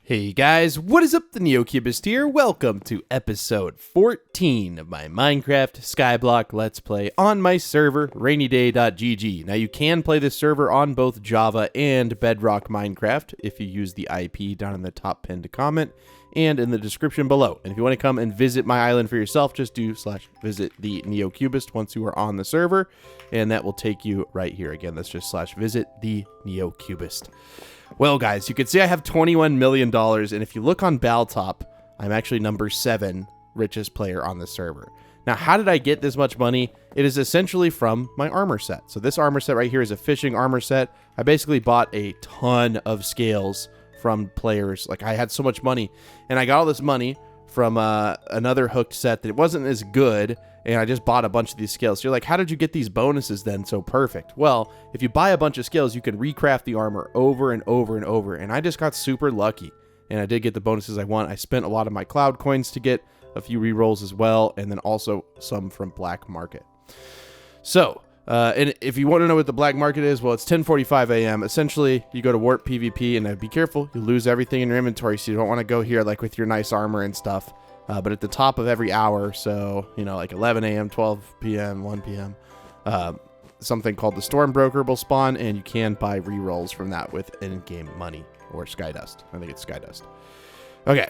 Hey guys, what is up? The NeoCubist here. Welcome to episode 14 of my Minecraft Skyblock Let's Play on my server, RainyDay.gg. Now you can play this server on both Java and Bedrock Minecraft if you use the IP down in the top pinned comment and in the description below. And if you want to come and visit my island for yourself, just do /visit the NeoCubist once you are on the server, and that will take you right here. Again, that's just /visit the NeoCubist. Well, guys, you can see I have $21 million, and if you look on Baltop, I'm actually number 7 richest player on the server. Now, how did I get this much money? It is essentially from my armor set. So this armor set right here is a fishing armor set. I basically bought a ton of scales from players. Like, I had so much money, and I got all this money from another hooked set that wasn't as good, and I just bought a bunch of these scales. So you're like, how did you get these bonuses then so perfect? Well, if you buy a bunch of scales, you can recraft the armor over and over and over, and I just got super lucky, and I did get the bonuses I want. I spent a lot of my cloud coins to get a few rerolls as well, and then also some from black market. So, and if you want to know what the black market is, well, it's 10:45 a.m. Essentially, you go to Warp PvP, and be careful, you lose everything in your inventory, so you don't want to go here like with your nice armor and stuff. But at the top of every hour, so, you know, like 11 a.m., 12 p.m., 1 p.m., something called the Storm Broker will spawn, and you can buy rerolls from that with in-game money or Skydust. I think it's Skydust. Okay.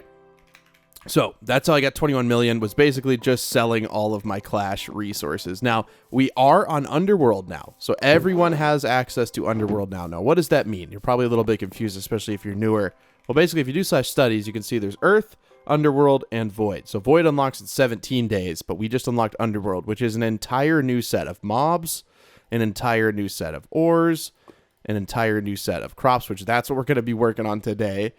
So that's how I got 21 million, was basically just selling all of my Clash resources. Now, we are on Underworld now, so everyone has access to Underworld now. Now, what does that mean? You're probably a little bit confused, especially if you're newer. Well, basically, if you do /studies, you can see there's Earth, Underworld, and Void. So Void unlocks in 17 days, but we just unlocked Underworld, which is an entire new set of mobs, an entire new set of ores, an entire new set of crops, which that's what we're going to be working on today.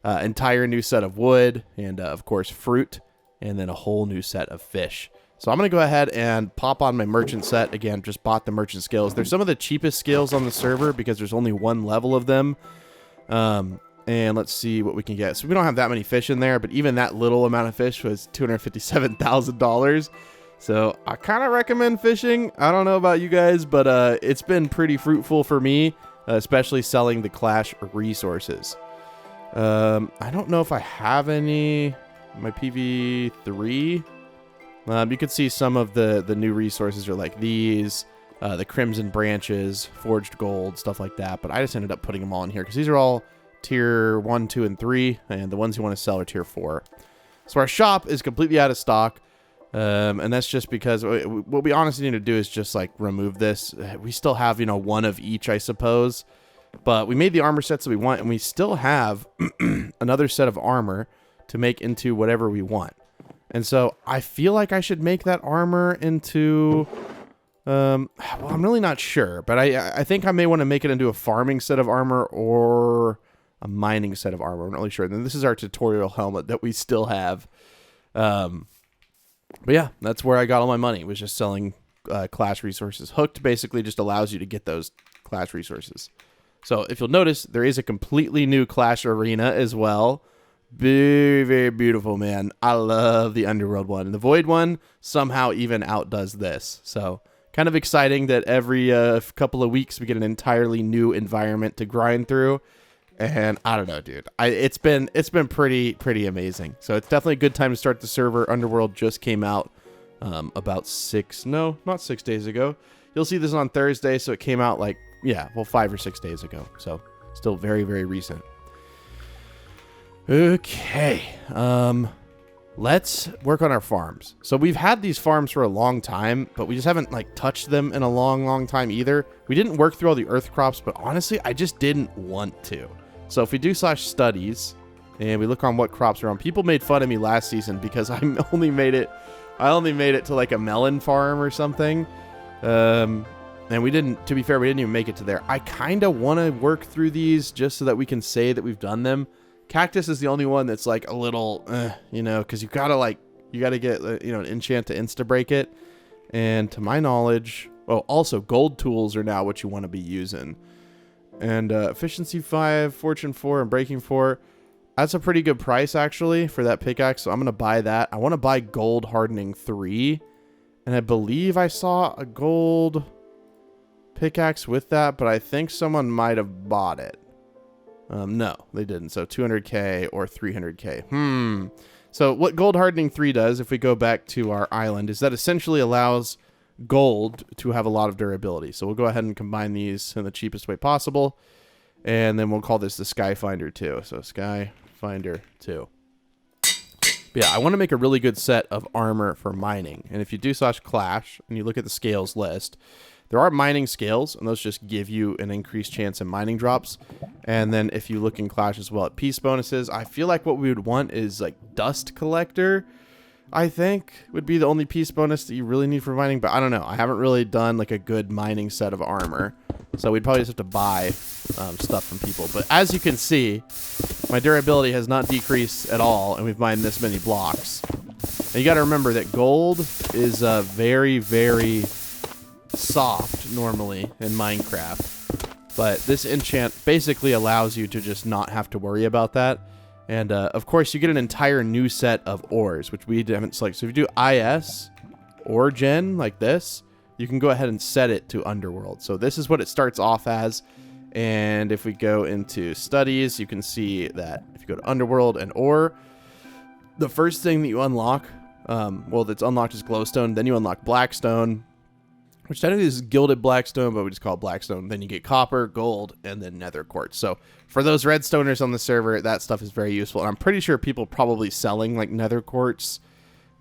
Entire new set of wood, and of course fruit, and then a whole new set of fish. So I'm going to go ahead and pop on my merchant set. Again, just bought the merchant skills. They're some of the cheapest skills on the server because there's only one level of them. And let's see what we can get. So we don't have that many fish in there, but even that little amount of fish was $257,000. So I kind of recommend fishing. I don't know about you guys, but it's been pretty fruitful for me, especially selling the Clash resources. I don't know if I have any. My PV3. You can see some of the new resources are like these, the Crimson Branches, Forged Gold, stuff like that. But I just ended up putting them all in here because these are all tier 1, 2, and 3, and the ones you want to sell are tier 4. So our shop is completely out of stock, and that's just because what we honestly need to do is just like remove this. We still have, you know, one of each, I suppose, but we made the armor sets that we want, and we still have another set of armor to make into whatever we want. And so I feel like I should make that armor into well, I'm really not sure, but I think I may want to make it into a farming set of armor or a mining set of armor. I'm not really sure. And then this is our tutorial helmet that we still have. But yeah, that's where I got all my money, was just selling Clash resources. Hooked basically just allows you to get those Clash resources. So if you'll notice, there is a completely new Clash arena as well. Very, very beautiful, man. I love the Underworld one. And the Void one somehow even outdoes this. So kind of exciting that every couple of weeks we get an entirely new environment to grind through. And I don't know, dude. It's been pretty amazing. So it's definitely a good time to start the server. Underworld just came out about 6 days ago. You'll see this on Thursday, so it came out like, yeah, well, 5 or 6 days ago. So still very, very recent. Okay. Let's work on our farms. So we've had these farms for a long time, but we just haven't like touched them in a long time either. We didn't work through all the earth crops, but honestly, I just didn't want to. So if we do /studies and we look on what crops are on, people made fun of me last season because I only made it to like a melon farm or something. And we didn't, to be fair, we didn't even make it to there. I kind of want to work through these just so that we can say that we've done them. Cactus is the only one that's like a little, you know, because you gotta get, you know, an enchant to insta break it. And to my knowledge, oh, also gold tools are now what you want to be using. And efficiency 5, fortune 4, and breaking 4. That's a pretty good price actually for that pickaxe. So I'm gonna buy that. I want to buy gold hardening 3, and I believe I saw a gold pickaxe with that, but I think someone might have bought it. No, they didn't. So 200k or 300k. So what gold hardening 3 does, if we go back to our island, is that essentially allows gold to have a lot of durability. So we'll go ahead and combine these in the cheapest way possible. And then we'll call this the Skyfinder 2. So Skyfinder 2. But yeah, I want to make a really good set of armor for mining. And if you do /clash and you look at the scales list, there are mining scales, and those just give you an increased chance in mining drops. And then if you look in Clash as well at piece bonuses, I feel like what we would want is like Dust Collector, I think, would be the only piece bonus that you really need for mining. But I don't know. I haven't really done like a good mining set of armor. So we'd probably just have to buy stuff from people. But as you can see, my durability has not decreased at all, and we've mined this many blocks. And you got to remember that gold is very, very soft normally in Minecraft, but this enchant basically allows you to just not have to worry about that. And of course you get an entire new set of ores, which we haven't selected. So if you do IS ore gen like this, you can go ahead and set it to Underworld. So this is what it starts off as. And if we go into studies, you can see that if you go to Underworld and ore, the first thing that you unlock, well, that's unlocked is glowstone. Then you unlock blackstone, which technically is gilded blackstone, but we just call it blackstone. Then you get copper, gold, and then nether quartz. So for those redstoners on the server, that stuff is very useful. And I'm pretty sure people are probably selling like nether quartz.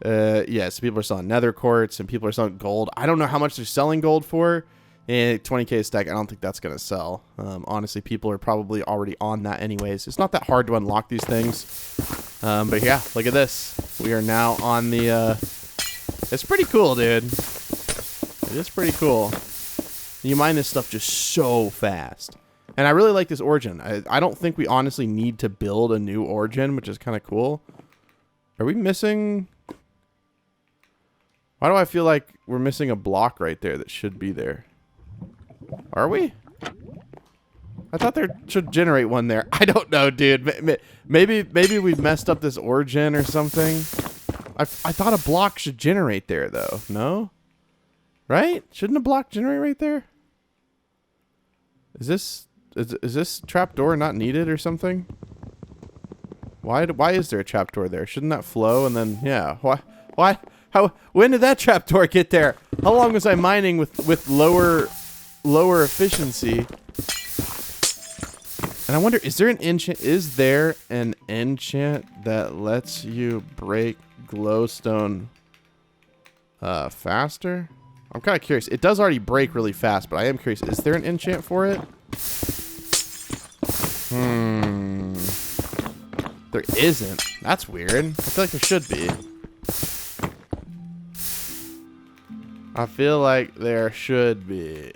Yes, people are selling nether quartz and people are selling gold. I don't know how much they're selling gold for. And 20k a stack, I don't think that's going to sell. Honestly, people are probably already on that anyways. It's not that hard to unlock these things. But yeah, look at this. We are now on the... It's pretty cool, dude. It is pretty cool. You mine this stuff just so fast. And I really like this origin. I don't think we honestly need to build a new origin, which is kind of cool. Are we missing... Why do I feel like we're missing a block right there that should be there? Are we? I thought there should generate one there. I don't know, dude. Maybe we messed up this origin or something. I thought a block should generate there, though. No? Right? Shouldn't a block generate right there? Is this trapdoor not needed or something? Why is there a trapdoor there? Shouldn't that flow and then yeah? Why? When did that trapdoor get there? How long was I mining with lower efficiency? And I wonder, is there an enchant that lets you break glowstone faster? I'm kind of curious. It does already break really fast, but I am curious. Is there an enchant for it? There isn't. That's weird. I feel like there should be. I feel like there should be.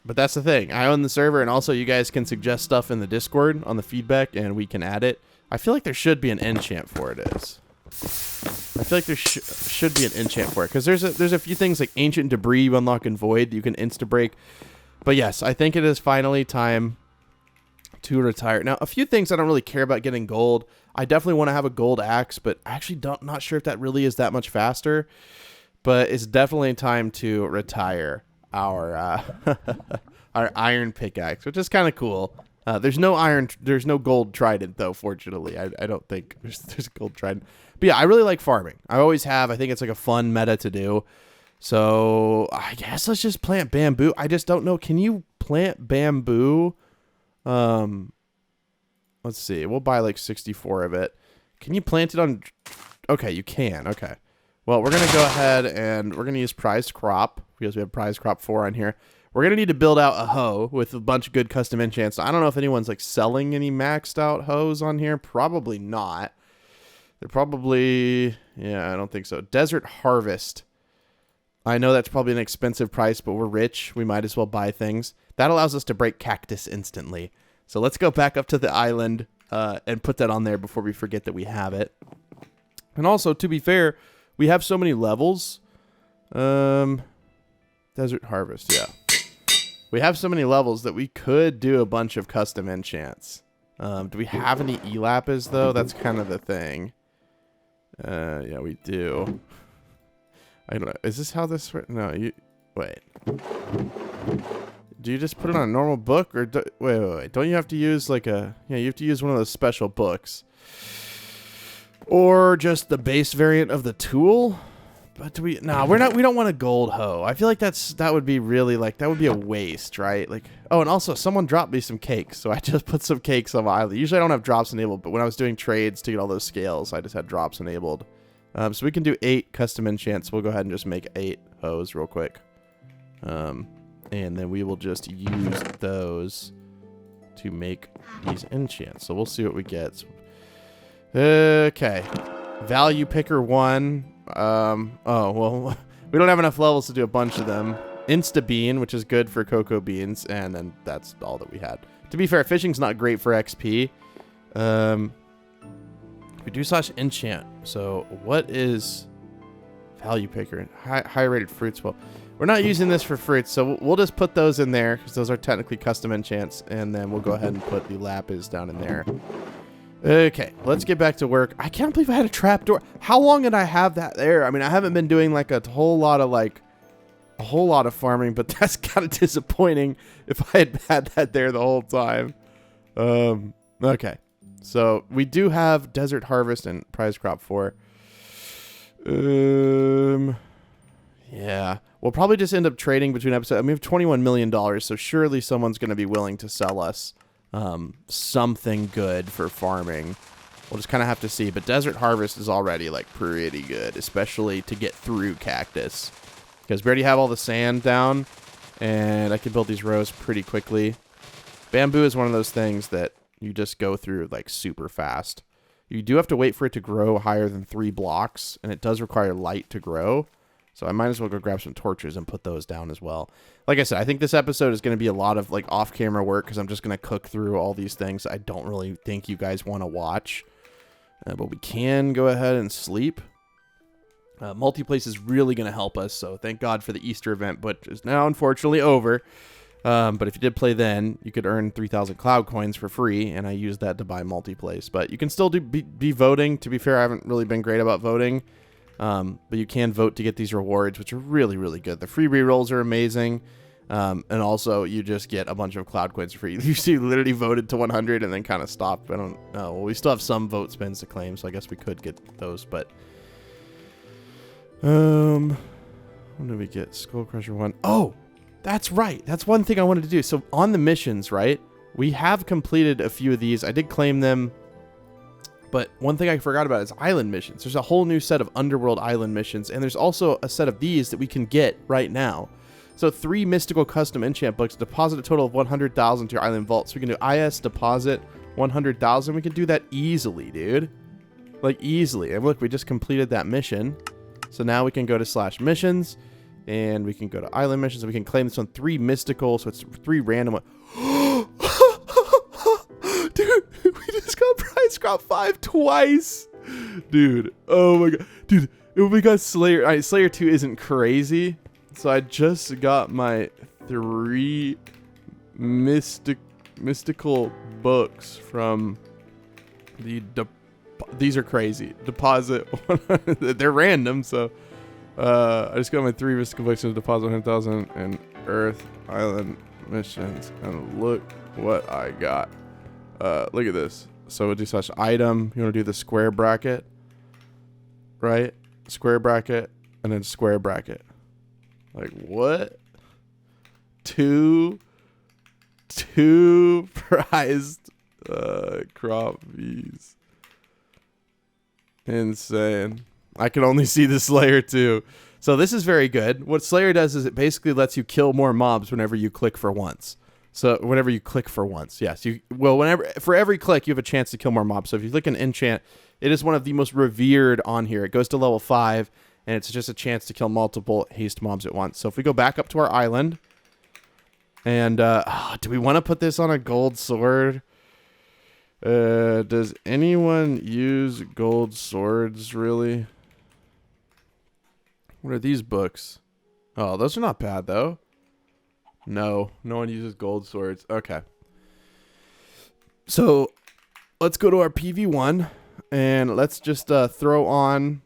But that's the thing. I own the server, and also you guys can suggest stuff in the Discord on the feedback, and we can add it. I feel like there should be an enchant for it. I feel like there should be an enchant for it, because there's a few things like ancient debris you unlock in void that you can insta break. But yes, I think it is finally time to retire. Now, a few things I don't really care about getting gold. I definitely want to have a gold axe, but I actually not sure if that really is that much faster. But it's definitely time to retire our our iron pickaxe, which is kind of cool. There's no gold trident though. Fortunately, I don't think there's a gold trident. But yeah, I really like farming. I always have. I think it's like a fun meta to do. So I guess let's just plant bamboo. I just don't know. Can you plant bamboo? Let's see. We'll buy like 64 of it. Can you plant it on? Okay, you can. Okay. Well, we're going to go ahead and we're going to use prized crop because we have prized crop 4 on here. We're going to need to build out a hoe with a bunch of good custom enchants. I don't know if anyone's like selling any maxed out hoes on here. Probably not. They're probably, yeah, I don't think so. Desert Harvest. I know that's probably an expensive price, but we're rich. We might as well buy things. That allows us to break cactus instantly. So let's go back up to the island and put that on there before we forget that we have it. And also, to be fair, we have so many levels. Desert Harvest, yeah. We have so many levels that we could do a bunch of custom enchants. Do we have any elapis, though? That's kind of the thing. Yeah, we do. I don't know. Is this how this... No, you... Wait. Do you just put it on a normal book, or wait? Don't you have to use like a? Yeah, you have to use one of those special books, or just the base variant of the tool. But do we? No, we're not. We don't want a gold hoe. I feel like that would be really like that would be a waste, right? Like, oh, and also someone dropped me some cakes, so I just put some cakes on my island. Usually I don't have drops enabled, but when I was doing trades to get all those scales, I just had drops enabled. So we can do 8 custom enchants. We'll go ahead and just make 8 hoes real quick. And then we will just use those to make these enchants. So we'll see what we get. Okay. Value picker 1. Oh, well, we don't have enough levels to do a bunch of them. Insta bean, which is good for cocoa beans. And then that's all that we had. To be fair, fishing's not great for XP. We do / enchant. So what is value picker? High rated fruits. Well, we're not using this for fruits, so we'll just put those in there because those are technically custom enchants, and then we'll go ahead and put the lapis down in there. Okay, let's get back to work. I can't believe I had a trapdoor. How long did I have that there? I mean, I haven't been doing like a whole lot of farming, but that's kind of disappointing if I had that there the whole time. Okay, so we do have desert harvest and prize crop 4. Yeah. We'll probably just end up trading between episodes. I mean, we have $21 million, so surely someone's going to be willing to sell us something good for farming. We'll just kind of have to see. But Desert Harvest is already, like, pretty good, especially to get through Cactus. Because we already have all the sand down, and I can build these rows pretty quickly. Bamboo is one of those things that you just go through, like, super fast. You do have to wait for it to grow higher than 3 blocks, and it does require light to grow. So I might as well go grab some torches and put those down as well. Like I said, I think this episode is going to be a lot of like off-camera work because I'm just going to cook through all these things I don't really think you guys want to watch. But we can go ahead and sleep. Multiplace is really going to help us, so thank God for the Easter event, but is now unfortunately over. But if you did play then, you could earn 3,000 cloud coins for free, and I used that to buy Multiplace. But you can still be voting. To be fair, I haven't really been great about voting. But you can vote to get these rewards, which are really, really good. The free rerolls are amazing. And also, you just get a bunch of cloud coins for free. You see, literally voted to 100 and then kind of stopped. I don't know. Well, we still have some vote spins to claim, so I guess we could get those. But, what did we get? Skull Crusher 1. Oh, that's right. That's one thing I wanted to do. So, on the missions, right? We have completed a few of these. I did claim them. But one thing I forgot about is island missions. There's a whole new set of Underworld island missions, and there's also a set of these that we can get right now. So 3 mystical custom enchant books, deposit a total of 100,000 to your island vault. So we can do IS deposit 100,000. We can do that easily, dude. Like easily. And look, we just completed that mission. So now we can go to /missions, and we can go to island missions, and we can claim this on 3 mystical. So it's 3 random. Dude, we just got prize crop 5 twice. Dude, oh my god. Dude, we got Slayer. Alright, Slayer 2 isn't crazy. So I just got my 3 mystical books from the... These are crazy. Deposit. They're random, so... I just got my 3 mystical books to deposit 100,000 and Earth Island missions. And look what I got. Look at this. So we'll do /item. You want to do the square bracket, right? Square bracket and then square bracket. Like what? Two prized crop V's. Insane. I can only see the Slayer 2. So this is very good. What Slayer does is it basically lets you kill more mobs whenever you click for once. So whenever you click for once, yes, for every click you have a chance to kill more mobs. So if you click an enchant, it is one of the most revered on here. It goes to level 5, and it's just a chance to kill multiple haste mobs at once. So if we go back up to our island, and do we want to put this on a gold sword? Does anyone use gold swords really? What are these books? Oh, those are not bad though. No one uses gold swords. Okay. So let's go to our PV1 and let's just throw on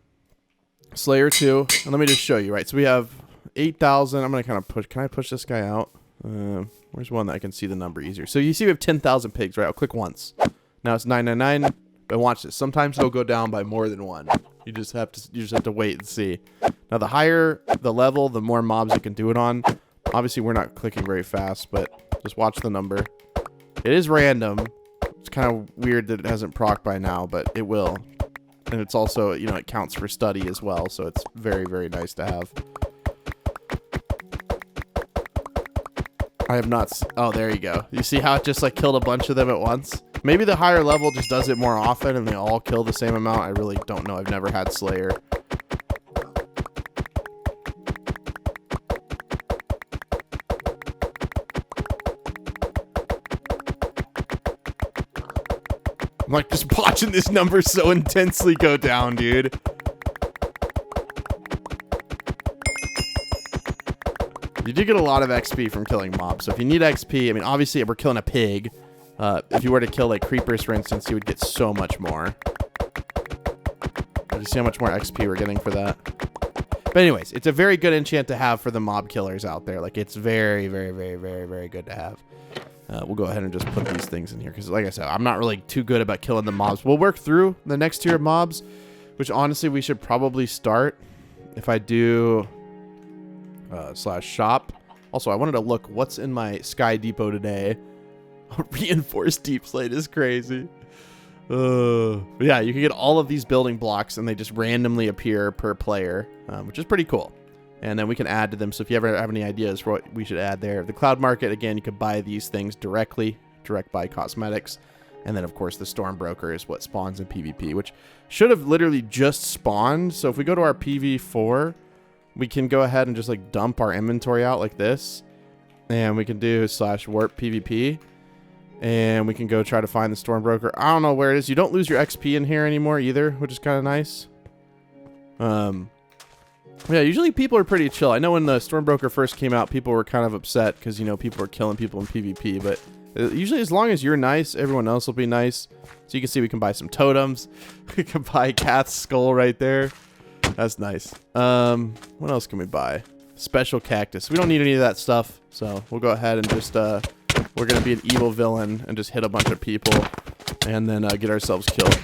Slayer 2. And let me just show you, right? So we have 8,000. I'm going to kind of push. Can I push this guy out? We'll Where's one that I can see the number easier? So you see we have 10,000 pigs, right? I'll click once. Now it's 999. But watch this. Sometimes it'll go down by more than one. You just have to wait and see. Now the higher the level, the more mobs you can do it on. Obviously we're not clicking very fast, but just watch the number. It is random. It's kind of weird that it hasn't proc by now, but it will. And it's also, you know, it counts for study as well, so it's very, very nice to have. I have not... Oh, there you go. You see how it just, like, killed a bunch of them at once? Maybe the higher level just does it more often and they all kill the same amount. I really don't know. I've never had Slayer. I'm like just watching this number so intensely go down, dude. You do get a lot of XP from killing mobs. So if you need XP, I mean, obviously we're killing a pig. If you were to kill like creepers, for instance, you would get so much more. You see how much more XP we're getting for that? But anyways, it's a very good enchant to have for the mob killers out there. Like, it's very, very, very, very, very good to have. We'll go ahead and just put these things in here because, like I said, I'm not really too good about killing the mobs. We'll work through the next tier of mobs, which honestly we should probably start if I do /shop. Also, I wanted to look what's in my Sky Depot today. Reinforced deep slate is crazy. Yeah, you can get all of these building blocks and they just randomly appear per player, which is pretty cool. And then we can add to them. So if you ever have any ideas for what we should add there. The cloud market, again, you could buy these things directly, direct buy cosmetics. And then, of course, the storm broker is what spawns in PvP, which should have literally just spawned. So if we go to our PV4, we can go ahead and just like dump our inventory out like this. And we can do /warp PvP. And we can go try to find the storm broker. I don't know where it is. You don't lose your XP in here anymore either, which is kind of nice. Yeah, usually people are pretty chill. I know when the storm broker first came out, people were kind of upset because, you know, people were killing people in PvP. But usually as long as you're nice, everyone else will be nice. So you can see we can buy some totems. We can buy Kath's skull right there. That's nice. What else can we buy? Special cactus. We don't need any of that stuff. So we'll go ahead and just... we're going to be an evil villain and just hit a bunch of people and then get ourselves killed.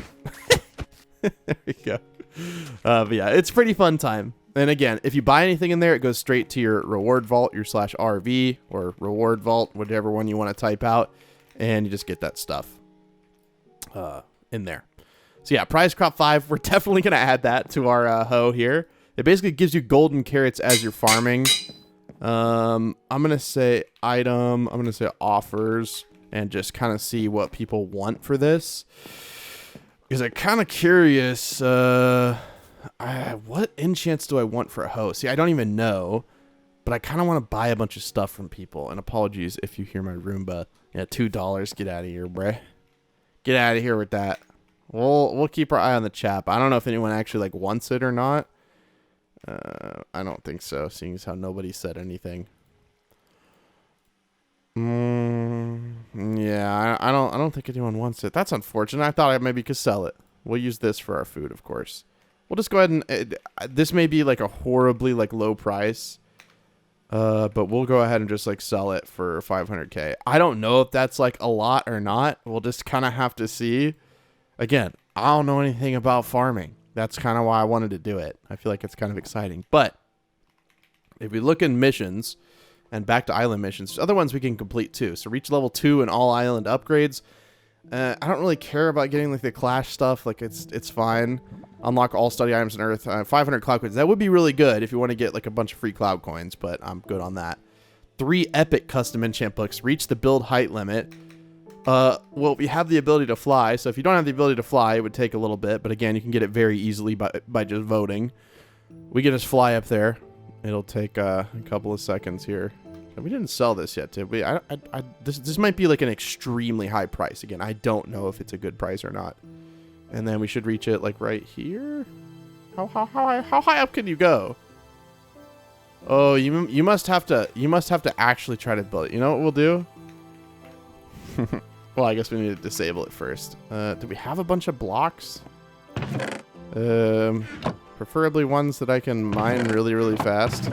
There we go. But yeah, it's a pretty fun time. And again, if you buy anything in there, it goes straight to your reward vault, your /RV or reward vault, whatever one you want to type out. And you just get that stuff in there. So yeah, prize crop 5. We're definitely going to add that to our hoe here. It basically gives you golden carrots as you're farming. I'm going to say item, I'm going to say offers, and just kind of see what people want for this. Because I'm kind of curious, what enchants do I want for a hoe? See, I don't even know, but I kind of want to buy a bunch of stuff from people. And apologies if you hear my Roomba. Yeah, $2. Get out of here, bruh. Get out of here with that. We'll keep our eye on the chat. I don't know if anyone actually like wants it or not. I don't think so, seeing as how nobody said anything. Yeah, I don't think anyone wants it. That's unfortunate. I thought I maybe could sell it. We'll use this for our food, of course. We'll just go ahead and this may be like a horribly like low price. But we'll go ahead and just like sell it for 500k. I don't know if that's like a lot or not. We'll just kind of have to see. Again, I don't know anything about farming. That's kind of why I wanted to do it. I feel like it's kind of exciting. But if we look in missions and back to island missions, there's other ones we can complete too. So reach level 2 and all island upgrades. I don't really care about getting like the clash stuff. Like it's fine. Unlock all study items on Earth. 500 cloud coins. That would be really good if you want to get like a bunch of free cloud coins, but I'm good on that. 3 epic custom enchant books. Reach the build height limit. Well, we have the ability to fly, so if you don't have the ability to fly, it would take a little bit, but again, you can get it very easily by just voting. We can just fly up there. It'll take a couple of seconds here. We didn't sell this yet, did we? This might be like an extremely high price. Again, I don't know if it's a good price or not. And then we should reach it like right here. How high up can you go? Oh, you must have to actually try to build it. You know what we'll do? Well, I guess we need to disable it first. Do we have a bunch of blocks? Preferably ones that I can mine really, really fast.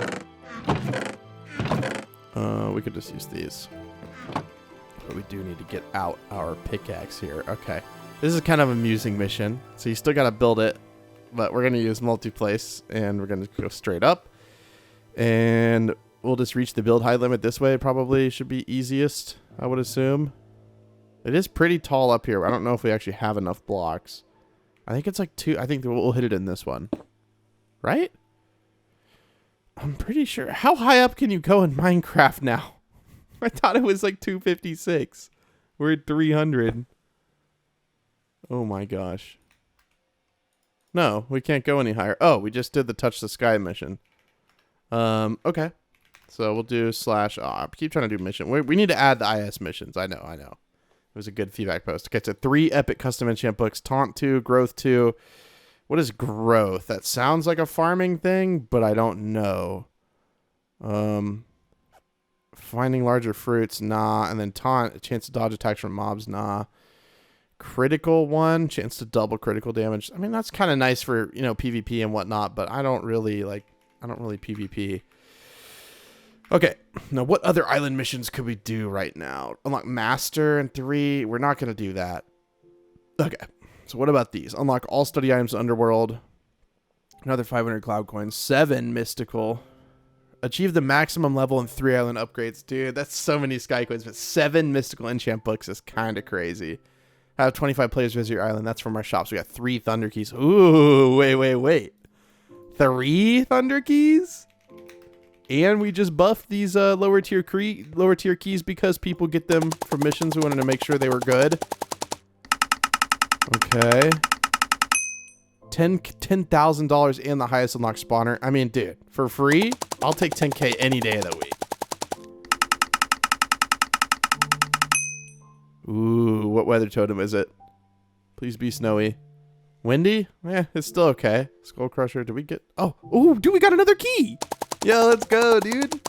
We could just use these. But we do need to get out our pickaxe here. Okay. This is kind of an amusing mission. So you still got to build it. But we're going to use multi-place. And we're going to go straight up. And we'll just reach the build height limit this way. Probably should be easiest, I would assume. It is pretty tall up here. I don't know if we actually have enough blocks. I think it's like 2. I think we'll hit it in this one. Right? I'm pretty sure. How high up can you go in Minecraft now? I thought it was like 256. We're at 300. Oh my gosh. No, we can't go any higher. Oh, we just did the touch the sky mission. Okay. So we'll do / I keep trying to do mission. We need to add the IS missions. I know. It was a good feedback post. Okay, so 3 epic custom enchant books. Taunt 2, growth 2. What is growth? That sounds like a farming thing, but I don't know. Finding larger fruits, nah. And then taunt, a chance to dodge attacks from mobs, nah. Critical 1, chance to double critical damage. I mean, that's kind of nice for, PvP and whatnot, but I don't really PvP. Okay, now what other island missions could we do right now? Unlock Master and 3. We're not going to do that. Okay, so what about these? Unlock all study items Underworld. Another 500 cloud coins. 7 mystical. Achieve the maximum level in 3 island upgrades. Dude, that's so many sky coins, but 7 mystical enchant books is kind of crazy. Have 25 players visit your island. That's from our shops. We got 3 thunder keys. Ooh, wait. 3 thunder keys? And we just buffed these lower tier keys because people get them from missions. We wanted to make sure they were good. Okay. $10,000 and the highest unlock spawner. I mean, dude, for free, I'll take 10K any day of the week. Ooh, what weather totem is it? Please be snowy. Windy? It's still okay. Skull Crusher, did we get... Oh, ooh, dude, we got another key! Yo, let's go, dude.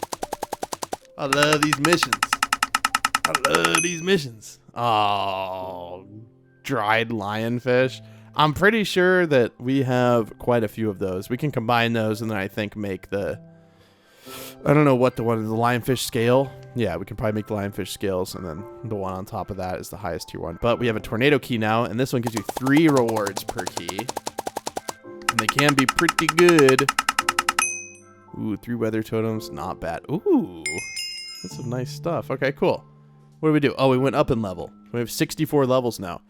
I love these missions. Oh, dried lionfish. I'm pretty sure that we have quite a few of those. We can combine those and then I think make the... I don't know what the lionfish scale. Yeah, we can probably make the lionfish scales, and then the one on top of that is the highest tier one. But we have a tornado key now, and this one gives you 3 rewards per key. And they can be pretty good. Ooh, 3 weather totems, not bad. Ooh, that's some nice stuff. Okay, cool. What do we do? Oh, we went up in level. We have 64 levels now.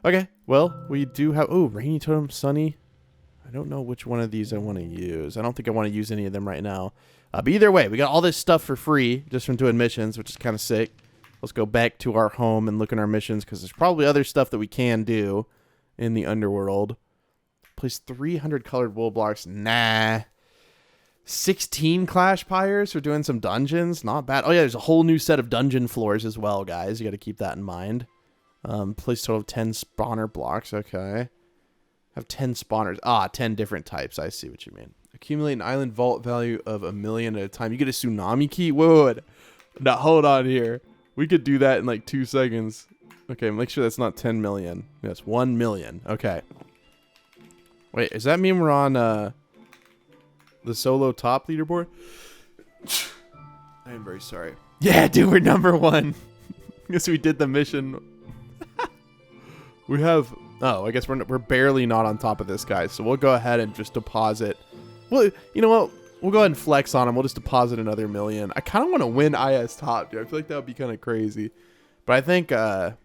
Okay, well, we do have... Ooh, rainy totem, sunny. I don't know which one of these I want to use. I don't think I want to use any of them right now. But either way, we got all this stuff for free just from doing missions, which is kind of sick. Let's go back to our home and look at our missions because there's probably other stuff that we can do in the Underworld. Place 300 colored wool blocks. Nah. 16 Clash Pyres for doing some dungeons. Not bad. Oh, yeah, there's a whole new set of dungeon floors as well, guys. You got to keep that in mind. Place total of 10 spawner blocks. Okay. Have 10 spawners. 10 different types. I see what you mean. Accumulate an island vault value of 1 million at a time. You get a tsunami key? Whoa. Now, hold on here. We could do that in like 2 seconds. Okay, make sure that's not 10 million. That's 1 million. Okay. Wait, does that mean we're on the solo top leaderboard? I am very sorry. Yeah, dude, we're number 1. Guess we did the mission. We have... Oh, I guess we're barely not on top of this guy, so we'll go ahead and just deposit. Well, you know what? We'll go ahead and flex on him. We'll just deposit another 1 million. I kind of want to win IS top, dude. I feel like that would be kind of crazy. But I think the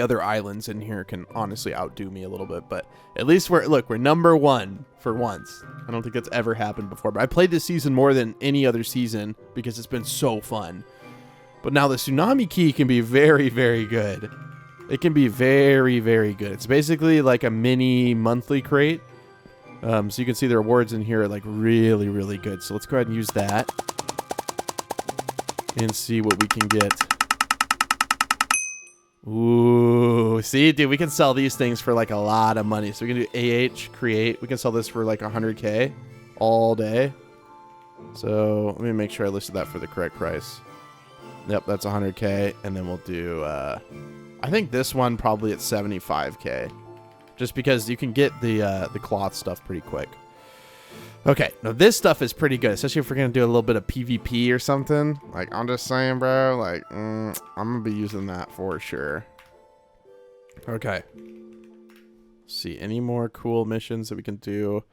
other islands in here can honestly outdo me a little bit. But at least we're number 1 for once. I don't think that's ever happened before. But I played this season more than any other season because it's been so fun. But now the tsunami key can be very, very good. It can be very, very good. It's basically like a mini monthly crate. So you can see the rewards in here are like really, really good. So let's go ahead and use that. And see what we can get. Ooh, see, dude, we can sell these things for like a lot of money. So we can do AH, create. We can sell this for like 100K all day. So let me make sure I listed that for the correct price. Yep, that's 100K. And then we'll do, I think this one probably at 75K. Just because you can get the cloth stuff pretty quick. Okay, now this stuff is pretty good, especially if we're going to do a little bit of PvP or something. Like, I'm just saying, bro, like, I'm going to be using that for sure. Okay. Let's see, any more cool missions that we can do?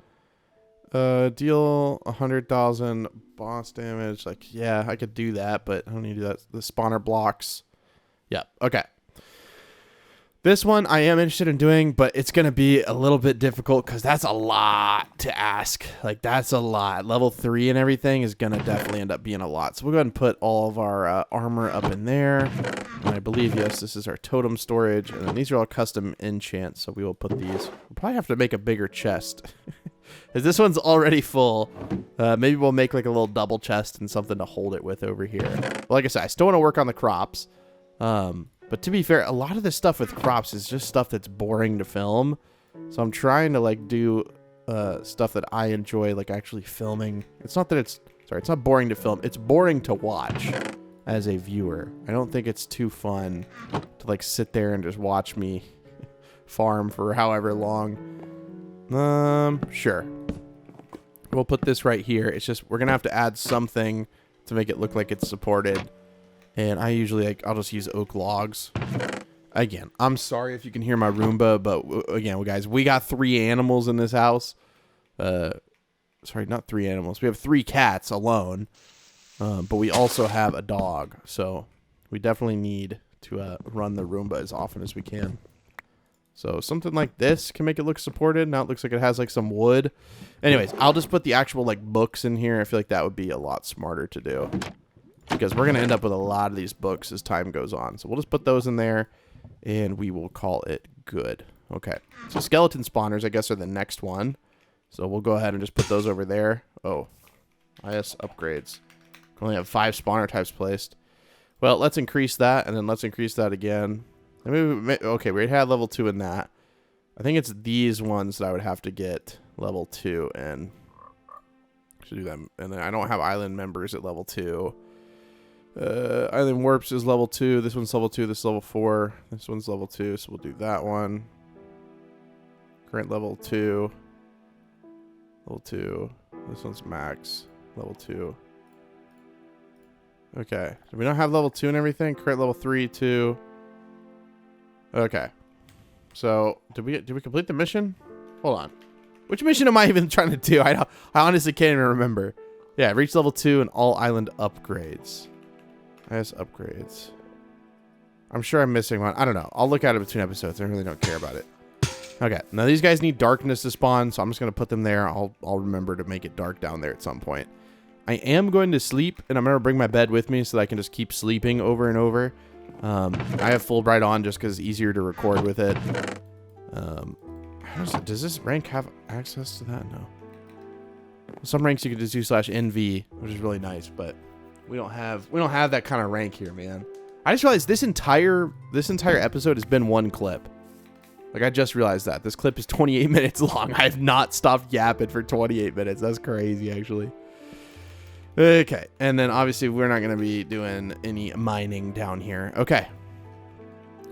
Deal 100,000 boss damage. Like, yeah, I could do that, but I don't need to do that. The spawner blocks. Yeah, okay. This one I am interested in doing, but it's going to be a little bit difficult because that's a lot to ask. Like, that's a lot. Level 3 and everything is going to definitely end up being a lot. So we'll go ahead and put all of our armor up in there. And I believe, yes, this is our totem storage. And then these are all custom enchants, so we will put these. We'll probably have to make a bigger chest. Because this one's already full. Maybe we'll make like a little double chest and something to hold it with over here. Well, like I said, I still want to work on the crops. But to be fair, a lot of this stuff with crops is just stuff that's boring to film. So I'm trying to like do stuff that I enjoy, like actually filming. It's not that it's not boring to film. It's boring to watch as a viewer. I don't think it's too fun to like sit there and just watch me farm for however long. Sure. We'll put this right here. It's just we're gonna have to add something to make it look like it's supported. And I usually, like, I'll just use oak logs. Again, I'm sorry if you can hear my Roomba, but again, guys, we got 3 animals in this house. Sorry, not 3 animals. We have 3 cats alone, but we also have a dog. So we definitely need to run the Roomba as often as we can. So something like this can make it look supported. Now it looks like it has, like, some wood. Anyways, I'll just put the actual, like, books in here. I feel like that would be a lot smarter to do. Because we're going to end up with a lot of these books as time goes on. So we'll just put those in there, and we will call it good. Okay. So skeleton spawners, I guess, are the next one. So we'll go ahead and just put those over there. Oh. IS upgrades. We only have 5 spawner types placed. Well, let's increase that, and then let's increase that again. Okay, we already had level 2 in that. I think it's these ones that I would have to get level 2 in. Should do them. And then I don't have island members at level 2. Island Warps is level 2. This one's level 2. This is level 4. This one's level 2, so we'll do that one. Current level 2. Level 2. This one's max. Level 2. Okay. Do we not have level 2 and everything? Current level 3, 2. Okay. So, did we complete the mission? Hold on. Which mission am I even trying to do? I honestly can't even remember. Yeah, reach level 2 and all island upgrades. IS upgrades. I'm sure I'm missing one. I don't know. I'll look at it between episodes. I really don't care about it. Okay. Now these guys need darkness to spawn, so I'm just going to put them there. I'll remember to make it dark down there at some point. I am going to sleep, and I'm going to bring my bed with me so that I can just keep sleeping over and over. I have Fulbright on just because it's easier to record with it. Does this rank have access to that? No. Some ranks you can just do /NV, which is really nice, but we don't have that kind of rank here, man. I just realized this entire episode has been one clip. Like, I just realized that. This clip is 28 minutes long. I have not stopped yapping for 28 minutes. That's crazy, actually. Okay, and then obviously we're not going to be doing any mining down here. Okay.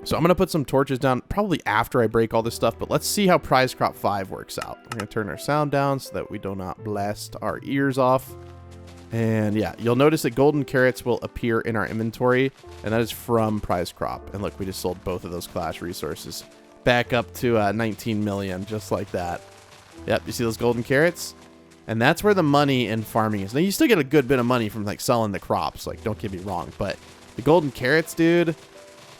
So I'm going to put some torches down probably after I break all this stuff, but let's see how Prize Crop 5 works out. We're going to turn our sound down so that we do not blast our ears off. And yeah, you'll notice that golden carrots will appear in our inventory, and that is from Prize Crop. And look, we just sold both of those clash resources back up to 19 million, just like that. Yep, you see those golden carrots? And that's where the money in farming is. Now, you still get a good bit of money from, like, selling the crops. Like, don't get me wrong. But the golden carrots, dude,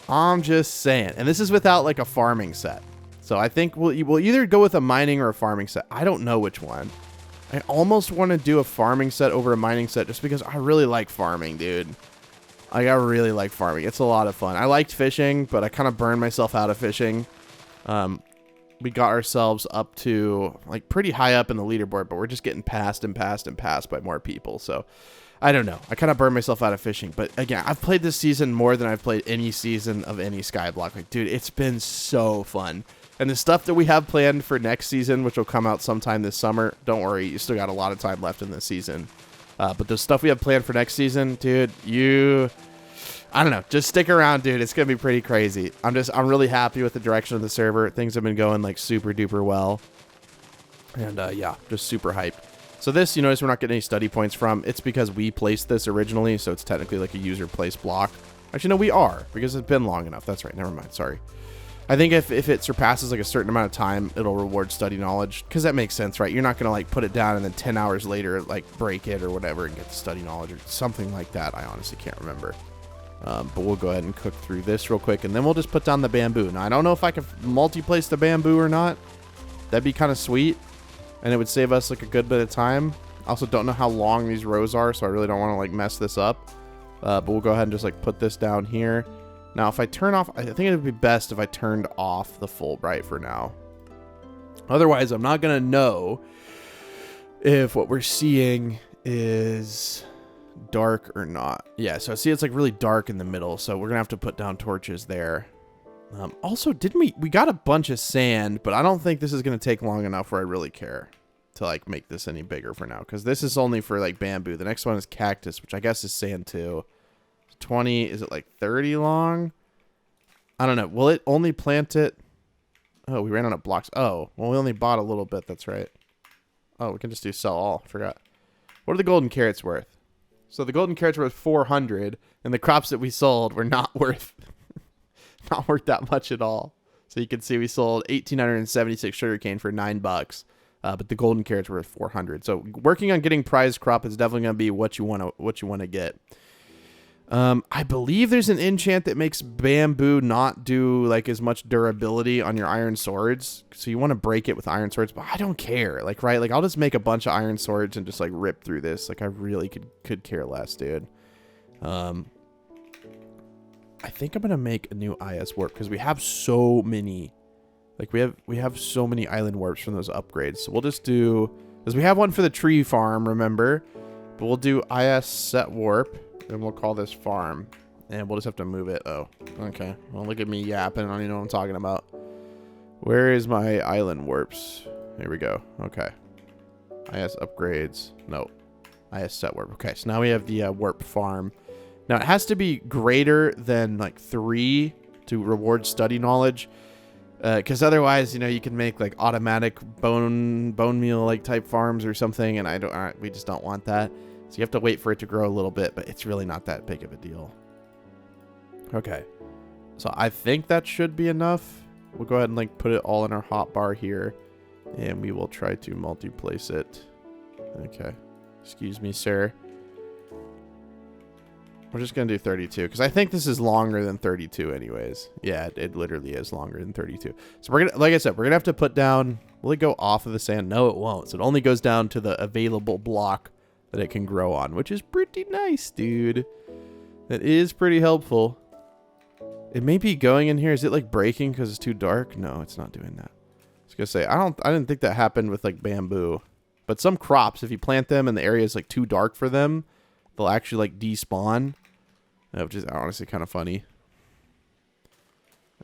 I'm just saying. And this is without, like, a farming set. So I think we'll either go with a mining or a farming set. I don't know which one. I almost want to do a farming set over a mining set just because I really like farming, dude. Like, I really like farming. It's a lot of fun. I liked fishing, but I kind of burned myself out of fishing. We got ourselves up to, like, pretty high up in the leaderboard, but we're just getting passed and passed and passed by more people. So, I don't know. I kind of burned myself out of fishing. But, again, I've played this season more than I've played any season of any Skyblock. Like, dude, it's been so fun. And the stuff that we have planned for next season, which will come out sometime this summer, don't worry, you still got a lot of time left in this season. But the stuff we have planned for next season, dude, I don't know, just stick around, dude. It's going to be pretty crazy. I'm really happy with the direction of the server. Things have been going, like, super duper well. And, yeah, just super hyped. So this, you notice we're not getting any study points from. It's because we placed this originally, so it's technically like a user placed block. Actually, no, we are, because it's been long enough. That's right. Never mind. Sorry. I think if it surpasses like a certain amount of time, it'll reward study knowledge, because that makes sense, right? You're not going to like put it down and then 10 hours later like break it or whatever and get the study knowledge or something like that. I honestly can't remember. But we'll go ahead and cook through this real quick, and then we'll just put down the bamboo. Now, I don't know if I can multi-place the bamboo or not. That'd be kind of sweet, and it would save us like a good bit of time. I also don't know how long these rows are, so I really don't want to like mess this up. But we'll go ahead and just like put this down here. Now, if I turn off, I think it would be best if I turned off the Fulbright for now. Otherwise, I'm not going to know if what we're seeing is dark or not. Yeah, so see, it's like really dark in the middle, so we're going to have to put down torches there. Also, didn't we got a bunch of sand, but I don't think this is going to take long enough where I really care to like make this any bigger for now, because this is only for like bamboo. The next one is cactus, which I guess is sand too. 20, is it like 30 long? I don't know. Will it only plant it? Oh, we ran out of blocks. Oh, well, we only bought a little bit. That's right. Oh, we can just do sell all. Forgot. What are the golden carrots worth? So the golden carrots were worth 400, and the crops that we sold were not worth not worth that much at all. So you can see we sold 1,876 sugarcane for $9, but the golden carrots were worth 400. So working on getting prize crop is definitely going to be what you want to get. I believe there's an enchant that makes bamboo not do like as much durability on your iron swords. So you want to break it with iron swords, but I don't care. Like, right? Like, I'll just make a bunch of iron swords and just like rip through this. Like, I really could care less, dude. I think I'm going to make a new IS warp because we have so many, like we have so many island warps from those upgrades. So we'll just do, because we have one for the tree farm, remember, but we'll do IS set warp. And we'll call this farm. And we'll just have to move it. Oh, okay. Well, look at me yapping. I don't even know what I'm talking about. Where is my island warps? Here we go. Okay. IS upgrades. No. IS set warp. Okay, so now we have the warp farm. Now, it has to be greater than, like, 3 to reward study knowledge. Because otherwise, you know, you can make, like, automatic bone meal, like, type farms or something. And we just don't want that. So you have to wait for it to grow a little bit, but it's really not that big of a deal. Okay. So I think that should be enough. We'll go ahead and like put it all in our hotbar here, and we will try to multi-place it. Okay. Excuse me, sir. We're just going to do 32 because I think this is longer than 32 anyways. Yeah, it literally is longer than 32. So we're going to, like I said, we're going to have to put down, will it go off of the sand? No, it won't. So it only goes down to the available block that it can grow on, which is pretty nice, dude. That is pretty helpful. It may be going in here. Is it like breaking because it's too dark? No, it's not doing that. I was gonna say I didn't think that happened with like bamboo, but some crops, if you plant them and the area is like too dark for them, they'll actually like despawn, which is honestly kind of funny.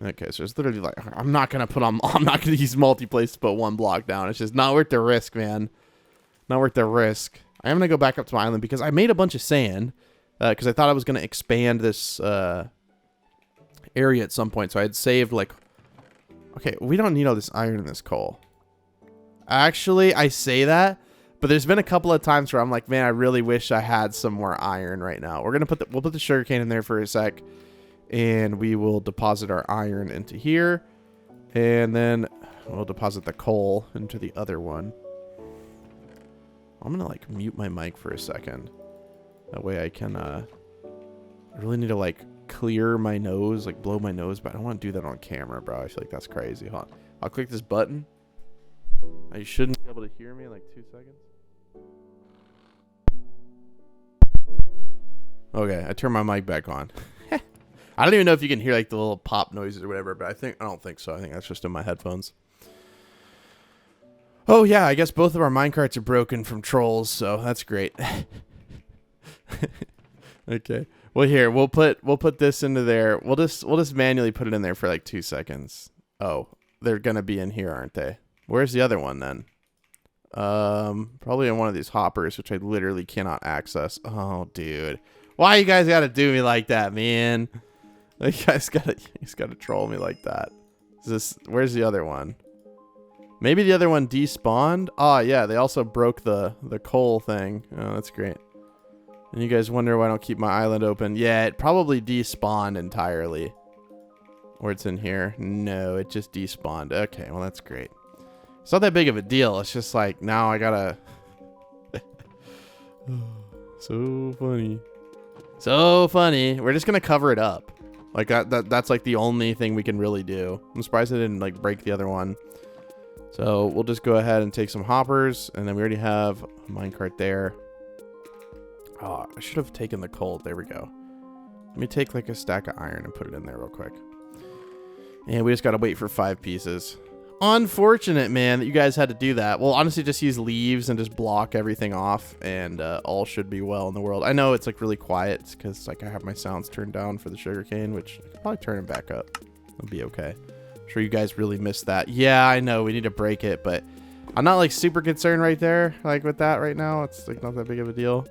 Okay, so it's literally like I'm not gonna use multi-place to put one block down. It's just not worth the risk, man. Not worth the risk. I am going to go back up to my island because I made a bunch of sand because I thought I was going to expand this area at some point. So I had saved like, okay, we don't need all this iron and this coal. Actually, I say that, but there's been a couple of times where I'm like, man, I really wish I had some more iron right now. We'll put the sugarcane in there for a sec, and we will deposit our iron into here, and then we'll deposit the coal into the other one. I'm gonna like mute my mic for a second. That way I can I really need to like clear my nose, like blow my nose, but I don't want to do that on camera, bro. I feel like that's crazy. Hold on. I'll click this button. You shouldn't be able to hear me in like 2 seconds. Okay, I turned my mic back on. I don't even know if you can hear like the little pop noises or whatever, but I don't think so. I think that's just in my headphones. Oh yeah, I guess both of our minecarts are broken from trolls, so that's great. Okay. Well, here we'll put this into there. We'll just manually put it in there for like 2 seconds. Oh, they're gonna be in here, aren't they? Where's the other one then? Probably in one of these hoppers, which I literally cannot access. Oh, dude, why you guys gotta do me like that, man? You guys gotta troll me like that. Where's the other one? Maybe the other one despawned. Oh, yeah, they also broke the coal thing. Oh, that's great. And you guys wonder why I don't keep my island open. Yeah, it probably despawned entirely. Or it's in here. No, it just despawned. Okay, well, that's great. It's not that big of a deal. It's just like, now I gotta... So funny. So funny. We're just gonna cover it up. Like, that's like the only thing we can really do. I'm surprised I didn't, like, break the other one. So we'll just go ahead and take some hoppers. And then we already have a minecart there. Oh, I should have taken the coal. There we go. Let me take like a stack of iron and put it in there real quick. And we just got to wait for 5 pieces. Unfortunate, man, that you guys had to do that. Well, honestly, just use leaves and just block everything off. And all should be well in the world. I know it's like really quiet because like I have my sounds turned down for the sugarcane, which I could probably turn it back up. It'll be okay. I'm sure you guys really missed that. Yeah, I know. We need to break it, but I'm not like super concerned right there. Like with that right now, it's like not that big of a deal.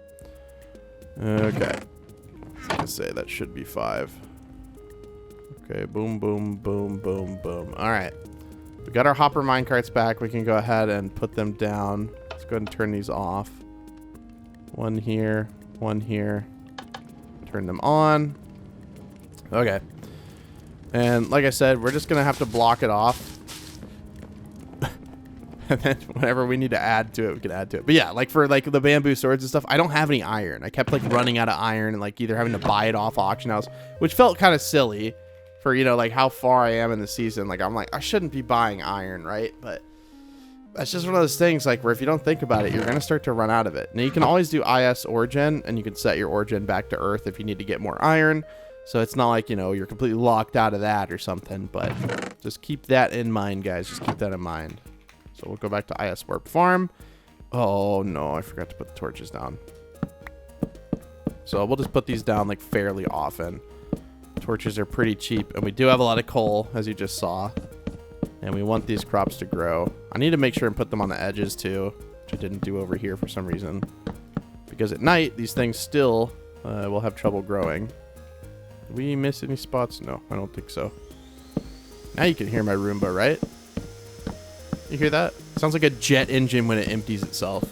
Okay. I was gonna say that should be 5. Okay, boom, boom, boom, boom, boom. All right. We got our hopper minecarts back. We can go ahead and put them down. Let's go ahead and turn these off. 1 here, 1 here. Turn them on. Okay. And like I said, we're just gonna have to block it off. And then whenever we need to add to it, we can add to it. But yeah, like for like the bamboo swords and stuff, I don't have any iron. I kept like running out of iron and like either having to buy it off auction house, which felt kind of silly for, you know, like how far I am in the season. Like I'm like, I shouldn't be buying iron, right? But that's just one of those things like where if you don't think about it, you're going to start to run out of it. Now you can always do IS origin and you can set your origin back to earth if you need to get more iron. So it's not like, you know, you're completely locked out of that or something, but just keep that in mind, guys. Just keep that in mind. So we'll go back to IS Warp Farm. Oh, no, I forgot to put the torches down. So we'll just put these down like fairly often. Torches are pretty cheap, and we do have a lot of coal, as you just saw. And we want these crops to grow. I need to make sure and put them on the edges, too, which I didn't do over here for some reason. Because at night, these things still will have trouble growing. Did we miss any spots? No, I don't think so. Now you can hear my Roomba, right? You hear that? Sounds like a jet engine when it empties itself.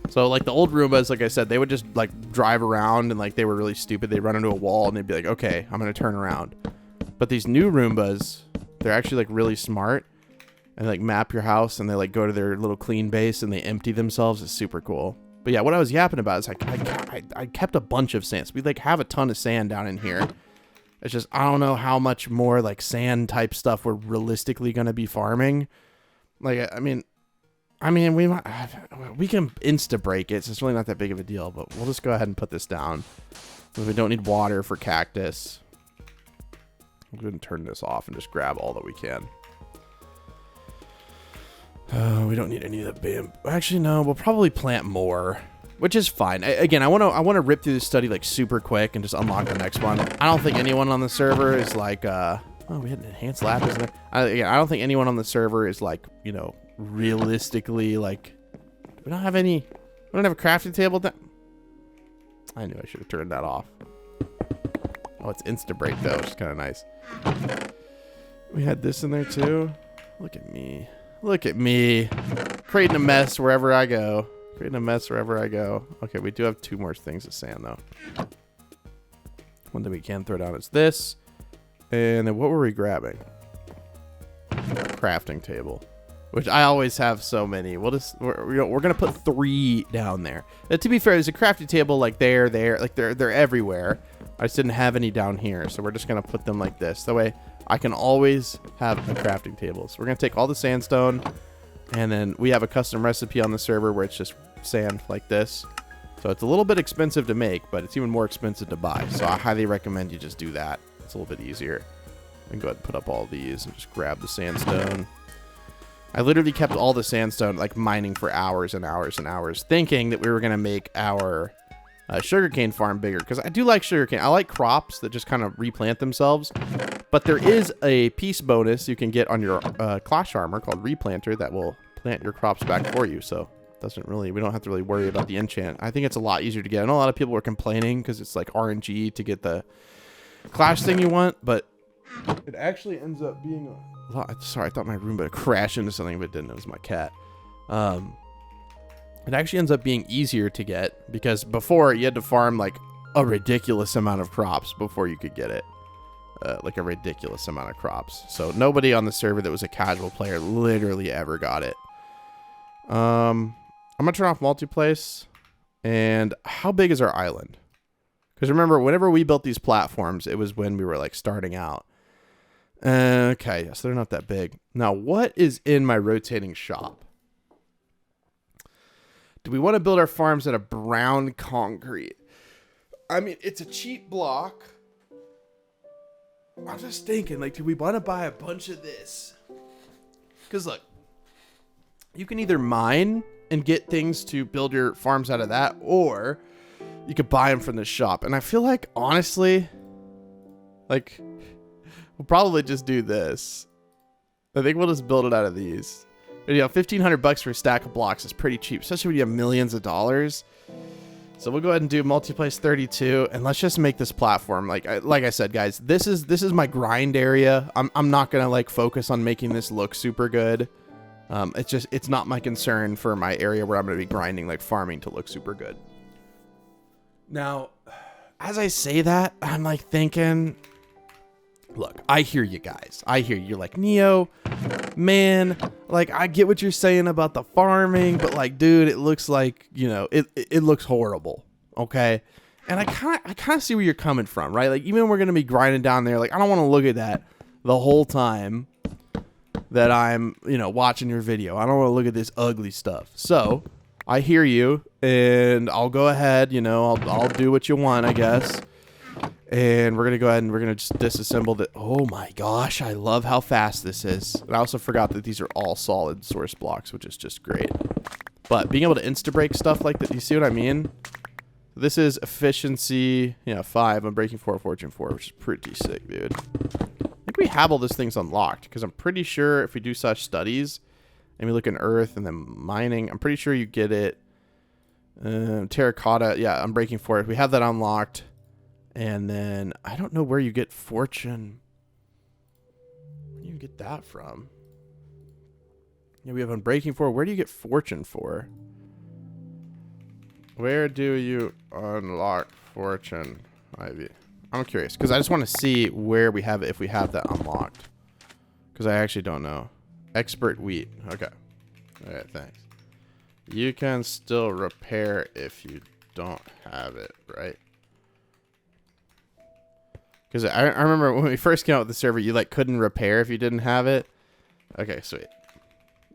So like the old Roombas, like I said, they would just like drive around and like they were really stupid. They'd run into a wall and they'd be like, okay, I'm going to turn around. But these new Roombas, they're actually like really smart and like map your house and they like go to their little clean base and they empty themselves. It's super cool. But yeah, what I was yapping about is like I kept a bunch of sand. So we like have a ton of sand down in here. It's just, I don't know how much more like sand type stuff we're realistically going to be farming. Like, I mean, we can insta break it, so it's really not that big of a deal, but we'll just go ahead and put this down. Because we don't need water for cactus. We'll go ahead and turn this off and just grab all that we can. We don't need any of the bamboo. Actually, no, we'll probably plant more, which is fine. Again, I want to rip through this study like super quick and just unlock the next one. I don't think anyone on the server is like, oh, we had an enhanced lab, isn't there? Again, I don't think anyone on the server is like, you know, realistically like, we don't have any, we don't have a crafting table. I knew I should have turned that off. Oh, it's insta break though, which is kind of nice. We had this in there too. Look at me. Look at me. Creating a mess wherever I go. Creating a mess wherever I go. Okay, we do have 2 more things of sand though. One thing we can throw down is this. And then what were we grabbing? Crafting table, which I always have so many. We're gonna put 3 down there. To be fair, there's a crafting table like there, like they're everywhere. I just didn't have any down here, so we're just gonna put them like this. That way, I can always have a crafting table. So we're gonna take all the sandstone, and then we have a custom recipe on the server where it's just sand like this. So it's a little bit expensive to make, but it's even more expensive to buy. So I highly recommend you just do that. It's a little bit easier. I can go ahead and put up all these and just grab the sandstone. I literally kept all the sandstone like mining for hours and hours and hours, thinking that we were going to make our sugarcane farm bigger, because I do like sugarcane. I like crops that just kind of replant themselves, but there is a piece bonus you can get on your clash armor called replanter that will plant your crops back for you. So we don't have to really worry about the enchant. I think it's a lot easier to get. I know a lot of people were complaining because it's like RNG to get the clash thing you want, but it actually ends up being Sorry, I thought my room would crash into something, but it didn't. It was my cat. It actually ends up being easier to get because before you had to farm like a ridiculous amount of crops before you could get it. Like a ridiculous amount of crops. So nobody on the server that was a casual player literally ever got it. I'm gonna turn off multiplace. And how big is our island? Because remember, whenever we built these platforms, it was when we were like starting out. Okay, yes, they're not that big. Now, what is in my rotating shop? Do we want to build our farms out of brown concrete? I mean, it's a cheap block. I'm just thinking, like, do we want to buy a bunch of this? Because, look, you can either mine and get things to build your farms out of that, or you could buy them from the shop. And I feel like, honestly, like, we'll probably just do this. I think we'll just build it out of these. But, you know, $1,500 for a stack of blocks is pretty cheap, especially when you have millions of dollars. So we'll go ahead and do multiplace 32, and let's just make this platform. Like I said, guys, this is my grind area. I'm not gonna like focus on making this look super good. It's not my concern for my area where I'm gonna be grinding, like farming to look super good. Now, as I say that, I'm like thinking, look, I hear you guys. I hear you. You're like, Neo, man, like, I get what you're saying about the farming, but like, dude, it looks like, you know, it looks horrible. Okay. And I kind of see where you're coming from, right? Like, even when we're going to be grinding down there, like, I don't want to look at that the whole time that I'm, you know, watching your video. I don't want to look at this ugly stuff. So I hear you, and I'll go ahead, you know, I'll do what you want, I guess. And we're going to go ahead and we're going to just disassemble the... Oh my gosh, I love how fast this is. And I also forgot that these are all solid source blocks, which is just great. But being able to insta-break stuff like that, you see what I mean? This is efficiency, 5. I'm breaking 4, fortune 4, which is pretty sick, dude. I think we have all those things unlocked, because I'm pretty sure if we do such studies, and we look in earth and then mining, I'm pretty sure you get it. Terracotta, yeah, I'm breaking 4. We have that unlocked. And then, I don't know where you get fortune. Where do you get that from? Yeah, we have Unbreaking 4. Where do you get fortune for? Where do you unlock fortune, Ivy? I'm curious, because I just want to see where we have it, if we have that unlocked. Because I actually don't know. Expert wheat. Okay. All right, thanks. You can still repair if you don't have it, right? Because I remember when we first came out with the server, you like couldn't repair if you didn't have it. Okay, sweet.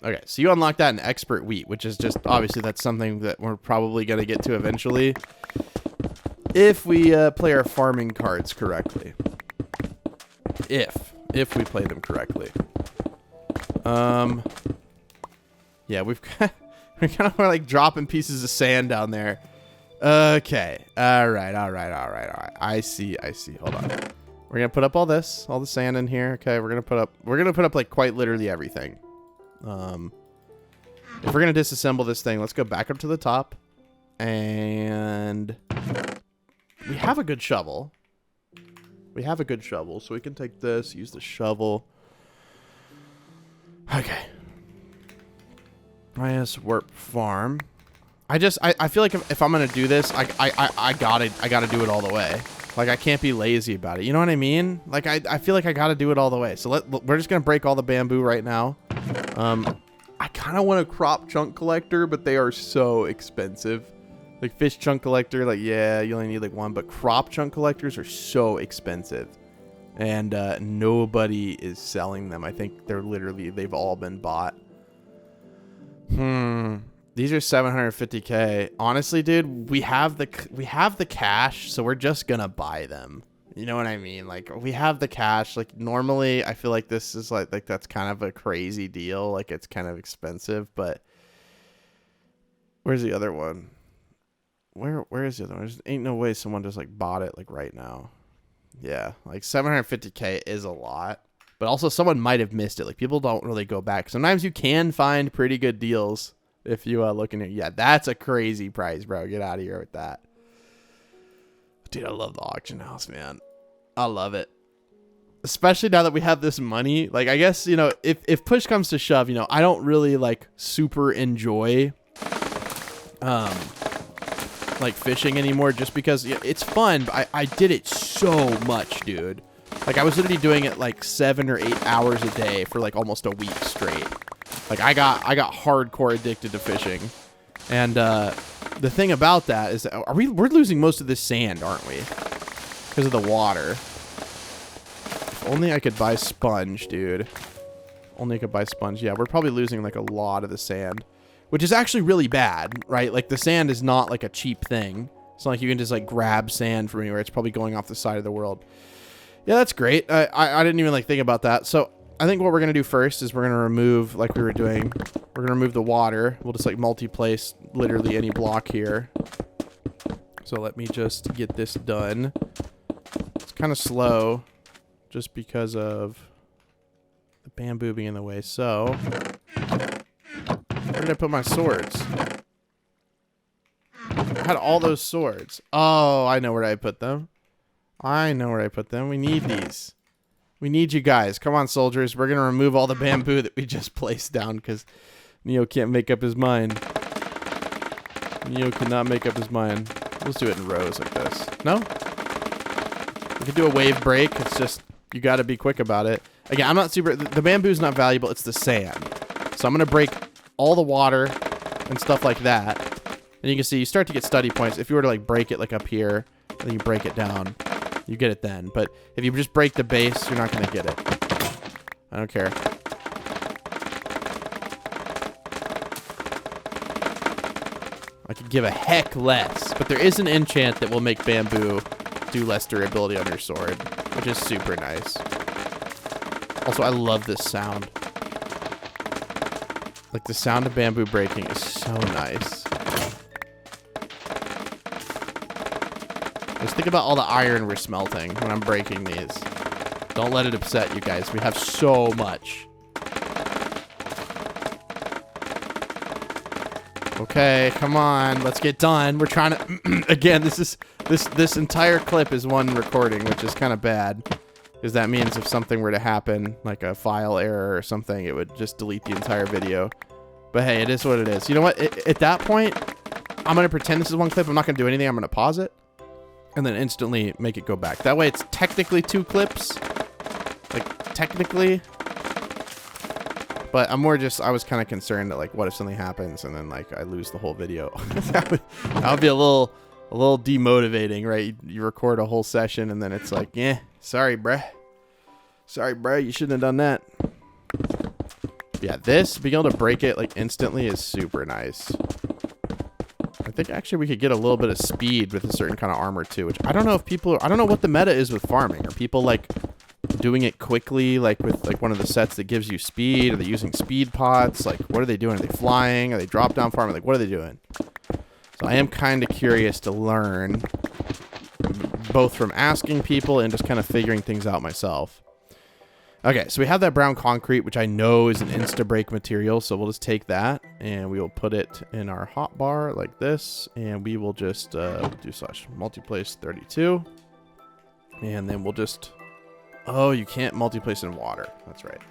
Okay, so you unlock that in expert wheat, which is just, obviously that's something that we're probably going to get to eventually. If we play our farming cards correctly. If we play them correctly. Yeah, we're kind of like dropping pieces of sand down there. Okay. All right. I see. Hold on. We're going to put up all this, all the sand in here. Okay. We're going to put up like quite literally everything. If we're going to disassemble this thing, let's go back up to the top. And we have a good shovel. So we can take this, use the shovel. Okay. Minus warp farm. I feel like if I'm gonna do this, I gotta do it all the way. Like, I can't be lazy about it. You know what I mean? Like, I feel like I gotta do it all the way. So we're just gonna break all the bamboo right now. I kind of want a crop chunk collector, but they are so expensive. Like, fish chunk collector, like, yeah, you only need like 1, but crop chunk collectors are so expensive, and nobody is selling them. I think they've all been bought. These are 750k. Honestly, dude, we have the cash, so we're just gonna buy them. You know what I mean? Like, we have the cash. Like, normally, I feel like this is like that's kind of a crazy deal. Like, it's kind of expensive, but where's the other one? Where is the other one? There's ain't no way someone just like bought it like right now. Yeah, like 750k is a lot, but also someone might have missed it. Like, people don't really go back. Sometimes you can find pretty good deals. If you look in here, yeah, that's a crazy price, bro. Get out of here with that. Dude, I love the auction house, man. I love it. especially now that we have this money. Like, I guess, you know, if push comes to shove, you know, I don't really like super enjoy like fishing anymore, just because it's fun, but I did it so much, dude. Like, I was literally doing it like 7 or 8 hours a day for like almost a week straight. Like, I got hardcore addicted to fishing. And the thing about that is that we're losing most of this sand, aren't we? Because of the water. If only I could buy sponge, dude. Only I could buy sponge. Yeah, we're probably losing like a lot of the sand, which is actually really bad, right? Like, the sand is not like a cheap thing. It's not like you can just like grab sand from anywhere. It's probably going off the side of the world. Yeah, that's great. I didn't even like think about that. So I think what we're going to do first is we're going to remove, like we were doing, we're going to remove the water. We'll just like multi-place literally any block here. So let me just get this done. It's kind of slow just because of the bamboo being in the way. So where did I put my swords? I had all those swords. Oh, I know where I put them. I know where I put them. We need these. We need you guys. Come on, soldiers. We're going to remove all the bamboo that we just placed down because Neo can't make up his mind. Neo cannot make up his mind. Let's do it in rows like this. No? We can do a wave break. It's just, you got to be quick about it. Again, I'm not super, the bamboo's not valuable. It's the sand. So I'm going to break all the water and stuff like that. And you can see you start to get study points. If you were to like break it like up here, and then you break it down, you get it then. But if you just break the base, you're not going to get it. I don't care. I could give a heck less. But there is an enchant that will make bamboo do less durability on your sword, which is super nice. Also, I love this sound. Like, the sound of bamboo breaking is so nice. Just think about all the iron we're smelting when I'm breaking these. Don't let it upset you guys. We have so much. Okay, come on. Let's get done. We're trying to... Again, this entire clip is one recording, which is kind of bad. Because that means if something were to happen, like a file error or something, it would just delete the entire video. But hey, it is what it is. You know what? At that point, I'm going to pretend this is one clip. I'm not going to do anything. I'm going to pause it. And then instantly make it go back. That way it's technically 2 clips. Like, technically. But I'm more just, I was kind of concerned that, like, what if something happens and then, like, I lose the whole video? that would be a little demotivating, right? You record a whole session and then it's like, yeah, sorry, bruh. Sorry, bruh, you shouldn't have done that. Yeah, this, being able to break it, like, instantly is super nice. I think actually we could get a little bit of speed with a certain kind of armor too, which I don't know if people, I don't know what the meta is with farming. Are people like doing it quickly, like with like one of the sets that gives you speed? Are they using speed pots? Like, what are they doing? Are they flying? Are they drop down farming? Like, what are they doing? So I am kind of curious to learn both from asking people and just kind of figuring things out myself. Okay, so we have that brown concrete, which I know is an insta-break material, so we'll just take that, and we will put it in our hotbar like this, and we will just do /multiplace 32, and then we'll just... Oh, you can't multiplace in water. That's right.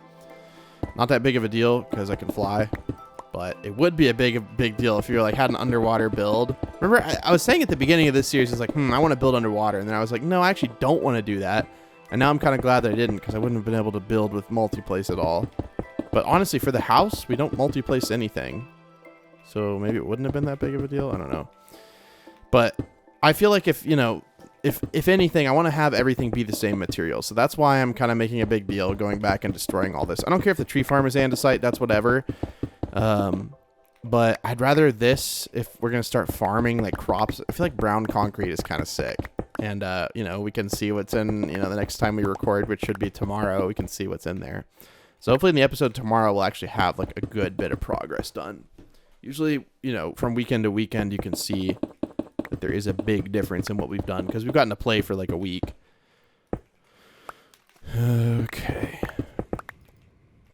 Not that big of a deal, because I can fly, but it would be a big deal if you like had an underwater build. Remember, I was saying at the beginning of this series, I was like, I want to build underwater, and then I was like, no, I actually don't want to do that. And now I'm kind of glad that I didn't, because I wouldn't have been able to build with multiplace at all. But honestly, for the house, we don't multiplace anything. So maybe it wouldn't have been that big of a deal. I don't know. But I feel like if, you know, if anything, I want to have everything be the same material. So that's why I'm kind of making a big deal going back and destroying all this. I don't care if the tree farm is andesite. That's whatever. But I'd rather this, if we're going to start farming like crops. I feel like brown concrete is kind of sick. And, you know, we can see what's in, you know, the next time we record, which should be tomorrow, we can see what's in there. So hopefully in the episode tomorrow, we'll actually have like a good bit of progress done. Usually, you know, from weekend to weekend, you can see that there is a big difference in what we've done because we've gotten to play for like a week. Okay.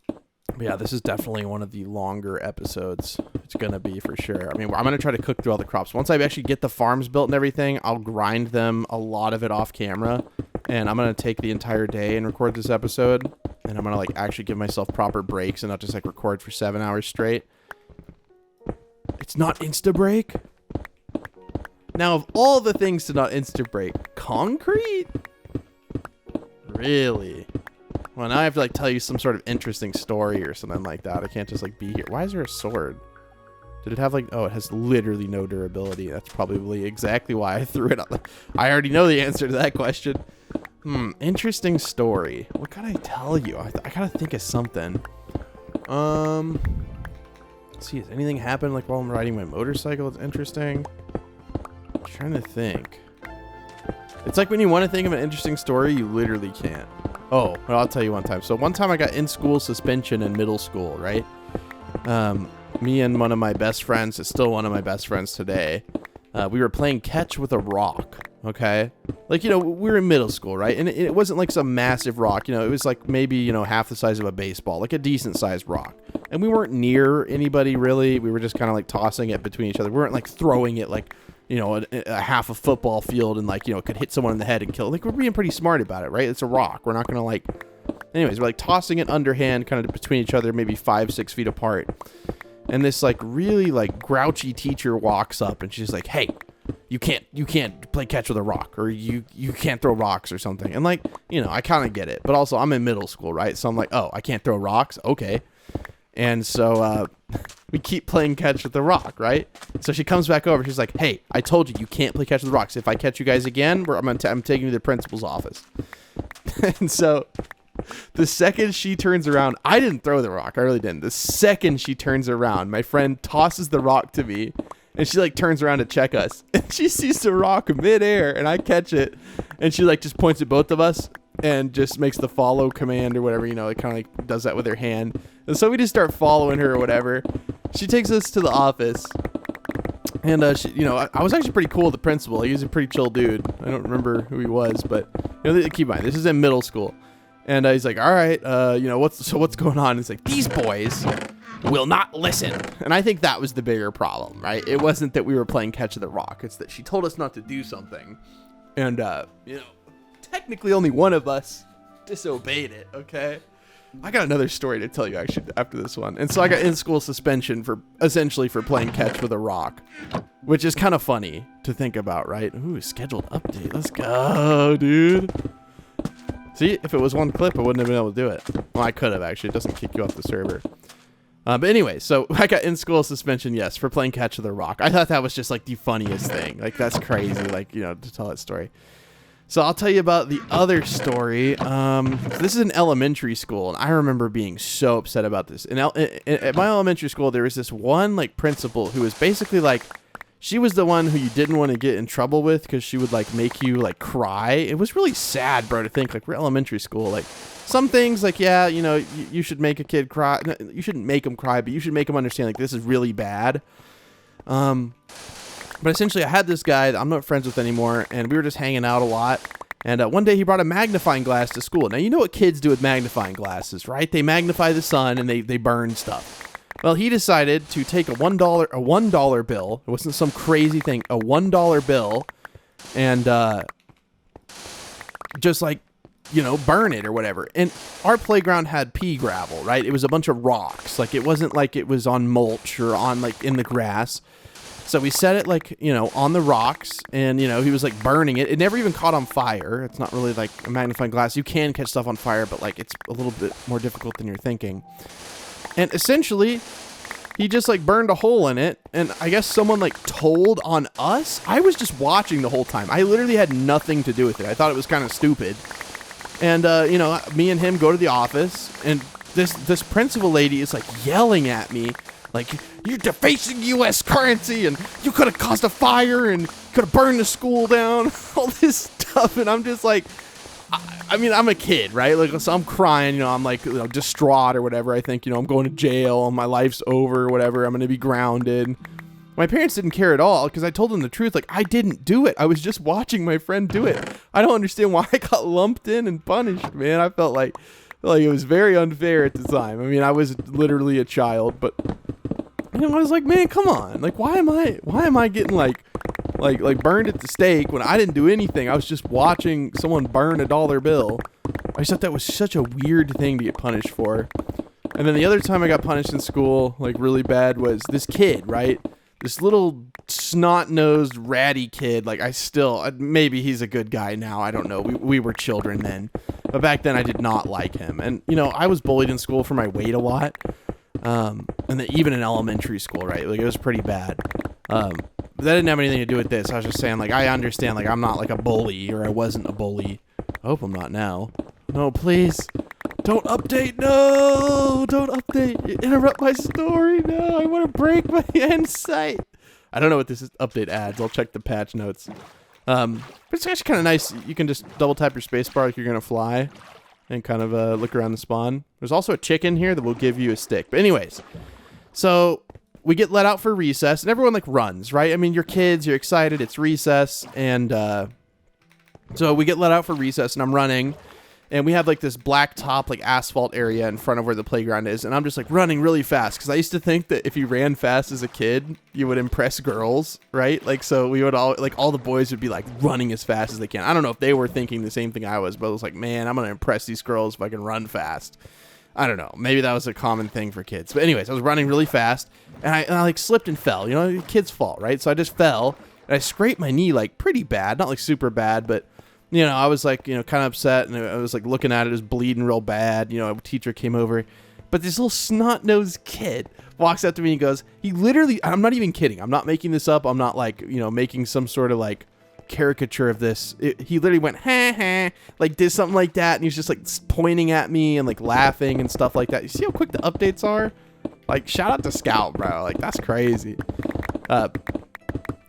But yeah, this is definitely one of the longer episodes. It's going to be for sure. I mean, I'm going to try to cook through all the crops. Once I actually get the farms built and everything, I'll grind them, a lot of it off camera, and I'm going to take the entire day and record this episode, and I'm going to like actually give myself proper breaks and not just like record for 7 hours straight. It's not insta break. Now, of all the things to not insta break, concrete? Really? Well, now I have to like tell you some sort of interesting story or something like that. I can't just like be here. Why is there a sword? Did it have like, oh, it has literally no durability. That's probably exactly why I threw it on. I already know the answer to that question. Interesting story. What can I tell you? I gotta think of something. Let's see, has anything happened like while I'm riding my motorcycle? It's interesting. I'm trying to think. It's like when you want to think of an interesting story, you literally can't. Oh, well, I'll tell you one time. So one time I got in-school suspension in middle school, right? Me and one of my best friends, it's still one of my best friends today, we were playing catch with a rock, okay? Like, you know, we were in middle school, right? And it wasn't like some massive rock, you know, it was like maybe, you know, half the size of a baseball, like a decent sized rock. And we weren't near anybody really. We were just kind of like tossing it between each other. We weren't like throwing it like, you know, a half a football field and like, you know, could hit someone in the head and kill. Like, we're being pretty smart about it, right? It's a rock. We're not going to like, anyways, we're like tossing it underhand kind of between each other, maybe 5-6 feet apart. And this like really like grouchy teacher walks up and she's like, hey, you can't play catch with a rock, or you can't throw rocks or something. And like, you know, I kind of get it, but also I'm in middle school, right? So I'm like, oh, I can't throw rocks. Okay. And so, we keep playing catch with the rock, right? So she comes back over. She's like, hey, I told you, you can't play catch with rocks. If I catch you guys again, I'm taking you to the principal's office. And so the second she turns around, I didn't throw the rock. I really didn't. The second she turns around, my friend tosses the rock to me, and she like turns around to check us. And she sees the rock midair, and I catch it. And she like just points at both of us and just makes the follow command or whatever, you know, it kind of like does that with her hand. And so we just start following her or whatever. She takes us to the office. And, she, you know, I was actually pretty cool with the principal. He was a pretty chill dude. I don't remember who he was, but, you know, keep in mind, this is in middle school. And he's like, all right, you know, what's going on? And it's like, these boys will not listen. And I think that was the bigger problem, right? It wasn't that we were playing catch with the rock. It's that she told us not to do something. And, you know, technically only one of us disobeyed it, okay? I got another story to tell you actually after this one. And so I got in-school suspension for essentially for playing catch with a rock, which is kind of funny to think about, right? Ooh, scheduled update. Let's go, dude. See, if it was one clip, I wouldn't have been able to do it. Well, I could have actually. It doesn't kick you off the server. But anyway, so I got in-school suspension, yes, for playing catch with a rock. I thought that was just like the funniest thing. Like, that's crazy, like, you know, to tell that story. So I'll tell you about the other story. This is in elementary school, and I remember being so upset about this. At my elementary school, there was this one like principal who was basically like, she was the one who you didn't want to get in trouble with because she would like make you like cry. It was really sad, bro, to think like we're elementary school. Like some things like, yeah, you know, you should make a kid cry. No, you shouldn't make them cry, but you should make them understand like this is really bad. But essentially, I had this guy that I'm not friends with anymore, and we were just hanging out a lot. And one day, he brought a magnifying glass to school. Now, you know what kids do with magnifying glasses, right? They magnify the sun, and they burn stuff. Well, he decided to take a $1 bill. It wasn't some crazy thing. A $1 bill, and just like, you know, burn it or whatever. And our playground had pea gravel, right? It was a bunch of rocks. Like, it wasn't like it was on mulch or on like in the grass. So we set it like, you know, on the rocks, and, you know, he was like burning it. It never even caught on fire. It's not really like a magnifying glass. You can catch stuff on fire, but like it's a little bit more difficult than you're thinking. And essentially, he just like burned a hole in it. And I guess someone like told on us. I was just watching the whole time. I literally had nothing to do with it. I thought it was kind of stupid. And, you know, me and him go to the office, and this principal lady is like yelling at me. Like, you're defacing U.S. currency, and you could have caused a fire, and could have burned the school down, all this stuff. And I'm just like, I mean, I'm a kid, right? Like, so I'm crying, you know, I'm like, you know, distraught or whatever. I think, you know, I'm going to jail, my life's over or whatever. I'm going to be grounded. My parents didn't care at all because I told them the truth. Like, I didn't do it. I was just watching my friend do it. I don't understand why I got lumped in and punished, man. I felt like it was very unfair at the time. I mean, I was literally a child, but... You know, I was like, man, come on. Like, why am I getting, like, like burned at the stake when I didn't do anything. I was just watching someone burn a dollar bill. I just thought that was such a weird thing to get punished for. And then the other time I got punished in school, like really bad, was this kid, right? This little snot-nosed ratty kid. Like maybe he's a good guy now. I don't know. We were children then. But back then I did not like him. And, you know, I was bullied in school for my weight a lot. And then even in elementary school, right? Like it was pretty bad. But that didn't have anything to do with this. I was just saying, like, I understand, like, I'm not like a bully, or I wasn't a bully. I hope I'm not now. No, please. Don't update. No, don't update. You interrupt my story. No, I want to break my end site. I don't know what this is. Update adds. I'll check the patch notes. But it's actually kind of nice. You can just double tap your spacebar like you're going to fly and kind of look around the spawn. There's also a chicken here that will give you a stick. But anyways, so we get let out for recess and everyone like runs, right? I mean, you're kids, you're excited. It's recess. And so we get let out for recess and I'm running. And we have like this black top, like asphalt area in front of where the playground is. And I'm just like running really fast. Cause I used to think that if you ran fast as a kid, you would impress girls, right? Like, so we would all the boys would be like running as fast as they can. I don't know if they were thinking the same thing I was, but I was like, man, I'm going to impress these girls if I can run fast. I don't know. Maybe that was a common thing for kids. But anyways, I was running really fast and I like slipped and fell, you know, kids fall, right? So I just fell and I scraped my knee like pretty bad, not like super bad, but you know, I was like, you know, kind of upset and I was like looking at it, it was bleeding real bad. You know, a teacher came over, but this little snot-nosed kid walks up to me and goes, he literally, I'm not even kidding. I'm not making this up. I'm not like, you know, making some sort of like caricature of this. He literally went, ha ha, like did something like that. And he was just like pointing at me and like laughing and stuff like that. You see how quick the updates are? Like shout out to Scout, bro. Like that's crazy.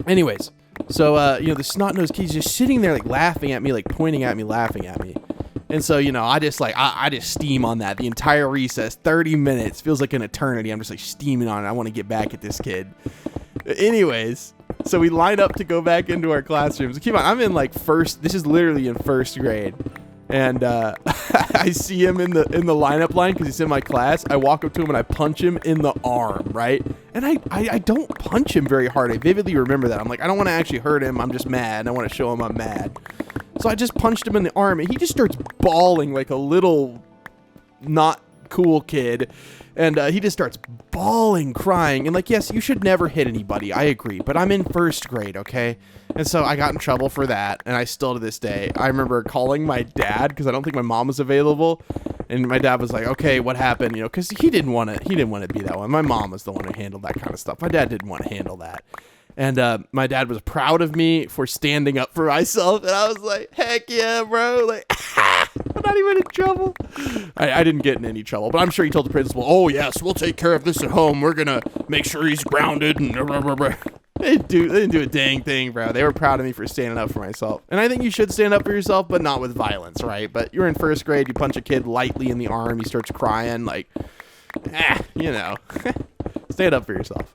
Anyways. So, you know, the snot-nosed kid's just sitting there, like, laughing at me, like, pointing at me, laughing at me. And so, you know, I just, like, I just steam on that. The entire recess, 30 minutes, feels like an eternity. I'm just, like, steaming on it. I want to get back at this kid. Anyways, so we line up to go back into our classrooms. Keep on, I'm in, like, this is literally in first grade. And I see him in the lineup line because he's in my class. I walk up to him and I punch him in the arm, right? And I don't punch him very hard. I vividly remember that. I'm like, I don't want to actually hurt him. I'm just mad. I want to show him I'm mad. So I just punched him in the arm and he just starts bawling like a little not cool kid. And he just starts bawling, crying. And like, yes, you should never hit anybody. I agree. But I'm in first grade, okay? And so I got in trouble for that. And I still to this day, I remember calling my dad because I don't think my mom was available. And my dad was like, okay, what happened? You know, because he didn't want to be that one. My mom was the one who handled that kind of stuff. My dad didn't want to handle that. And my dad was proud of me for standing up for myself. And I was like, heck yeah, bro. Like, I'm not even in trouble. I didn't get in any trouble, but I'm sure he told the principal, oh, yes, we'll take care of this at home. We're going to make sure he's grounded. And blah, blah, blah. They didn't do a dang thing, bro. They were proud of me for standing up for myself. And I think you should stand up for yourself, but not with violence, right? But you're in first grade. You punch a kid lightly in the arm. He starts crying. Like, you know, stand up for yourself.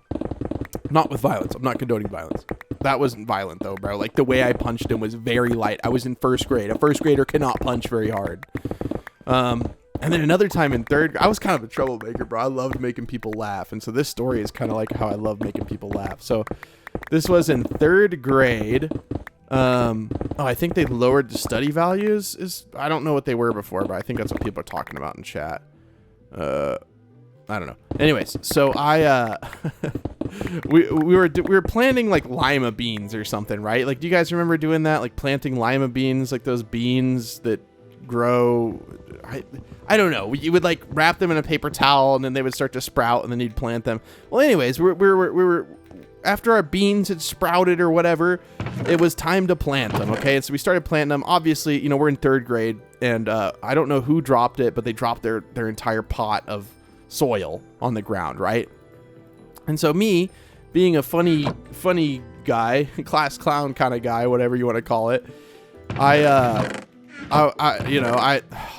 Not with violence. I'm not condoning violence. That wasn't violent, though, bro. Like, the way I punched him was very light. I was in first grade. A first grader cannot punch very hard. And then another time in third, I was kind of a troublemaker, bro. I loved making people laugh. And so this story is kind of like how I love making people laugh. So this was in third grade. I think they lowered the study values. I don't know what they were before, but I think that's what people are talking about in chat. I don't know. Anyways, so we were planting like lima beans or something, right? Like, do you guys remember doing that? Like planting lima beans, like those beans that grow. I don't know. You would like wrap them in a paper towel and then they would start to sprout and then you'd plant them. Well, anyways, we were after our beans had sprouted or whatever, it was time to plant them. Okay. And so we started planting them. Obviously, you know, we're in third grade and I don't know who dropped it, but they dropped their entire pot of soil on the ground, right? And so me being a funny guy, class clown kind of guy, whatever you want to call it, I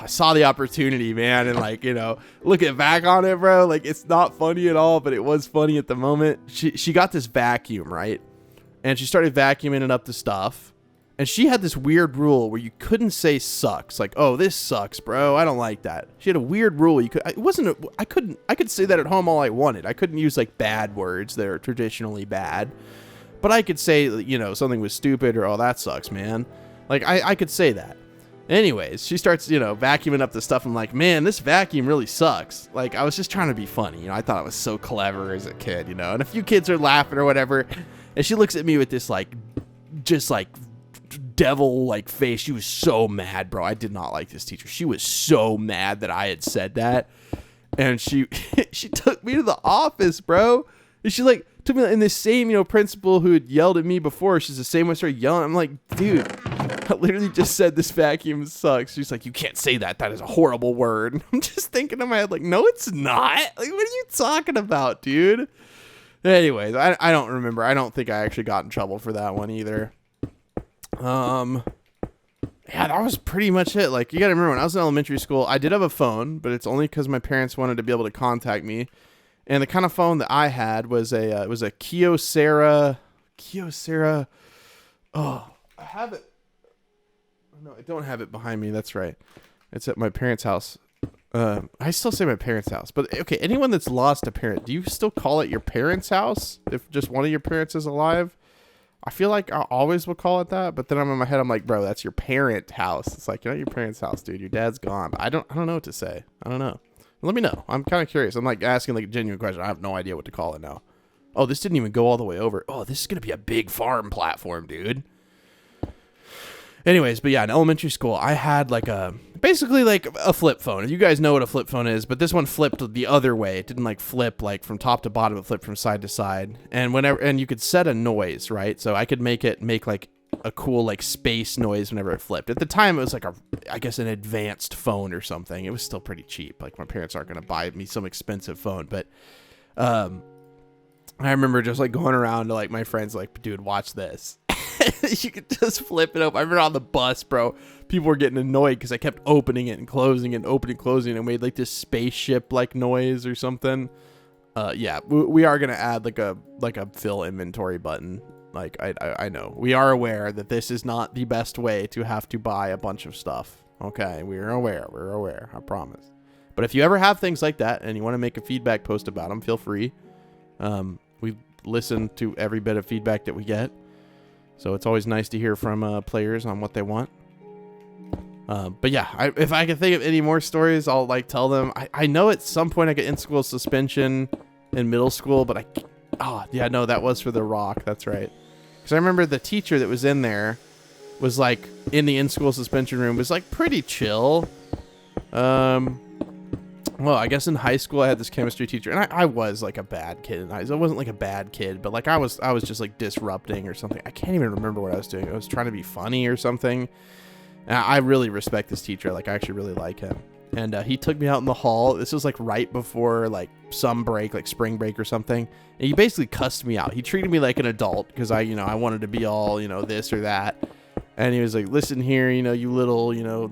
saw the opportunity, man, and like, you know, looking back on it, bro, like it's not funny at all, but it was funny at the moment. She got this vacuum, right? And she started vacuuming it up the stuff. And she had this weird rule where you couldn't say sucks. Like, oh, this sucks, bro. I don't like that. She had a weird rule. I could say that at home all I wanted. I couldn't use like bad words that are traditionally bad. But I could say, something was stupid or, oh, that sucks, man. Like, I could say that. Anyways, she starts, vacuuming up the stuff. I'm like, man, this vacuum really sucks. Like, I was just trying to be funny. I thought I was so clever as a kid, and a few kids are laughing or whatever. And she looks at me with this, just devil face. She was so mad, bro. I did not like this teacher. She was so mad that I had said that. And she took me to the office, bro. And she took me in this same, principal who had yelled at me before. She's the same one, started yelling. I'm like, dude, I literally just said this vacuum sucks. She's like, you can't say that. That is a horrible word. And I'm just thinking in my head, no, it's not. What are you talking about, dude? Anyways, I don't remember. I don't think I actually got in trouble for that one either. Yeah, that was pretty much it. You gotta remember, when I was in elementary school, I did have a phone, but it's only because my parents wanted to be able to contact me. And the kind of phone that I had was a Kyocera. Oh, I have it. No, I don't have it behind me. That's right. It's at my parents' house. I still say my parents' house, but okay. Anyone that's lost a parent, do you still call it your parents' house if just one of your parents is alive? I feel like I always will call it that, but then I'm in my head, I'm like, bro, that's your parent house. It's like, you're not your parents' house, dude. Your dad's gone. But I don't know what to say. I don't know. Let me know. I'm kind of curious. I'm asking a genuine question. I have no idea what to call it now. Oh, this didn't even go all the way over. Oh, this is going to be a big farm platform, dude. Anyways, but yeah, in elementary school, I had basically a flip phone. You guys know what a flip phone is, but this one flipped the other way. It didn't flip from top to bottom. It flipped from side to side. And you could set a noise, right? So I could make a cool space noise whenever it flipped. At the time, it was I guess an advanced phone or something. It was still pretty cheap. My parents aren't going to buy me some expensive phone, but I remember just going around to my friends dude, watch this. You could just flip it up. I remember on the bus, bro, people were getting annoyed because I kept opening it and closing it and opening and closing it and made this spaceship noise or something. Yeah, we are gonna add a fill inventory button. I know we are aware that this is not the best way to have to buy a bunch of stuff. Okay, we're aware. I promise. But if you ever have things like that and you want to make a feedback post about them, feel free. We listen to every bit of feedback that we get. So it's always nice to hear from players on what they want. But yeah, if I can think of any more stories, I'll tell them. I know at some point I get in-school suspension in middle school, but that was for the rock. That's right. Because I remember the teacher that was in there was in the in-school suspension room was pretty chill. Well, I guess in high school I had this chemistry teacher, and I was a bad kid in high school. I wasn't a bad kid, but I was just disrupting or something. I can't even remember what I was doing. I was trying to be funny or something. And I really respect this teacher. I actually really like him. And he took me out in the hall. This was right before some break, spring break or something. And he basically cussed me out. He treated me like an adult because I wanted to be all, this or that. And he was like, listen here, you little, you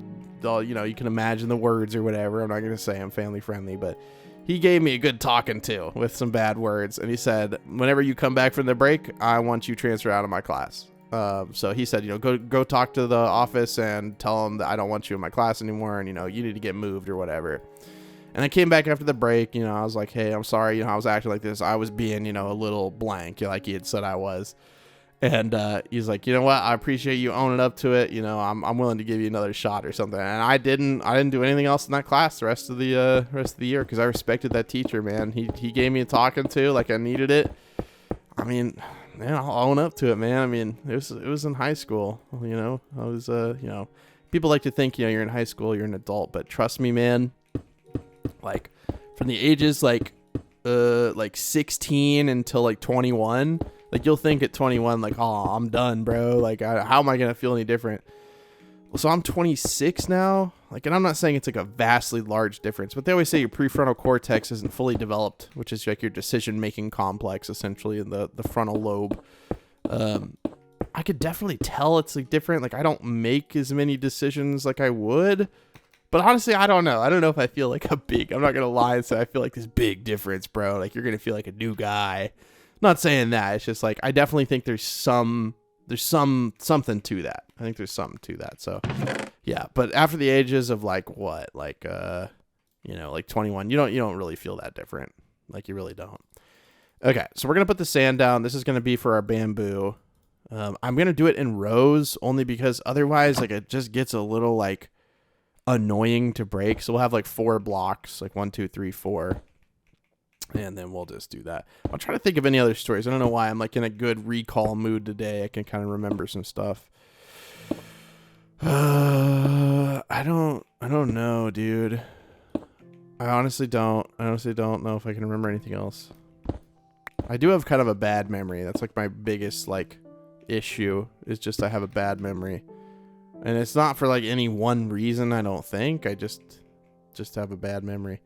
can imagine the words or whatever. I'm not going to say I'm family friendly, but he gave me a good talking to with some bad words. And he said, whenever you come back from the break, I want you transferred out of my class. So he said, go talk to the office and tell them that I don't want you in my class anymore. And, you need to get moved or whatever. And I came back after the break, I was like, hey, I'm sorry. I was acting like this. I was being, a little blank, like he had said I was. And he's like, you know what? I appreciate you owning up to it. I'm willing to give you another shot or something. And I didn't do anything else in that class the rest of the year because I respected that teacher, man. He gave me a talking to I needed it. I mean, man, I'll own up to it, man. I mean, it was in high school. I was people like to think you're in high school, you're an adult, but trust me, man. From the ages 16 until 21. You'll think at 21, oh, I'm done, bro. How am I going to feel any different? So I'm 26 now. And I'm not saying it's a vastly large difference, but they always say your prefrontal cortex isn't fully developed, which is your decision-making complex, essentially, in the frontal lobe. I could definitely tell it's different. I don't make as many decisions I would. But honestly, I don't know. I don't know if I feel I'm not going to lie and say I feel this big difference, bro. You're going to feel like a new guy. Not saying that. It's just I definitely think there's something to that. I think there's something to that. So yeah, but after the ages of 21, you don't really feel that different. You really don't. Okay, so we're going to put the sand down. This is going to be for our bamboo. I'm going to do it in rows only because otherwise, like, it just gets a little, like, annoying to break. So we'll have, like, 4 blocks, like 1, 2, 3, 4. And then we'll just do that. I'll try to think of any other stories. I don't know why. I'm, like, in a good recall mood today. I can kind of remember some stuff. I don't know, dude. I honestly don't know if I can remember anything else. I do have kind of a bad memory. That's like my biggest like issue is just I have a bad memory. And it's not for like any one reason, I don't think. I just have a bad memory.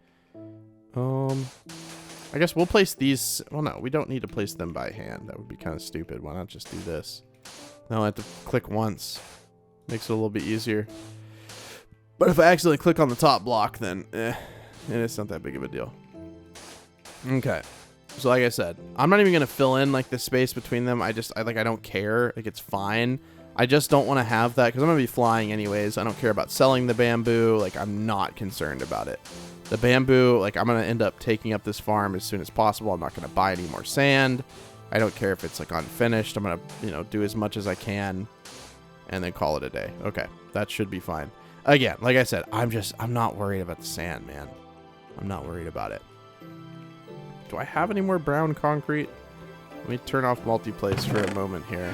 I guess we'll place these. Well, no, we don't need to place them by hand. That would be kind of stupid. Why not just do this? No, I have to click once. Makes it a little bit easier. But if I accidentally click on the top block, then it's not that big of a deal. Okay. So like I said, I'm not even going to fill in like the space between them. I don't care. Like, it's fine. I just don't want to have that because I'm going to be flying anyways. I don't care about selling the bamboo. Like, I'm not concerned about it. The bamboo, like, I'm going to end up taking up this farm as soon as possible. I'm not going to buy any more sand. I don't care if it's like unfinished. I'm going to, do as much as I can and then call it a day. Okay. That should be fine. Again, like I said, I'm not worried about the sand, man. I'm not worried about it. Do I have any more brown concrete? Let me turn off multi-place for a moment here.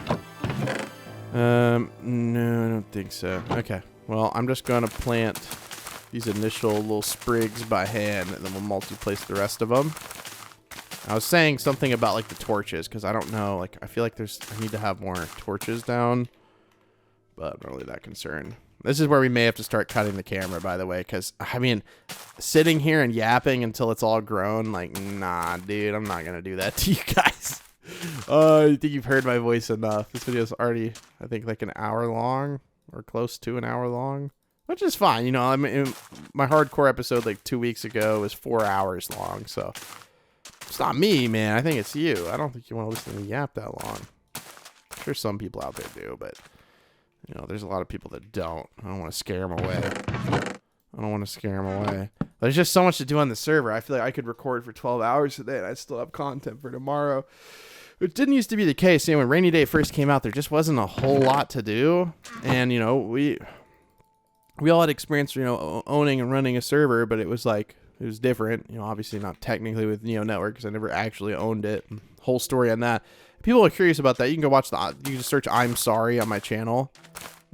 No, I don't think so. Okay. Well, I'm just going to plant these initial little sprigs by hand, and then we'll multi-place the rest of them. I was saying something about, like, the torches, because I don't know. Like, I feel like I need to have more torches down, but I'm not really that concerned. This is where we may have to start cutting the camera, by the way, because, I mean, sitting here and yapping until it's all grown, like, nah, dude, I'm not going to do that to you guys. I think you've heard my voice enough. This video is already, I think, like an hour long or close to an hour long, which is fine. I mean, my hardcore episode like 2 weeks ago was 4 hours long, so it's not me, man. I think it's you. I don't think you want to listen to me yap that long. I'm sure some people out there do, but there's a lot of people that don't. I don't want to scare them away. There's just so much to do on the server. I feel like I could record for 12 hours today and I'd still have content for tomorrow. It didn't used to be the case. When RainyDay first came out, there just wasn't a whole lot to do. And, we all had experience, owning and running a server, but it was different. Obviously not technically with Neo Network because I never actually owned it. Whole story on that. If people are curious about that, you can go watch you can just search I'm Sorry on my channel.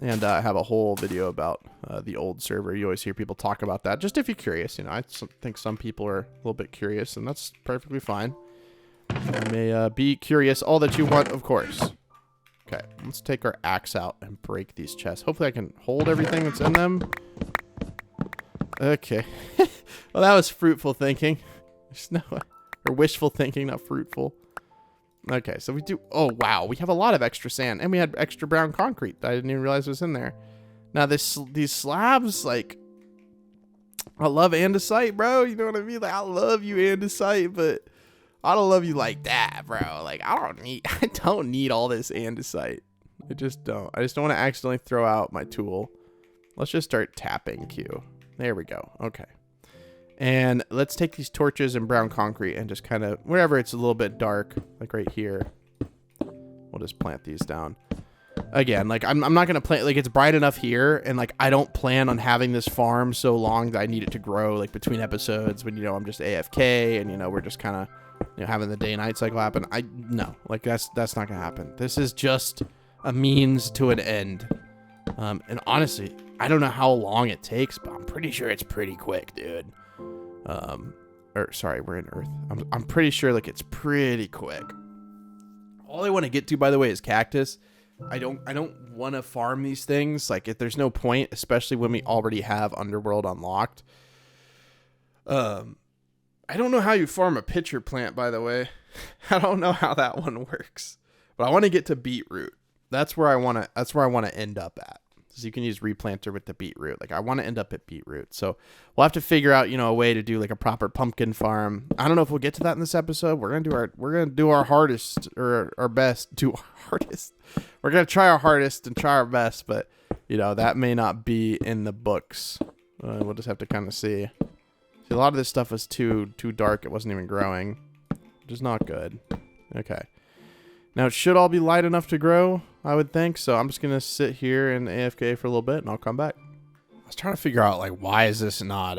And I have a whole video about the old server. You always hear people talk about that. Just if you're curious, I think some people are a little bit curious, and that's perfectly fine. You may be curious all that you want, of course. Okay, let's take our axe out and break these chests. Hopefully I can hold everything that's in them. Okay. Well, that was fruitful thinking. Or wishful thinking, not fruitful. Okay, so we do... Oh, wow. We have a lot of extra sand. And we had extra brown concrete that I didn't even realize was in there. Now, these slabs, like... I love andesite, bro. You know what I mean? Like, I love you, andesite, but... I don't love you like that, bro. Like, I don't need all this andesite. I just don't. I just don't want to accidentally throw out my tool. Let's just start tapping Q. There we go. Okay. And let's take these torches and brown concrete and just kind of, wherever it's a little bit dark, like right here, we'll just plant these down. Again, like, I'm not going to plant, like, it's bright enough here, and, like, I don't plan on having this farm so long that I need it to grow, like, between episodes when, I'm just AFK, and, we're just kind of, having the day-night cycle happen. No, like, that's not going to happen. This is just a means to an end. And honestly, I don't know how long it takes, but I'm pretty sure it's pretty quick, dude. Sorry, we're in Earth. I'm pretty sure, like, it's pretty quick. All I want to get to, by the way, is cactus. I don't want to farm these things. Like, if there's no point, especially when we already have Underworld unlocked. I don't know how you farm a pitcher plant, by the way. I don't know how that one works. But I want to get to beetroot. That's where I want to end up at. So you can use replanter with the beetroot. Like, I want to end up at beetroot. So we'll have to figure out, a way to do like a proper pumpkin farm. I don't know if we'll get to that in this episode. We're gonna do our hardest, or our best. Do our hardest. We're gonna try our hardest and try our best, but that may not be in the books. We'll just have to kind of see. A lot of this stuff was too dark. It wasn't even growing. which is not good. Okay. Now, it should all be light enough to grow, I would think. So I'm just going to sit here and AFK for a little bit, and I'll come back. I was trying to figure out, like, why is this not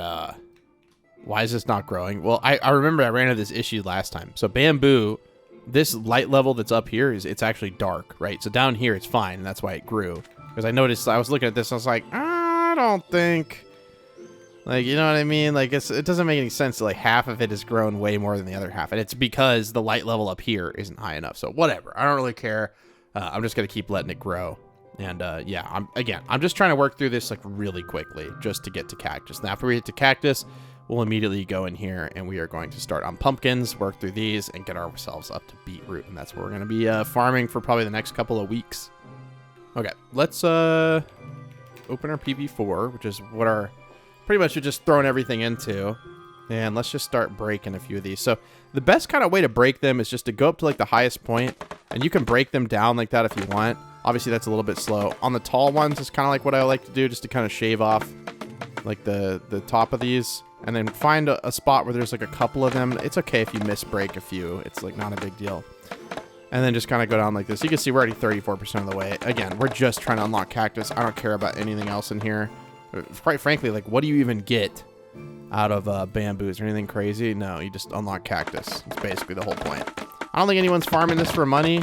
growing? Well, I remember I ran into this issue last time. So bamboo, this light level that's up here, it's actually dark, right? So down here, it's fine, and that's why it grew. Because I noticed, I was looking at this, and I was like, I don't think... Like, you know what I mean? Like, it doesn't make any sense that, like, half of it has grown way more than the other half. And it's because the light level up here isn't high enough. So, whatever. I don't really care. I'm just going to keep letting it grow. And, yeah, I'm just trying to work through this, like, really quickly just to get to cactus. And after we get to cactus, we'll immediately go in here and we are going to start on pumpkins, work through these, and get ourselves up to beetroot. And that's what we're going to be farming for probably the next couple of weeks. Okay, let's open our PV4, which is what our... Pretty much you're just throwing everything into. And let's just start breaking a few of these. So the best kind of way to break them is just to go up to like the highest point. And you can break them down like that if you want. Obviously that's a little bit slow. On the tall ones, it's kind of like what I like to do, just to kind of shave off like the top of these. And then find a spot where there's like a couple of them. It's okay if you misbreak a few. It's like not a big deal. And then just kind of go down like this. You can see we're already 34% of the way. Again, we're just trying to unlock cactus. I don't care about anything else in here. Quite frankly, like, what do you even get out of bamboos or anything crazy? No, you just unlock cactus. It's basically the whole point. I don't think anyone's farming this for money.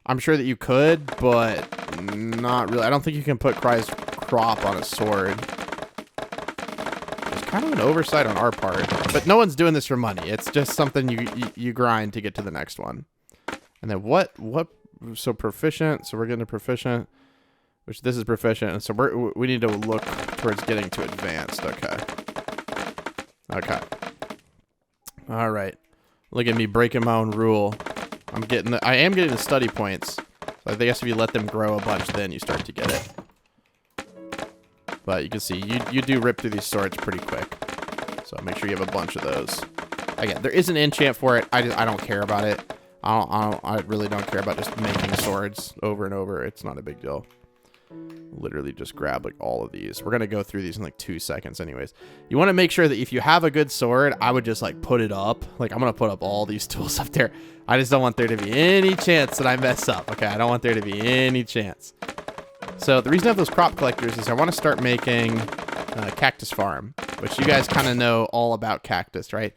I'm sure that you could, but not really. I don't think you can put Cry's crop on a sword. It's kind of an oversight on our part, but no one's doing this for money. It's just something you grind to get to the next one. And then so proficient. So we're getting a proficient. Which this is proficient, and so we need to look towards getting to advanced. Okay. Okay. All right. Look at me breaking my own rule. I am getting the study points. So I guess if you let them grow a bunch, then you start to get it. But you can see you do rip through these swords pretty quick. So make sure you have a bunch of those. Again, there is an enchant for it. I don't care about it. I really don't care about just making swords over and over. It's not a big deal. Literally just grab like all of these. We're gonna go through these in like 2 seconds anyways. You want to make sure that if you have a good sword, I would just like put it up. Like I'm gonna put up all these tools up there. I just don't want there to be any chance that I mess up. Okay, I don't want there to be any chance. So the reason I have those crop collectors is I want to start making cactus farm, which you guys kind of know all about cactus, right?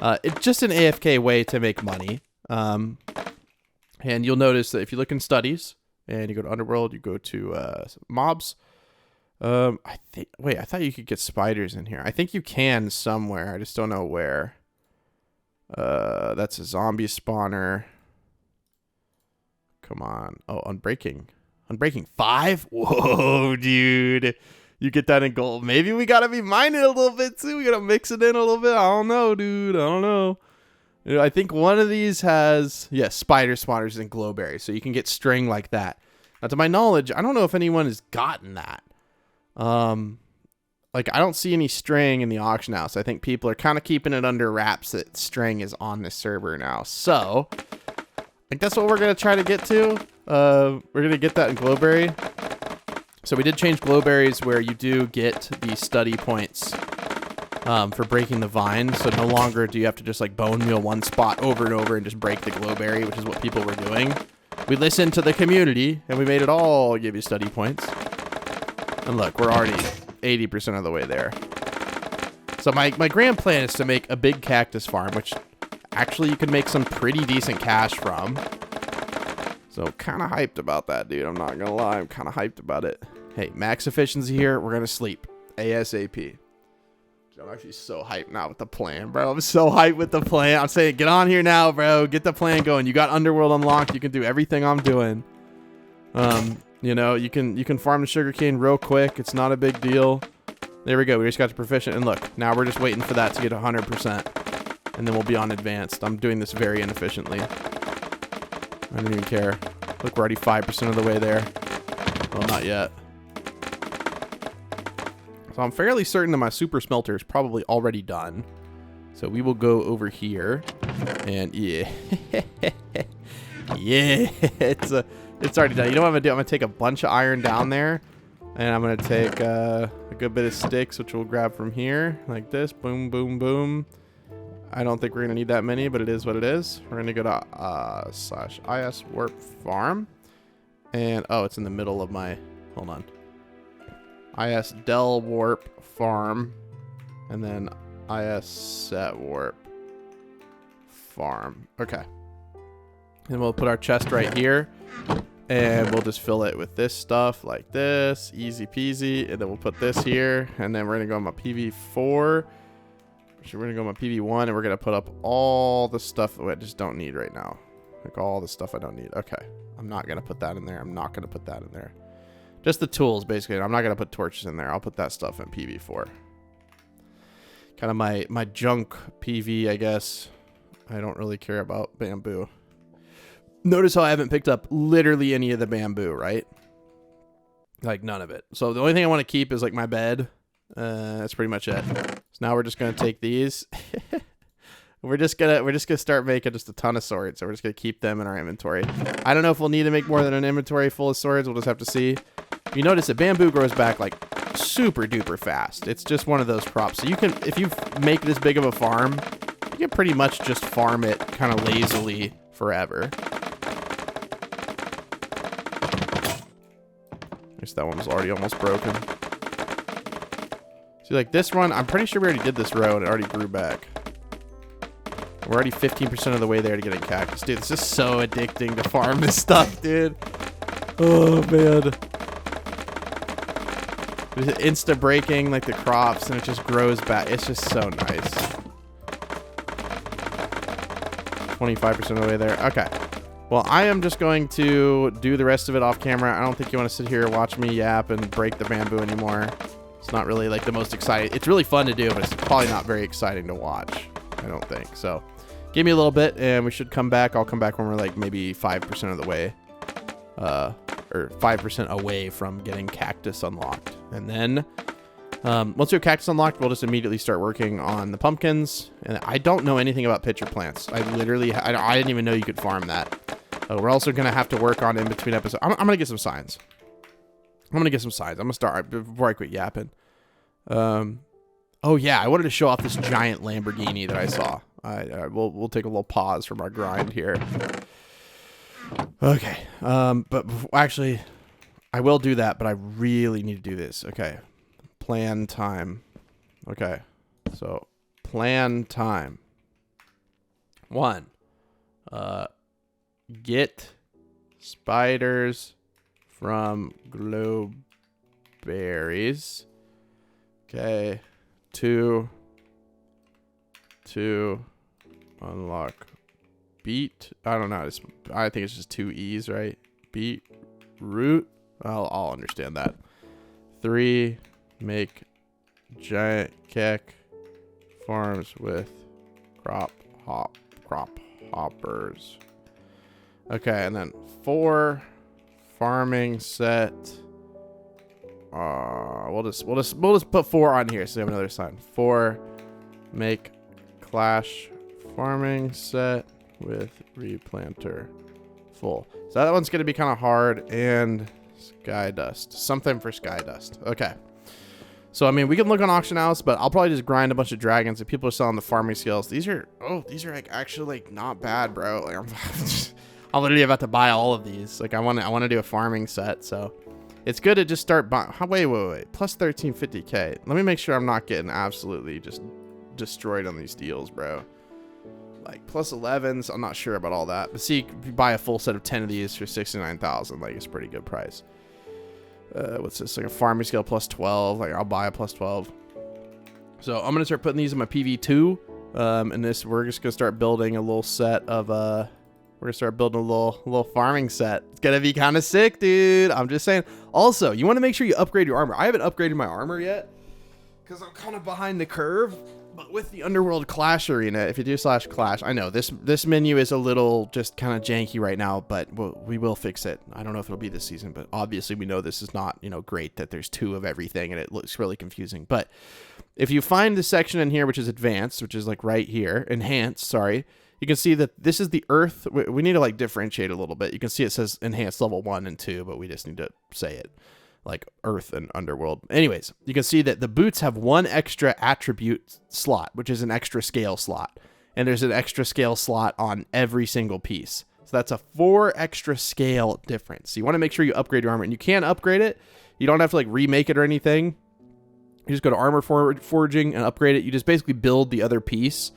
It's just an AFK way to make money. And you'll notice that if you look in studies and you go to Underworld, you go to mobs. I thought you could get spiders in here. I think you can somewhere. I just don't know where. That's a zombie spawner. Come on. Oh, Unbreaking. Unbreaking 5? Whoa, dude. You get that in gold. Maybe we gotta be mining a little bit too. We gotta mix it in a little bit. I don't know, dude. I don't know. I think one of these has, spider spawners and glowberries. So you can get string like that. Now, to my knowledge, I don't know if anyone has gotten that. Like, I don't see any string in the auction house. I think people are kind of keeping it under wraps that string is on this server now. So, I think that's what we're going to try to get to. We're going to get that in Glowberry. So, we did change Glowberries where you do get the study points for breaking the vine. So, no longer do you have to just, like, bone meal one spot over and over and just break the Glowberry, which is what people were doing. We listened to the community, and we made it all give you study points. And look, we're already 80% of the way there. So my grand plan is to make a big cactus farm, which actually you can make some pretty decent cash from. So kind of hyped about that, dude. I'm not going to lie. I'm kind of hyped about it. Hey, max efficiency here. We're going to sleep ASAP. I'm actually so hyped now with the plan, bro. I'm so hyped with the plan. I'm saying, get on here now, bro. Get the plan going. You got Underworld unlocked. You can do everything I'm doing. You know, you can farm the sugarcane real quick. It's not a big deal. There we go. We just got to proficient. And look, now we're just waiting for that to get 100%. And then we'll be on advanced. I'm doing this very inefficiently. I don't even care. Look, we're already 5% of the way there. Well, not yet. So I'm fairly certain that my super smelter is probably already done. So we will go over here. And yeah. Yeah. It's already done. You know what I'm going to do? I'm going to take a bunch of iron down there. And I'm going to take a good bit of sticks, which we'll grab from here. Like this. Boom, boom, boom. I don't think we're going to need that many, but it is what it is. We're going to go to /is warp farm. And, oh, it's in the middle of my, hold on. is del warp farm. And then is set warp farm. Okay. And we'll put our chest right here. And we'll just fill it with this stuff like this. Easy peasy. And then we'll put this here. And then we're going to go on my PV4. So we're going to go on my PV1. And we're going to put up all the stuff that I just don't need right now. Like all the stuff I don't need. Okay. I'm not going to put that in there. I'm not going to put that in there. Just the tools, basically. I'm not going to put torches in there. I'll put that stuff in PV4. Kind of my junk PV, I guess. I don't really care about bamboo. Notice how I haven't picked up literally any of the bamboo, right? Like none of it. So the only thing I want to keep is like my bed. That's pretty much it. So now we're just gonna take these. we're just gonna start making just a ton of swords. So we're just gonna keep them in our inventory. I don't know if we'll need to make more than an inventory full of swords. We'll just have to see. You notice that bamboo grows back like super duper fast. It's just one of those crops. So you can, if you make this big of a farm, you can pretty much just farm it kind of lazily forever. That one was already almost broken. See, like this one, I'm pretty sure we already did this row and it already grew back. We're already 15% of the way there to getting cactus. Dude, it's just so addicting to farm this stuff, dude. Oh, man. It's insta breaking like the crops and it just grows back. It's just so nice. 25% of the way there. Okay. Well, I am just going to do the rest of it off camera. I don't think you want to sit here and watch me yap and break the bamboo anymore. It's not really like the most exciting. It's really fun to do, but it's probably not very exciting to watch. I don't think. So give me a little bit and we should come back. I'll come back when we're like maybe 5% of the way. Or 5% away from getting cactus unlocked. And then once we have cactus unlocked, we'll just immediately start working on the pumpkins. And I don't know anything about pitcher plants. I literally, I didn't even know you could farm that. We're also going to have to work on in between episodes. I'm going to get some signs. I'm going to start before I quit yapping. Oh yeah, I wanted to show off this giant Lamborghini that I saw. We'll take a little pause from our grind here. Okay. But actually, I will do that, but I really need to do this. Okay. Plan time. Okay. So, plan time. 1. Get spiders from glowberries. Okay. 2. Unlock beet. I don't know. I think it's just 2 E's, right? Beet root. I'll understand that. 3. Make giant kek farms with crop hoppers. Okay, and then 4 farming set. We'll just put 4 on here so we have another sign. 4 make clash farming set with replanter full. So that one's gonna be kind of hard. And sky dust, something for sky dust. Okay. So, I mean, we can look on auction house, but I'll probably just grind a bunch of dragons. If people are selling the farming skills, these are like actually like not bad, bro. Like I'm literally about to buy all of these. Like I want to do a farming set, so it's good to just start buying. Wait. Plus 1350k. Let me make sure I'm not getting absolutely just destroyed on these deals, bro. Like plus 11s, I'm not sure about all that. But see, if you buy a full set of 10 of these for 69,000, like it's a pretty good price. What's this? Like a farming skill plus 12. Like I'll buy a plus 12. So I'm gonna start putting these in my PV2. And this we're just gonna start building a little set of we're gonna start building a little farming set. It's gonna be kind of sick, dude. I'm just saying. Also, you want to make sure you upgrade your armor. I haven't upgraded my armor yet because I'm kind of behind the curve. But with the Underworld Clash Arena, if you do /clash, I know this menu is a little just kind of janky right now, but we will fix it. I don't know if it'll be this season, but obviously we know this is not, great that there's 2 of everything and it looks really confusing. But if you find the section in here, which is advanced, which is like right here, enhanced, sorry, you can see that this is the earth. We need to like differentiate a little bit. You can see it says enhanced level 1 and 2, but we just need to say it. Like Earth and Underworld. Anyways, you can see that the boots have 1 extra attribute slot, which is an extra scale slot. and there's an extra scale slot on every single piece. So that's a 4 extra scale difference. So you want to make sure you upgrade your armor, and you can upgrade it. You don't have to like remake it or anything. You just go to armor forging and upgrade it. You just basically build the other piece,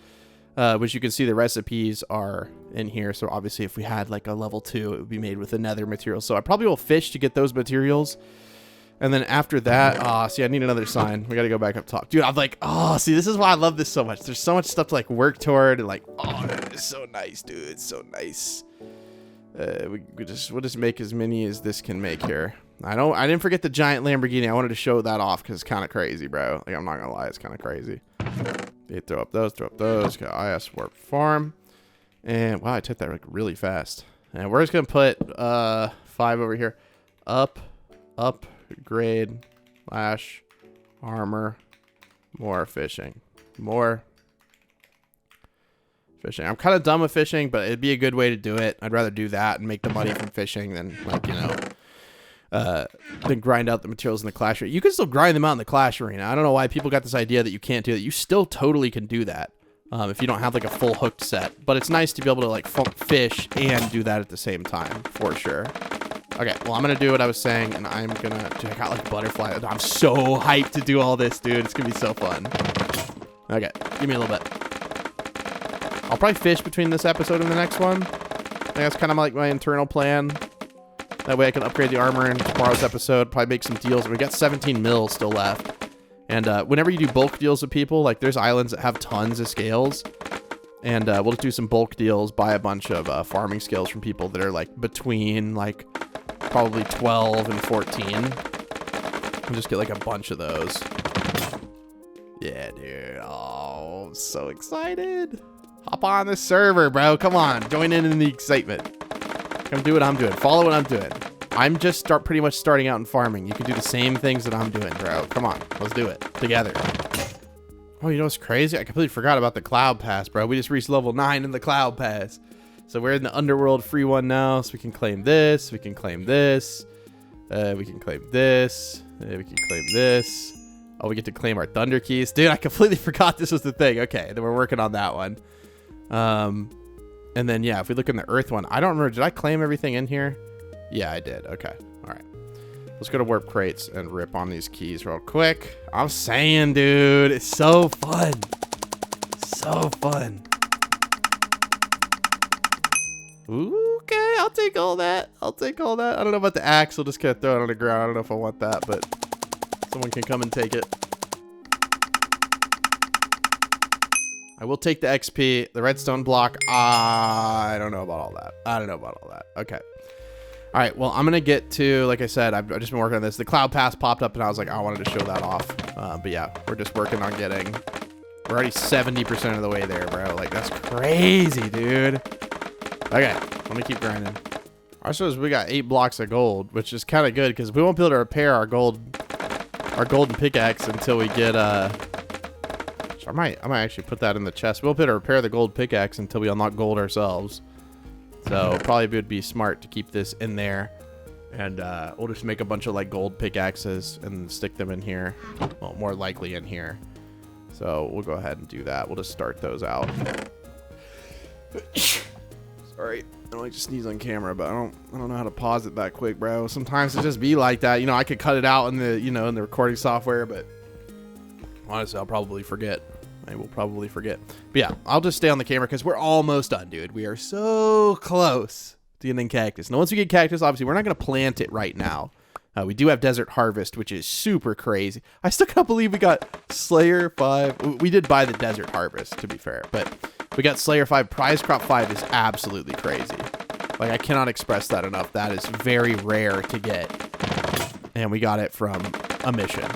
which you can see the recipes are in here. So obviously if we had like a level 2, it would be made with a nether material. So I probably will fish to get those materials. And then after that, see, I need another sign. We got to go back up top. Dude, I'm like, see, this is why I love this so much. There's so much stuff to like work toward, and like, it's so nice, dude. It's so nice. We'll just make as many as this can make here. I didn't forget the giant Lamborghini. I wanted to show that off because it's kind of crazy, bro. Like, I'm not going to lie. It's kind of crazy. Okay, throw up those. Got IS Warp Farm. And wow, I took that like really fast. And we're just going to put 5 over here. Upgrade, slash, armor, more fishing. More fishing. I'm kind of dumb with fishing, but it'd be a good way to do it. I'd rather do that and make the money from fishing than, like, you know, than grind out the materials in the Clash Arena. You can still grind them out in the Clash Arena. I don't know why people got this idea that you can't do that. You still totally can do that if you don't have, like, a full hooked set. But it's nice to be able to, like, fish and do that at the same time, for sure. Okay, well, I'm going to do what I was saying, and I'm going to... Dude, I got, like, butterfly. I'm so hyped to do all this, dude. It's going to be so fun. Okay, give me a little bit. I'll probably fish between this episode and the next one. I think that's kind of like my internal plan. That way I can upgrade the armor in tomorrow's episode. Probably make some deals. And we got 17 mil still left. And whenever you do bulk deals with people, like there's islands that have tons of scales. And we'll just do some bulk deals, buy a bunch of farming scales from people that are like between like probably 12 and 14. We'll just get like a bunch of those. Yeah, dude. Oh, I'm so excited. Hop on the server, bro. Come on. Join in the excitement. Come do what I'm doing. Follow what I'm doing. I'm just pretty much starting out in farming. You can do the same things that I'm doing, bro. Come on. Let's do it together. Oh, you know what's crazy? I completely forgot about the Cloud Pass, bro. We just reached level 9 in the Cloud Pass. So we're in the Underworld free one now. So we can claim this. We can claim this. We can claim this. We can claim this. Oh, we get to claim our Thunder Keys. Dude, I completely forgot this was the thing. Okay, then we're working on that one. And then, yeah, if we look in the Earth one, I don't remember. Did I claim everything in here? Yeah, I did. Okay. All right. Let's go to Warp Crates and rip on these keys real quick. I'm saying, dude, it's so fun. So fun. Ooh, okay, I'll take all that. I'll take all that. I don't know about the axe. I'll just kind of throw it on the ground. I don't know if I want that, but someone can come and take it. I will take the XP, the redstone block. I don't know about all that. I don't know about all that. Okay. All right. Well, I'm going to get to, like I said, I've just been working on this. The Cloud Pass popped up and I was like, I wanted to show that off. But yeah, we're just working on getting, we're already 70% of the way there, bro. Like, that's crazy, dude. Okay. Let me keep grinding. Also, we got 8 blocks of gold, which is kind of good because we won't be able to repair our golden pickaxe until we get, I might actually put that in the chest. We'll be able to repair the gold pickaxe until we unlock gold ourselves. So probably would be smart to keep this in there. And we'll just make a bunch of like gold pickaxes and stick them in here. Well, more likely in here. So we'll go ahead and do that. We'll just start those out. Sorry, I don't like to sneeze on camera, but I don't know how to pause it that quick, bro. Sometimes it just be like that. You know, I could cut it out in the, you know, in the recording software, but honestly, I'll probably forget. I will probably forget. But yeah, I'll just stay on the camera because we're almost done, dude. We are so close to getting cactus. Now, once we get cactus, obviously, we're not going to plant it right now. We do have Desert Harvest, which is super crazy. I still can't believe we got Slayer 5. We did buy the Desert Harvest, to be fair. But we got Slayer 5. Prize Crop 5 is absolutely crazy. Like, I cannot express that enough. That is very rare to get. And we got it from a mission.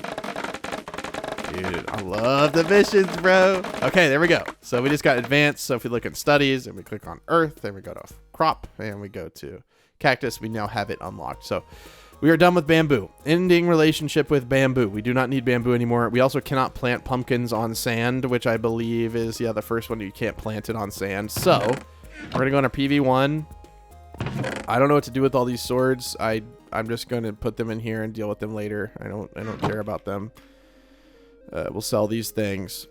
Dude, I love the missions, bro. Okay, there we go. So we just got advanced. So if we look at studies and we click on Earth, then we go to crop and we go to cactus, we now have it unlocked. So we are done with bamboo. Ending relationship with bamboo. We do not need bamboo anymore. We also cannot plant pumpkins on sand, which I believe is, yeah, the first one. You can't plant it on sand. So we're going to go into PV1. I don't know what to do with all these swords. I'm just going to put them in here and deal with them later. I don't care about them. We'll sell these things.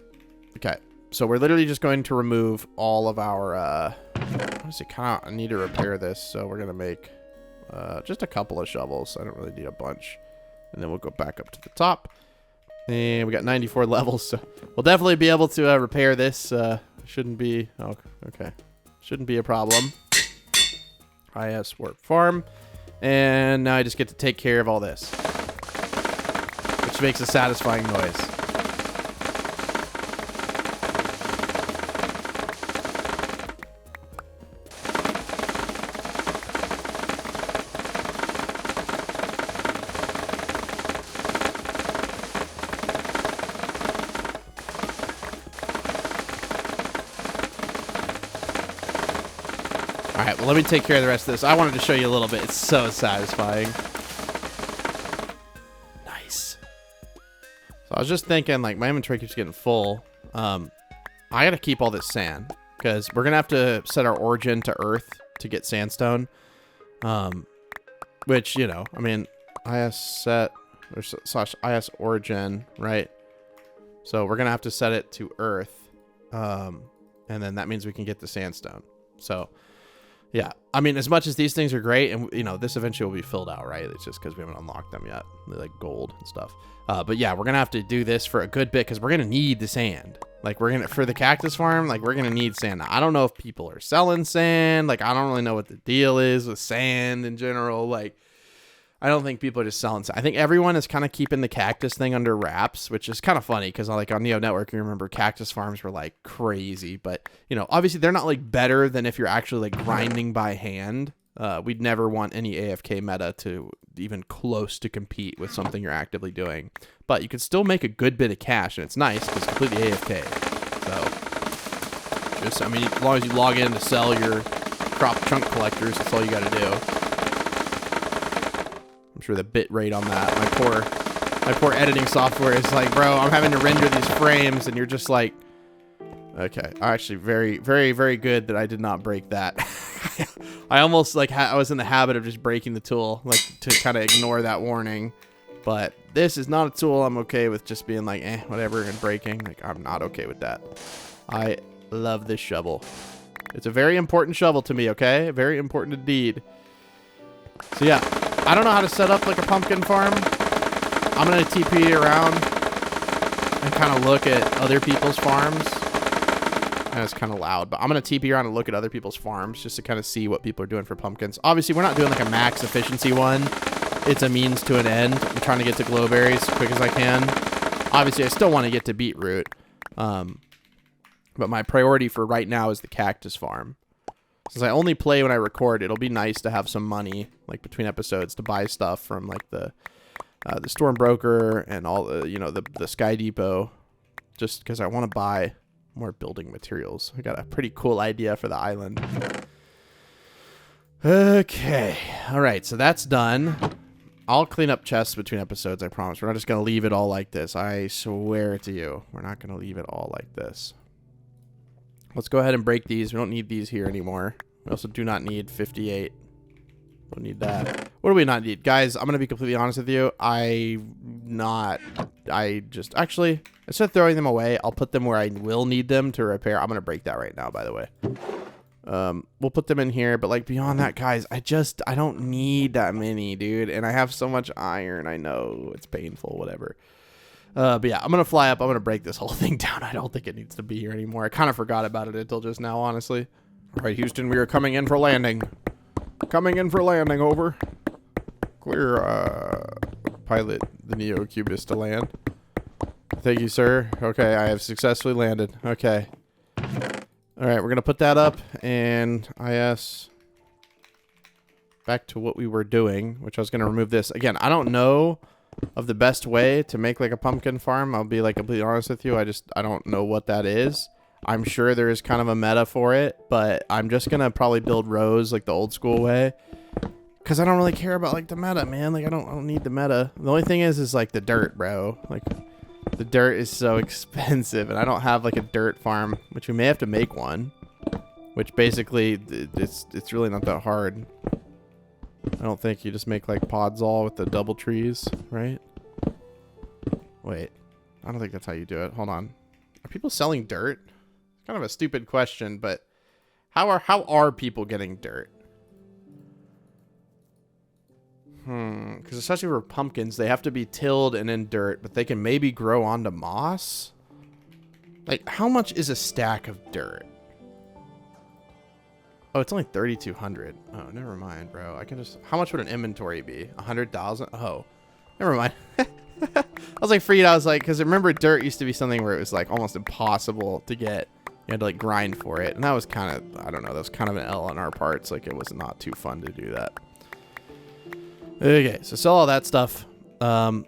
Okay. So we're literally just going to remove all of our, what is it? I need to repair this. So we're going to make just a couple of shovels. I don't really need a bunch. And then we'll go back up to the top. And we got 94 levels. So we'll definitely be able to repair this. Shouldn't be, oh, okay. Shouldn't be a problem. IS work farm. And now I just get to take care of all this, which makes a satisfying noise. All right, well, let me take care of the rest of this. I wanted to show you a little bit. It's so satisfying. Nice. So I was just thinking, like, my inventory keeps getting full. I got to keep all this sand because we're going to have to set our origin to Earth to get sandstone. Which, you know, I mean, IS set or slash IS origin, right? So we're going to have to set it to Earth. And then that means we can get the sandstone. So... yeah, I mean, as much as these things are great, and, you know, this eventually will be filled out, right? It's just because we haven't unlocked them yet. They're like gold and stuff. But yeah, we're going to have to do this for a good bit because we're going to need the sand. Like, we're going to, for the cactus farm, like, we're going to need sand. Now, I don't know if people are selling sand. Like, I don't really know what the deal is with sand in general. Like, I don't think people are just selling sand. I think everyone is kind of keeping the cactus thing under wraps, which is kind of funny because, like, on Neo Network, you remember cactus farms were like crazy. But, you know, obviously they're not like better than if you're actually like grinding by hand. We'd never want any AFK meta to even close to compete with something you're actively doing. But you can still make a good bit of cash, and it's nice because it's completely AFK. So, just, I mean, as long as you log in to sell your crop chunk collectors, that's all you got to do. I'm sure the bit rate on that, my poor editing software is like, bro, I'm having to render these frames, and you're just like, okay. Actually, very, very, very good that I did not break that. I almost like I was in the habit of just breaking the tool, like to kind of ignore that warning. But this is not a tool I'm okay with just being like, whatever, and breaking. Like, I'm not okay with that. I love this shovel. It's a very important shovel to me, okay? Very important indeed. So yeah, I don't know how to set up like a pumpkin farm. I'm going to TP around and kind of look at other people's farms. And it's kind of loud, but I'm going to TP around and look at other people's farms just to kind of see what people are doing for pumpkins. Obviously, we're not doing like a max efficiency one. It's a means to an end. I'm trying to get to glowberries as quick as I can. Obviously, I still want to get to beetroot. But my priority for right now is the cactus farm. Since I only play when I record, it'll be nice to have some money like between episodes to buy stuff from like the storm broker and all the, you know, the Sky Depot, just because I want to buy more building materials. I got a pretty cool idea for the island. Okay. All right. So that's done. I'll clean up chests between episodes. I promise. We're not just going to leave it all like this. I swear to you. We're not going to leave it all like this. Let's go ahead and break these. We don't need these here anymore. We also do not need 58. Don't need that. What do we not need? Guys, I'm going to be completely honest with you. Actually, instead of throwing them away, I'll put them where I will need them to repair. I'm going to break that right now, by the way. We'll put them in here, but like beyond that, guys, I don't need that many, dude. And I have so much iron. I know it's painful, whatever. But yeah, I'm going to fly up. I'm going to break this whole thing down. I don't think it needs to be here anymore. I kind of forgot about it until just now, honestly. All right, Houston, we are coming in for landing. Coming in for landing, over. Clear, pilot the Neo-Cubist to land. Thank you, sir. Okay, I have successfully landed. Okay. All right, we're going to put that up, and IS back to what we were doing, which I was going to remove this. Again, I don't know of the best way to make like a pumpkin farm. I'll be like completely honest with you. I don't know what that is. I'm sure there is kind of a meta for it, but I'm just going to probably build rows like the old school way. Because I don't really care about like the meta, man. Like I don't need the meta. The only thing is like the dirt, bro. Like the dirt is so expensive, and I don't have like a dirt farm, which we may have to make one. Which basically it's really not that hard. I don't think you just make like pods all with the double trees, right? Wait, I don't think that's how you do it. Hold on. Are people selling dirt? kind of a stupid question, but how are people getting dirt? Because especially for pumpkins, they have to be tilled and in dirt, but they can maybe grow onto moss. Like, how much is a stack of dirt? Oh, it's only 3,200. Oh, never mind, bro. I can just... How much would an inventory be? 100,000? Oh, never mind. I was like freaked out. I was like, because remember, dirt used to be something where it was like almost impossible to get. You had to like grind for it, and that was kind of, I don't know, that was kind of an L on our parts. Like, it was not too fun to do that. Okay, so sell all that stuff. I am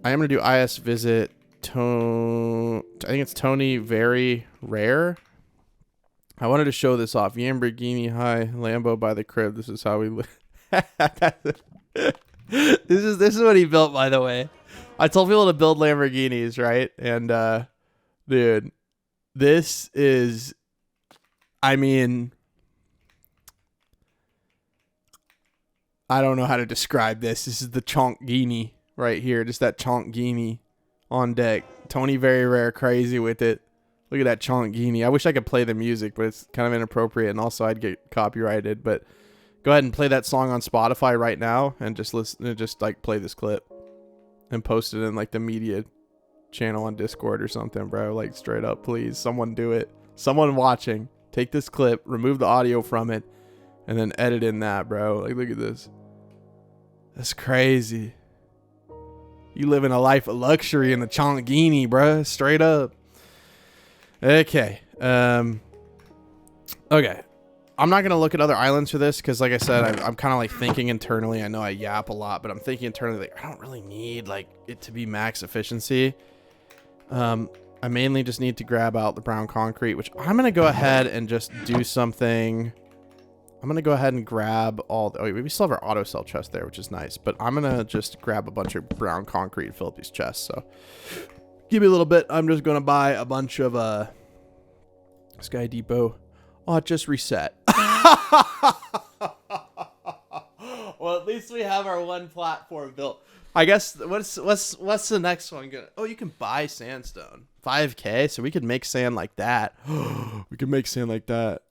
gonna do IS visit Tony. I think it's Tony. Very rare. I wanted to show this off. Lamborghini, hi, Lambo by the crib. This is how we live. This is what he built, by the way. I told people to build Lamborghinis, right? And dude, this is, I mean, I don't know how to describe this. This is the Chonkini right here. Just that Chonkini on deck. Tony very rare, crazy with it. Look at that Chonkini. I wish I could play the music, but it's kind of inappropriate, and also I'd get copyrighted. But go ahead and play that song on Spotify right now, and just listen, just like play this clip, and post it in like the media channel on Discord or something, bro. Like straight up, please, someone do it. Someone watching, take this clip, remove the audio from it, and then edit in that, bro. Like, look at this. That's crazy. You living a life of luxury in the Chonkini, bro. Straight up. Okay. Okay. I'm not going to look at other islands for this because, like I said, I'm kind of like thinking internally. I know I yap a lot, but I'm thinking internally, like, I don't really need like it to be max efficiency. I mainly just need to grab out the brown concrete, which I'm going to go ahead and just do something. I'm going to go ahead and grab all the, oh, we still have our auto cell chest there, which is nice, but I'm going to just grab a bunch of brown concrete and fill up these chests. So give me a little bit. I'm just going to buy a bunch of Sky Depot. Oh, it just reset. Well, at least we have our one platform built. I guess what's the next one gonna? Oh, you can buy sandstone. 5K, so we could make sand like that. We can make sand like that.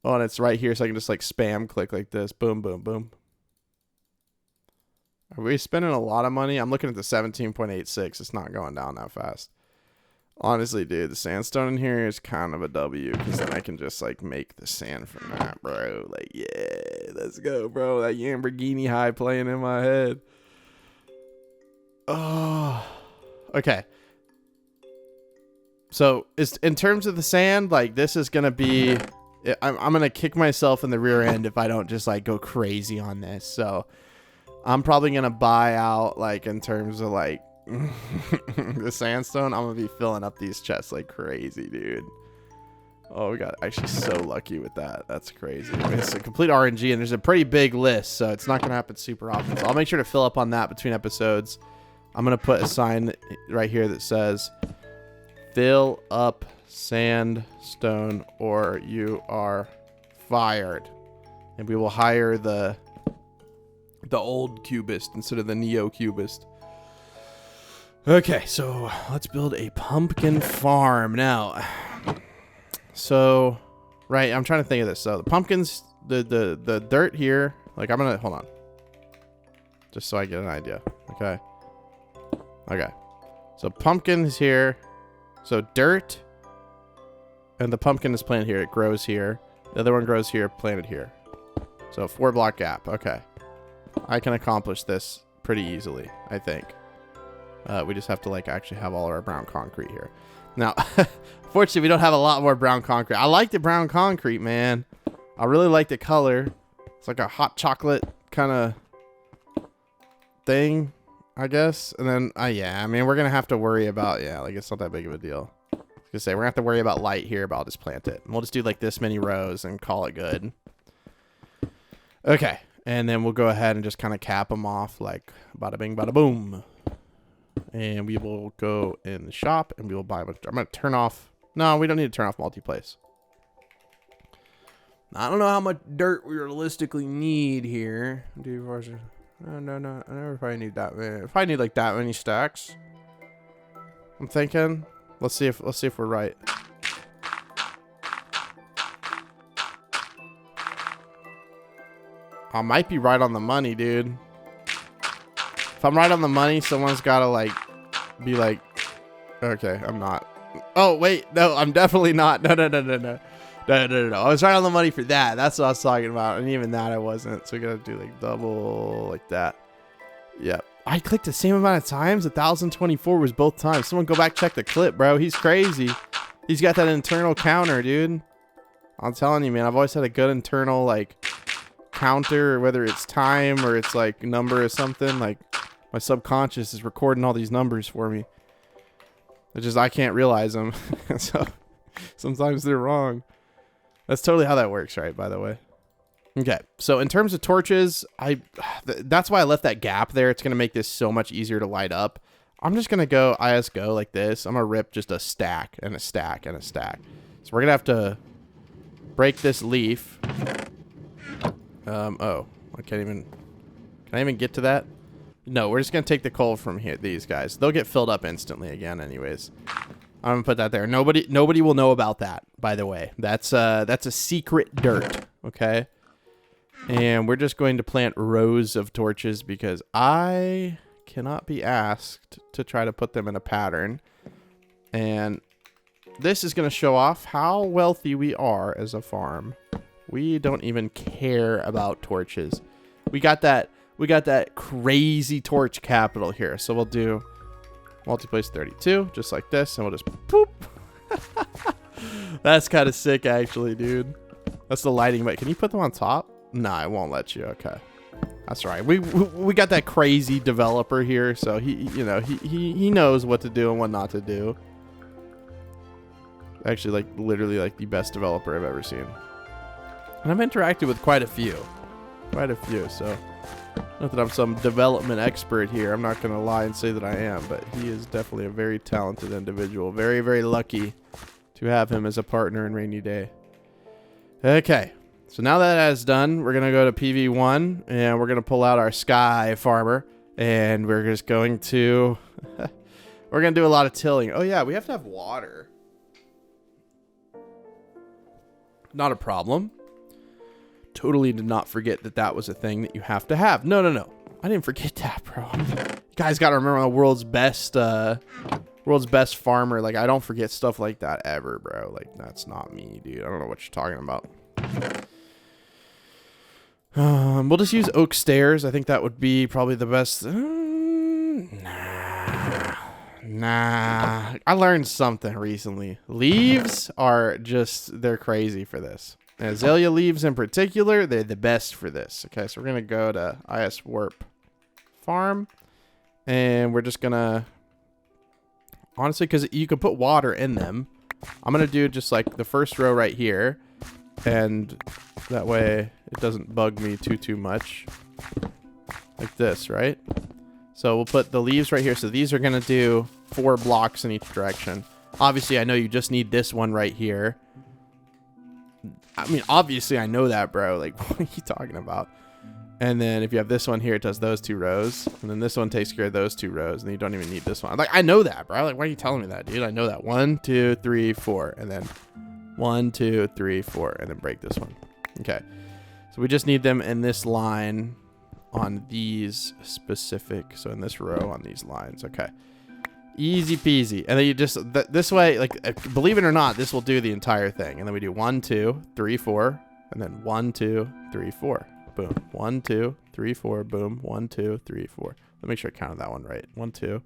Oh, and it's right here, so I can just like spam click like this. Boom, boom, boom. Are we spending a lot of money? I'm looking at the 17.86. It's not going down that fast. Honestly, dude, the sandstone in here is kind of a W because then I can just like make the sand from that, bro. Like, yeah, let's go, bro. That Lamborghini high playing in my head. Oh, okay. So is in terms of the sand, like this is gonna be, I'm gonna kick myself in the rear end if I don't just like go crazy on this. So I'm probably gonna buy out like in terms of like the sandstone. I'm gonna be filling up these chests like crazy, dude. Oh, we got actually so lucky with that. That's crazy. I mean, it's a complete RNG, and there's a pretty big list, so it's not gonna happen super often. So I'll make sure to fill up on that between episodes. I'm gonna put a sign right here that says fill up sandstone or you are fired, and we will hire the old cubist instead of the neo cubist. Okay, so let's build a pumpkin farm now. So, right, I'm trying to think of this. So the pumpkins, the dirt here, like I'm gonna, hold on. Just so I get an idea, okay? Okay, so pumpkin is here. So dirt, and the pumpkin is planted here. It grows here. The other one grows here, planted here. So 4 block gap, okay. I can accomplish this pretty easily, I think. We just have to like actually have all our brown concrete here. Now, fortunately, we don't have a lot more brown concrete. I like the brown concrete, man. I really like the color. It's like a hot chocolate kind of thing, I guess. And then, yeah, I mean, we're going to have to worry about, yeah, like it's not that big of a deal. I was going to say, we're going to have to worry about light here, but I'll just plant it. And we'll just do like this many rows and call it good. Okay. And then we'll go ahead and just kind of cap them off like bada bing, bada boom. And we will go in the shop and we will buy a bunch. I'm going to turn off. No, we don't need to turn off multi-place. I don't know how much dirt we realistically need here. No. I never probably need that many. If I need like that many stacks, I'm thinking. Let's see if we're right. I might be right on the money, dude. If I'm right on the money, someone's got to like be like, okay, I'm not. Oh, wait. No, I'm definitely not. No. I was right on the money for that. That's what I was talking about. And even that I wasn't. So we got to do like double like that. Yep. I clicked the same amount of times. 1,024 was both times. Someone go back, check the clip, bro. He's crazy. He's got that internal counter, dude. I'm telling you, man. I've always had a good internal like counter, whether it's time or it's like number or something. Like my subconscious is recording all these numbers for me. It's just I can't realize them. So sometimes they're wrong. That's totally how that works, right? By the way. Okay, so in terms of torches, that's why I left that gap there. It's going to make this so much easier to light up. I'm just going to go ISGO like this. I'm going to rip just a stack and a stack and a stack. So we're going to have to break this leaf. Oh, I can't even... Can I even get to that? No, we're just going to take the coal from here. These guys. They'll get filled up instantly again anyways. I'm going to put that there. Nobody will know about that, by the way. That's a secret dirt, okay? And we're just going to plant rows of torches because I cannot be asked to try to put them in a pattern. And this is going to show off how wealthy we are as a farm. We don't even care about torches. We got that crazy torch capital here. So we'll do multiplace 32 just like this and we'll just poop. That's kind of sick actually, dude. That's the lighting, but can you put them on top? No, I won't let you. Okay, that's right. We got that crazy developer here, so he knows what to do and what not to do. Actually, like literally like the best developer I've ever seen. And I've interacted with quite a few. So not that I'm some development expert here. I'm not gonna lie and say that I am, but he is definitely a very talented individual. Very, very lucky to have him as a partner in RainyDay. Okay. So now that is done, we're going to go to PV1 and we're going to pull out our Sky Farmer and we're just going to, we're going to do a lot of tilling. Oh yeah, we have to have water. Not a problem. Totally did not forget that that was a thing that you have to have. No. I didn't forget that, bro. You guys got to remember I'm the world's best farmer. Like I don't forget stuff like that ever, bro. Like that's not me, dude. I don't know what you're talking about. We'll just use oak stairs. I think that would be probably the best. Nah. I learned something recently. Leaves are just, they're crazy for this. And azalea leaves in particular, they're the best for this. Okay, so we're going to go to IS Warp Farm. And we're just going to, honestly, because you can put water in them. I'm going to do just like the first row right here. And that way it doesn't bug me too much. Like this, right? So we'll put the leaves right here. So these are going to do 4 blocks in each direction. Obviously, I know you just need this one right here. I mean, obviously, I know that, bro. Like, what are you talking about? And then if you have this one here, it does those 2 rows. And then this one takes care of those 2 rows. And you don't even need this one. Like, I know that, bro. Like, why are you telling me that, dude? I know that. 1, 2, 3, 4. And then 1, 2, 3, 4. And then break this one. Okay. So we just need them in this line on these specific. So in this row on these lines. Okay. Easy peasy. And then you just, this way, like, believe it or not, this will do the entire thing. And then we do 1, 2, 3, 4. And then 1, 2, 3, 4. Boom. 1, 2, 3, 4. Boom. 1, 2, 3, 4. Let me make sure I counted that one right. 1, 2.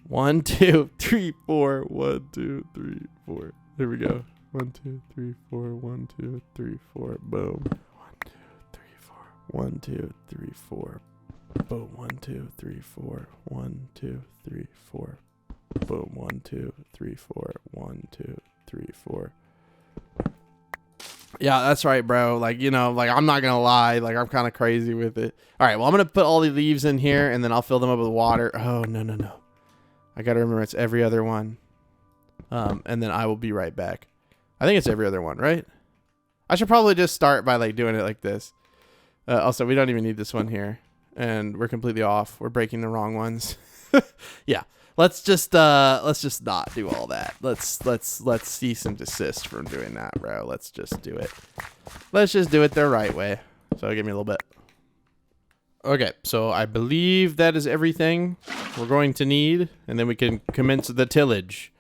1, 2, 3, 4. 1, 2, 3, 4. There we go. 1, 2, 3, 4. 1, 2, 3, 4. Boom. 1, 2, 3, 4. 1, 2, 3, 4. Boom. 1, 2, 3, 4. 1, 2, 3, 4. Boom. 1, 2, 3, 4. 1, 2, 3, 4. Yeah, that's right, bro. Like, you know, like, I'm not gonna lie. Like, I'm kind of crazy with it. All right, well, I'm gonna put all the leaves in here, and then I'll fill them up with water. Oh, no. I gotta remember it's every other one. And then I will be right back. I think it's every other one, right? I should probably just start by, like, doing it like this. Also, we don't even need this one here. And we're completely off. We're breaking the wrong ones. Yeah. Let's just not do all that. Let's cease and desist from doing that, bro. Let's just do it. Let's just do it the right way. So give me a little bit. Okay, so I believe that is everything we're going to need, and then we can commence the tillage,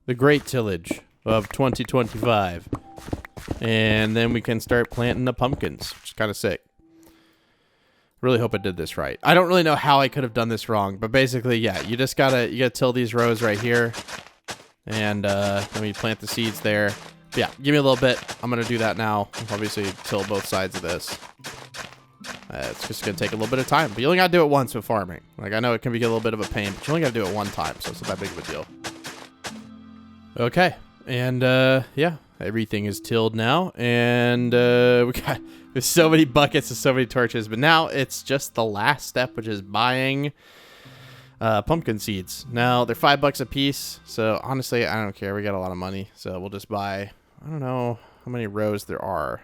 the great tillage of 2025, and then we can start planting the pumpkins, which is kind of sick. Really hope I did this right. I don't really know how I could have done this wrong, but basically, yeah, you gotta till these rows right here, and then we plant the seeds there. But yeah, give me a little bit. I'm gonna do that now. Obviously, till both sides of this. It's just gonna take a little bit of time, but you only gotta do it once with farming. Like, I know it can be a little bit of a pain, but you only gotta do it one time, so it's not that big of a deal. Okay, and yeah, everything is tilled now, and we got there's so many buckets and so many torches, but now it's just the last step, which is buying pumpkin seeds. Now they're $5 a piece, so honestly, I don't care. We got a lot of money, so we'll just buy. I don't know how many rows there are.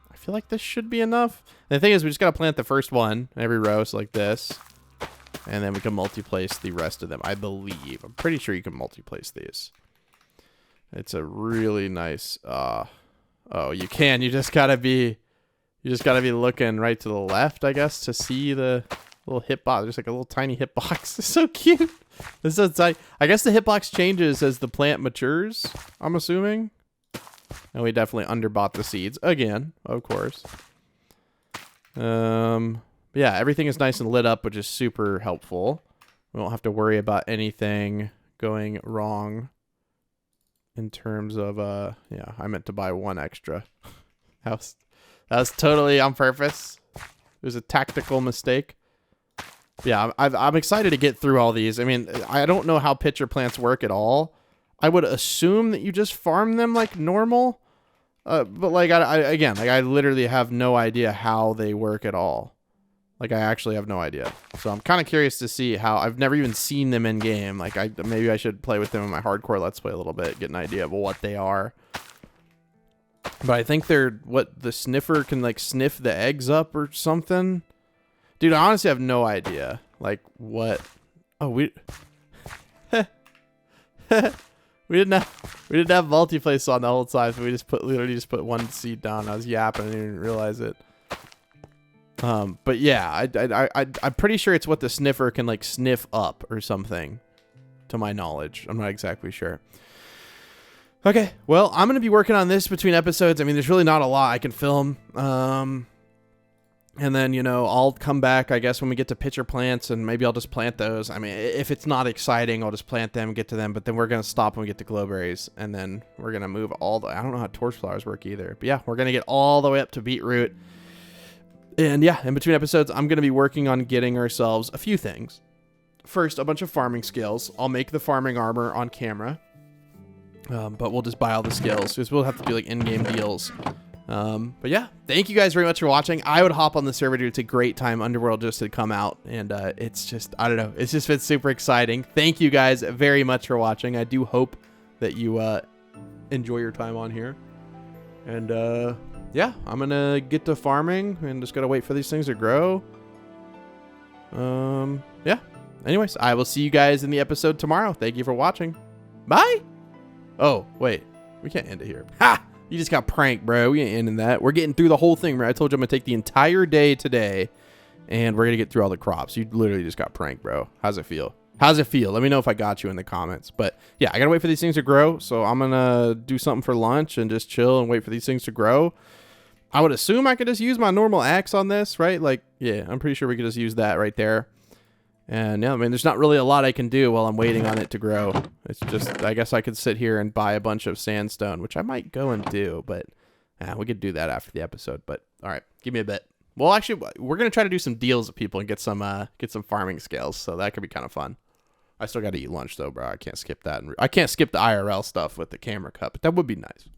I feel like this should be enough. And the thing is, we just got to plant the first one in every row, so like this. And then we can multi-place the rest of them, I believe. I'm pretty sure you can multi-place these. It's a really nice... oh, you can. You just got to be looking right to the left, I guess, to see the little hitbox. There's like a little tiny hitbox. It's so cute. This is like, I guess the hitbox changes as the plant matures, I'm assuming. And we definitely underbought the seeds again, of course. Yeah, everything is nice and lit up, which is super helpful. We don't have to worry about anything going wrong in terms of yeah, I meant to buy one extra. that was totally on purpose. It was a tactical mistake. Yeah, I'm excited to get through all these. I mean, I don't know how pitcher plants work at all. I would assume that you just farm them like normal. But like I literally have no idea how they work at all. Like, I actually have no idea. So I'm kind of curious to see how. I've never even seen them in game. Like, maybe I should play with them in my hardcore Let's Play a little bit, get an idea of what they are. But I think they're what the sniffer can like sniff the eggs up or something. Dude, I honestly have no idea. Like, what? Oh, we didn't have multi-place on the whole time, so we literally just put one seed down. I was yapping and didn't realize it. But yeah, I'm pretty sure it's what the sniffer can like sniff up or something, to my knowledge. I'm not exactly sure. Okay, well, I'm going to be working on this between episodes. I mean, there's really not a lot I can film. And then, you know, I'll come back, I guess, when we get to pitcher plants, and maybe I'll just plant those. I mean, if it's not exciting, I'll just plant them, get to them, but then we're going to stop when we get to glowberries, and then we're going to move all the... I don't know how torch flowers work either, but yeah, we're going to get all the way up to beetroot. And yeah, in between episodes, I'm going to be working on getting ourselves a few things. First, a bunch of farming skills. I'll make the farming armor on camera, but we'll just buy all the skills, because we'll have to do like in-game deals. But yeah, thank you guys very much for watching. I would hop on the server, dude. It's a great time. Underworld just had come out, and it's just, I don't know, it's just been super exciting. Thank you guys very much for watching. I do hope that you enjoy your time on here. And yeah, I'm gonna get to farming and just gotta wait for these things to grow. Yeah, anyways, I will see you guys in the episode tomorrow. Thank you for watching. Bye. Oh wait, we can't end it here. Ha! You just got pranked, bro. We ain't ending that. We're getting through the whole thing, bro. I told you I'm going to take the entire day today, and we're going to get through all the crops. You literally just got pranked, bro. How's it feel? How's it feel? Let me know if I got you in the comments. But, yeah, I got to wait for these things to grow, so I'm going to do something for lunch and just chill and wait for these things to grow. I would assume I could just use my normal axe on this, right? Like, yeah, I'm pretty sure we could just use that right there. And, yeah, I mean, there's not really a lot I can do while I'm waiting on it to grow. It's just, I guess I could sit here and buy a bunch of sandstone, which I might go and do, but we could do that after the episode. But, all right, give me a bit. Well, actually, we're going to try to do some deals with people and get some farming scales, so that could be kind of fun. I still got to eat lunch, though, bro. I can't skip that. I can't skip the IRL stuff with the camera cut, but that would be nice.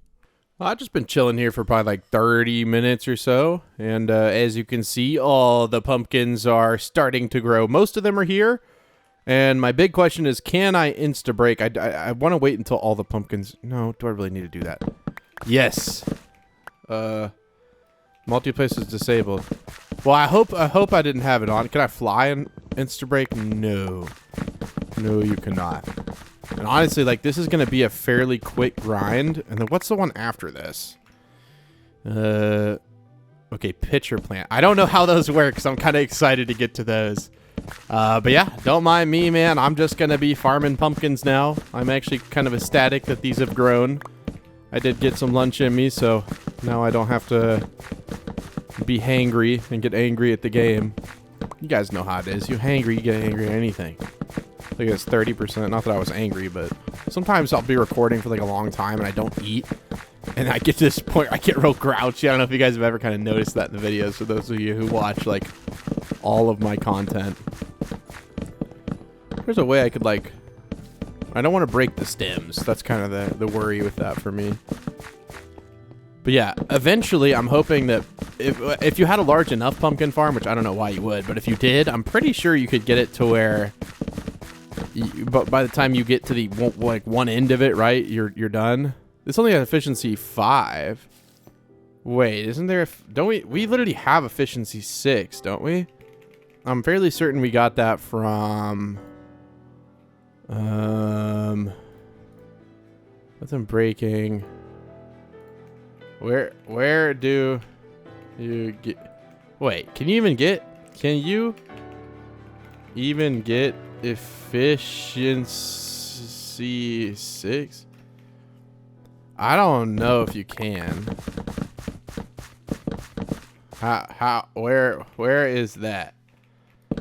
Well, I've just been chilling here for probably like 30 minutes or so, and as you can see, all the pumpkins are starting to grow. Most of them are here, and my big question is, can I insta-break? I want to wait until all the pumpkins... No, do I really need to do that? Yes. Multi-place is disabled. Well, I hope I didn't have it on. Can I fly and insta-break? No. No, you cannot. And honestly, like, this is going to be a fairly quick grind. And then what's the one after this? Okay, pitcher plant. I don't know how those work, so I'm kind of excited to get to those. But yeah, don't mind me, man. I'm just going to be farming pumpkins now. I'm actually kind of ecstatic that these have grown. I did get some lunch in me, so now I don't have to be hangry and get angry at the game. You guys know how it is. You hangry, you get angry at anything. I think it's 30%. Not that I was angry, but sometimes I'll be recording for like a long time and I don't eat. And I get to this point, I get real grouchy. I don't know if you guys have ever kind of noticed that in the videos, for those of you who watch like all of my content. There's a way I could like, I don't want to break the stems. That's kind of the worry with that for me. But yeah, eventually I'm hoping that if you had a large enough pumpkin farm, which I don't know why you would, but if you did, I'm pretty sure you could get it to where, but by the time you get to the like one end of it, right, you're done. It's only an efficiency 5. Wait, isn't there? Don't we literally have efficiency 6, don't we? I'm fairly certain we got that from. What's in breaking? Where do you get? Wait, can you even get efficiency 6? I don't know if you can. Where is that?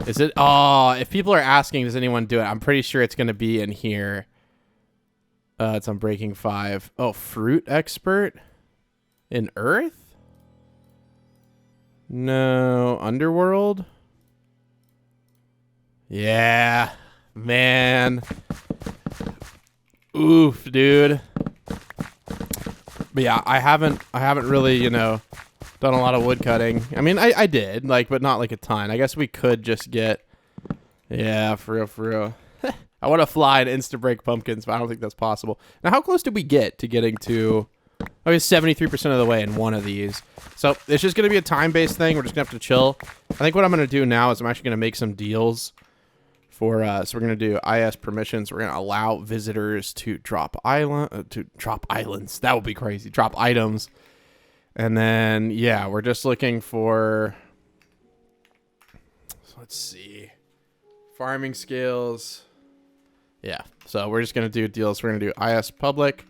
Is it? Oh, if people are asking, does anyone do it? I'm pretty sure it's going to be in here. It's on breaking 5. Oh, fruit expert in Earth? No, Underworld? Yeah, man. Oof, dude. But yeah, I haven't really, you know, done a lot of wood cutting. I mean, I did, like, but not like a ton. I guess we could just get, yeah, for real. I want to fly and insta-break pumpkins, but I don't think that's possible. Now, how close did we get to getting to, okay, 73% of the way in one of these. So it's just going to be a time-based thing. We're just going to have to chill. I think what I'm going to do now is I'm actually going to make some deals for, so we're going to do IS permissions. We're going to allow visitors to drop islands. That would be crazy. Drop items. And then, yeah, we're just looking for, so let's see, farming scales. Yeah, so we're just going to do deals. We're going to do IS public.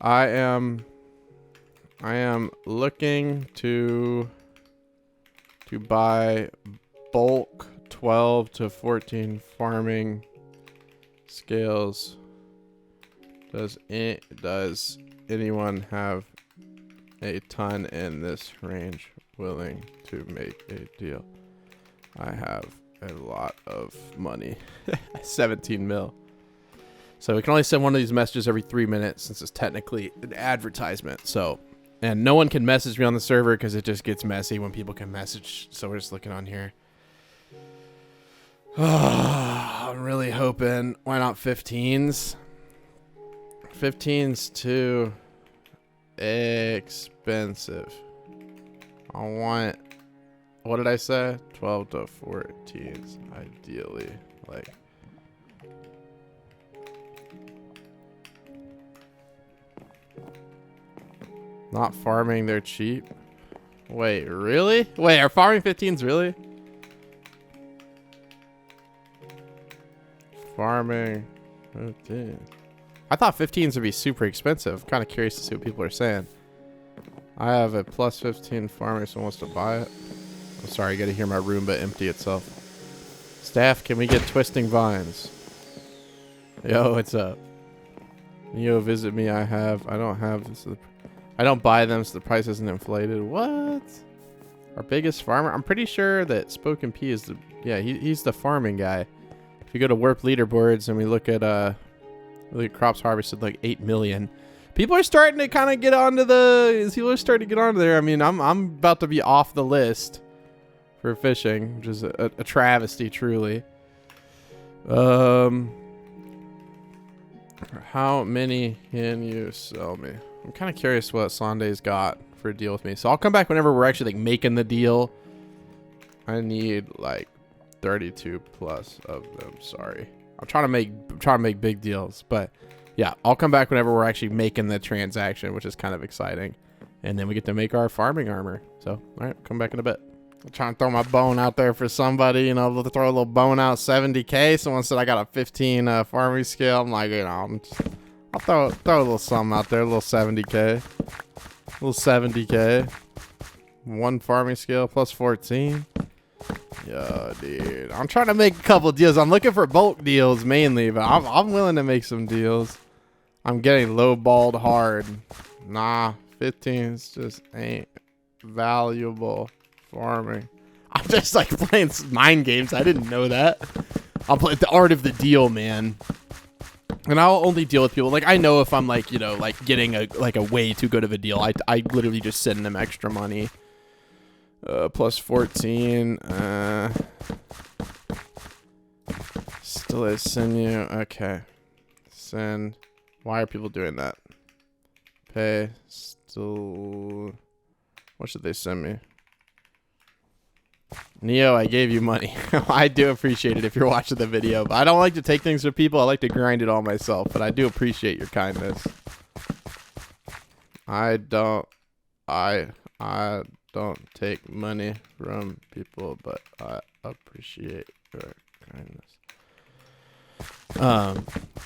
I am looking to buy bulk 12 to 14 farming scales. Does anyone have a ton in this range willing to make a deal? I have a lot of money. 17 mil. So we can only send one of these messages every 3 minutes since it's technically an advertisement. So, and no one can message me on the server because it just gets messy when people can message. So we're just looking on here. I'm really hoping. Why not 15s? 15's too expensive. I want, what did I say? 12 to 14s, ideally. Like, not farming, they're cheap. Wait, really? Wait, are farming 15s really? Farming 15. I thought 15s would be super expensive. I'm kind of curious to see what people are saying. I have a plus 15 farmer, someone wants to buy it. I'm sorry, you got to hear my Roomba empty itself. Staff, can we get twisting vines? Yo, what's up? Yo, visit me. I don't have this. I don't buy them, so the price isn't inflated. What? Our biggest farmer? I'm pretty sure that Spoken P is the, yeah, he's the farming guy. If you go to Warp Leaderboards and we look at crops harvested, like 8 million. People are starting to kind of get onto there. I mean, I'm about to be off the list for fishing, which is a travesty, truly. How many can you sell me? I'm kind of curious what Sunday's got for a deal with me. So I'll come back whenever we're actually like making the deal. I need like 32 plus of them. Sorry. I'm trying to make big deals, but yeah, I'll come back whenever we're actually making the transaction, which is kind of exciting. And then we get to make our farming armor. So, all right, come back in a bit. I'm trying to throw my bone out there for somebody, you know, throw a little bone out, 70K. Someone said I got a 15 farming skill. I'm like, you know, I'll throw a little something out there, a little 70K. A little 70K. 1 farming skill plus 14. Yo, dude. I'm trying to make a couple deals. I'm looking for bulk deals mainly, but I'm willing to make some deals. I'm getting low-balled hard. Nah, 15s just ain't valuable farming. I'm just like playing mind games. I didn't know that. I'll play the art of the deal, man. And I'll only deal with people like I know if I'm like, you know, like getting a way too good of a deal. I literally just send them extra money. Plus 14. Still I send you. Okay. Send. Why are people doing that? Pay. Still. What should they send me? Neo, I gave you money. I do appreciate it if you're watching the video. But I don't like to take things from people. I like to grind it all myself. But I do appreciate your kindness. I don't take money from people, but I appreciate your kindness.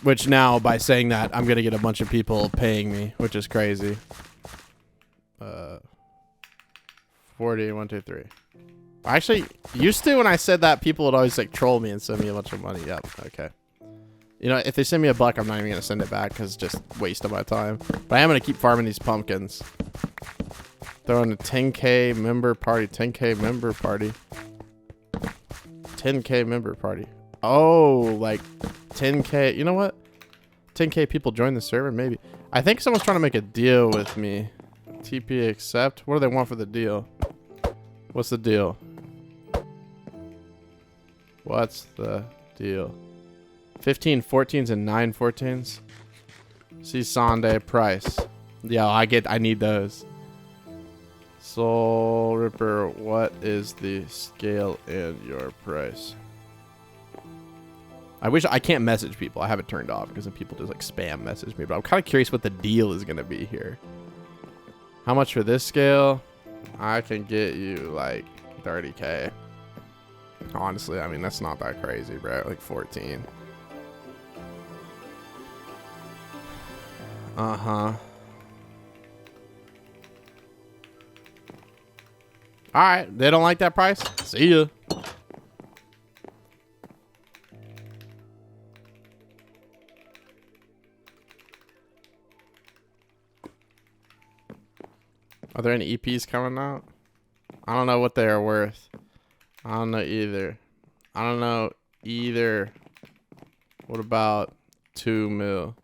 Which now, by saying that, I'm going to get a bunch of people paying me, which is crazy. 40, 1, 2, 3. Actually, used to when I said that, people would always like troll me and send me a bunch of money. Yep. Okay. You know, if they send me $1, I'm not even going to send it back because it's just waste of my time. But I am going to keep farming these pumpkins. Throwing a 10K member party. 10K member party. 10K member party. Oh, like 10K. You know what? 10K people join the server? Maybe. I think someone's trying to make a deal with me. TP accept. What do they want for the deal? What's the deal? What's the deal? 15 14s and 9 14s. See Sunday price. Yeah, I need those. Soul Ripper, what is the scale in your price? I wish I can't message people. I have it turned off because then people just like spam message me. But I'm kind of curious what the deal is gonna be here. How much for this scale? I can get you like 30K. Honestly, I mean that's not that crazy, bro. Like 14. Uh-huh. Alright, they don't like that price? See ya. Are there any EPs coming out? I don't know what they are worth. I don't know either. I don't know either. What about 2 mil?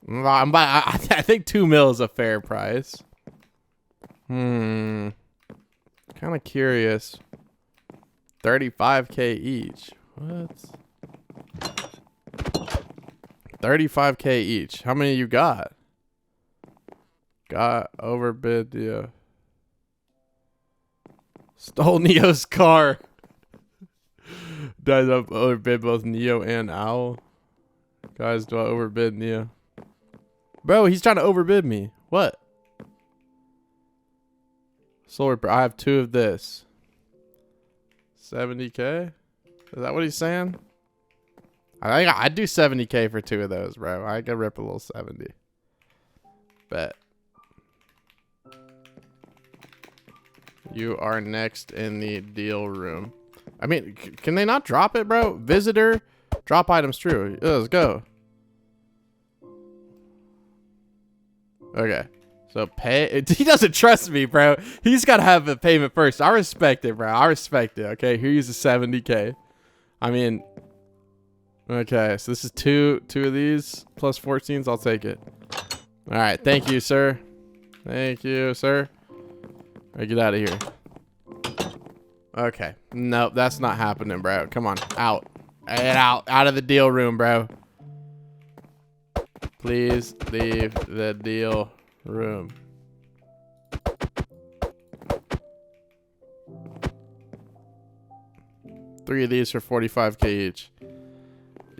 I think 2 mil is a fair price. Kind of curious. 35K each. What? 35K each. How many you got? Got overbid, yeah. Stole Neo's car. Died up overbid both Neo and Owl. Guys, do I overbid Neo? Bro, he's trying to overbid me. What? Soul Reaper, I have 2 of this. 70K? Is that what he's saying? I think I'd do 70K for 2 of those, bro. I could rip a little 70. Bet. You are next in the deal room. I mean, can they not drop it, bro? Visitor, drop items true. Let's go. Okay. So pay. He doesn't trust me, bro. He's got to have a payment first. I respect it, bro. I respect it. Okay. Here's a 70K. I mean, okay. So this is two of these plus 14s. I'll take it. All right. Thank you, sir. Thank you, sir. All right, get out of here. Okay. Nope, that's not happening, bro. Come on. Out. Get out. Out of the deal room, bro. Please leave the deal room. Three of these for 45K each.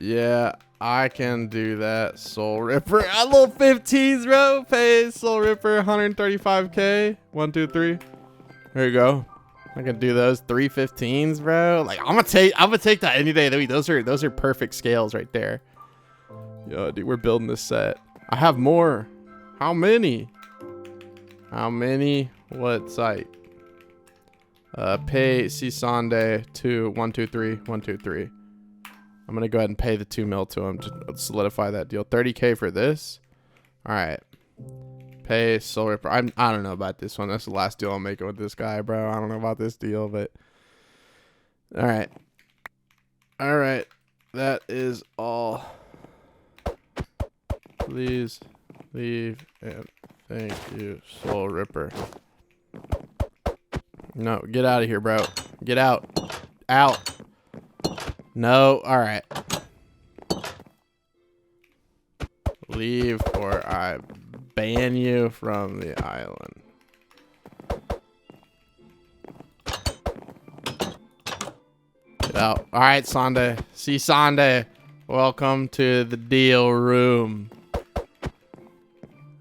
Yeah, I can do that. Soul Ripper. A little 15s, bro. Pay Soul Ripper 135k. 1, 2, 3. There you go. I can do those 3 15s, bro. Like I'm gonna take that any day of the week. Those are perfect scales right there. Yo, dude, we're building this set. I have more. How many? How many? What site? Pay Sisande to 1, 2, 3. 1, 2, 3. I'm gonna go ahead and pay the 2 mil to him to solidify that deal. 30k for this. All right. Pay Soul Ripper. I don't know about this one. That's the last deal I'm making with this guy, bro. I don't know about this deal, but all right. All right. That is all. Please leave and thank you, Soul Ripper. No, get out of here, bro. Get out. Out. No. All right. Leave or I ban you from the island. Get out. All right, Sunday. See Sunday. Welcome to the deal room.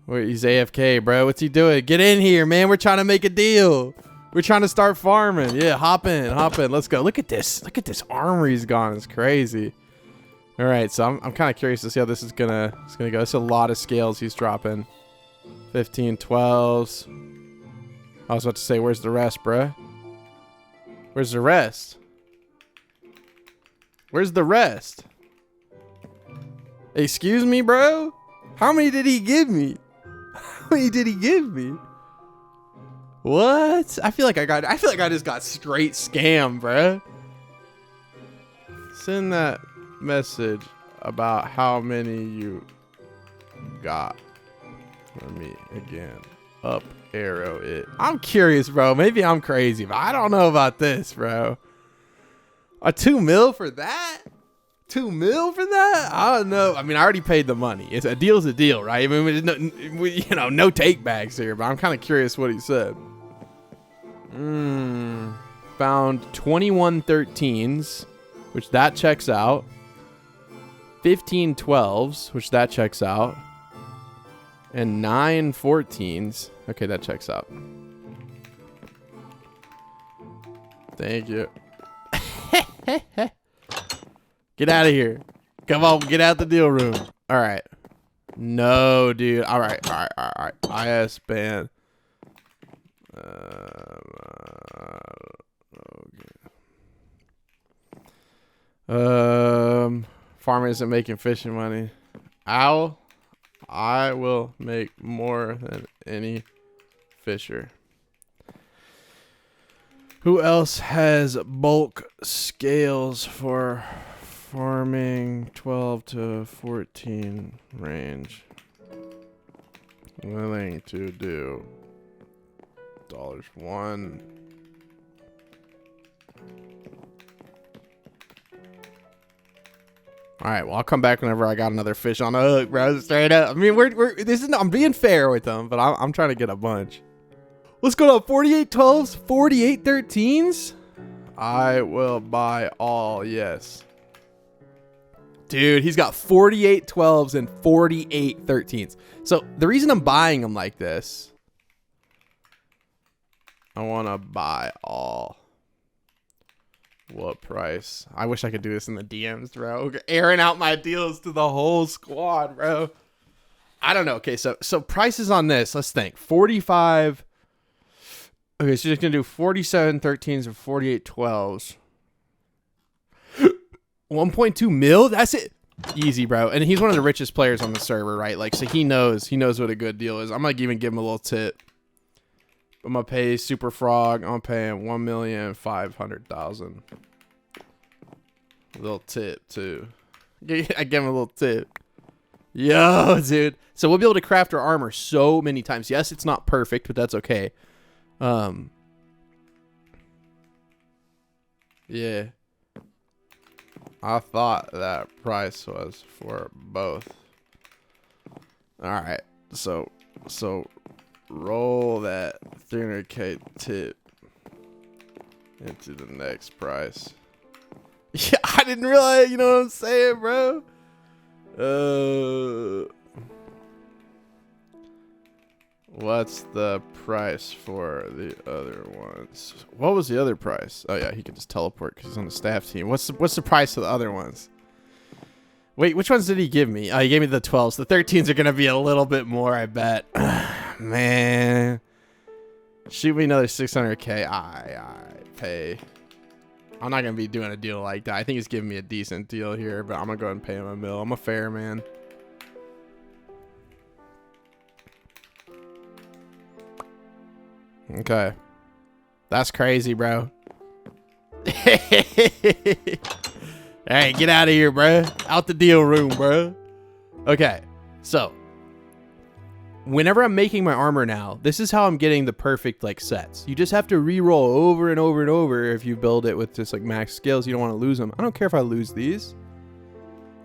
Where he's AFK, bro. What's he doing? Get in here, man. We're trying to make a deal. We're trying to start farming. Yeah, hop in. Let's go. Look at this. Look at this armory he's gone. It's crazy. All right, so I'm kind of curious to see how this is gonna go. It's a lot of scales he's dropping. 15, 12s. I was about to say, where's the rest, bruh? Where's the rest? Where's the rest? Excuse me, bro? How many did he give me? How many did he give me? What? I feel like I just got straight scammed, bruh. Send that message about how many you got for me again. Up arrow it. I'm curious, bro. Maybe I'm crazy, but I don't know about this, bro. A 2 mil for that? 2 mil for that? I don't know. I mean, I already paid the money. It's a deal's a deal, right? I mean, no take backs here, but I'm kind of curious what he said. Found 21 13s, which that checks out. 15 12s, which that checks out. And 9 14s. Okay, that checks out. Thank you. Get out of here. Come on, get out the deal room. All right. No, dude. All right. IS ban. Okay. Farming isn't making fishing money. Owl. I will make more than any fisher. Who else has bulk scales for farming 12 to 14 range? Willing to do $1. All right, well, I'll come back whenever I got another fish on the hook, bro. Straight up. I mean, I'm being fair with them, but I'm trying to get a bunch. What's going on? 48 12s, 48 13s? I will buy all, yes. Dude, he's got 48 12s and 48 13s. So the reason I'm buying them like this, I want to buy all. What price? I wish I could do this in the DMs, bro. Airing out my deals to the whole squad, bro. I don't know. Okay, so prices on this. Let's think. 45. Okay, so you're going to do 47 13s and 48 12s. 1.2 mil? That's it. Easy, bro. And he's one of the richest players on the server, right? Like, so he knows what a good deal is. I'm going to even give him a little tip. I'm going to pay Super Frog. I'm paying 1,500,000. Little tip, too. I give him a little tip. Yo, dude. So we'll be able to craft our armor so many times. Yes, it's not perfect, but that's okay. Yeah. I thought that price was for both. All right. So roll that 300k tip into the next price. Yeah, I didn't realize, you know what I'm saying, bro? What's the price for the other ones? What was the other price? Oh yeah, he can just teleport because he's on the staff team. What's the price of the other ones? Wait, which ones did he give me? Oh, he gave me the 12s. The 13s are gonna be a little bit more, I bet. Man, shoot me another 600k. I pay. I'm not gonna be doing a deal like that. I think he's giving me a decent deal here, but I'm gonna go ahead and pay him a mil. I'm a fair man. Okay. That's crazy, bro. Alright, get out of here, bro. Out the deal room, bro. Okay, so whenever I'm making my armor now, this is how I'm getting the perfect like sets. You just have to re-roll over and over and over if you build it with just like max skills. You don't want to lose them. I don't care if I lose these.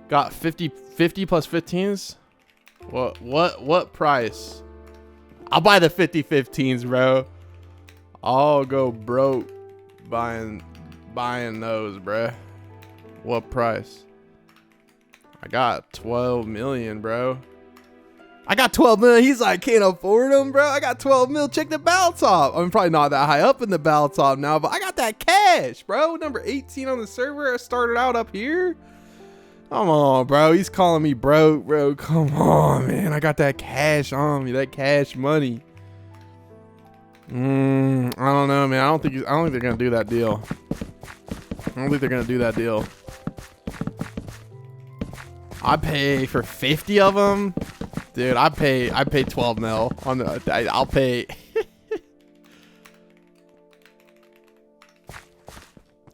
Got 50 plus 15s. What price? I'll buy the 50 15s, bro. I'll go broke buying those, bruh. What price? I got 12 million, bro. I got 12 million. He's like, can't afford them, bro. I got 12 mil. Check the battle top. I'm probably not that high up in the battle top now, but I got that cash, bro. Number 18 on the server. I started out up here. Come on, bro. He's calling me broke, bro. Come on, man. I got that cash on me. That cash money. I don't know, man. I don't think they're gonna do that deal. I pay for 50 of them, dude. I pay 12 mil on the. I'll pay.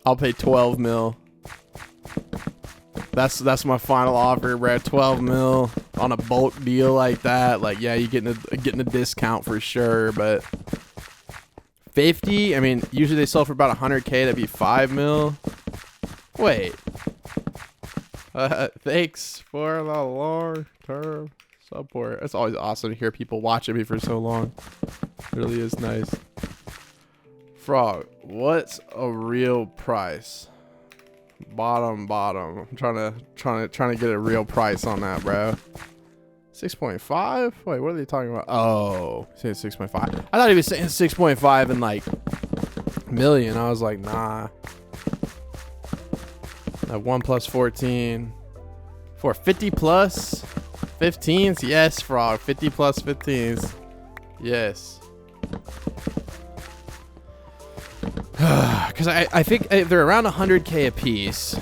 I'll pay 12 mil. That's my final offer, bro. 12 mil on a bulk deal like that. Like, yeah, you getting a discount for sure, but 50. I mean, usually they sell for about 100k. That'd be 5 mil. Wait. Thanks for the long-term support. It's always awesome to hear people watching me for so long. It really is nice. Frog, what's a real price? Bottom. I'm trying to get a real price on that, bro. 6.5? Wait, what are they talking about? Oh, saying 6.5. I thought he was saying 6.5 and like million. I was like, nah. That 1 plus 14 for 50 plus 15s. Yes, Frog. 50 plus 15s. Yes. Because I think if they're around 100k a piece,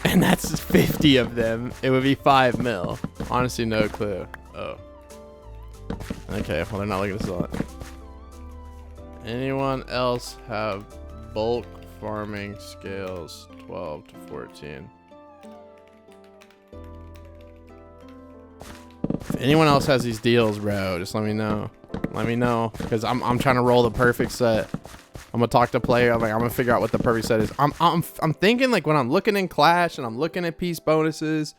and that's 50 of them, it would be 5 mil. Honestly, no clue. Oh. Okay, well, they're not looking to sell it. Anyone else have bulk farming scales 12 to 14? If anyone else has these deals, bro, just let me know. Let me know, because I'm trying to roll the perfect set. I'm gonna talk to player. I'm gonna figure out what the perfect set is. I'm thinking like when I'm looking in Clash and I'm looking at piece bonuses,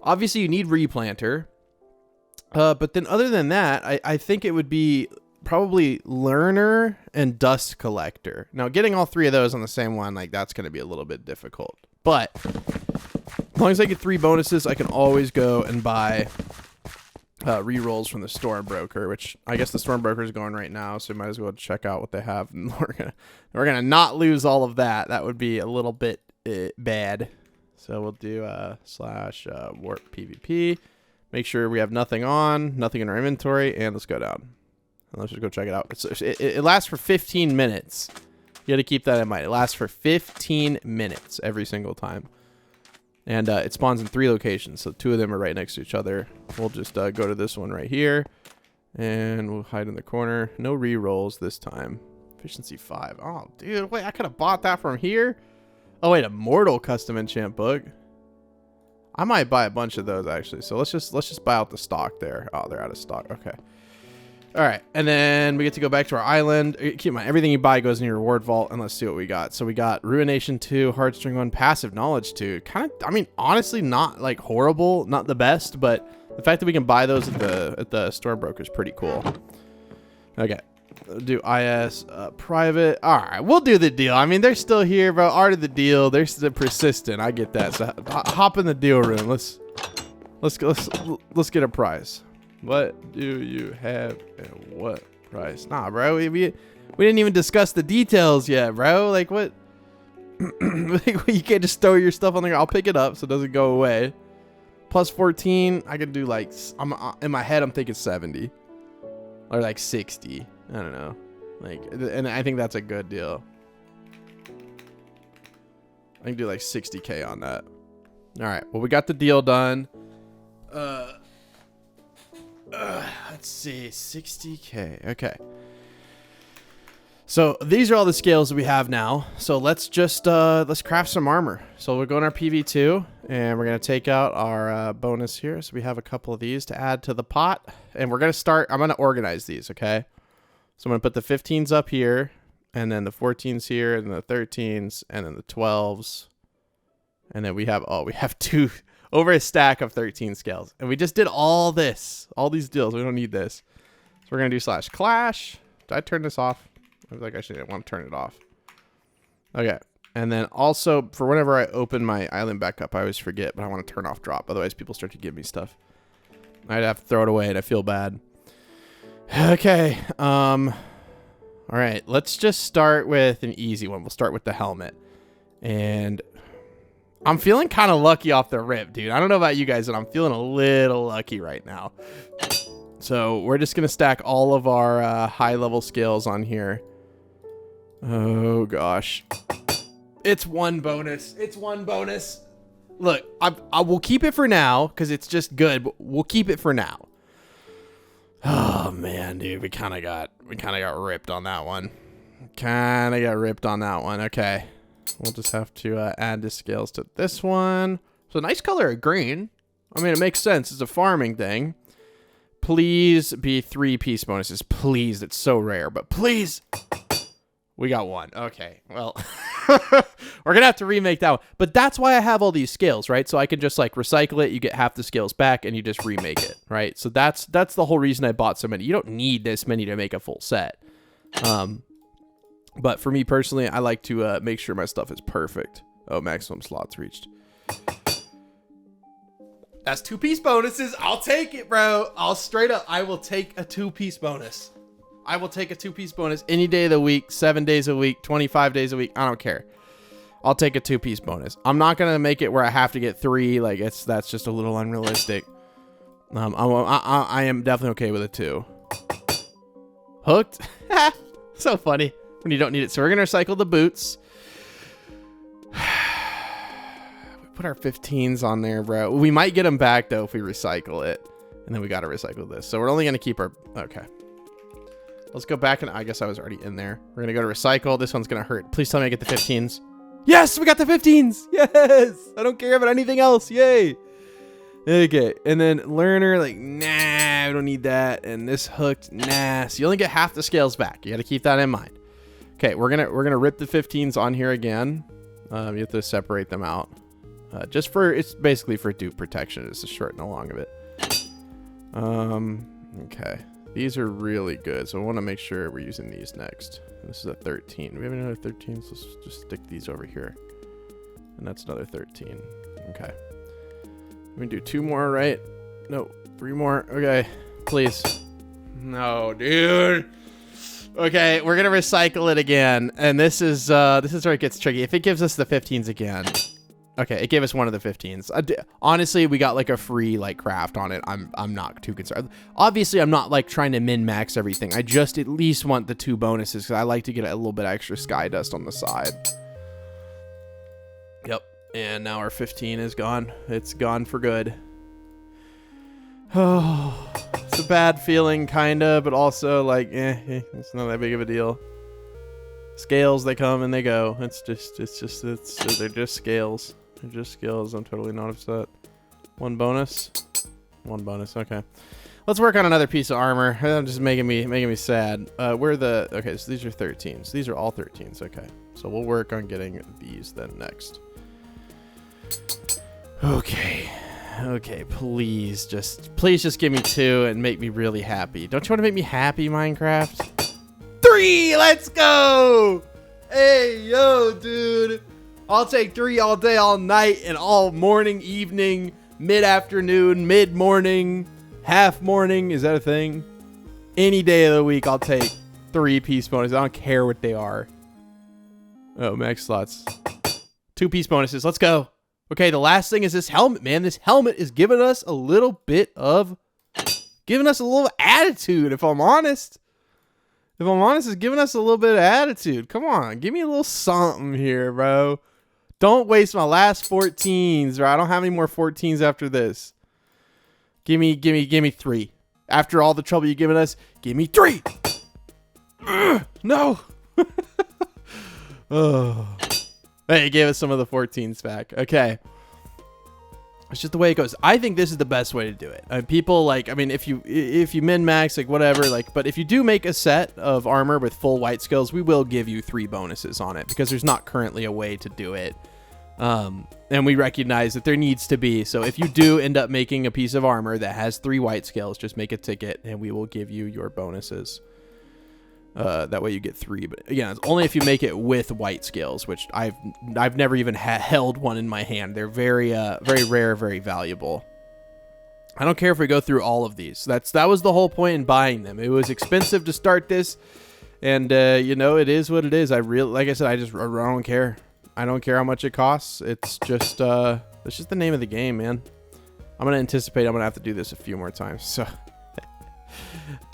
obviously you need replanter, but then other than that, I think it would be probably learner and dust collector. Now getting all three of those on the same one, like that's gonna be a little bit difficult, but as long as I get 3 bonuses, I can always go and buy re-rolls from the Stormbroker, which I guess the Stormbroker is going right now, so might as well check out what they have. And we're gonna not lose all of that. That would be a little bit bad. So we'll do slash warp PvP. Make sure we have nothing on, nothing in our inventory, and let's go down. And let's just go check it out. It lasts for 15 minutes. You got to keep that in mind. It lasts for 15 minutes every single time. And it spawns in 3 locations, so 2 of them are right next to each other. We'll just go to this one right here, and we'll hide in the corner. No re-rolls this time. Efficiency 5. Oh, dude, wait, I could have bought that from here. Oh, wait, a mortal custom enchant book. I might buy a bunch of those actually. So let's just buy out the stock there. Oh, they're out of stock. Okay. All right, and then we get to go back to our island. Keep in mind, everything you buy goes in your reward vault, and let's see what we got. So we got Ruination 2, Heartstring 1, Passive Knowledge 2. Kind of, I mean, honestly, not like horrible, not the best, but the fact that we can buy those at the Stormbroker is pretty cool. Okay, do IS private. All right, we'll do the deal. I mean, they're still here, bro. Art of the deal. They're still persistent. I get that. So hop in the deal room. Let's get a prize. What do you have and what price? Nah, bro. We didn't even discuss the details yet, bro. Like what? You can't just throw your stuff on there. I'll pick it up so it doesn't go away. Plus 14. I can do like in my head I'm thinking 70 or like 60. I don't know. Like, and I think that's a good deal. I can do like 60K on that. All right. Well, we got the deal done. Let's see, 60K. Okay. So these are all the scales that we have now. So let's just let's craft some armor. So we're going our PV2 and we're gonna take out our bonus here. So we have a couple of these to add to the pot, and we're gonna start. I'm gonna organize these. Okay. So I'm gonna put the 15s up here, and then the 14s here, and the 13s, and then the 12s, and then we have two. Over a stack of 13 scales. And we just did all these deals. We don't need this. So we're going to do /clash. Did I turn this off? I was like, I didn't want to turn it off. Okay. And then also, for whenever I open my island back up, I always forget, but I want to turn off drop. Otherwise, people start to give me stuff. I'd have to throw it away, and I feel bad. Okay. All right. Let's just start with an easy one. We'll start with the helmet. And I'm feeling kind of lucky off the rip, dude. I don't know about you guys, but I'm feeling a little lucky right now. So we're just going to stack all of our high-level scales on here. Oh, gosh. It's one bonus. It's one bonus. Look, I will keep it for now because it's just good, but we'll keep it for now. Oh, man, dude. We kind of got ripped on that one. Okay. We'll just have to add the scales to this one. So nice color of green. I mean, it makes sense. It's a farming thing. Please be 3-piece bonuses. Please. It's so rare, but please. We got one. Okay. Well, we're going to have to remake that one. But that's why I have all these scales, right? So I can just like recycle it. You get half the scales back and you just remake it, right? So that's the whole reason I bought so many. You don't need this many to make a full set. But for me personally, I like to make sure my stuff is perfect. Oh, maximum slots reached. That's 2-piece bonuses. I'll take it, bro. I will take a 2-piece bonus. I will take a 2-piece bonus any day of the week, 7 days a week, 25 days a week. I don't care. I'll take a 2-piece bonus. I'm not going to make it where I have to get 3. Like that's just a little unrealistic. I am definitely okay with a 2. Hooked. So funny when you don't need it. So we're going to recycle the boots. We put our 15s on there, bro. We might get them back, though, if we recycle it. And then we got to recycle this. So we're only going to keep our... Okay. Let's go back, and I guess I was already in there. We're going to go to recycle. This one's going to hurt. Please tell me I get the 15s. Yes, we got the 15s. Yes. I don't care about anything else. Yay. Okay. And then learner, like, nah, I don't need that. And this hooked, nah. So you only get half the scales back. You got to keep that in mind. Okay, we're gonna rip the 15s on here again. You have to separate them out. It's basically for dupe protection. It's the short and the long of it. Okay. These are really good, so I want to make sure we're using these next. This is a 13. Do we have another 13? So let's just stick these over here. And that's another 13. Okay. We can do 2 more, right? No, 3 more. Okay, please. No, dude. Okay, we're gonna recycle it again, and this is where it gets tricky. If it gives us the 15s again, okay, it gave us one of the 15s. Honestly, we got like a free like craft on it. I'm not too concerned. Obviously, I'm not like trying to min max everything. I just at least want the 2 bonuses because I like to get a little bit extra sky dust on the side. Yep, and now our 15 is gone. It's gone for good. Oh, it's a bad feeling, kinda, but also like, it's not that big of a deal. Scales, they come and they go. They're just scales. They're just scales. I'm totally not upset. 1 bonus. 1 bonus. Okay. Let's work on another piece of armor. That's just making me sad. Okay, so these are 13s. These are all 13s. Okay. So we'll work on getting these then next. Okay. Okay, please just give me 2 and make me really happy. Don't you want to make me happy, Minecraft? 3. Let's go. Hey, yo, dude. I'll take 3 all day, all night, and all morning, evening, mid-afternoon, mid-morning, half-morning. Is that a thing? Any day of the week, I'll take 3 piece bonuses. I don't care what they are. Oh, max slots. 2 piece bonuses. Let's go. Okay, the last thing is this helmet, man. This helmet is giving us a little bit of... giving us a little attitude, if I'm honest. If I'm honest, it's giving us a little bit of attitude. Come on, give me a little something here, bro. Don't waste my last 14s, bro. I don't have any more 14s after this. Give me 3. After all the trouble you've given us, give me 3. No. Oh. Hey, gave us some of the 14s back. Okay. It's just the way it goes. I think this is the best way to do it. People like, I mean, if you min max, like whatever, like, but if you do make a set of armor with full white skills, we will give you 3 bonuses on it because there's not currently a way to do it. And we recognize that there needs to be. So if you do end up making a piece of armor that has 3 white skills, just make a ticket and we will give you your bonuses. That way you get 3, but again, it's only if you make it with white scales, which I've never even held one in my hand. They're very rare, very valuable. I don't care if we go through all of these. That was the whole point in buying them. It was expensive to start this, and you know, it is what it is. Like I said, I don't care. I don't care how much it costs. It's just the name of the game, man. I'm gonna anticipate I'm gonna have to do this a few more times. So.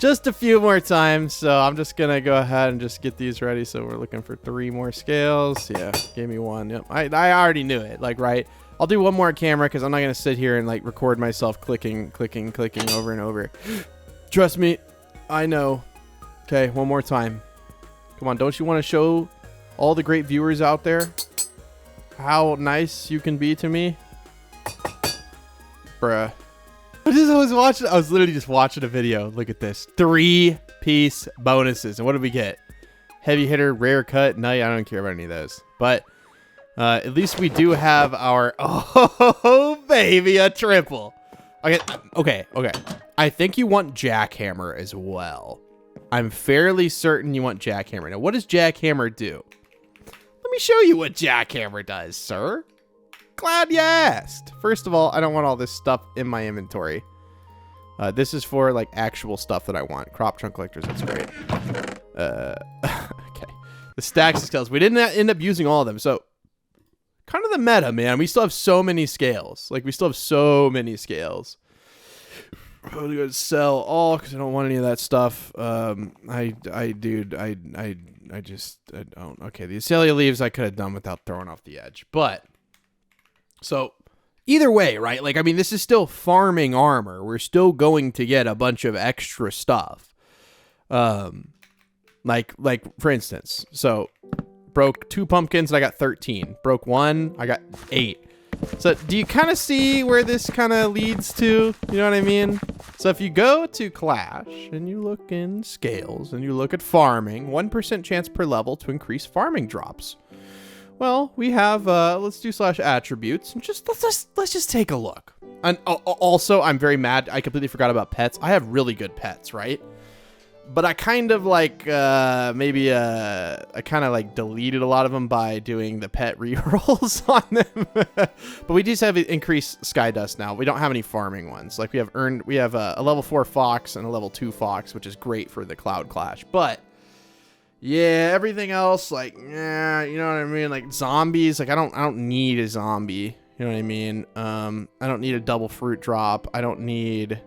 Just a few more times, so I'm just gonna go ahead and just get these ready. So we're looking for 3 more scales. Yeah, gave me 1. Yep, I already knew it. Like, right, I'll do one more camera because I'm not gonna sit here and like record myself clicking over and over. Trust me, I know. Okay, one more time. Come on, don't you want to show all the great viewers out there how nice you can be to me? Bruh. I was literally just watching a video. Look at this. 3 piece bonuses. And what did we get? Heavy hitter, rare cut. No, I don't care about any of those. But at least we do have our... Oh, baby, a triple. Okay. I think you want Jackhammer as well. I'm fairly certain you want Jackhammer. Now, what does Jackhammer do? Let me show you what Jackhammer does, sir. Glad you asked. First of all, I don't want all this stuff in my inventory. This is for like actual stuff that I want. Crop chunk collectors, that's great. Okay. The stacks of scales. We didn't end up using all of them, so kind of the meta, man. We still have so many scales. Like, we still have so many scales. I'm gonna sell all because I don't want any of that stuff. I don't. Okay, the azalea leaves I could have done without throwing off the edge, but. So, either way, right? Like, I mean, this is still farming armor. We're still going to get a bunch of extra stuff. Like for instance, so broke 2 pumpkins and I got 13. Broke 1, I got 8. So, do you kind of see where this kind of leads to? You know what I mean? So, if you go to Clash and you look in scales and you look at farming, 1% chance per level to increase farming drops. Well, we have, let's do /attributes and let's just take a look. And also, I'm very mad. I completely forgot about pets. I have really good pets, right? But I kind of like, I kind of like deleted a lot of them by doing the pet rerolls on them. But we just have increased sky dust now. We don't have any farming ones. Like we have a level 4 fox and a level 2 fox, which is great for the cloud clash. But yeah, everything else, like, yeah, you know what I mean? Like zombies, like I don't need a zombie. You know what I mean? I don't need a double fruit drop. I don't need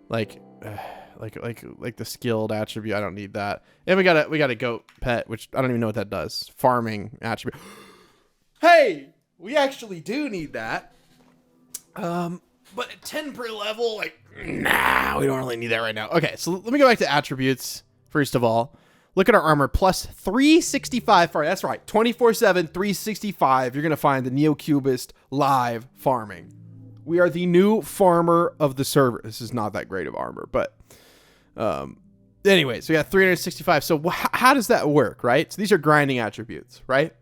like the skilled attribute. I don't need that. And we got a goat pet, which I don't even know what that does. Farming attribute. Hey, we actually do need that. But at 10 per level, like, nah, we don't really need that right now. Okay, so let me go back to attributes first of all. Look at our armor, plus 365 farming. That's right, 24/7, 365. You're going to find the Neocubist live farming. We are the new farmer of the server. This is not that great of armor, but anyways, we got 365. So how does that work, right? So these are grinding attributes, right?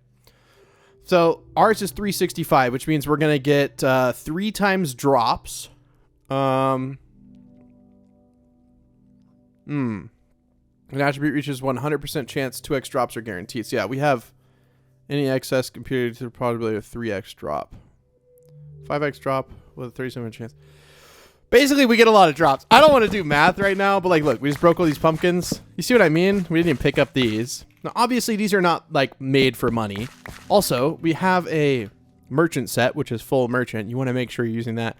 So ours is 365, which means we're going to get 3 times drops. An attribute reaches 100% chance 2x drops are guaranteed. So yeah, we have any excess computed to probability of 3x drop. 5x drop with a 37% chance. Basically, we get a lot of drops. I don't want to do math right now, but like, look, we just broke all these pumpkins. You see what I mean? We didn't even pick up these. Now, obviously, these are not like made for money. Also, we have a merchant set, which is full merchant. You want to make sure you're using that.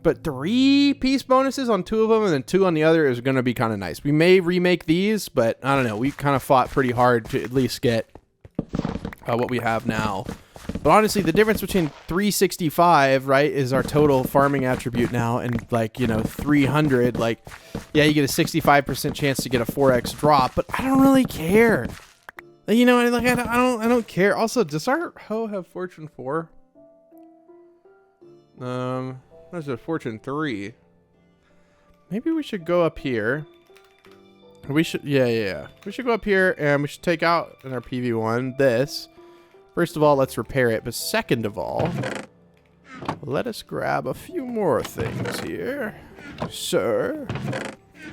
But 3-piece bonuses on 2 of them and then 2 on the other is going to be kind of nice. We may remake these, but I don't know. We kind of fought pretty hard to at least get what we have now. But honestly, the difference between 365, right, is our total farming attribute now, and like, you know, 300, like, yeah, you get a 65% chance to get a 4x drop, but I don't really care. You know, like, I don't care. Also, does our hoe have Fortune 4? That's a Fortune 3. Maybe we should go up here. We should, yeah. We should go up here and we should take out in our PV1 this. First of all, let's repair it. But second of all, let us grab a few more things here. Sir.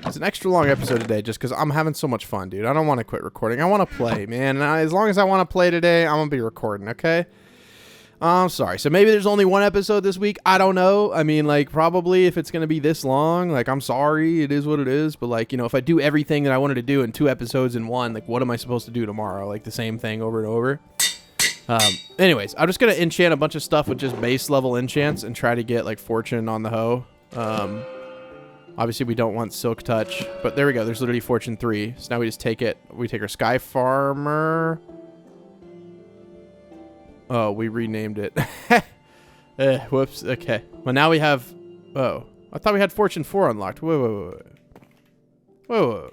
It's an extra long episode today just because I'm having so much fun, dude. I don't want to quit recording. I want to play, man. And as long as I want to play today, I'm going to be recording, okay? I'm sorry. So maybe there's only one episode this week. I don't know. I mean, like, probably if it's going to be this long, like, I'm sorry. It is what it is. But, like, you know, if I do everything that I wanted to do in 2 episodes in one, like, what am I supposed to do tomorrow? Like, the same thing over and over? Anyways, I'm just going to enchant a bunch of stuff with just base level enchants and try to get, like, fortune on the hoe. Obviously, we don't want silk touch. But there we go. There's literally fortune 3. So now we just take it. We take our sky farmer. Oh, we renamed it. Whoops. Okay. Well, now we have... Oh. I thought we had Fortune 4 unlocked. Wait a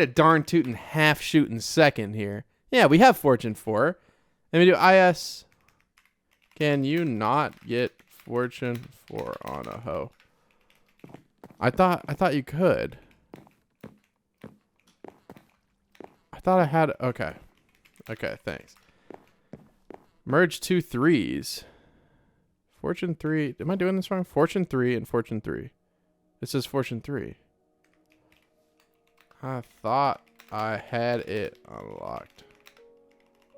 darn tootin' half shooting second here. Yeah, we have Fortune 4. Let me do IS. Can you not get Fortune 4 on a hoe? I thought you could. I thought I had... Okay. Okay, thanks. Merge 2 3s. Fortune 3. Am I doing this wrong? Fortune 3 and Fortune 3. This is Fortune 3. I thought I had it unlocked.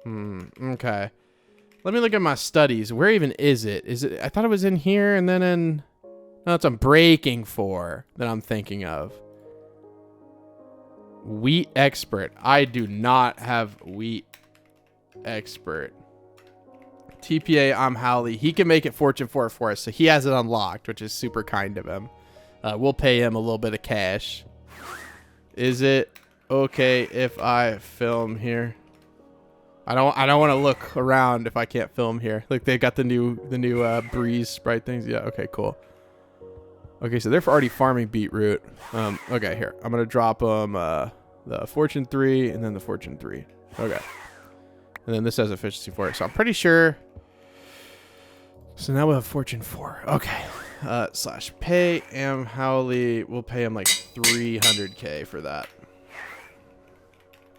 Okay. Let me look at my studies. Where even is it? Is it? I thought it was in here and then in... No, it's a breaking 4 that I'm thinking of. Wheat expert. I do not have wheat expert. TPA, I'm Howley. He can make it Fortune 4 for us, so he has it unlocked, which is super kind of him. We'll pay him a little bit of cash. Is it okay if I film here? I don't want to look around if I can't film here. Like, they got the new breeze sprite things. Yeah, okay, cool. Okay, so they're already farming beetroot. Okay, here. I'm going to drop them the Fortune 3 and then the Fortune 3. Okay. And then this has efficiency 4. So I'm pretty sure... So now we'll have Fortune 4. Okay. Slash pay M Howley. We'll pay him like 300k for that.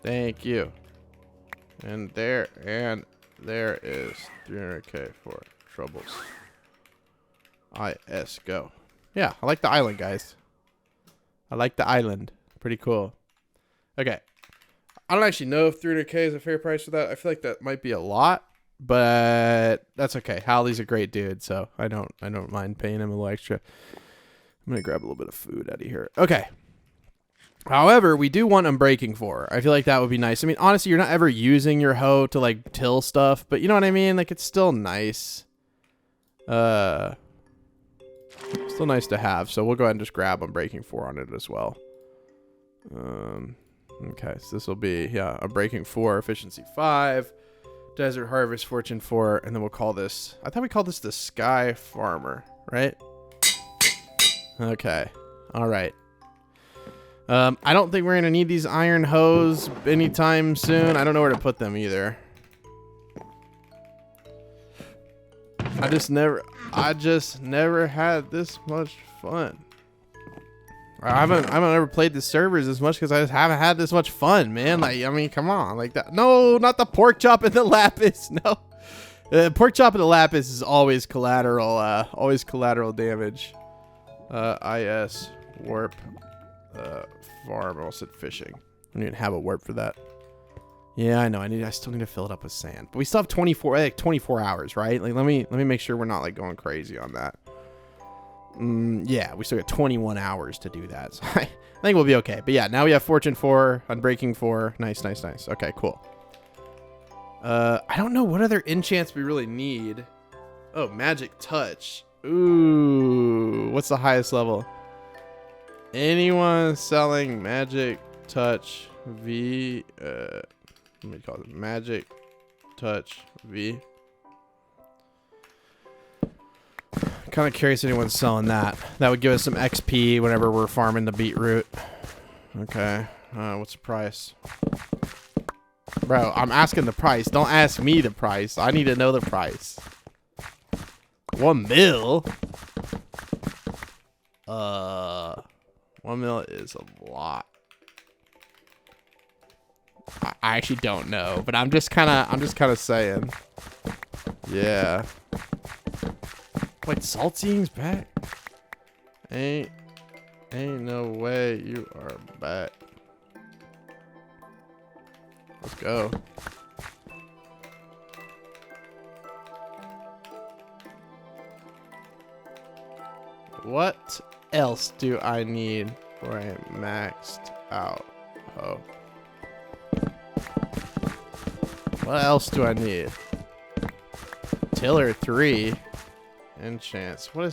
Thank you. And there is 300k for troubles. IS go. Yeah, I like the island, guys. I like the island. Pretty cool. Okay. I don't actually know if 300k is a fair price for that. I feel like that might be a lot, but that's okay. Howley's a great dude, so I don't mind paying him a little extra. I'm gonna grab a little bit of food out of here. Okay. However, we do want Unbreaking 4. I feel like that would be nice. I mean, honestly, you're not ever using your hoe to like till stuff, but you know what I mean? Like, it's still nice. Still nice to have. So we'll go ahead and just grab Unbreaking 4 on it as well. Okay, so this will be, yeah, Unbreaking 4, efficiency 5, Desert Harvest, Fortune 4, and then we'll call this, I thought we called this the Sky Farmer, right? Okay, all right. I don't think we're going to need these iron hoes anytime soon. I don't know where to put them either. I just never had this much fun. I haven't ever played the servers as much because I just haven't had this much fun, man. Like, I mean, come on, like that. No, not the pork chop and the lapis. No, pork chop and the lapis is always collateral damage. IS warp farm. I also said fishing. I don't even have a word for that. Yeah, I know. I still need to fill it up with sand. But we still have 24 hours, right? Like, let me make sure we're not like going crazy on that. Yeah, we still got 21 hours to do that. So I think we'll be okay. But yeah, now we have Fortune 4, Unbreaking 4. Nice. Okay, cool. I don't know what other enchants we really need. Oh, Magic Touch. Ooh, what's the highest level? Anyone selling Magic Touch V? Let me call it Magic Touch V. Kind of curious if anyone's selling that. That would give us some XP whenever we're farming the beetroot. Okay. What's the price? Bro, I'm asking the price. Don't ask me the price. I need to know the price. 1 mil? 1 mil is a lot. I actually don't know, but I'm just kind of saying. Yeah. Wait, Saltines back? Ain't no way you are back. Let's go. What else do I need for a maxed out hoe? What else do I need? Tiller 3 enchants. What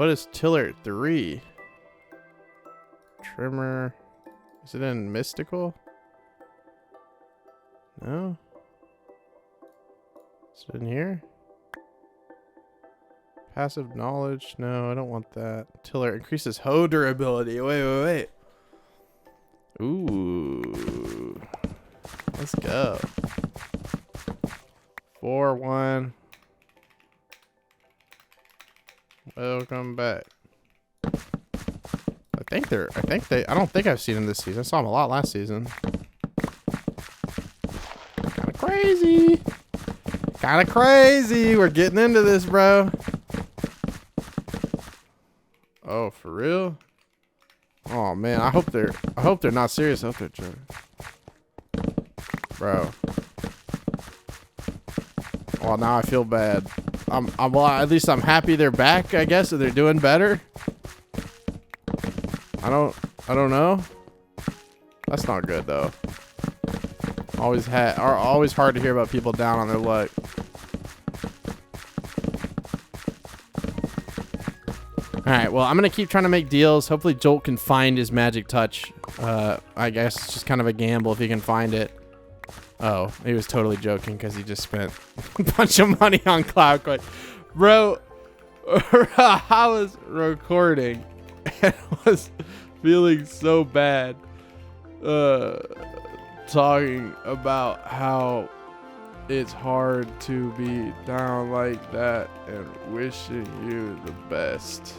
is Tiller 3? Trimmer. Is it in mystical? No. Is it in here? Passive knowledge. No, I don't want that. Tiller increases hoe durability. Wait. Ooh. Let's go. 4-1. Welcome back. I don't think I've seen him this season. I saw him a lot last season. Kind of crazy. We're getting into this, bro. Oh, for real? Oh man, I hope they're not serious. I hope they're joking. Bro. Well, now I feel bad. Well, at least I'm happy they're back, I guess, and they're doing better. I don't know. That's not good though. Always hard to hear about people down on their luck. Alright, well, I'm going to keep trying to make deals. Hopefully Jolt can find his magic touch. I guess it's just kind of a gamble if he can find it. Oh, he was totally joking because he just spent a bunch of money on Cloudcoin. Bro, I was recording and was feeling so bad talking about how it's hard to be down like that and wishing you the best.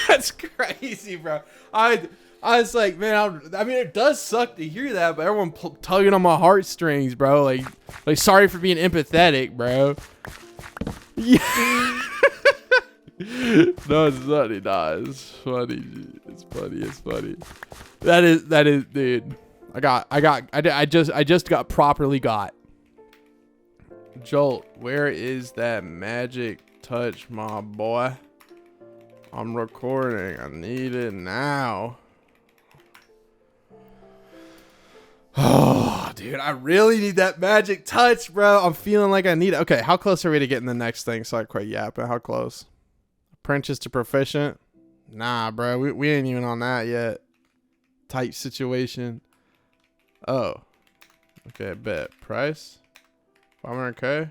That's crazy, bro. I was like, man, I mean, it does suck to hear that, but everyone tugging on my heartstrings, bro. Like, sorry for being empathetic, bro. Yeah. No, it's funny. Nah, it's funny. It's funny. That is, dude. I just got properly got. Jolt, where is that magic touch, my boy? I'm recording. I need it now. Oh, dude, I really need that magic touch, bro. I'm feeling like I need it. Okay, how close are we to getting the next thing? So I quit yapping. How close? Apprentice to proficient? Nah, bro. We ain't even on that yet. Tight situation. Oh. Okay, bet. Price? 500k?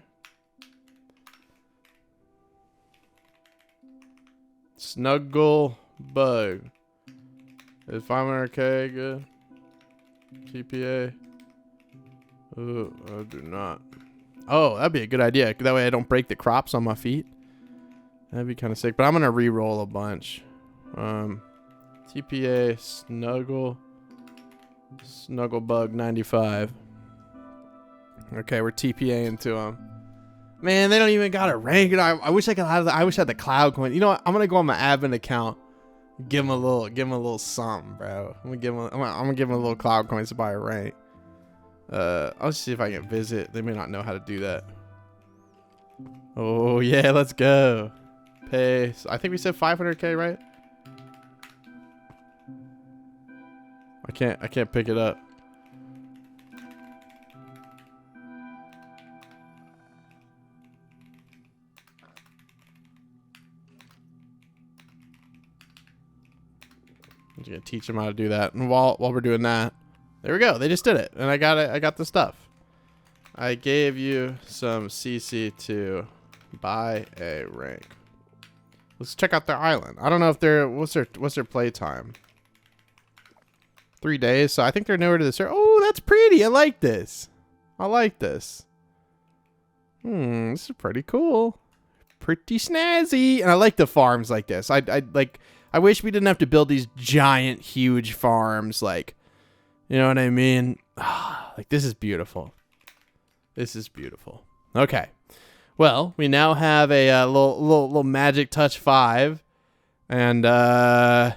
Snuggle bug. Is 500k good? TPA? Ooh, I do not. Oh, that'd be a good idea. That way I don't break the crops on my feet. That'd be kind of sick. But I'm going to re-roll a bunch. TPA Snuggle bug 95. Okay, we're TPAing to them. Man, they don't even got a rank. I wish I could have. I wish I had the cloud coin. You know what? I'm gonna go on my admin account Give him a little something, bro. I'm gonna give him a little cloud coins to buy a rank. I'll see if I can visit. They may not know how to do that. Oh yeah, let's go. Pay. I think we said 500K, right? I can't pick it up. I'm just gonna teach them how to do that, and while we're doing that, there we go. They just did it, and I got it. I got the stuff. I gave you some CC to buy a rank. Let's check out their island. I don't know if they're what's their play time. 3 days, so I think they're newer to this. Oh, that's pretty. I like this. I like this. This is pretty cool. Pretty snazzy, and I like the farms like this. I wish we didn't have to build these giant, huge farms. Like, you know what I mean? Like, this is beautiful. This is beautiful. Okay. Well, we now have a little Magic Touch 5. And, I'm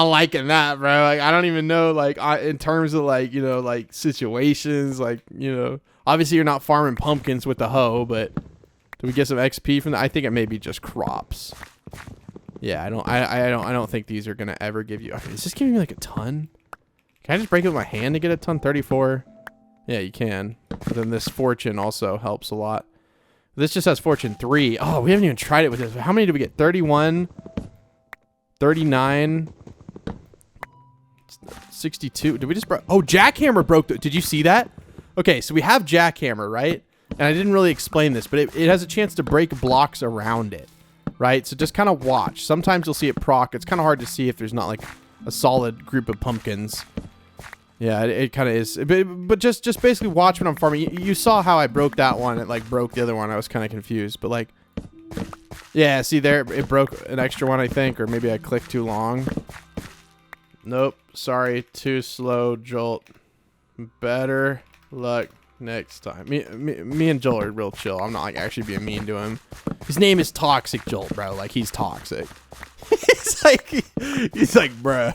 liking that, bro. Like, I don't even know, like, in terms of, like, you know, like, situations, like, you know. Obviously, you're not farming pumpkins with the hoe, but do we get some XP from that? I think it may be just crops. Yeah, I don't think these are gonna ever give you. Okay, is this giving me like a ton? Can I just break it with my hand to get a ton? 34. Yeah, you can. But then this fortune also helps a lot. This just has fortune 3. Oh, we haven't even tried it with this. How many did we get? 31, 39, 62. Did we just oh, jackhammer broke. Did you see that? Okay, so we have jackhammer, right? And I didn't really explain this, but it has a chance to break blocks around it. Right, so just kind of watch. Sometimes you'll see it proc. It's kind of hard to see if there's not like a solid group of pumpkins. Yeah, it kind of is. But just basically watch when I'm farming. You saw how I broke that one. It like broke the other one. I was kind of confused. But like, yeah, see there, it broke an extra one, I think, or maybe I clicked too long. Nope, sorry, too slow, Jolt. Better luck next time. Me and Joel are real chill. I'm not like actually being mean to him. His name is Toxic Joel, bro. Like, he's toxic. he's like, bro,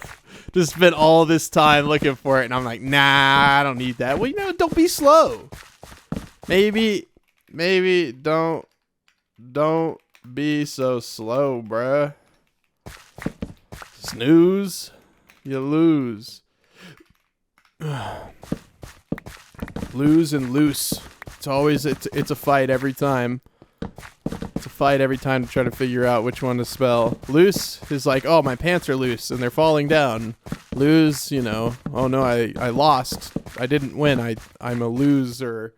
just spent all this time looking for it, and I'm like, nah, I don't need that. Well, you know, don't be slow. Maybe don't be so slow, bruh. Snooze, you lose. Lose and loose. It's always it's a fight every time. It's a fight every time to try to figure out which one to spell. Loose is like, oh, my pants are loose and they're falling down. Lose, you know, oh no, I lost. I didn't win. I'm a loser.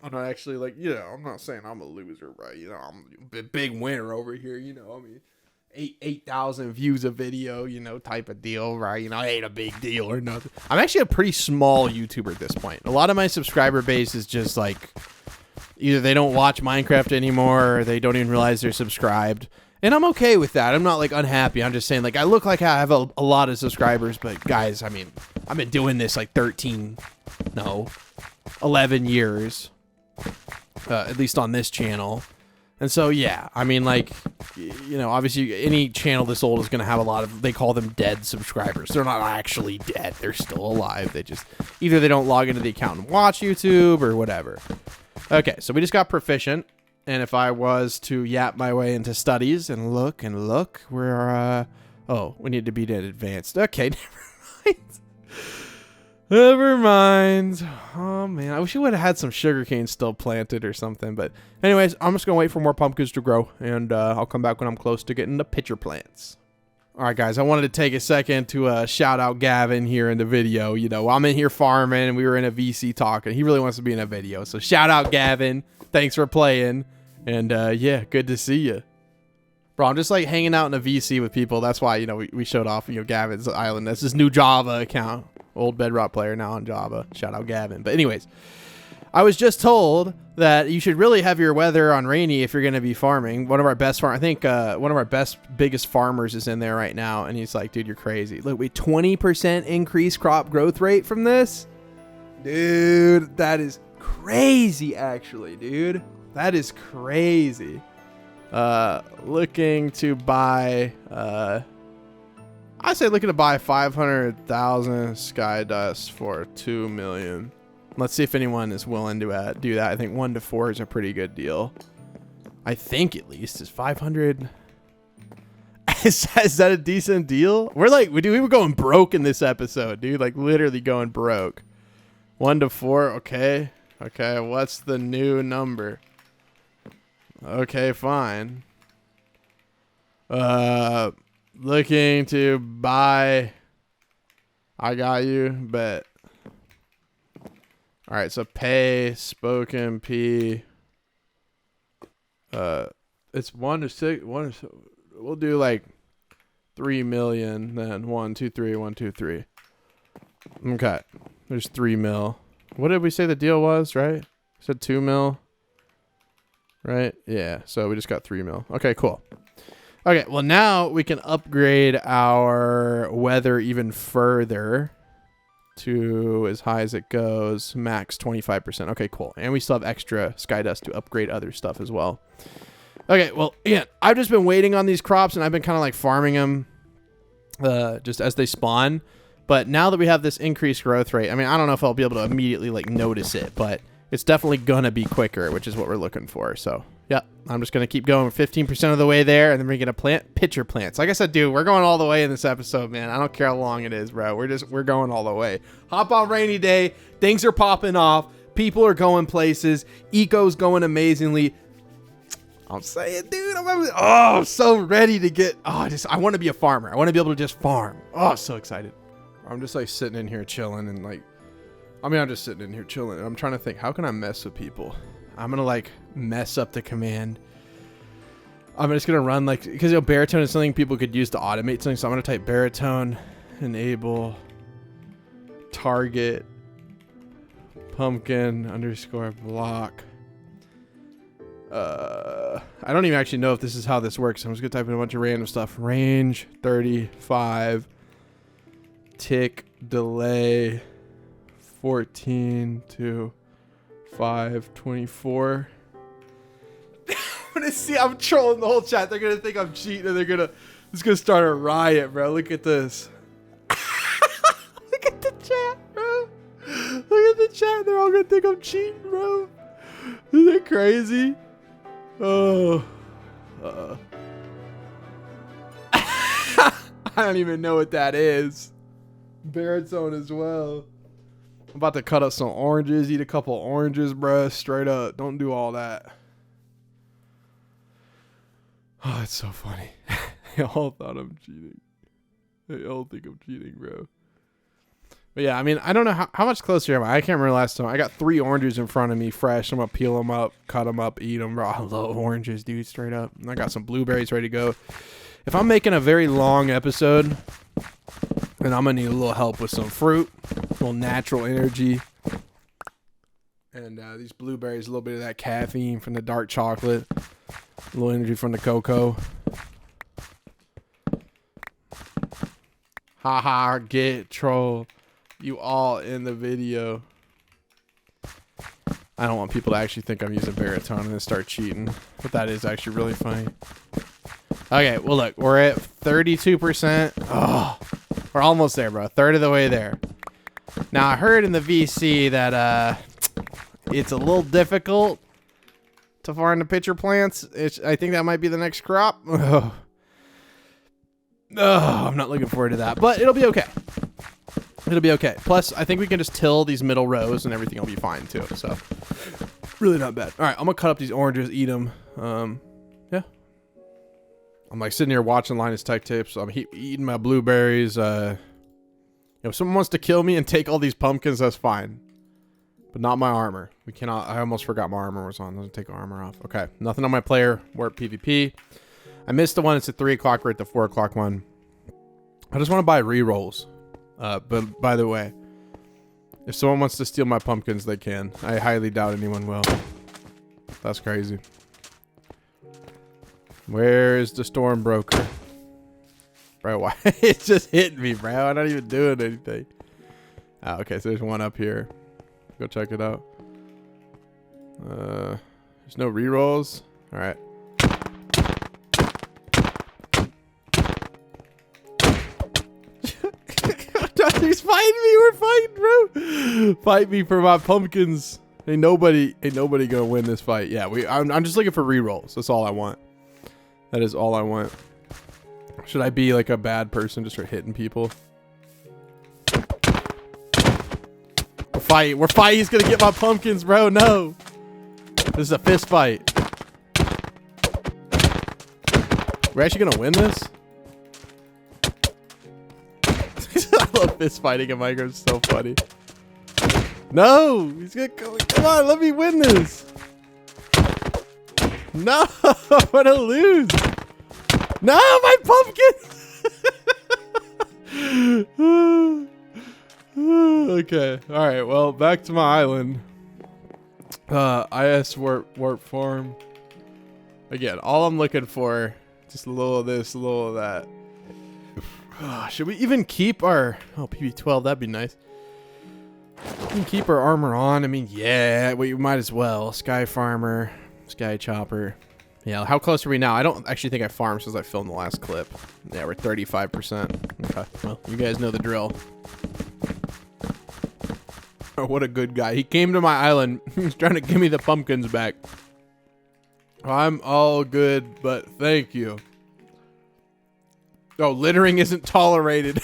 I'm not actually like, you know, I'm not saying I'm a loser, right? You know, I'm a big winner over here, you know. I mean, 8,000 views a video, you know, type of deal, right? You know, it ain't a big deal or nothing. I'm actually a pretty small YouTuber at this point. A lot of my subscriber base is just like, either they don't watch Minecraft anymore or they don't even realize they're subscribed. And I'm okay with that. I'm not like unhappy. I'm just saying, like, I look like I have a lot of subscribers, but guys, I mean, I've been doing this like 11 years, at least on this channel. And so, yeah, I mean, like, you know, obviously any channel this old is going to have a lot of, they call them dead subscribers. They're not actually dead. They're still alive. They just, either they don't log into the account and watch YouTube or whatever. Okay, so we just got proficient. And if I was to yap my way into studies and look, we're, oh, we need to be at advanced. Okay, never mind. Never mind. Oh, man. I wish we would have had some sugarcane still planted or something. But anyways, I'm just going to wait for more pumpkins to grow. And I'll come back when I'm close to getting the pitcher plants. All right, guys. I wanted to take a second to shout out Gavin here in the video. You know, I'm in here farming. And we were in a VC talking. He really wants to be in a video. So shout out, Gavin. Thanks for playing. And yeah, good to see you. Bro, I'm just like hanging out in a VC with people. That's why, you know, we showed off, you know, Gavin's island. That's his new Java account. Old Bedrock player now on Java. Shout out Gavin. But anyways, I was just told that you should really have your weather on rainy if you're going to be farming. One of our best I think one of our biggest farmers is in there right now. And he's like, dude, you're crazy. Look, we 20% increased crop growth rate from this. Dude, that is crazy, actually, dude. That is crazy. Looking to buy, I say looking to buy 500,000 sky dust for 2 million. Let's see if anyone is willing to do that. I think 1 to 4 is a pretty good deal. I think at least is 500. Is that a decent deal? We're like, we were going broke in this episode, dude. Like literally going broke. 1 to 4. Okay. Okay. What's the new number? Okay, fine. Looking to buy. I got you, bet. All right, so pay spoken P. It's 1 to 6. We'll do like 3 million. Then 1, 2, 3. 1, 2, 3. Okay, there's 3 mil. What did we say the deal was? Right? We said 2 mil. Right? Yeah. So we just got 3 mil. Okay, cool. Okay, well now we can upgrade our weather even further to as high as it goes, max 25%. Okay, cool. And we still have extra sky dust to upgrade other stuff as well. Okay, well, yeah, I've just been waiting on these crops and I've been kind of like farming them just as they spawn. But now that we have this increased growth rate, I mean, I don't know if I'll be able to immediately like notice it, but it's definitely gonna be quicker, which is what we're looking for. So yeah, I'm just gonna keep going 15% of the way there, and then we're gonna plant pitcher plants. Like I said, dude, we're going all the way in this episode, man. I don't care how long it is, bro. We're going all the way. Hop on rainy day. Things are popping off. People are going places. Eco's going amazingly. I'm saying, dude, I'm so ready to get. I want to be a farmer. I want to be able to just farm. Oh, so excited. I'm just like sitting in here chilling and like. I mean, I'm just sitting in here chilling. I'm trying to think, how can I mess with people? I'm going to like mess up the command. I'm just going to run like, because baritone is something people could use to automate something. So I'm going to type baritone, enable, target, pumpkin underscore block. I don't even actually know if this is how this works. I'm just going to type in a bunch of random stuff. Range 35, tick, delay, 14 to 524. I'm gonna see. I'm trolling the whole chat. They're gonna think I'm cheating, and it's gonna start a riot, bro. Look at this. Look at the chat, bro. Look at the chat. They're all gonna think I'm cheating, bro. Isn't that crazy? Oh. I don't even know what that is. Baritone as well. I'm about to cut up some oranges, eat a couple oranges, bruh. Straight up. Don't do all that. Oh, it's so funny. They all thought I'm cheating. They all think I'm cheating, bro. But yeah, I mean, I don't know how much closer am I? I can't remember last time. I got 3 oranges in front of me, fresh. I'm going to peel them up, cut them up, eat them, bro. I love oranges, dude, straight up. And I got some blueberries ready to go. If I'm making a very long episode, then I'm going to need a little help with some fruit, a little natural energy. And these blueberries, a little bit of that caffeine from the dark chocolate, a little energy from the cocoa. Haha, get troll. You all in the video. I don't want people to actually think I'm using baritone and then start cheating. But that is actually really funny. Okay, well look, we're at 32%. Oh, we're almost there, bro. A third of the way there. Now I heard in the VC that it's a little difficult to farm the pitcher plants. I think that might be the next crop. Oh, I'm not looking forward to that, but it'll be okay. It'll be okay. Plus, I think we can just till these middle rows and everything will be fine too. So, really not bad. All right, I'm gonna cut up these oranges, eat them. Yeah. I'm like sitting here watching Linus Tech Tips. I'm eating my blueberries. If someone wants to kill me and take all these pumpkins, that's fine. But not my armor. We cannot. I almost forgot my armor was on. Let's take armor off. Okay, nothing on my player. We're at PvP. I missed the one. It's at 3 o'clock. We're at the 4 o'clock one. I just want to buy re-rolls. But by the way, if someone wants to steal my pumpkins, they can. I highly doubt anyone will. That's crazy. Where is the storm broker? Bro, why? It's just hitting me, bro. I'm not even doing anything. Oh, okay, so there's one up here. Go check it out. There's no re-rolls. All right. me. We're fighting, bro. Fight me for my pumpkins. Ain't nobody gonna win this fight. Yeah, I'm just looking for rerolls. That's all I want. That is all I want. Should I be like a bad person to start hitting people? We're fighting. He's gonna get my pumpkins, bro. No. This is a fist fight. We're actually gonna win this? I love fist fighting in Minecraft. It's so funny. No! He's gonna go. Come on, let me win this. No! I'm gonna lose. No, my pumpkin! Okay. Alright, well, back to my island. IS warp farm. Again, all I'm looking for, just a little of this, a little of that. Should we even keep our... Oh, PB12, that'd be nice. We can keep our armor on. I mean, yeah, we might as well. Sky Farmer, Sky Chopper. Yeah, how close are we now? I don't actually think I farmed since I filmed the last clip. Yeah, we're 35%. Okay, well, you guys know the drill. Oh, what a good guy. He came to my island. He's trying to give me the pumpkins back. I'm all good, but thank you. Oh, littering isn't tolerated.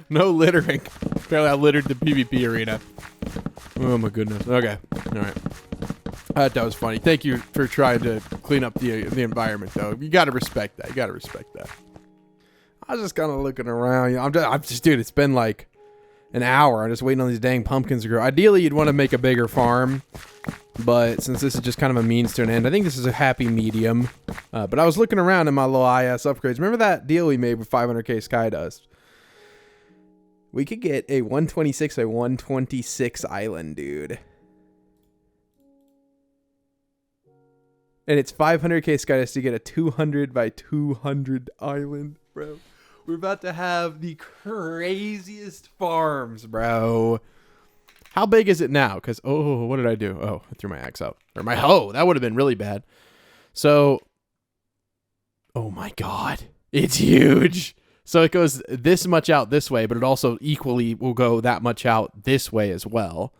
No littering. Apparently I littered the PvP arena. Oh my goodness. Okay. Alright. That was funny. Thank you for trying to clean up the environment, though. You gotta respect that. You gotta respect that. I was just kind of looking around. I'm just, dude, it's been like an hour. I'm just waiting on these dang pumpkins to grow. Ideally, you'd want to make a bigger farm. But since this is just kind of a means to an end, I think this is a happy medium. But I was looking around in my little IS upgrades. Remember that deal we made with 500k sky dust? We could get a 126 by 126 island, dude. And it's 500k sky dust to get a 200 by 200 island, bro. We're about to have the craziest farms, bro. How big is it now? Because, oh, what did I do? Oh, I threw my axe out. Or my hoe. That would have been really bad. So, oh my God. It's huge. So it goes this much out this way, but it also equally will go that much out this way as well.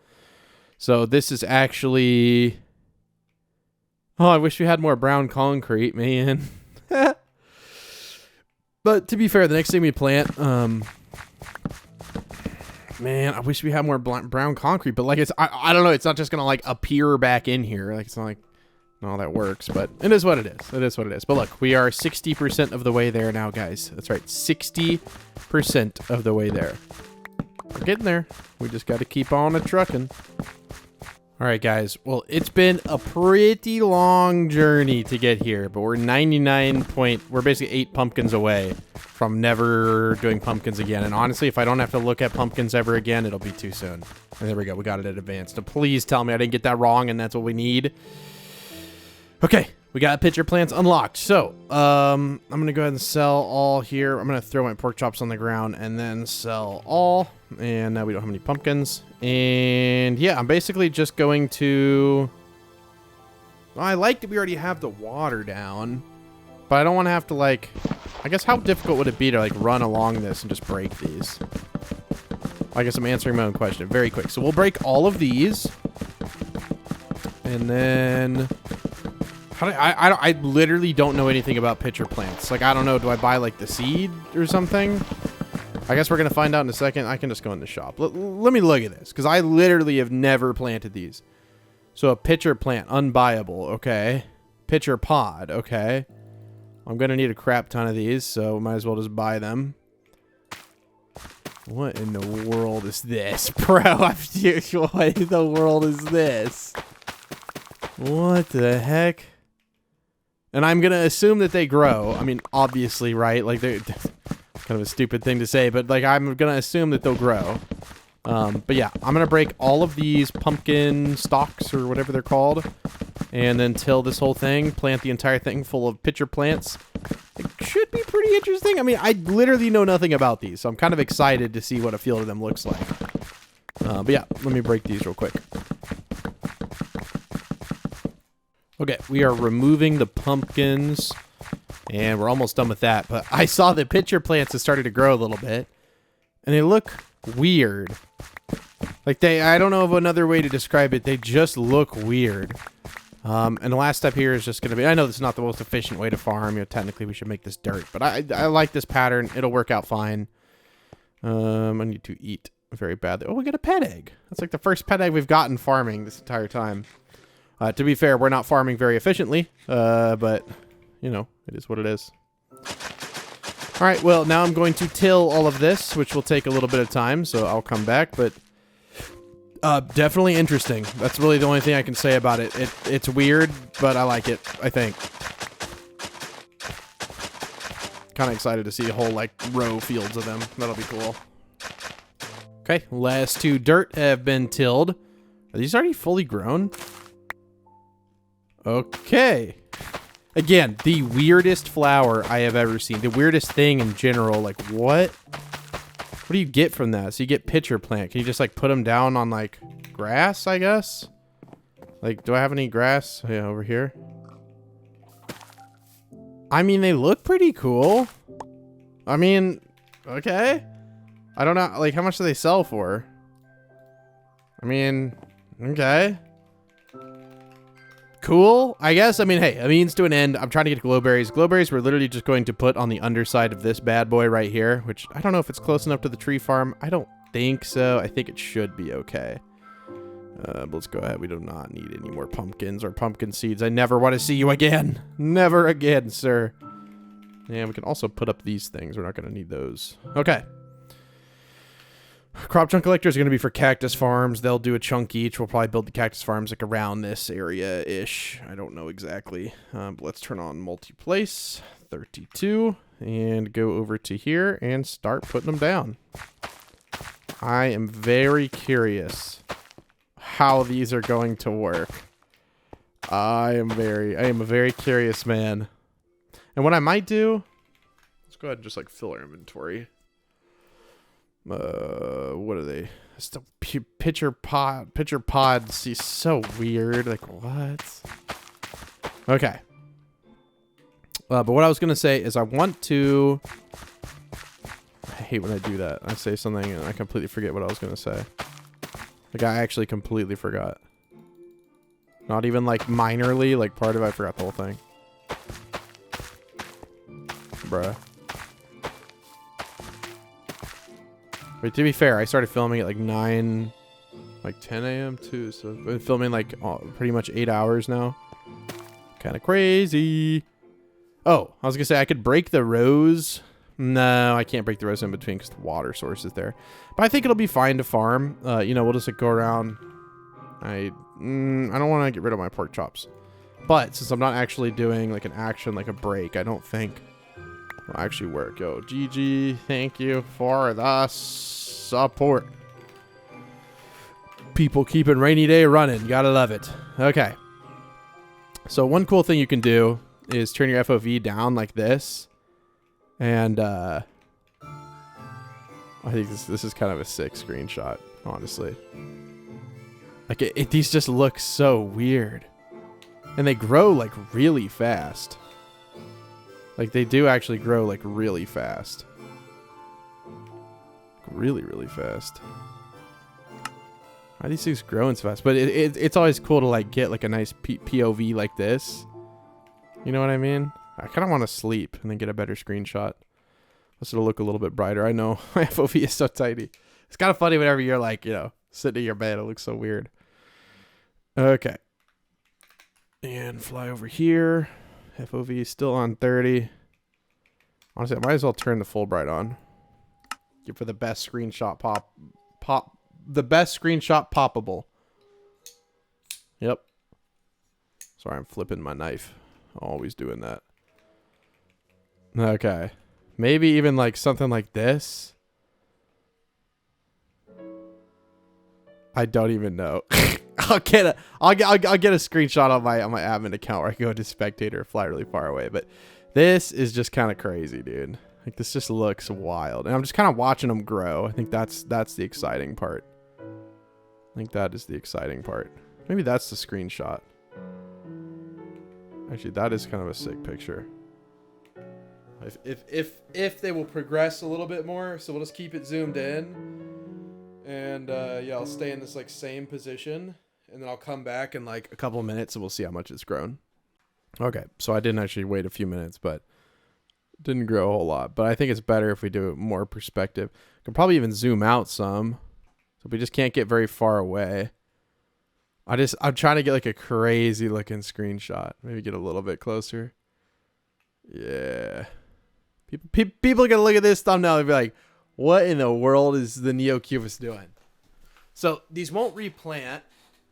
So this is actually... Oh, I wish we had more brown concrete, man. But to be fair, the next thing we plant... Man, I wish we had more brown concrete, but like I don't know, it's not just gonna like appear back in here. Like it's not like all that works, but it is what it is. It is what it is. But look, we are 60% of the way there now, guys. That's right, 60% of the way there. We're getting there. We just got to keep on a trucking. All right, guys. Well, it's been a pretty long journey to get here, but we're 99 we're basically 8 pumpkins away from never doing pumpkins again. And honestly, if I don't have to look at pumpkins ever again, it'll be too soon. And there we go. We got it at advanced. So please tell me I didn't get that wrong and that's what we need. Okay. We got pitcher plants unlocked. So, I'm going to go ahead and sell all here. I'm going to throw my pork chops on the ground and then sell all. And now we don't have any pumpkins. And yeah, I'm basically just going to... Well, I like that we already have the water down. But I don't want to have to, like... I guess how difficult would it be to, like, run along this and just break these? I guess I'm answering my own question. Very quick. So we'll break all of these. And then... How do I literally don't know anything about pitcher plants. Like, I don't know. Do I buy, like, the seed or something? I guess we're going to find out in a second. I can just go in the shop. Let me look at this, because I literally have never planted these. So a pitcher plant, unbuyable. Okay. Pitcher pod. Okay. I'm going to need a crap ton of these, so might as well just buy them. What in the world is this, bro? What in the world is this? What the heck? And I'm going to assume that they grow. I mean, obviously, right? Like, they're kind of a stupid thing to say, but, like, I'm going to assume that they'll grow. But, yeah, I'm going to break all of these pumpkin stalks or whatever they're called. And then till this whole thing, plant the entire thing full of pitcher plants. It should be pretty interesting. I mean, I literally know nothing about these, so I'm kind of excited to see what a field of them looks like. But, yeah, let me break these real quick. Okay, we are removing the pumpkins, and we're almost done with that. But I saw the pitcher plants have started to grow a little bit, and they look weird. Like I don't know of another way to describe it. They just look weird. And the last step here is just going to be, I know this is not the most efficient way to farm. You know, technically we should make this dirt, but I like this pattern. It'll work out fine. I need to eat very badly. Oh, we got a pet egg. That's like the first pet egg we've gotten farming this entire time. To be fair, we're not farming very efficiently, but you know, it is what it is. All right, well, now I'm going to till all of this, which will take a little bit of time, so I'll come back, but definitely interesting. That's really the only thing I can say about it. It's weird, but I like it, I think. Kind of excited to see a whole, like, row fields of them. That'll be cool. Okay, last 2 dirt have been tilled. Are these already fully grown? Okay. Again, the weirdest flower I have ever seen. The weirdest thing in general. Like, what? What do you get from that? So you get pitcher plant. Can you just, like, put them down on, like, grass, I guess? Like, do I have any grass? Yeah, over here. I mean, they look pretty cool. I mean, okay. I don't know, like, how much do they sell for? I mean, okay. Cool, I guess. I mean, hey, a means to an end. I'm trying to get glowberries. Glowberries we're literally just going to put on the underside of this bad boy right here, which I don't know if it's close enough to the tree farm. I don't think so. I think it should be okay. But let's go ahead. We do not need any more pumpkins or pumpkin seeds. I never want to see you again. Never again, sir. And we can also put up these things. We're not going to need those. Okay. Crop chunk collectors are going to be for cactus farms. They'll do a chunk each. We'll probably build the cactus farms like around this area-ish. I don't know exactly. But let's turn on multi-place, 32, and go over to here and start putting them down. I am very curious how these are going to work. I am a very curious man. And what I might do, let's go ahead and just like fill our inventory. What are they? It's the pitcher pod. See, so weird. Like, what? Okay. But what I was gonna say is I want to. I hate when I do that. I say something and I completely forget what I was gonna say. Like, I actually completely forgot. Not even like minorly, like part of it. I forgot the whole thing. Bruh. Wait, to be fair, I started filming at like 10 a.m. too, so I've been filming like pretty much 8 hours now. Kind of crazy. Oh, I was gonna say I could break the rows. No, I can't break the rows in between because the water source is there. But I think it'll be fine to farm. You know, we'll just like go around. I don't want to get rid of my pork chops. But since I'm not actually doing like an action, like a break, I don't think it'll actually work. Yo, GG, thank you for the support. People keeping Rainy Day running. Gotta love it. Okay. So one cool thing you can do is turn your FOV down like this. And I think this is kind of a sick screenshot, honestly. Like these just look so weird. And they grow like really fast. Like they do actually grow like really fast. Really, really fast. Why are these things growing so fast? But it's always cool to like get like a nice POV like this. You know what I mean? I kind of want to sleep and then get a better screenshot. This will look a little bit brighter. I know my FOV is so tiny. It's kind of funny whenever you're like, you know, sitting in your bed. It looks so weird. Okay. And fly over here. FOV is still on 30. Honestly, I might as well turn the full bright on. Get for the best screenshot the best screenshot poppable. Yep. Sorry, I'm flipping my knife. Always doing that. Okay. Maybe even like something like this. I don't even know. I'll get a screenshot on my admin account where I go to spectator, fly really far away. But this is just kind of crazy, dude. Like this just looks wild, and I'm just kind of watching them grow. I think that's the exciting part. I think that is the exciting part. Maybe that's the screenshot. Actually, that is kind of a sick picture. If they will progress a little bit more. So we'll just keep it zoomed in. And yeah, I'll stay in this like same position. And then I'll come back in like a couple of minutes and we'll see how much it's grown. Okay, so I didn't actually wait a few minutes, but didn't grow a whole lot. But I think it's better if we do it more perspective. I can probably even zoom out some. So we just can't get very far away. I'm trying to get like a crazy looking screenshot. Maybe get a little bit closer. Yeah. People are going to look at this thumbnail and be like, what in the world is the Neocubus doing? So these won't replant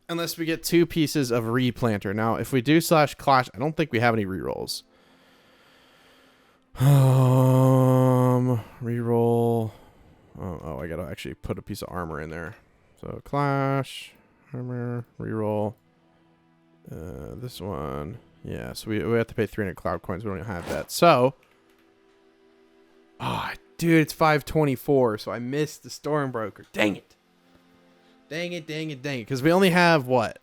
unless we get 2 pieces of replanter. Now, if we do /clash, I don't think we have any rerolls. Reroll. Oh, I got to actually put a piece of armor in there. So clash, armor, reroll. This one. Yeah, so we have to pay 300 cloud coins. We don't have that. So, dude, it's 524. So I missed the Stormbroker. Dang it. Dang it. Because we only have what?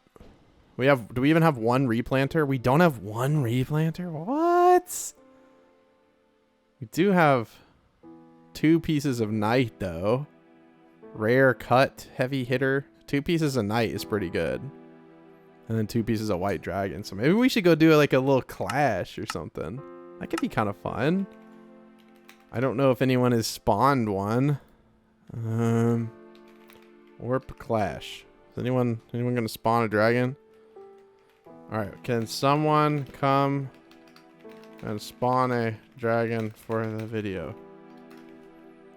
Do we even have 1 replanter? We don't have 1 replanter? What? We do have 2 pieces of night, though. Rare cut, heavy hitter. 2 pieces of night is pretty good. And then 2 pieces of white dragon. So maybe we should go do like a little clash or something. That could be kind of fun. I don't know if anyone has spawned one. Warp clash. Is anyone gonna spawn a dragon? Alright, can someone come and spawn a dragon for the video?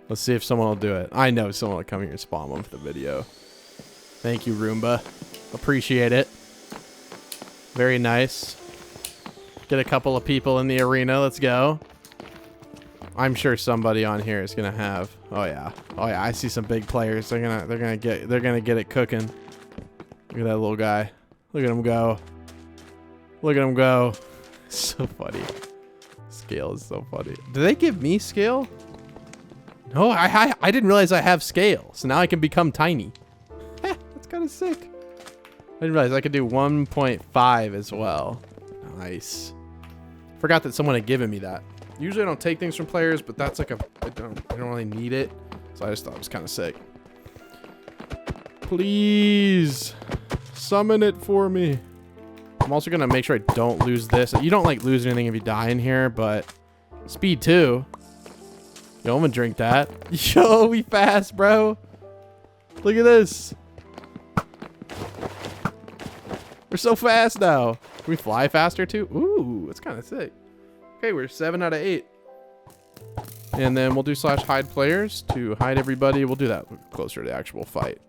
Let's see if someone will do it. I know someone will come here and spawn one for the video. Thank you, Roomba. Appreciate it. Very nice. Get a couple of people in the arena. Let's go. I'm sure somebody on here is gonna have. Oh yeah. I see some big players. They're gonna get it cooking. Look at that little guy. Look at him go. Look at him go. So funny. Scale is so funny. Do they give me scale? No, I didn't realize I have scale. So now I can become tiny. That's kind of sick. I didn't realize I could do 1.5 as well. Nice. Forgot that someone had given me that. Usually I don't take things from players, but that's like I don't really need it. So I just thought it was kind of sick. Please summon it for me. I'm also going to make sure I don't lose this. You don't like lose anything if you die in here, but speed 2. Yo, I'm going to drink that. Yo, we fast, bro. Look at this. We're so fast now. Can we fly faster too? Ooh, that's kind of sick. Okay, we're 7 out of 8. And then we'll do /hide players to hide everybody. We'll do that closer to the actual fight.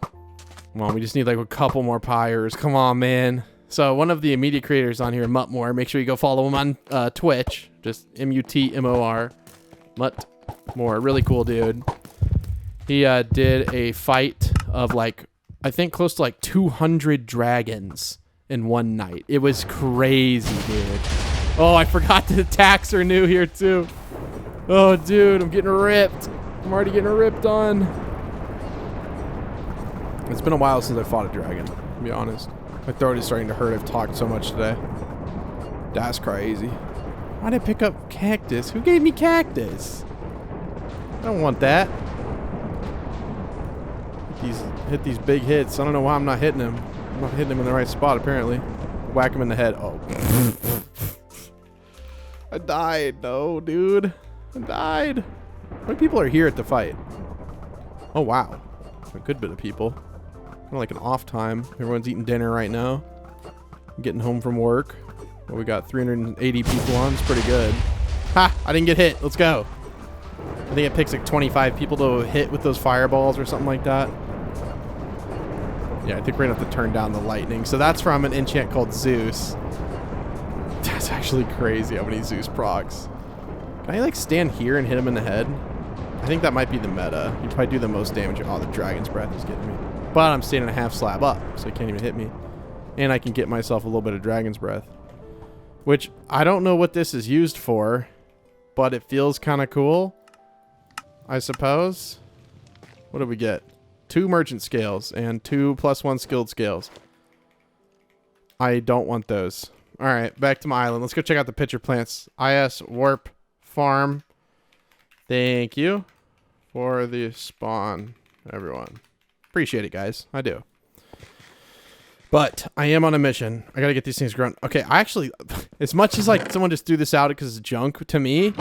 Come on, we just need like a couple more pyres. Come on, man. So one of the immediate creators on here, Muttmore. Make sure you go follow him on Twitch. Just MUTMOR. Muttmore. Really cool dude. He did a fight of like, I think close to like 200 dragons in one night. It was crazy, dude. Oh, I forgot the attacks are new here too. Oh, dude, I'm getting ripped. I'm already getting ripped on. It's been a while since I fought a dragon, to be honest. My throat is starting to hurt. I've talked so much today. That's crazy. Why did I pick up cactus? Who gave me cactus? I don't want that. Hit these big hits. I don't know why I'm not hitting him. I'm not hitting him in the right spot, apparently. Whack him in the head. Oh. I died. No, dude. I died. How many people are here at the fight? Oh, wow. A good bit of people. Kind of like an off time. Everyone's eating dinner right now. I'm getting home from work. Well, we got 380 people on. It's pretty good. Ha! I didn't get hit. Let's go. I think it picks like 25 people to hit with those fireballs or something like that. Yeah, I think we're going to have to turn down the lightning. So that's from an enchant called Zeus. That's actually crazy how many Zeus procs. Can I like stand here and hit him in the head? I think that might be the meta. You probably do the most damage. Oh, the dragon's breath is getting me. But I'm standing a half slab up, so he can't even hit me. And I can get myself a little bit of dragon's breath. Which, I don't know what this is used for, but it feels kind of cool, I suppose. What did we get? 2 merchant scales and 2 +1 skilled scales. I don't want those. Alright, back to my island. Let's go check out the pitcher plants. IS Warp farm. Thank you for the spawn, everyone. Appreciate it, guys. I do. But I am on a mission. I gotta get these things grown. Okay, I actually, as much as like someone just threw this out because it's junk, to me,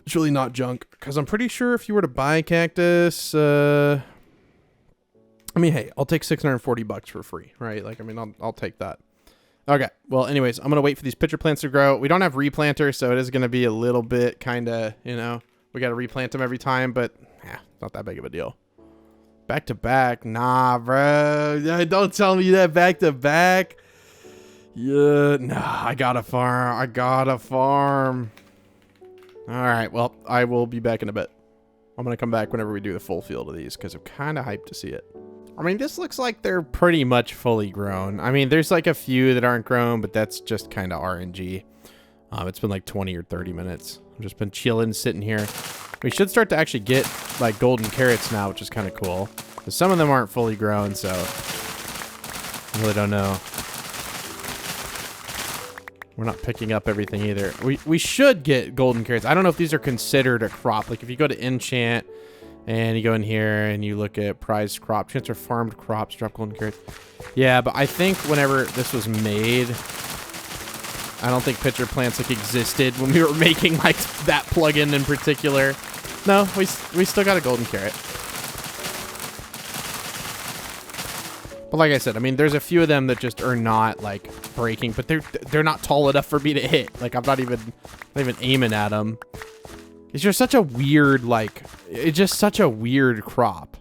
it's really not junk. Because I'm pretty sure if you were to buy cactus, I mean, hey, I'll take 640 bucks for free, right? Like, I mean, I'll take that. Okay, well, anyways, I'm gonna wait for these pitcher plants to grow. We don't have replanter, so it is gonna be a little bit kind of, you know, we gotta replant them every time, but yeah, not that big of a deal. Back to back, nah, bro. Don't tell me that back to back. Yeah, nah, I gotta farm. All right, well, I will be back in a bit. I'm gonna come back whenever we do the full field of these because I'm kind of hyped to see it. I mean, this looks like they're pretty much fully grown. I mean, there's like a few that aren't grown, but that's just kind of RNG. It's been like 20 or 30 minutes. I've just been chilling, sitting here. We should start to actually get like golden carrots now, which is kind of cool. But some of them aren't fully grown, so I really don't know. We're not picking up everything either. We should get golden carrots. I don't know if these are considered a crop. Like if you go to enchant and you go in here and you look at prized crop, chance or farmed crops, drop golden carrots. Yeah, but I think whenever this was made, I don't think pitcher plants like existed when we were making like that plugin in particular. No, we still got a golden carrot. But like I said, I mean, there's a few of them that just are not like breaking, but they're not tall enough for me to hit. Like I'm not even aiming at them. It's just such a weird it's just such a weird crop.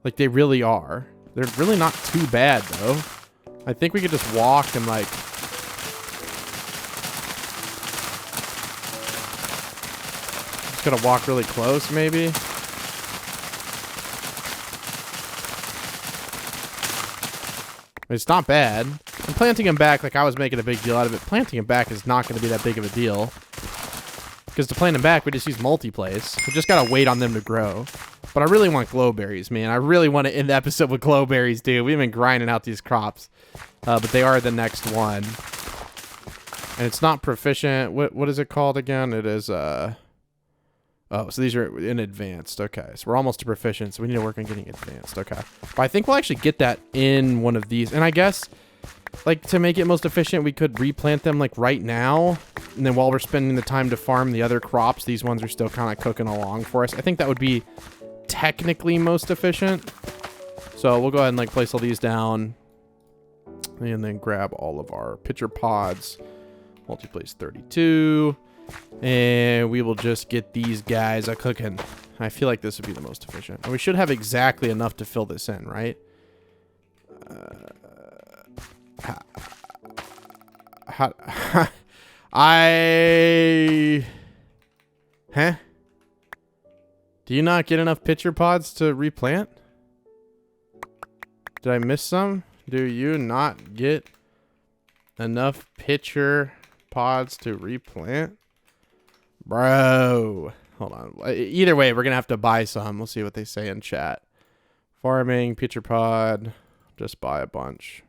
Like they really are. They're really not too bad though. I think we could just walk and like. Just gotta walk really close, maybe. It's not bad. And planting them back, like I was making a big deal out of it. Planting them back is not going to be that big of a deal. Because to plant them back, we just use multi-place. We just got to wait on them to grow. But I really want glowberries, man. I really want to end the episode with glowberries, dude. We've been grinding out these crops. But they are the next one. And it's not proficient. What is it called again? It is, oh, so these are in advanced. Okay, so we're almost to proficient, so we need to work on getting advanced. Okay. But I think we'll actually get that in one of these. And I guess, like, to make it most efficient, we could replant them, like, right now. And then while we're spending the time to farm the other crops, these ones are still kind of cooking along for us. I think that would be technically most efficient. So we'll go ahead and, like, place all these down. And then grab all of our pitcher pods. Multi-place 32. And we will just get these guys a cooking. I feel like this would be the most efficient. And we should have exactly enough to fill this in, right? Huh? Do you not get enough pitcher pods to replant? Did I miss some? Do you not get enough pitcher pods to replant? Bro, hold on. Either way, we're gonna have to buy some. We'll see what they say in chat. Farming, pitcher pod, just buy a bunch.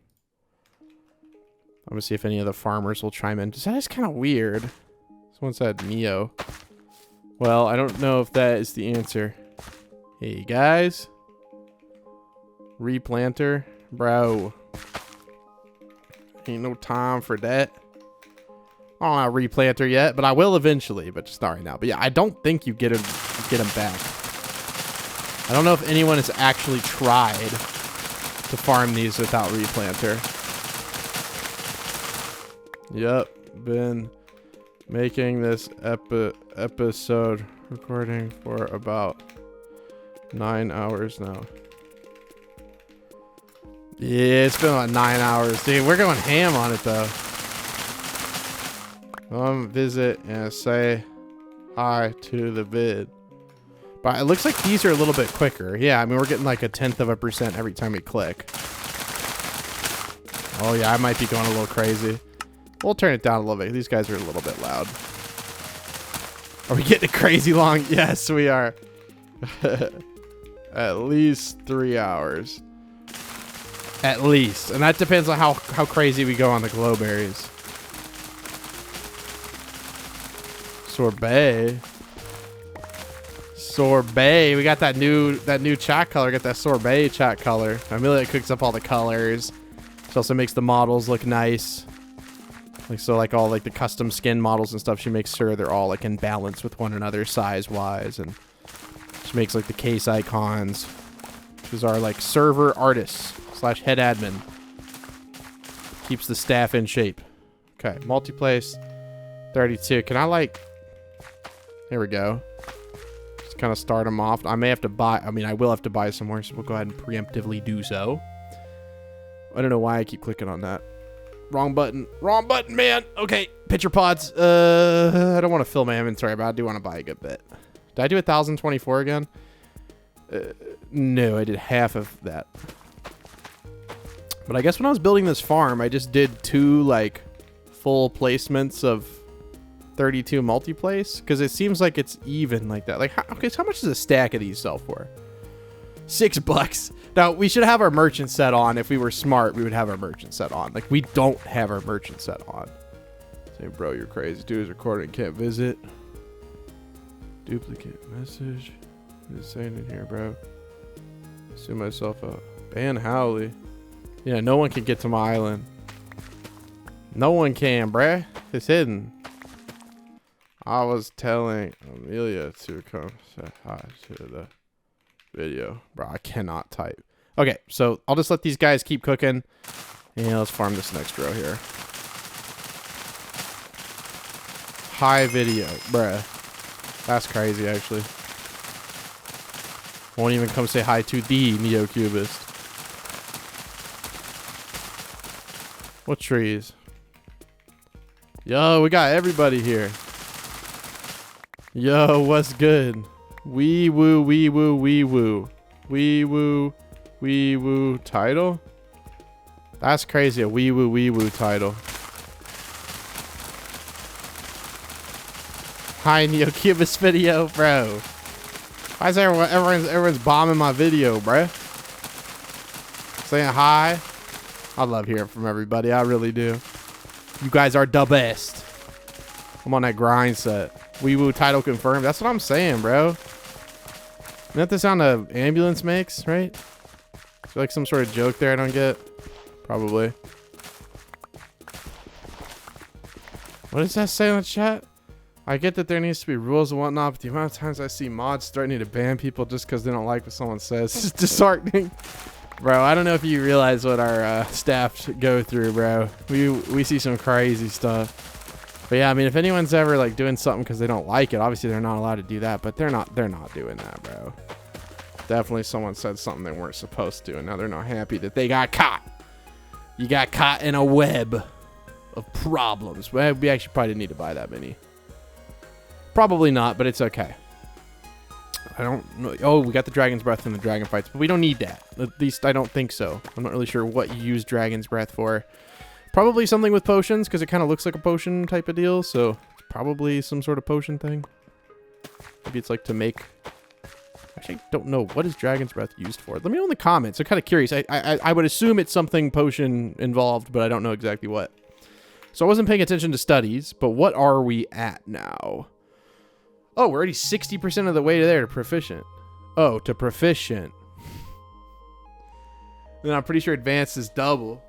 I'm gonna see if any of the farmers will chime in. That is kind of weird. Someone said Neo. Well, I don't know if that is the answer. Hey guys, replanter, bro. Ain't no time for that. I don't have a replanter yet, but I will eventually, but just not right now. But yeah, I don't think you get them back. I don't know if anyone has actually tried to farm these without replanter. Yep, been making this episode recording for about 9 hours now. Yeah, it's been about 9 hours. Dude, we're going ham on it though. Visit and say hi to the vid. But it looks like these are a little bit quicker. Yeah, I mean, we're getting like 0.1% every time we click. Oh yeah, I might be going a little crazy. We'll turn it down a little bit. These guys are a little bit loud. Are we getting crazy long? Yes, we are. At least 3 hours. At least. And that depends on how crazy we go on the glowberries. Sorbet. Sorbet. We got that new chat color. Got that sorbet chat color. Amelia cooks up all the colors. She also makes the models look nice. Like, so like all like the custom skin models and stuff, she makes sure they're all like in balance with one another size wise, and she makes like the case icons. She's our like server artist / head admin. Keeps the staff in shape. Okay, multi-place 32. Can I like, here we go. Just kind of start them off. I may have to buy, I mean, I will have to buy some more, so we'll go ahead and preemptively do so. I don't know why I keep clicking on that. Wrong button, man. Okay, picture pods. I don't want to fill my inventory, but I do want to buy a good bit. Did I do 1,024 again? No, I did half of that. But I guess when I was building this farm, I just did 2 like full placements of 32 multi-place, because it seems like it's even like that. Like, okay, so how much does a stack of these sell for? $6. Now, we should have our merchant set on. If we were smart, we would have our merchant set on. Like, we don't have our merchant set on. Say, bro, you're crazy. Dude is recording, can't visit. Duplicate message. Just saying in here, bro. See myself out. Ban Howley. Yeah, no one can get to my island. No one can, bruh. It's hidden. I was telling Amelia to come say hi to the video. Bro, I cannot type. Okay, so I'll just let these guys keep cooking. And let's farm this next row here. Hi video, bruh. That's crazy, actually. Won't even come say hi to the Neocubist. What trees? Yo, we got everybody here. Yo, what's good? Wee woo, wee woo, wee woo. Wee woo, wee woo title? That's crazy, a wee woo title. Hi, Neocubist video, bro. Why is everyone's bombing my video, bro? Saying hi. I love hearing from everybody. I really do. You guys are the best. I'm on that grind set. Wee woo title confirmed. That's what I'm saying, bro. Isn't that the sound an ambulance makes, right? Is there like some sort of joke there I don't get? Probably. What does that say in the chat? I get that there needs to be rules and whatnot, but the amount of times I see mods threatening to ban people just because they don't like what someone says is disheartening. Bro, I don't know if you realize what our staff go through, bro. We see some crazy stuff. But yeah, I mean, if anyone's ever like doing something because they don't like it, obviously they're not allowed to do that, but they're not doing that, bro. Definitely someone said something they weren't supposed to, and now they're not happy that they got caught. You got caught in a web of problems. Well, we actually probably didn't need to buy that many. Probably not, but it's okay. I don't know. Oh, we got the Dragon's Breath in the Dragon Fights, but we don't need that. At least I don't think so. I'm not really sure what you use Dragon's Breath for. Probably something with potions, because it kind of looks like a potion type of deal, so it's probably some sort of potion thing. Maybe it's like to make... Actually, I don't know. What is Dragon's Breath used for? Let me know in the comments. I'm kind of curious. I would assume it's something potion involved, but I don't know exactly what. So I wasn't paying attention to studies, but what are we at now? Oh, we're already 60% of the way to there to proficient. Oh, to proficient. Then I'm pretty sure advanced is double.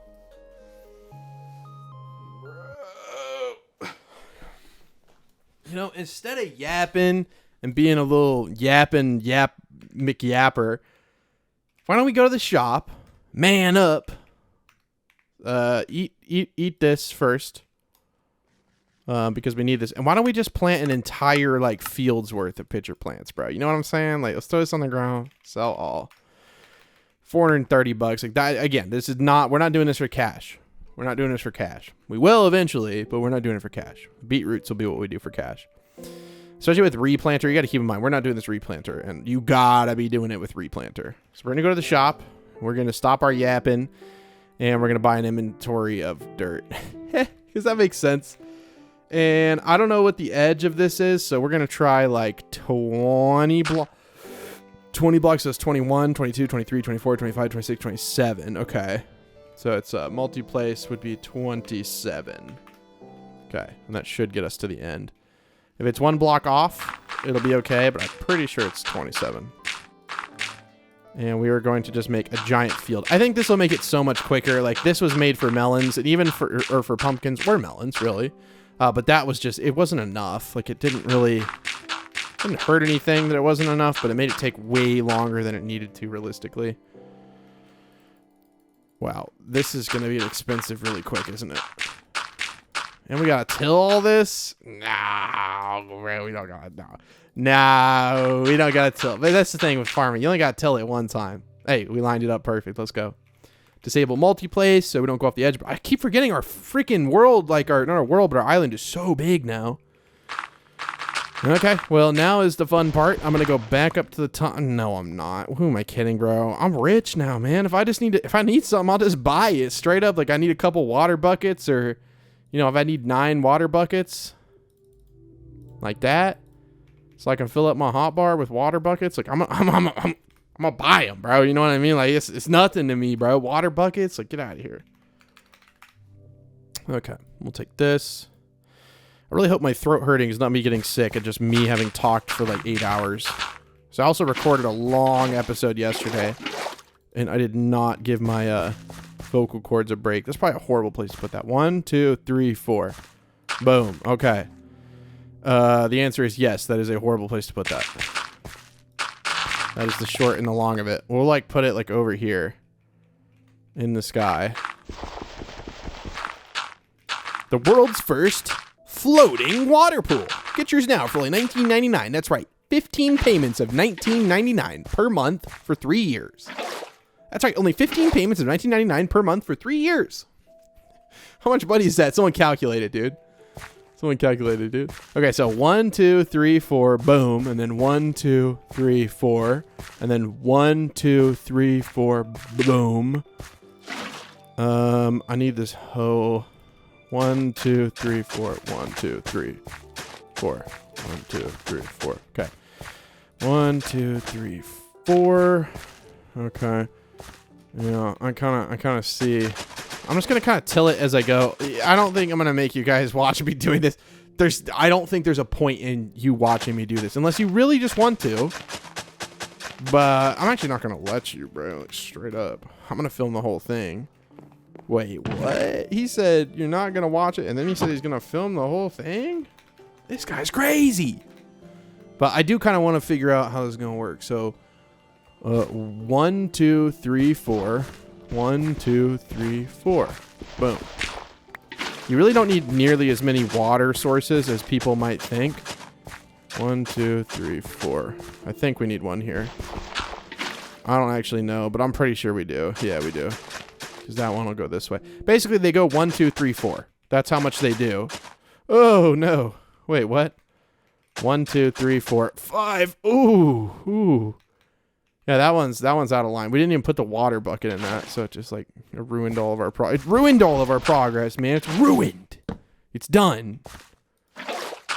You know, instead of yapping and being a little McYapper, why don't we go to the shop, man up, eat this first. Because we need this. And why don't we just plant an entire like field's worth of pitcher plants, bro? You know what I'm saying? Like, let's throw this on the ground, sell all. 430 bucks. Like that again, this is not, we're not doing this for cash. We're not doing this for cash. We will eventually, but we're not doing it for cash. Beetroots will be what we do for cash. Especially with replanter, you got to keep in mind, we're not doing this replanter, and you gotta be doing it with replanter. So we're gonna go to the shop. We're gonna stop our yapping, and we're gonna buy an inventory of dirt. Because that makes sense. And I don't know what the edge of this is, so we're going to try like 20 blocks. 20 blocks is 21, 22, 23, 24, 25, 26, 27. Okay. So it's multi-place would be 27. Okay. And that should get us to the end. If it's 1 block off, it'll be okay, but I'm pretty sure it's 27. And we are going to just make a giant field. I think this will make it so much quicker. Like, this was made for melons, and even for pumpkins, or melons, really. But that was just, it wasn't enough. Like, it didn't hurt anything that it wasn't enough, but it made it take way longer than it needed to, realistically. Wow, this is going to be expensive really quick, isn't it? And we got to till all this? No, we don't got to. No, we don't got to till. But that's the thing with farming. You only got to till it one time. Hey, we lined it up perfect. Let's go. Disable multi-place so we don't go off the edge. But I keep forgetting our freaking world, like not our world, but our island is so big now. Okay, well, now is the fun part. I'm going to go back up to the top. No, I'm not. Who am I kidding, bro? I'm rich now, man. If I need something, I'll just buy it straight up. Like, I need a couple water buckets, or, you know, if I need 9 water buckets like that, so I can fill up my hotbar with water buckets. Like, I'm gonna buy them, bro. You know what I mean? Like, it's nothing to me, bro. Water buckets, like, get out of here. Okay, we'll take this. I really hope my throat hurting is not me getting sick and just me having talked for like 8 hours. So I also recorded a long episode yesterday, and I did not give my vocal cords a break. That's probably a horrible place to put that. 1, 2, 3, 4. Boom. Okay. The answer is yes. That is a horrible place to put that. That is the short and the long of it. We'll like put it like over here in the sky. The world's first floating water pool. Get yours now for only $19.99. That's right. 15 payments of $19.99 per month for 3 years. That's right. Only 15 payments of $19.99 per month for 3 years. How much money is that? Someone calculate it, dude. Someone calculated, dude. Okay, so 1, 2, 3, 4, boom. And then 1, 2, 3, 4. And then 1, 2, 3, 4, boom. I need this hoe. 1, 2, 3, 4. 1, 2, 3, 4. 1, 2, 3, 4. Okay. 1, 2, 3, 4. Okay. Yeah, I kind of see. I'm just gonna kind of till it as I go. I don't think I'm gonna make you guys watch me doing this. I don't think there's a point in you watching me do this unless you really just want to. But I'm actually not gonna let you, bro. Like, straight up. I'm gonna film the whole thing. Wait, what? He said you're not gonna watch it, and then he said he's gonna film the whole thing? This guy's crazy. But I do kind of want to figure out how this is gonna work. So 1, 2, 3, 4. 1, 2, 3, 4. Boom. You really don't need nearly as many water sources as people might think. 1, 2, 3, 4. I think we need one here. I don't actually know, but I'm pretty sure we do. Yeah, we do. Because that one will go this way. Basically, they go 1, 2, 3, 4. That's how much they do. Oh, no. Wait, what? 1, 2, 3, 4, 5. Ooh. Ooh. Yeah, that one's out of line. We didn't even put the water bucket in that, so it just like ruined all of our it ruined all of our progress, man. It's ruined. It's done.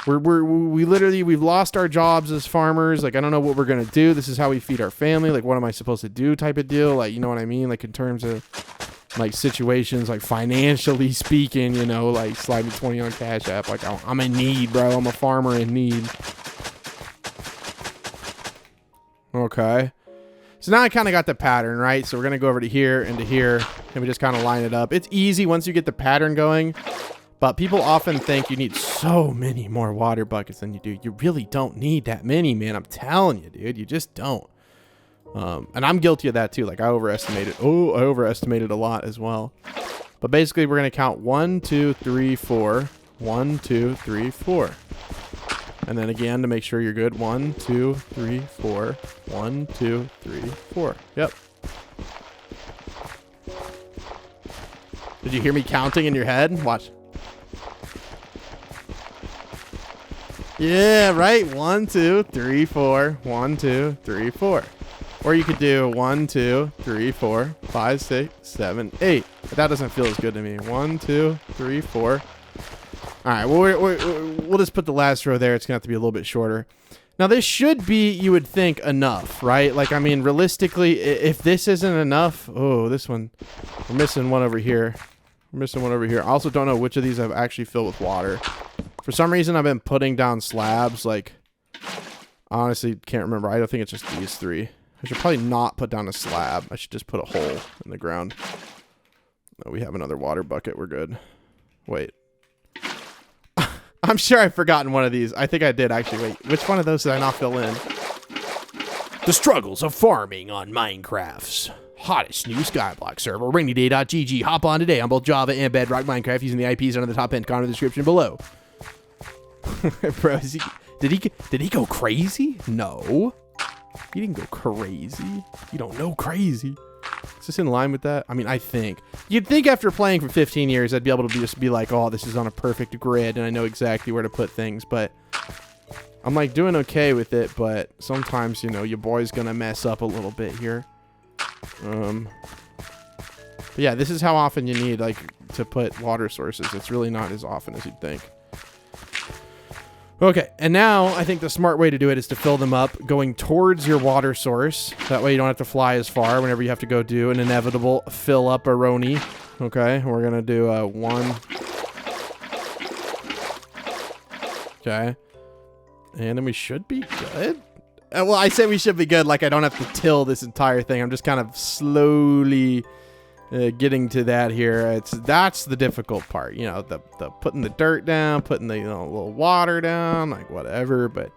We've lost our jobs as farmers. Like, I don't know what we're gonna do. This is how we feed our family. Like, what am I supposed to do? Type of deal. Like, you know what I mean? Like, in terms of like situations, like financially speaking, you know, like slide me 20 on Cash App. Like, I'm in need, bro. I'm a farmer in need. Okay. So now I kind of got the pattern, right? So we're going to go over to here and to here, and we just kind of line it up. It's easy once you get the pattern going, but people often think you need so many more water buckets than you do. You really don't need that many, man. I'm telling you, dude. You just don't. And I'm guilty of that too. Like, I overestimated. Oh, I overestimated a lot as well. But basically, we're going to count 1, 2, 3, 4. 1, 2, 3, 4. And then again, to make sure you're good, 1, 2, 3, 4. 1, 2, 3, 4. Yep. Did you hear me counting in your head? Watch. Yeah, right. 1, 2, 3, 4. 1, 2, 3, 4. Or you could do 1, 2, 3, 4, 5, 6, 7, 8. But that doesn't feel as good to me. 1, 2, 3, 4. All right, well, we'll just put the last row there. It's going to have to be a little bit shorter. Now, this should be, you would think, enough, right? Like, I mean, realistically, if this isn't enough... Oh, this one. We're missing one over here. We're missing one over here. I also don't know which of these I've actually filled with water. For some reason, I've been putting down slabs. Like, honestly, can't remember. I don't think it's just these 3. I should probably not put down a slab. I should just put a hole in the ground. Oh, we have another water bucket. We're good. Wait. I'm sure I've forgotten one of these. I think I did, actually. Wait, which one of those did I not fill in? The struggles of farming on Minecraft's hottest new Skyblock server, RainyDay.gg. Hop on today on both Java and Bedrock Minecraft using the IPs under the top pinned comment description below. Bro, did he go crazy? No. He didn't go crazy. You don't know crazy. Is this in line with that? I mean, I think. You'd think after playing for 15 years, I'd be able to just be like, oh, this is on a perfect grid, and I know exactly where to put things, but I'm, like, doing okay with it, but sometimes, you know, your boy's gonna mess up a little bit here. But yeah, this is how often you need, like, to put water sources. It's really not as often as you'd think. Okay, and now I think the smart way to do it is to fill them up going towards your water source. That way you don't have to fly as far whenever you have to go do an inevitable fill up a Roni. Okay, we're going to do 1. Okay. And then we should be good. Well, I say we should be good like I don't have to till this entire thing. I'm just kind of slowly getting to that here. That's the difficult part, you know, the putting the dirt down, putting the, you know, little water down, like whatever. But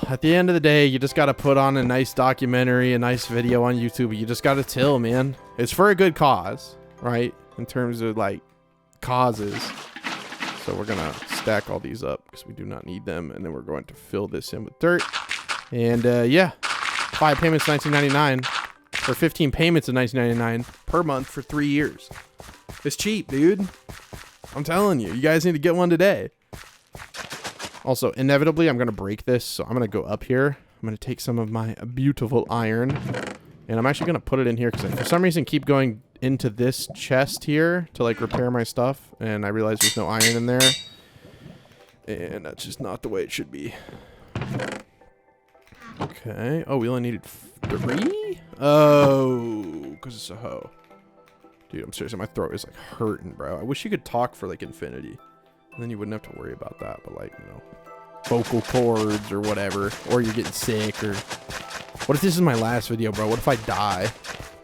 at the end of the day, you just got to put on a nice documentary, a nice video on YouTube. You just got to till, man. It's for a good cause, right? In terms of like causes. So we're gonna stack all these up because we do not need them, and then we're going to fill this in with dirt. And yeah, 5 payments, $19.99. For 15 payments of $19.99 per month for 3 years. It's cheap, dude. I'm telling you. You guys need to get one today. Also, inevitably, I'm going to break this. So I'm going to go up here. I'm going to take some of my beautiful iron. And I'm actually going to put it in here because I, for some reason, keep going into this chest here to, like, repair my stuff. And I realize there's no iron in there. And that's just not the way it should be. Okay. Oh, we only needed 3? Oh, because it's a hoe. Dude, I'm serious. My throat is like hurting, bro. I wish you could talk for like infinity. And then you wouldn't have to worry about that. But like, you know, vocal cords or whatever. Or you're getting sick or... What if this is my last video, bro? What if I die?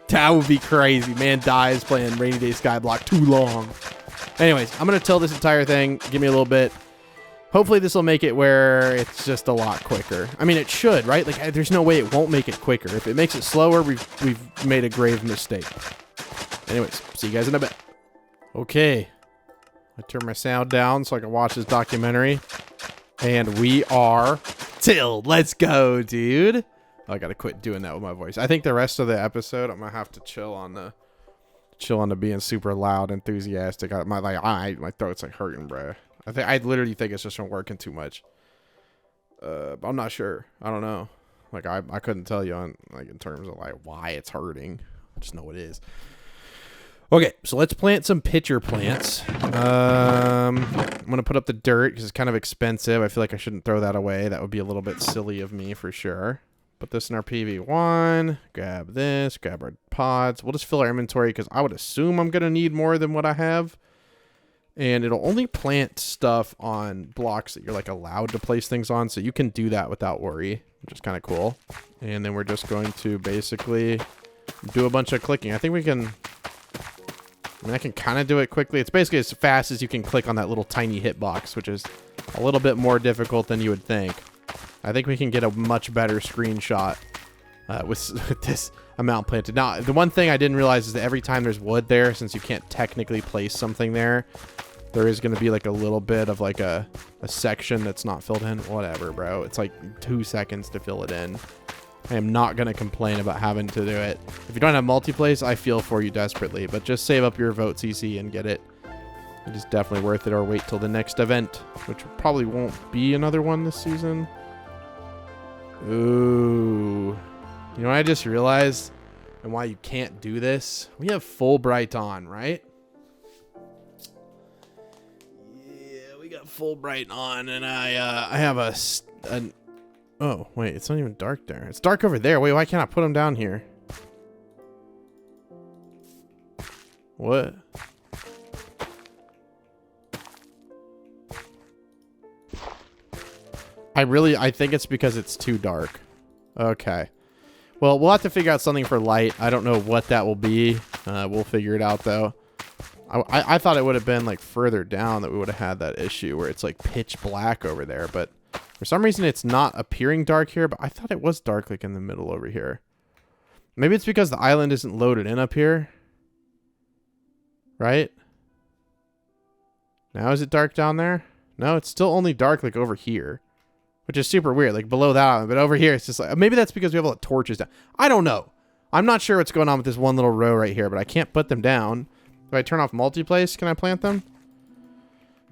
That would be crazy. Man dies playing RainyDay Skyblock too long. Anyways, I'm going to till this entire thing. Give me a little bit. Hopefully this will make it where it's just a lot quicker. I mean, it should, right? Like, there's no way it won't make it quicker. If it makes it slower, we've made a grave mistake. Anyways, see you guys in a bit. Okay. I turn my sound down so I can watch this documentary. And we are tilled. Let's go, dude. Oh, I gotta quit doing that with my voice. I think the rest of the episode, I'm gonna have to chill on the being super loud, enthusiastic. My throat's like hurting, bro. I literally think it's just from working too much. But I'm not sure. I don't know. Like I couldn't tell you on like in terms of like why it's hurting. I just know it is. Okay, so let's plant some pitcher plants. I'm gonna put up the dirt because it's kind of expensive. I feel like I shouldn't throw that away. That would be a little bit silly of me for sure. Put this in our PV1. Grab this. Grab our pods. We'll just fill our inventory because I would assume I'm gonna need more than what I have. And it'll only plant stuff on blocks that you're like allowed to place things on. So you can do that without worry, which is kind of cool. And then we're just going to basically do a bunch of clicking. I think we can, I mean, I can kind of do it quickly. It's basically as fast as you can click on that little tiny hitbox, which is a little bit more difficult than you would think. I think we can get a much better screenshot with this amount planted. Now, the one thing I didn't realize is that every time there's wood there, since you can't technically place something there, there is going to be like a little bit of like a section that's not filled in. Whatever, bro. It's like 2 seconds to fill it in. I am not going to complain about having to do it. If you don't have multiplace, I feel for you desperately, but just save up your vote CC and get it. It is definitely worth it, or wait till the next event, which probably won't be another one this season. Ooh. You know what I just realized and why you can't do this? We have Fulbright on, right? Yeah, we got Fulbright on, and I have an oh, wait, it's not even dark there. It's dark over there. Wait, why can't I put them down here? What? I think it's because it's too dark. Okay. Well, we'll have to figure out something for light. I don't know what that will be. We'll figure it out, though. I thought it would have been, like, further down that we would have had that issue where it's, like, pitch black over there. But for some reason, it's not appearing dark here. But I thought it was dark, like, in the middle over here. Maybe it's because the island isn't loaded in up here. Right? Now is it dark down there? No, it's still only dark, like, over here. Which is super weird, like below that island. But over here, it's just like, maybe that's because we have all the torches down. I don't know. I'm not sure what's going on with this one little row right here, but I can't put them down. If I turn off multiplace, can I plant them?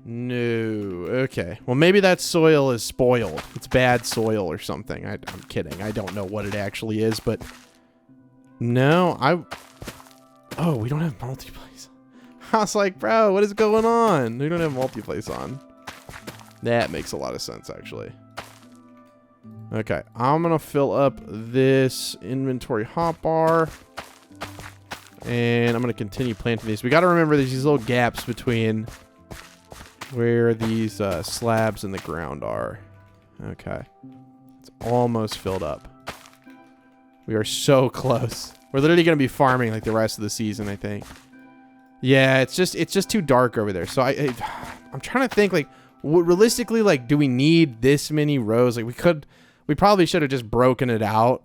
No. Okay. Well, maybe that soil is spoiled. It's bad soil or something. I'm kidding. I don't know what it actually is, but no, oh, we don't have multiplace. I was like, bro, what is going on? We don't have multiplace on. That makes a lot of sense, actually. Okay, I'm going to fill up this inventory hotbar. And I'm going to continue planting these. We got to remember there's these little gaps between where these slabs in the ground are. Okay. It's almost filled up. We are so close. We're literally going to be farming like the rest of the season, I think. Yeah, it's just too dark over there. So I'm trying to think, like, realistically, like, do we need this many rows? Like, we probably should have just broken it out.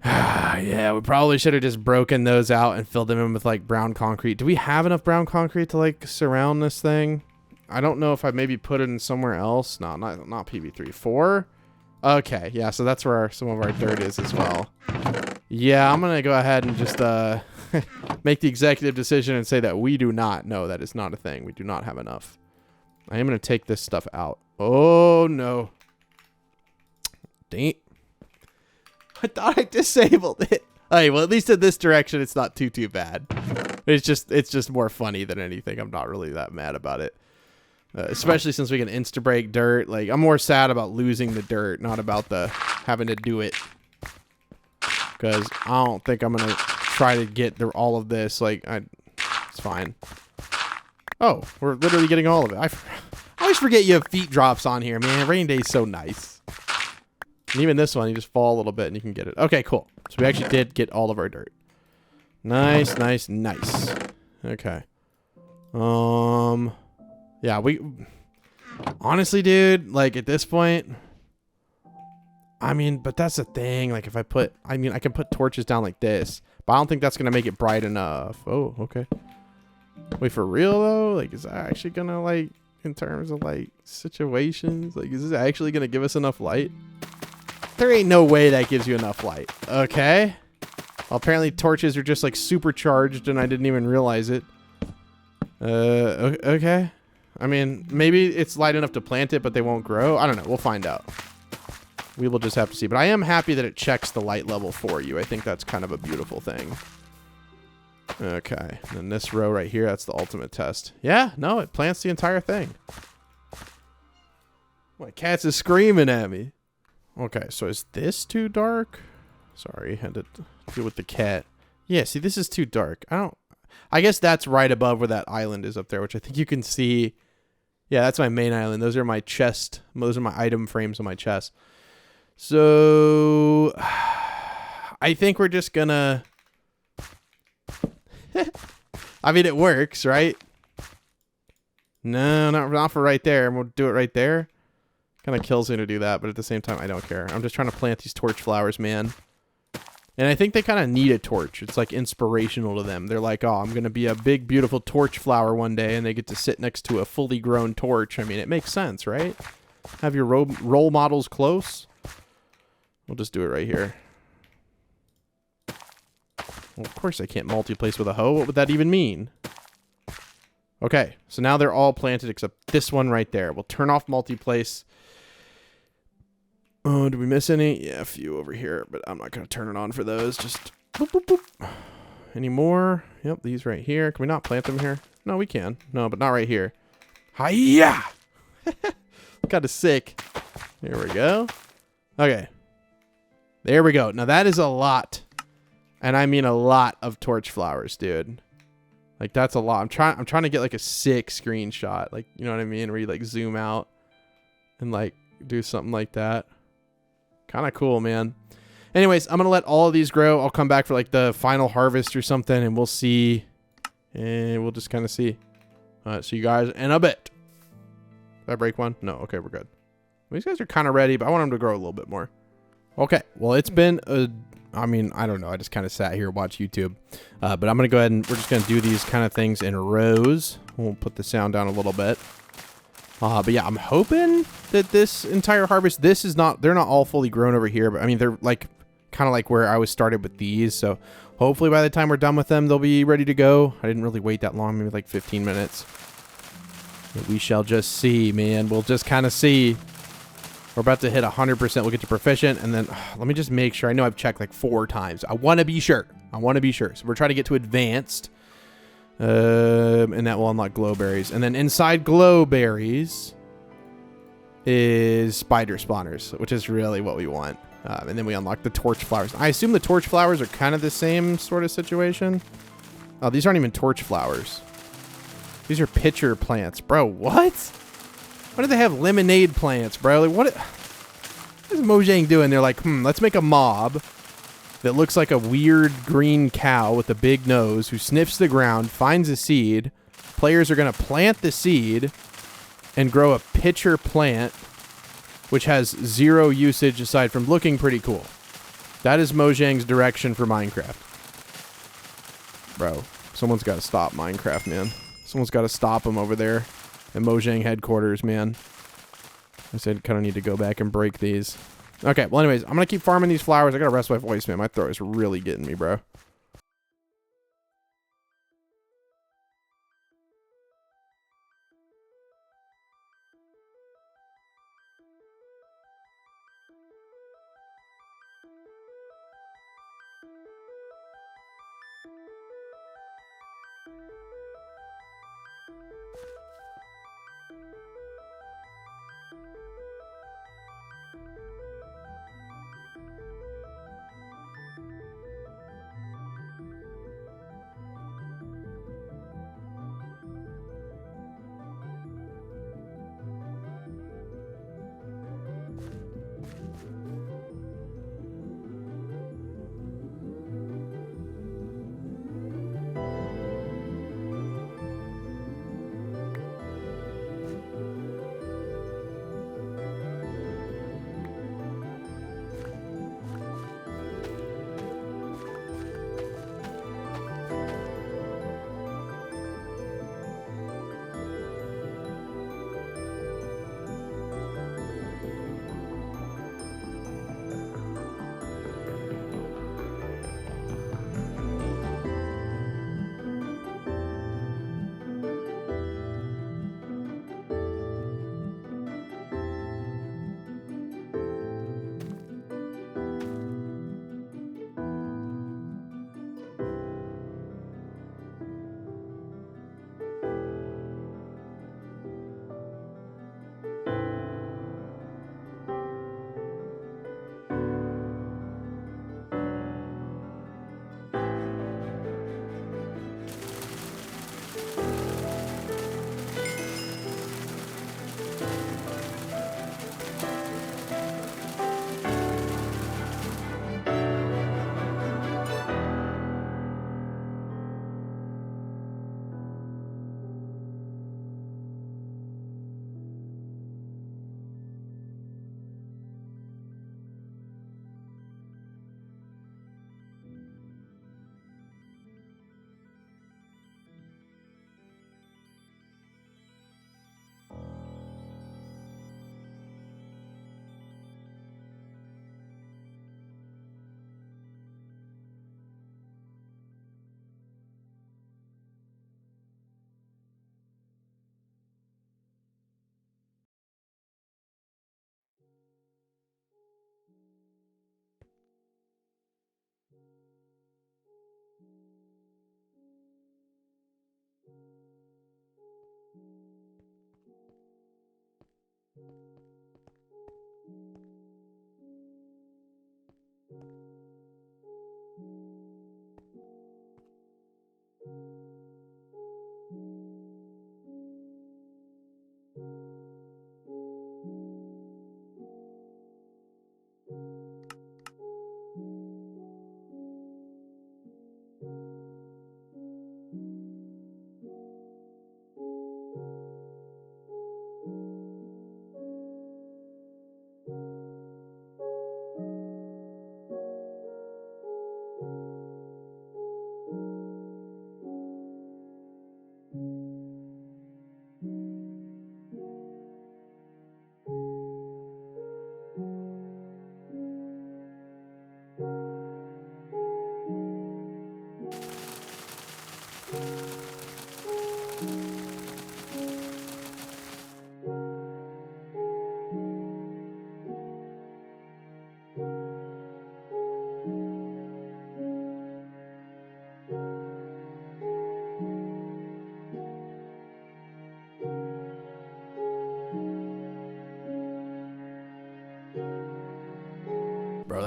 Yeah, we probably should have just broken those out and filled them in with, like, brown concrete. Do we have enough brown concrete to, like, surround this thing? I don't know if I maybe put it in somewhere else. No, not PB3. 4? Okay, yeah, so that's where some of our dirt is as well. Yeah, I'm going to go ahead and just make the executive decision and say that we do not. No, that is not a thing. We do not have enough. I am going to take this stuff out. Oh, no. Dang. I thought I disabled it. Hey, well, at least in this direction, it's not too bad. It's just more funny than anything. I'm not really that mad about it. Especially since we can insta-break dirt. Like, I'm more sad about losing the dirt, not about the having to do it. Because I don't think I'm going to try to get through all of this. Like, it's fine. Oh, we're literally getting all of it. I always forget you have feet drops on here, man. RainyDay is so nice. And even this one, you just fall a little bit and you can get it. Okay, cool. So we actually did get all of our dirt. Nice, nice, nice. Okay. Yeah, we... Honestly, dude, like, at this point... I mean, but that's the thing. Like, if I put... I mean, I can put torches down like this. But I don't think that's going to make it bright enough. Oh, okay. Wait, for real, though? Like, is that actually going to, like... In terms of, like, situations? Like, is this actually going to give us enough light? There ain't no way that gives you enough light. Okay. Well, apparently torches are just, like, supercharged, and I didn't even realize it. Okay. I mean, maybe it's light enough to plant it, but they won't grow. I don't know. We'll find out. We will just have to see. But I am happy that it checks the light level for you. I think that's kind of a beautiful thing. Okay. And then this row right here, that's the ultimate test. Yeah, no, it plants the entire thing. My cat's is screaming at me. Okay, so is this too dark? Sorry, had to deal with the cat. Yeah, see, this is too dark. I guess that's right above where that island is up there, which I think you can see. Yeah, that's my main island. Those are my chest. Those are my item frames on my chest. So I think we're just gonna... I mean, it works, right? No, not for right there. We'll do it right there. Kind of kills me to do that, but at the same time, I don't care. I'm just trying to plant these torch flowers, man. And I think they kind of need a torch. It's like inspirational to them. They're like, oh, I'm going to be a big, beautiful torch flower one day, and they get to sit next to a fully grown torch. I mean, it makes sense, right? Have your role models close. We'll just do it right here. Well, of course I can't multi-place with a hoe. What would that even mean? Okay, so now they're all planted except this one right there. We'll turn off multi-place. Oh, did we miss any? Yeah, a few over here, but I'm not going to turn it on for those. Just boop, boop, boop. Any more? Yep, these right here. Can we not plant them here? No, we can. No, but not right here. Hi-ya! Kind of sick. There we go. Okay. There we go. Now that is a lot. And I mean a lot of torch flowers, dude. Like, that's a lot. I'm trying to get like a sick screenshot. Like, you know what I mean? Where you like zoom out and like do something like that. Kind of cool, man. Anyways, I'm going to let all of these grow. I'll come back for like the final harvest or something, and we'll see. And we'll just kind of see. See you guys in a bit. Did I break one? No. Okay, we're good. These guys are kind of ready, but I want them to grow a little bit more. Okay. Well, it's been I mean, I don't know. I just kind of sat here and watched YouTube. But I'm going to go ahead and we're just going to do these kind of things in rows. We'll put the sound down a little bit. But yeah, I'm hoping that this entire harvest, they're not all fully grown over here, but I mean, they're like kind of like where I was started with these. So hopefully by the time we're done with them, they'll be ready to go. I didn't really wait that long, maybe like 15 minutes. But we shall just see, man. We'll just kind of see. We're about to hit 100%. We'll get to proficient. And then let me just make sure. I know I've checked like 4 times. I want to be sure. So we're trying to get to advanced. And that will unlock glowberries. And then inside glowberries is spider spawners, which is really what we want. And then we unlock the torch flowers. I assume the torch flowers are kind of the same sort of situation. Oh, these aren't even torch flowers. These are pitcher plants. Bro, what? Why do they have lemonade plants, bro? Like, what is Mojang doing? They're like, let's make a mob that looks like a weird green cow with a big nose who sniffs the ground, finds a seed. Players are going to plant the seed and grow a pitcher plant, which has 0 usage aside from looking pretty cool. That is Mojang's direction for Minecraft. Bro, someone's got to stop Minecraft, man. Someone's got to stop them over there at Mojang headquarters, man. I said kind of need to go back and break these. Okay, well, anyways, I'm going to keep farming these flowers. I got to rest my voice, man. My throat is really getting me, bro.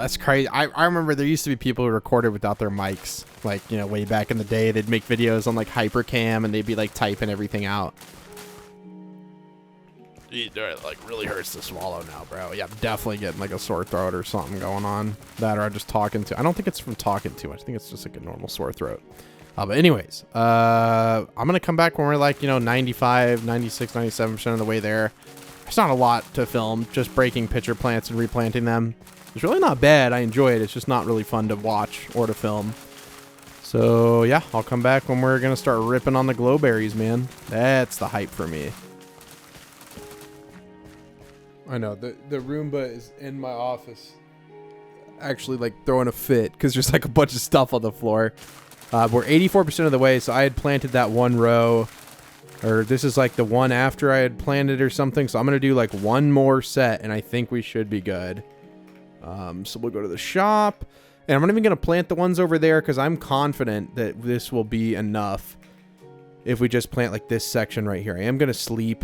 that's crazy. I remember there used to be people who recorded without their mics. Like, you know, way back in the day, they'd make videos on like Hypercam and they'd be like typing everything out. It like really hurts to swallow now, bro. Yeah, I'm definitely getting like a sore throat or something going on. That or I'm just talking I don't think it's from talking too much. I think it's just like a normal sore throat. But anyways, I'm going to come back when we're like, you know, 95, 96, 97% of the way there. It's not a lot to film, just breaking pitcher plants and replanting them. It's really not bad. I enjoy it. It's just not really fun to watch or to film. So yeah, I'll come back when we're going to start ripping on the glowberries, man. That's the hype for me. I know, the Roomba is in my office actually like throwing a fit because there's like a bunch of stuff on the floor. We're 84% of the way, so I had planted that one row, or this is like the one after I had planted or something, so I'm going to do like one more set, and I think we should be good. So we'll go to the shop, and I'm not even going to plant the ones over there because I'm confident that this will be enough if we just plant like this section right here. I am going to sleep.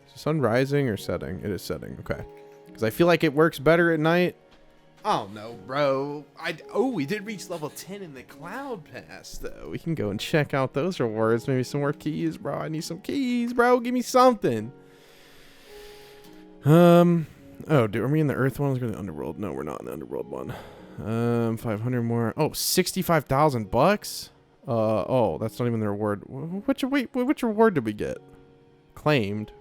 Is the sun rising or setting? It is setting, okay. Because I feel like it works better at night. Oh no, bro. We did reach level 10 in the cloud pass though. We can go and check out those rewards. Maybe some more keys, bro. I need some keys, bro. Give me something. Oh, dude, are we in the earth one? Let's go to the underworld. No, we're not in the underworld one. 500 more. Oh, 65,000 bucks. Oh, that's not even the reward. Which reward did we get? Claimed.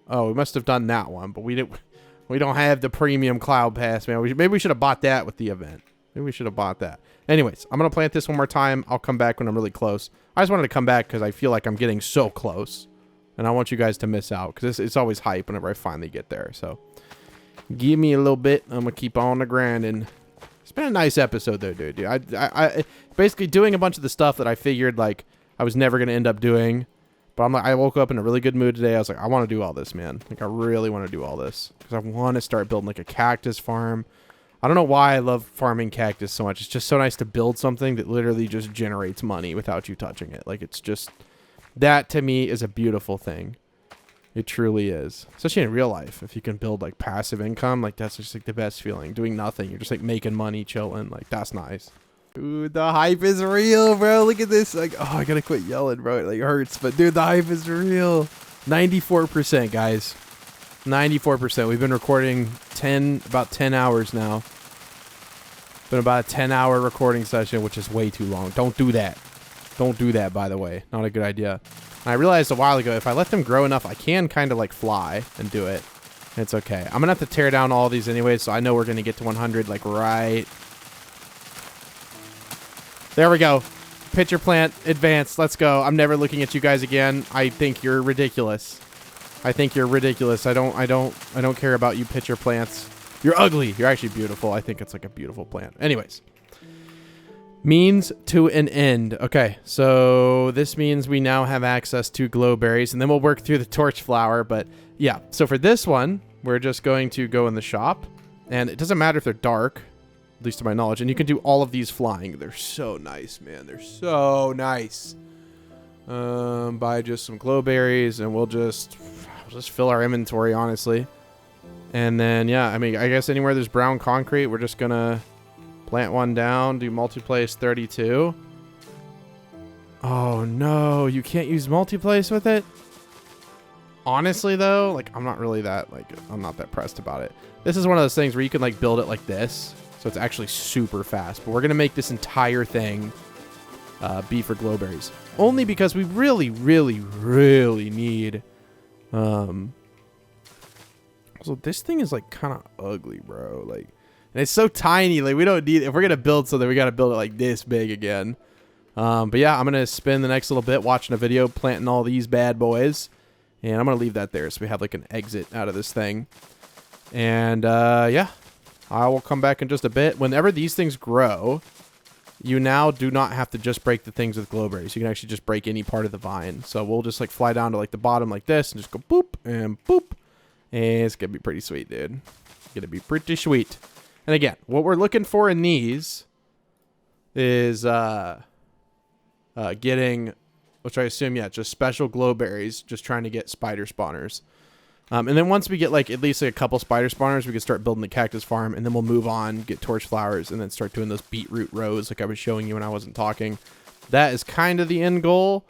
Oh, we must have done that one, but we didn't. We don't have the premium cloud pass, man. Maybe we should have bought that with the event. Maybe we should have bought that. Anyways, I'm going to plant this one more time. I'll come back when I'm really close. I just wanted to come back because I feel like I'm getting so close. And I want you guys to miss out because it's always hype whenever I finally get there. So give me a little bit. I'm going to keep on the grinding. It's been a nice episode though, dude. I basically doing a bunch of the stuff that I figured like I was never going to end up doing. But I'm like, I woke up in a really good mood today. I was like, I want to do all this, man. Like, I really want to do all this because I want to start building like a cactus farm. I don't know why I love farming cactus so much. It's just so nice to build something that literally just generates money without you touching it. Like, it's just, that to me is a beautiful thing. It truly is. Especially in real life. If you can build like passive income, like that's just like the best feeling. Doing nothing. You're just like making money, chilling. Like, that's nice. Dude, the hype is real, bro. Look at this. Like, oh, I gotta quit yelling, bro. It like hurts, but dude, the hype is real. 94%, guys. 94%. We've been recording about 10 hours now. Been about a 10-hour recording session, which is way too long. Don't do that. Don't do that, by the way. Not a good idea. And I realized a while ago, if I let them grow enough, I can kind of like fly and do it. It's okay. I'm gonna have to tear down all these anyway, so I know we're gonna get to 100 like right. There we go. Pitcher plant, advance. Let's go. I'm never looking at you guys again. I think you're ridiculous. I think you're ridiculous. I don't care about you pitcher plants. You're ugly. You're actually beautiful. I think it's like a beautiful plant. Anyways. Means to an end. Okay, so this means we now have access to glowberries, and then we'll work through the torch flower. But yeah, so for this one, we're just going to go in the shop, and it doesn't matter if they're dark. At least to my knowledge, and you can do all of these flying. They're so nice, man. They're so nice. Buy just some glowberries, and we'll just fill our inventory, honestly. And then, yeah, I mean, I guess anywhere there's brown concrete, we're just gonna plant one down, do multiplace 32. Oh no, you can't use multiplace with it? Honestly though, like I'm not that pressed about it. This is one of those things where you can like build it like this. So it's actually super fast. But we're going to make this entire thing be for glowberries. Only because we really, really, really need... So this thing is like kind of ugly, bro. Like, and it's so tiny. Like we don't need... If we're going to build something, we got to build it like this big again. But yeah, I'm going to spend the next little bit watching a video, planting all these bad boys. And I'm going to leave that there so we have like an exit out of this thing. And yeah. I will come back in just a bit. Whenever these things grow, you now do not have to just break the things with glowberries. You can actually just break any part of the vine. So we'll just like fly down to like the bottom like this and just go boop and boop. And it's going to be pretty sweet, dude. It's going to be pretty sweet. And again, what we're looking for in these is getting, which I assume, yeah, just special glowberries, just trying to get spider spawners. And then once we get like at least like a couple spider spawners, we can start building the cactus farm, and then we'll move on, get torch flowers, and then start doing those beetroot rows like I was showing you when I wasn't talking. That is kind of the end goal.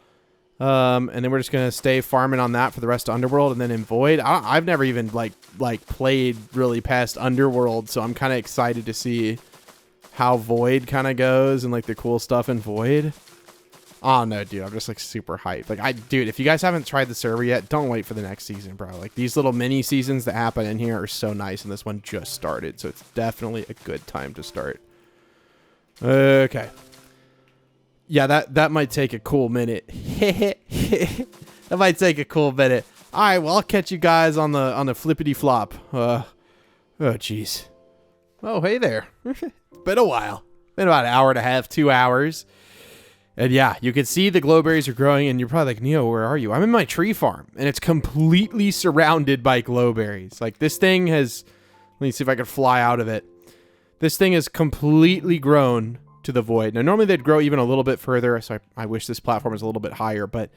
And then we're just going to stay farming on that for the rest of Underworld, and then in Void. I've never even like played really past Underworld, so I'm kind of excited to see how Void kind of goes and like the cool stuff in Void. Oh no, dude, I'm just like super hyped. Like dude, if you guys haven't tried the server yet, don't wait for the next season, bro. Like these little mini seasons that happen in here are so nice, and this one just started, so it's definitely a good time to start. Okay. Yeah, that might take a cool minute. That might take a cool minute. All right, well, I'll catch you guys on the flippity flop. Oh jeez. Oh, hey there. Been a while. Been about an hour and a half, 2 hours. And yeah, you can see the glowberries are growing, and you're probably like, Neo, where are you? I'm in my tree farm, and it's completely surrounded by glowberries. Like, this thing has... Let me see if I can fly out of it. This thing is completely grown to the void. Now, normally they'd grow even a little bit further, so I wish this platform was a little bit higher, but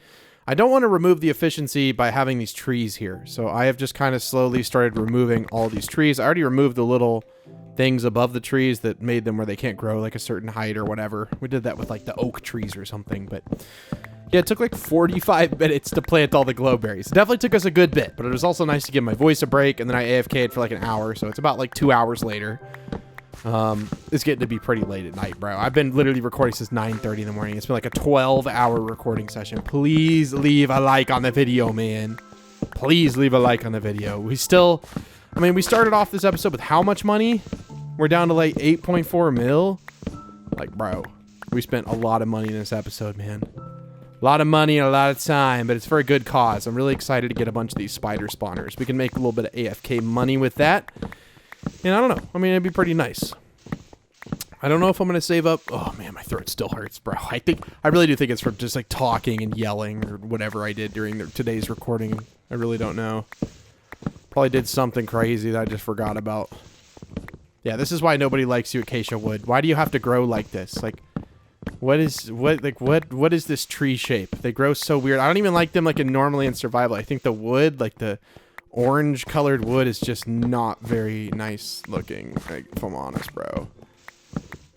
I don't want to remove the efficiency by having these trees here. So I have just kind of slowly started removing all these trees. I already removed the little things above the trees that made them where they can't grow like a certain height or whatever. We did that with like the oak trees or something, but yeah, it took like 45 minutes to plant all the glowberries. It definitely took us a good bit, but it was also nice to give my voice a break, and then I AFK'd for like an hour, so it's about like 2 hours later. It's getting to be pretty late at night, bro. I've been literally recording since 9:30 in the morning. It's been like a 12-hour recording session. Please leave a like on the video, man. Please leave a like on the video. We started off this episode with how much money? We're down to like 8.4 mil. Like, bro, we spent a lot of money in this episode, man. A lot of money and a lot of time, but it's for a good cause. I'm really excited to get a bunch of these spider spawners. We can make a little bit of AFK money with that. And I don't know. I mean, it'd be pretty nice. I don't know if I'm going to save up. Oh, man, my throat still hurts, bro. I really do think it's from just like talking and yelling or whatever I did during today's recording. I really don't know. Probably did something crazy that I just forgot about. Yeah, this is why nobody likes you, Acacia Wood. Why do you have to grow like this? Like, what is this tree shape? They grow so weird. I don't even like them like normally in survival. I think the wood, like the orange colored wood, is just not very nice looking, like, if I'm honest, bro.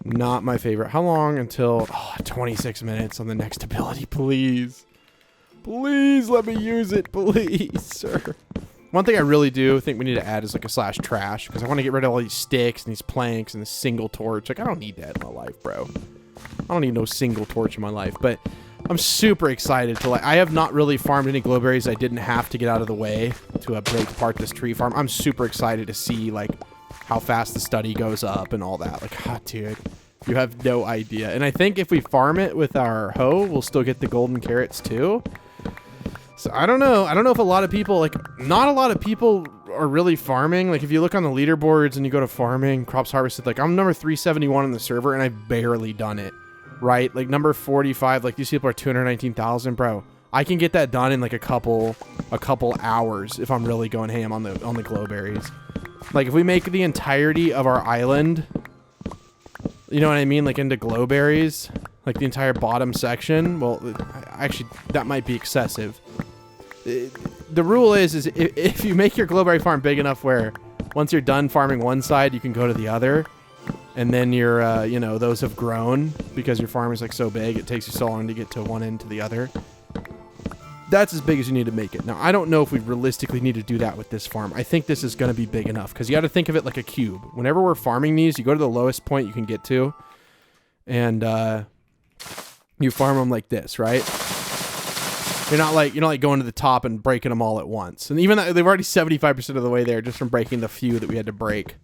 Not my favorite. How long until 26 minutes on the next ability, please. Please let me use it, please, sir. One thing I really do think we need to add is like a /trash, because I want to get rid of all these sticks and these planks and this single torch. Like, I don't need that in my life, bro. I don't need no single torch in my life, but I'm super excited to, like, I have not really farmed any glowberries I didn't have to get out of the way to break apart this tree farm. I'm super excited to see, like, how fast the study goes up and all that. Like, dude, you have no idea. And I think if we farm it with our hoe, we'll still get the golden carrots too. So I don't know. I don't know if a lot of people, like, not a lot of people are really farming. Like, if you look on the leaderboards and you go to farming, crops harvested, like, I'm number 371 on the server and I've barely done it, right? Like, number 45, like, these people are 219,000, bro. I can get that done in like a couple hours if I'm really going ham on the glowberries. Like, if we make the entirety of our island, you know what I mean, like, into glowberries, like the entire bottom section, well, actually, that might be excessive. The rule is if you make your glowberry farm big enough where once you're done farming one side, you can go to the other, and then you're, you know, those have grown because your farm is like so big, it takes you so long to get to one end to the other. That's as big as you need to make it. Now, I don't know if we realistically need to do that with this farm. I think this is going to be big enough because you got to think of it like a cube. Whenever we're farming these, you go to the lowest point you can get to, and you farm them like this, right? You're not like going to the top and breaking them all at once. And even though they've already 75% of the way there just from breaking the few that we had to break.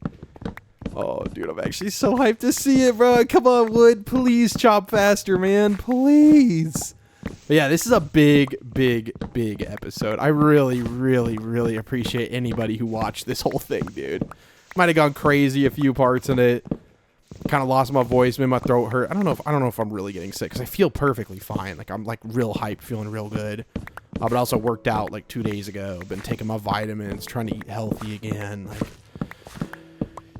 Oh, dude, I'm actually so hyped to see it, bro. Come on, Wood. Please chop faster, man. Please. But yeah, this is a big episode. I really, really, really appreciate anybody who watched this whole thing, dude. Might have gone crazy a few parts in it. Kind of lost my voice, made my throat hurt. I don't know if I'm really getting sick because I feel perfectly fine. Like, I'm like real hyped, feeling real good. But I also worked out like 2 days ago. Been taking my vitamins, trying to eat healthy again. Like,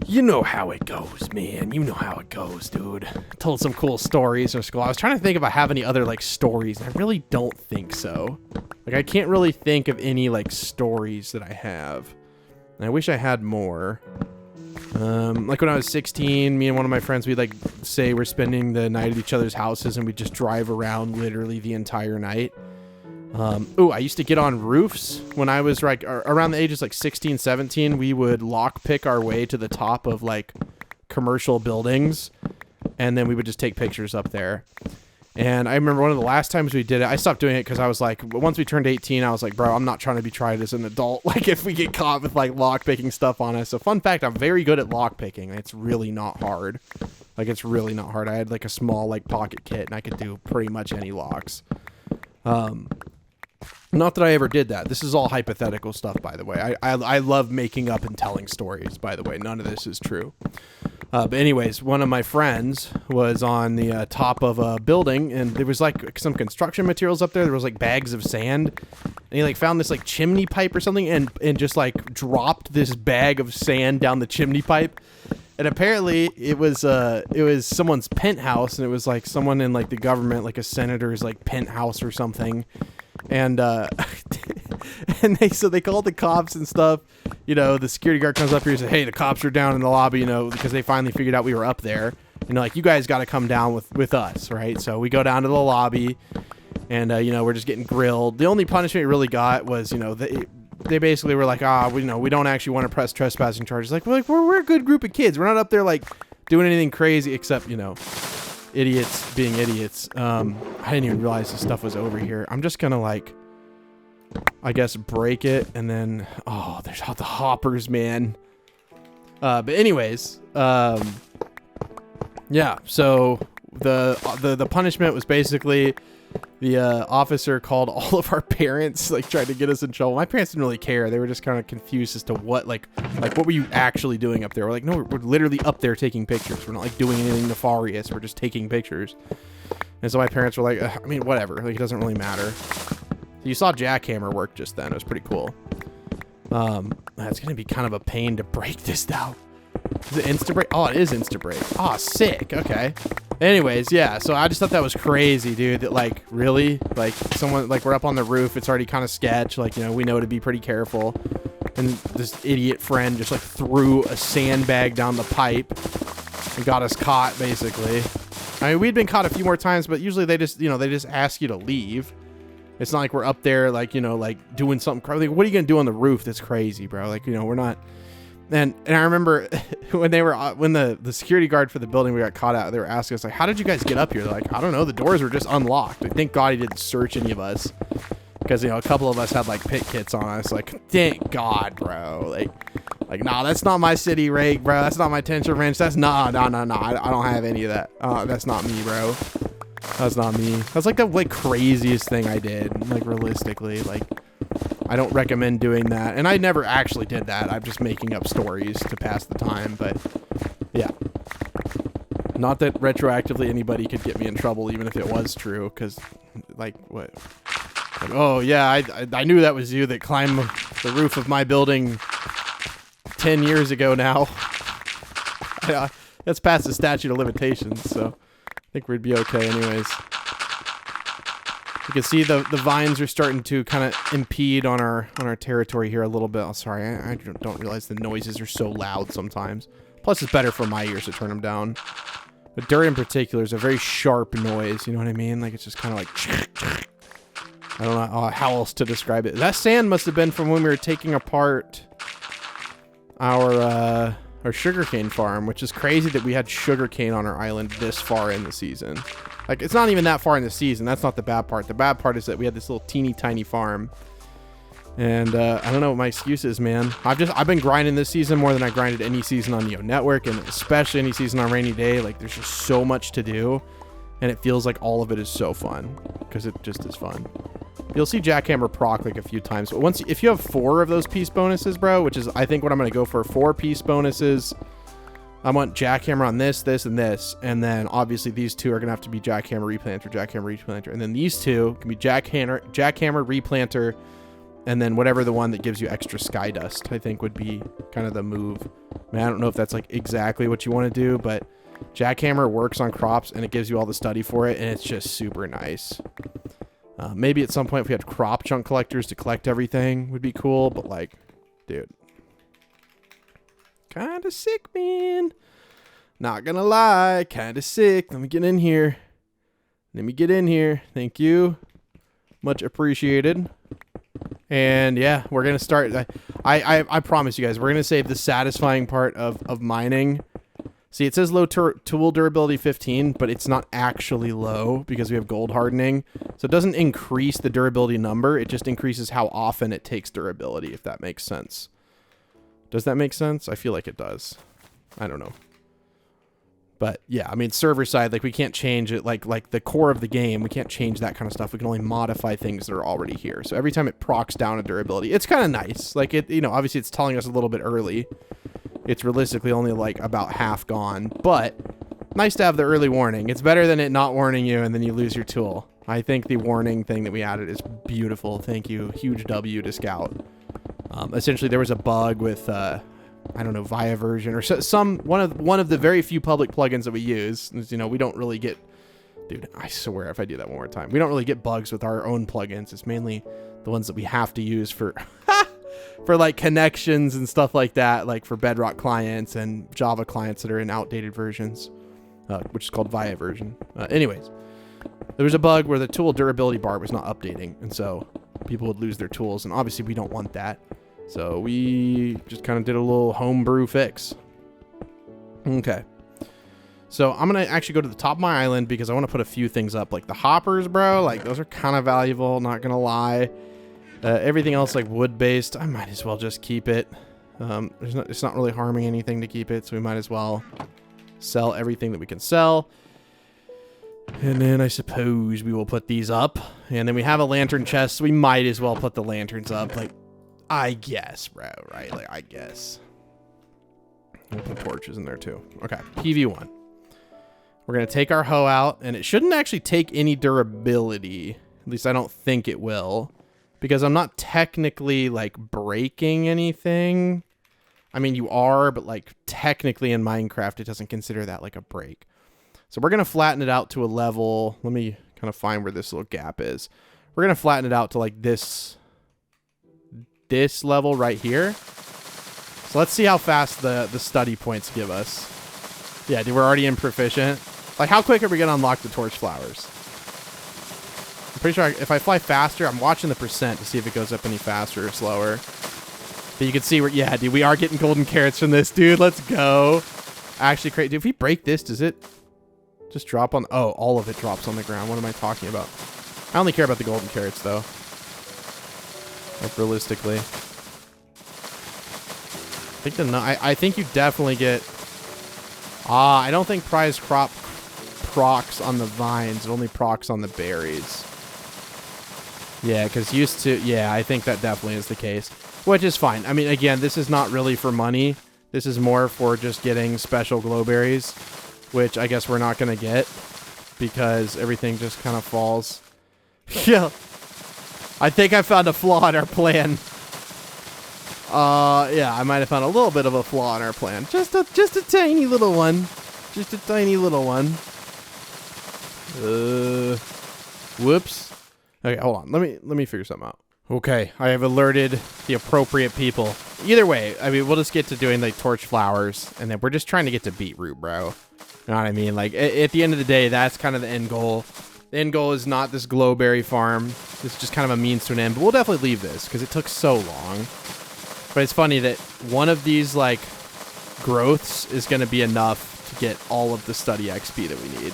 You know how it goes, man. You know how it goes, dude. Told some cool stories in school. I was trying to think if I have any other, like, stories. I really don't think so. Like, I can't really think of any, like, stories that I have. And I wish I had more. Like, when I was 16, me and one of my friends, we'd, like, say we're spending the night at each other's houses, and we'd just drive around literally the entire night. I used to get on roofs when I was like around the ages like 16, 17. We would lock pick our way to the top of like commercial buildings, and then we would just take pictures up there. And I remember one of the last times we did it, I stopped doing it because I was like, once we turned 18, I was like, bro, I'm not trying to be tried as an adult. Like if we get caught with like lock picking stuff on us. So fun fact, I'm very good at lock picking. It's really not hard. Like it's really not hard. I had like a small like pocket kit and I could do pretty much any locks. Not that I ever did that. This is all hypothetical stuff, by the way. I love making up and telling stories, by the way. None of this is true. But anyways, one of my friends was on the top of a building, and there was like some construction materials up there. There was like bags of sand, and he like found this like chimney pipe or something, and just like dropped this bag of sand down the chimney pipe. And apparently it was someone's penthouse, and it was like someone in like the government, like a senator's like penthouse or something. And and they called the cops and stuff. You know, the security guard comes up here and says, hey, the cops are down in the lobby, you know, because they finally figured out we were up there. You know, like, you guys got to come down with us, right? So we go down to the lobby, and, you know, we're just getting grilled. The only punishment we really got was, you know, they basically were like, we don't actually want to press trespassing charges. Like, we're a good group of kids. We're not up there, like, doing anything crazy except, you know, idiots being idiots. I didn't even realize this stuff was over here. I'm just gonna like, I guess, break it, and then there's all the hoppers, man. But anyways, yeah. So the punishment was basically the officer called all of our parents, like tried to get us in trouble. My parents didn't really care. They were just kind of confused as to what what were you actually doing up there? We're like, no, we're literally up there taking pictures. We're not like doing anything nefarious. We're just taking pictures. And so my parents were like, I mean, whatever. Like, it doesn't really matter. So you saw jackhammer work just then. It was pretty cool. It's gonna be kind of a pain to break this now. Is it insta break? Oh, it is insta break. Oh, sick. Okay. Anyways, yeah, so I just thought that was crazy, dude, that, like, really? Like, someone, like, we're up on the roof, it's already kind of sketch, like, you know, we know to be pretty careful, and this idiot friend just, like, threw a sandbag down the pipe and got us caught, basically. I mean, we'd been caught a few more times, but usually they just, you know, they just ask you to leave. It's not like we're up there, like, you know, like, doing something crazy. Like, what are you gonna do on the roof that's crazy, bro? Like, you know, we're not... And I remember when the security guard for the building we got caught out, they were asking us, like, how did you guys get up here? They're like, I don't know. The doors were just unlocked. Like, thank God he didn't search any of us, because, you know, a couple of us had like pit kits on us. Like, thank God, bro. Like, nah, that's not my city rig, bro. That's not my tension wrench. That's no. I don't have any of that. That's not me, bro. That's not me. That's like the like craziest thing I did. Like, realistically, like, I don't recommend doing that. And I never actually did that. I'm just making up stories to pass the time. But yeah, not that retroactively anybody could get me in trouble, even if it was true. Because like, what? Like, oh yeah, I knew that was you that climbed the roof of my building 10 years ago now. That's past the statute of limitations, so I think we'd be okay anyways. You can see the vines are starting to kind of impede on our territory here a little bit. Oh, sorry, I don't realize the noises are so loud sometimes. Plus, it's better for my ears to turn them down. But dirt in particular is a very sharp noise. You know what I mean? Like, it's just kind of like... I don't know how else to describe it. That sand must have been from when we were taking apart our sugarcane farm, which is crazy that we had sugarcane on our island this far in the season. Like, it's not even that far in the season. That's not the bad part. The bad part is that we had this little teeny tiny farm. And I don't know what my excuse is, man. I've been grinding this season more than I grinded any season on Neo Network, and especially any season on Rainy Day. Like, there's just so much to do, and it feels like all of it is so fun, because it just is fun. You'll see Jackhammer proc like a few times, but if you have 4 of those piece bonuses, bro, which is I think what I'm gonna go for, 4 piece bonuses. I want Jackhammer on this, and this, and then obviously these 2 are gonna have to be Jackhammer Replanter, and then these 2 can be Jackhammer Replanter, And then whatever the one that gives you extra sky dust, I think would be kind of the move. I mean, I don't know if that's like exactly what you want to do, but jackhammer works on crops and it gives you all the study for it. And it's just super nice. Maybe at some point if we had crop chunk collectors to collect everything would be cool. But like, dude, kind of sick, man. Not gonna lie, kind of sick. Let me get in here. Thank you. Much appreciated. And yeah, we're gonna start. I promise you guys, we're gonna save the satisfying part of mining. See, it says low tool durability 15, but it's not actually low because we have gold hardening. So it doesn't increase the durability number. It just increases how often it takes durability, if that makes sense. Does that make sense? I feel like it does. I don't know. But yeah, I mean, server side, like we can't change it, like the core of the game, we can't change that kind of stuff. We can only modify things that are already here. So every time it procs down a durability, it's kind of nice. Like it, you know, obviously it's telling us a little bit early. It's realistically only like about half gone, but nice to have the early warning. It's better than it not warning you and then you lose your tool. I think the warning thing that we added is beautiful. Thank you. Huge W to Scout. Essentially there was a bug with, I don't know, via version or one of the very few public plugins that we use. You know, we don't really get, dude, I swear if I do that one more time, we don't really get bugs with our own plugins. It's mainly the ones that we have to use for, for like connections and stuff like that, like for Bedrock clients and Java clients that are in outdated versions, which is called via version. Anyways, there was a bug where the tool durability bar was not updating. And so people would lose their tools. And obviously we don't want that. So we just kind of did a little homebrew fix. Okay. So I'm going to actually go to the top of my island because I want to put a few things up. Like the hoppers, bro. Like those are kind of valuable. Not going to lie. Everything else like wood-based, I might as well just keep it. It's not really harming anything to keep it. So we might as well sell everything that we can sell. And then I suppose we will put these up. And then we have a lantern chest. So we might as well put the lanterns up. Like, I guess, bro, right? Like, I guess. We'll put torches in there, too. Okay, PV1. We're going to take our hoe out, and it shouldn't actually take any durability. At least I don't think it will. Because I'm not technically, like, breaking anything. I mean, you are, but, like, technically in Minecraft, it doesn't consider that, like, a break. So we're going to flatten it out to a level. Let me kind of find where this little gap is. We're going to flatten it out to, like, this level right here. So let's see how fast the study points give us. Yeah, dude, we're already in proficient. Like, how quick are we going to unlock the torch flowers? I'm pretty sure if I fly faster, I'm watching the percent to see if it goes up any faster or slower. But you can see, yeah, dude, we are getting golden carrots from this, dude. Let's go. Actually, dude, if we break this, does it just drop on? Oh, all of it drops on the ground. What am I talking about? I only care about the golden carrots, though. Like, realistically. I think you definitely get... I don't think prize crop procs on the vines. It only procs on the berries. Yeah, because used to... Yeah, I think that definitely is the case. Which is fine. I mean, again, this is not really for money. This is more for just getting special glowberries. Which I guess we're not going to get. Because everything just kind of falls. Yeah. I think I found a flaw in our plan. Yeah, I might have found a little bit of a flaw in our plan. Just a tiny little one. Just a tiny little one. Whoops. Okay, hold on. Let me figure something out. Okay, I have alerted the appropriate people. Either way, I mean, we'll just get to doing like torch flowers, and then we're just trying to get to beetroot, bro. You know what I mean? Like, at the end of the day, that's kind of the end goal. The end goal is not this glowberry farm. It's just kind of a means to an end. But we'll definitely leave this because it took so long. But it's funny that one of these, like, growths is going to be enough to get all of the study XP that we need.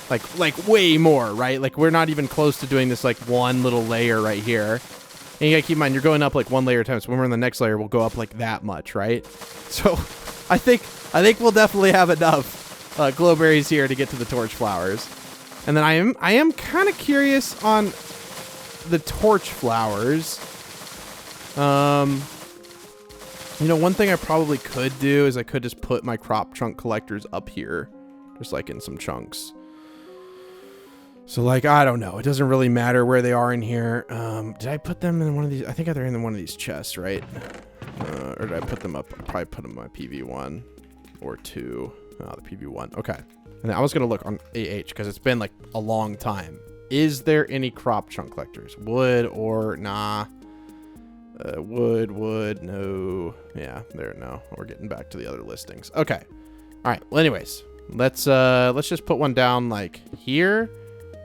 Like way more, right? Like, we're not even close to doing this, like, one little layer right here. And you got to keep in mind, you're going up, like, one layer at a time. So when we're in the next layer, we'll go up, like, that much, right? So I think we'll definitely have enough glowberries here to get to the torch flowers. And then I am kind of curious on the torch flowers. You know, one thing I probably could do is I could just put my crop chunk collectors up here, just like in some chunks. So, like, I don't know. It doesn't really matter where they are in here. Did I put them in one of these? I think they're in one of these chests, right? Or did I put them up? I'll probably put them in my PV1 or 2. Oh, the PV1. Okay. And I was going to look on AH because it's been, like, a long time. Is there any crop chunk collectors? Wood or nah? Wood, no. Yeah, no. We're getting back to the other listings. Okay. All right. Well, anyways, let's just put one down, like, here.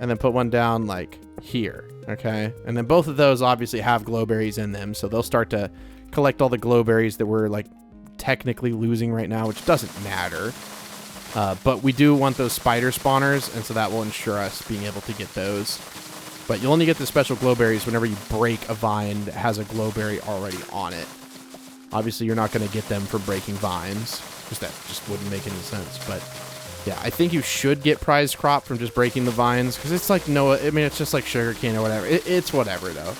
And then put one down like here, okay? And then both of those obviously have glowberries in them, so they'll start to collect all the glowberries that we're like technically losing right now, which doesn't matter. But we do want those spider spawners, and so that will ensure us being able to get those. But you'll only get the special glowberries whenever you break a vine that has a glowberry already on it. Obviously, you're not going to get them for breaking vines, because that just wouldn't make any sense, but... yeah, I think you should get prize crop from just breaking the vines, because it's like it's just like sugarcane or whatever. It's whatever, though.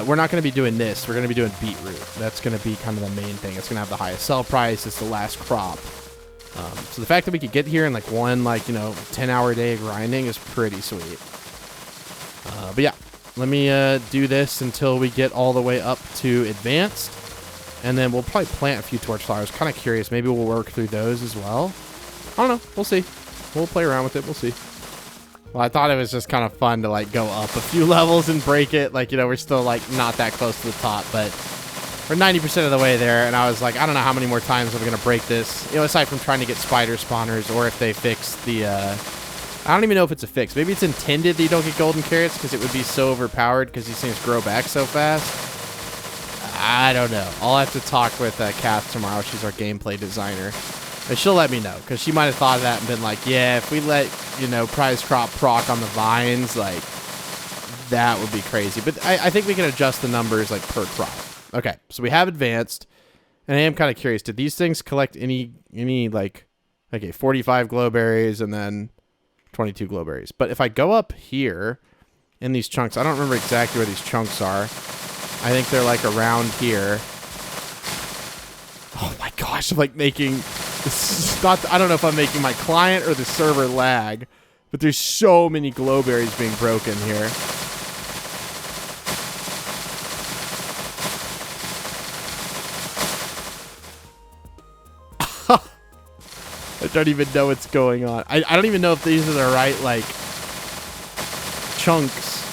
We're not going to be doing this. We're going to be doing beetroot. That's going to be kind of the main thing. It's going to have the highest sell price. It's the last crop. So the fact that we could get here in like one, 10-hour day of grinding is pretty sweet. But yeah, let me do this until we get all the way up to advanced. And then we'll probably plant a few torch flowers. Kind of curious. Maybe we'll work through those as well. I don't know. We'll see. We'll play around with it. We'll see. Well, I thought it was just kind of fun to, like, go up a few levels and break it. Like, we're still, like, not that close to the top, but we're 90% of the way there. And I was like, I don't know how many more times I'm going to break this. Aside from trying to get spider spawners, or if they fix the, I don't even know if it's a fix. Maybe it's intended that you don't get golden carrots because it would be so overpowered because these things grow back so fast. I don't know. I'll have to talk with Kath tomorrow. She's our gameplay designer. And she'll let me know, because she might have thought of that and been like, yeah, if we let, prize crop proc on the vines, like, that would be crazy. But I think we can adjust the numbers, like, per crop. Okay, so we have advanced, and I am kind of curious. Did these things collect any like, okay, 45 glowberries and then 22 glowberries. But if I go up here in these chunks, I don't remember exactly where these chunks are. I think they're, like, around here. Oh, my gosh, I'm, like, making... This is not, I don't know if I'm making my client or the server lag, but there's so many glowberries being broken here. I don't even know what's going on. I don't even know if these are the right, like, chunks.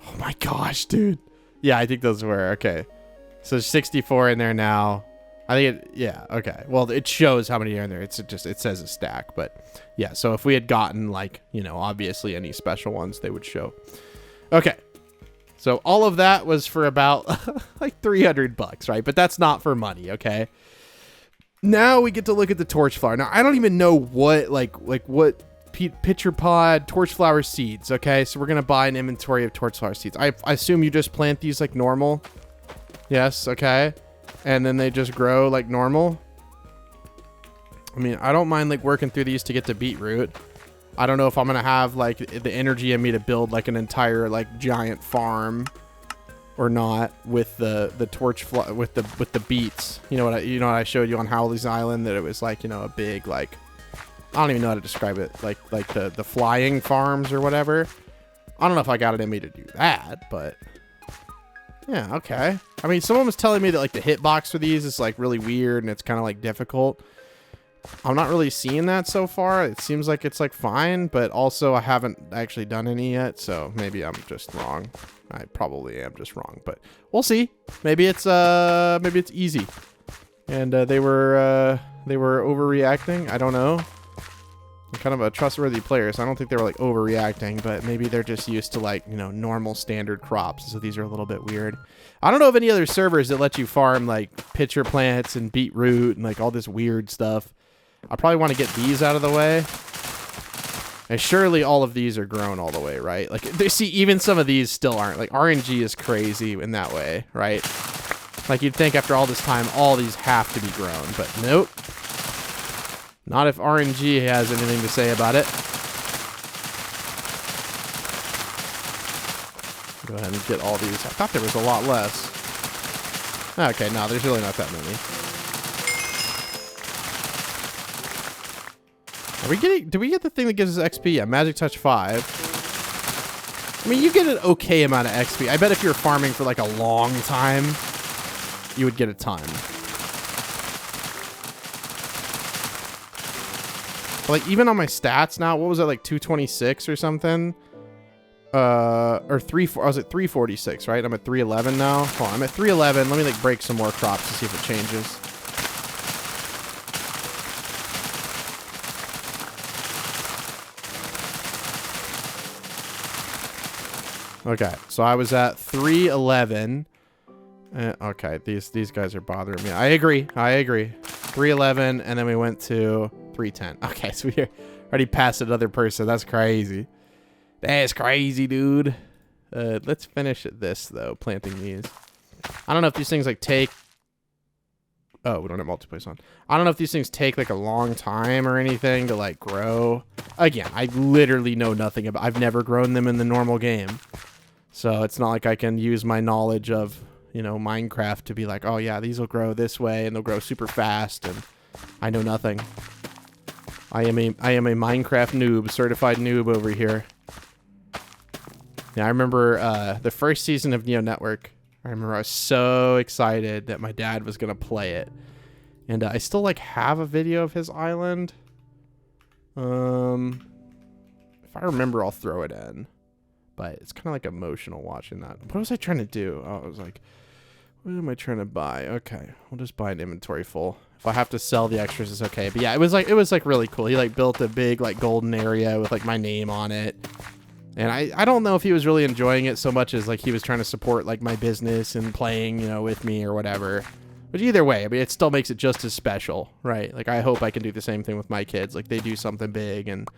Oh my gosh, dude. Yeah, I think those were. Okay. So 64 in there now. I think it, yeah, okay. Well, it shows how many are in there. It says a stack, but yeah. So if we had gotten, like, obviously any special ones, they would show. Okay. So all of that was for about like $300, right? But that's not for money, okay? Now we get to look at the torch flower. Now, I don't even know what, what pitcher pod torch flower seeds, okay? So we're going to buy an inventory of torch flower seeds. I assume you just plant these like normal. Yes, okay. And then they just grow like normal. I mean, I don't mind like working through these to get to beetroot. I don't know if I'm going to have like the energy in me to build like an entire like giant farm or not with the torch with the beets. You know what I showed you on Howley's Island, that it was like, a big, like, I don't even know how to describe it, like the flying farms or whatever. I don't know if I got it in me to do that, but yeah, okay. I mean, someone was telling me that like the hitbox for these is like really weird and it's kind of like difficult. I'm not really seeing that so far. It seems like it's like fine, but also I haven't actually done any yet, so maybe I'm just wrong. I probably am just wrong, but we'll see. Maybe it's easy, and they were overreacting. I don't know. I'm kind of a trustworthy player, so I don't think they were like overreacting, but maybe they're just used to like, normal standard crops. So these are a little bit weird. I don't know of any other servers that let you farm like pitcher plants and beetroot and like all this weird stuff. I probably want to get these out of the way. And surely all of these are grown all the way, right? Like, see, even some of these still aren't. Like, RNG is crazy in that way, right? Like, you'd think after all this time, all these have to be grown, but nope. Not if RNG has anything to say about it. Go ahead and get all these. I thought there was a lot less. Okay, no, there's really not that many. Do we get the thing that gives us XP? Yeah, Magic Touch 5. I mean, you get an okay amount of XP. I bet if you're farming for like a long time, you would get a ton. But like even on my stats now, what was it, like 226 or something? Or I was at 346, right? I'm at 311 now. Hold on, I'm at 311. Let me like break some more crops to see if it changes. Okay, so I was at 311. Okay, these guys are bothering me. I agree. 311, and then we went to 310. Okay, so we already passed another person. That's crazy. That's crazy, dude. Let's finish this, though, planting these. I don't know if these things, like, take... Oh, we don't have multiplace on. I don't know if these things take, like, a long time or anything to, like, grow. Again, I literally know nothing about... I've never grown them in the normal game. So it's not like I can use my knowledge of, you know, Minecraft to be like, oh, yeah, these will grow this way, and they'll grow super fast, and I know nothing. I am a Minecraft noob, certified noob over here. Yeah, I remember the first season of Neo Network. I remember I was so excited that my dad was going to play it. And I still, like, have a video of his island. If I remember, I'll throw it in. But it's kind of, like, emotional watching that. What was I trying to do? Oh, I was like, what am I trying to buy? Okay, we'll just buy an inventory full. If I have to sell the extras, it's okay. But yeah, it was like really cool. He, like, built a big, like, golden area with, like, my name on it. And I don't know if he was really enjoying it so much as, like, he was trying to support, like, my business and playing, you know, with me or whatever. But either way, I mean, it still makes it just as special, right? Like, I hope I can do the same thing with my kids. Like, they do something big, and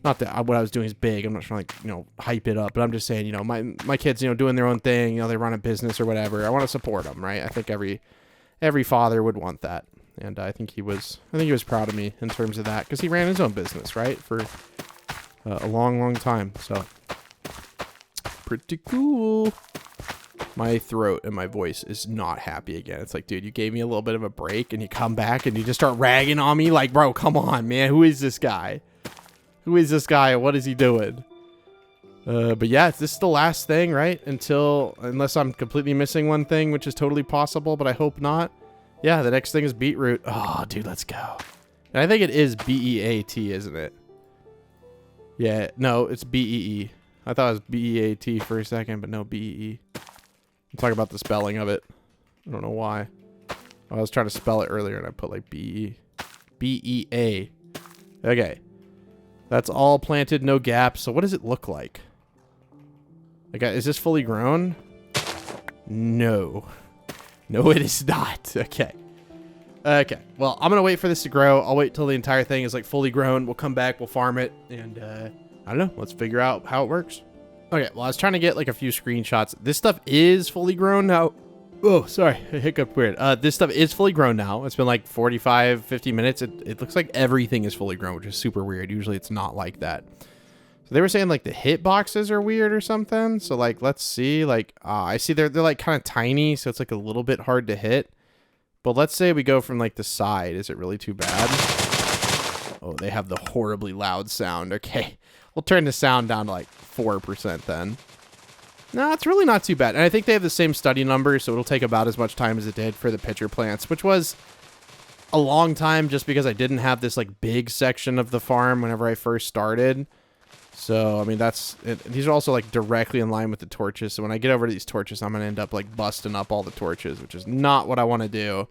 not that what I was doing is big. I'm not trying to, like, you know, hype it up. But I'm just saying, you know, my kids, you know, doing their own thing. You know, they run a business or whatever. I want to support them, right? I think every father would want that. And I think he was proud of me in terms of that, because he ran his own business, right? For a long time. So pretty cool. My throat and my voice is not happy again. It's like, dude, you gave me a little bit of a break and you come back and you just start ragging on me. Like, bro, come on, man. Who is this guy? Who is this guy? What is he doing? But yeah, this is the last thing, right? Unless I'm completely missing one thing, which is totally possible, but I hope not. Yeah, the next thing is beetroot. Oh, dude, let's go. And I think it is B-E-A-T, isn't it? Yeah, no, it's B-E-E. I thought it was B-E-A-T for a second, but no, B-E-E. I'm talking about the spelling of it. I don't know why. I was trying to spell it earlier, and I put, like, B-E. B-E-A. Okay. That's all planted, no gaps. So what does it look like? Like, is this fully grown? No. No, it is not. Okay. Okay. Well, I'm going to wait for this to grow. I'll wait till the entire thing is, like, fully grown. We'll come back. We'll farm it. And, I don't know. Let's figure out how it works. Okay. Well, I was trying to get, like, a few screenshots. This stuff is fully grown now. Oh, sorry. I hiccuped weird. This stuff is fully grown now. It's been, like, 45, 50 minutes. It looks like everything is fully grown, which is super weird. Usually it's not like that. So they were saying, like, the hit boxes are weird or something. So, like, let's see. Like, I see they're like, kind of tiny. So it's, like, a little bit hard to hit. But let's say we go from, like, the side. Is it really too bad? Oh, they have the horribly loud sound. Okay. We'll turn the sound down to, like, 4% then. No, it's really not too bad. And I think they have the same study numbers, so it'll take about as much time as it did for the pitcher plants, which was a long time just because I didn't have this, like, big section of the farm whenever I first started. So, I mean, these are also, like, directly in line with the torches. So when I get over to these torches, I'm going to end up, like, busting up all the torches, which is not what I want to do.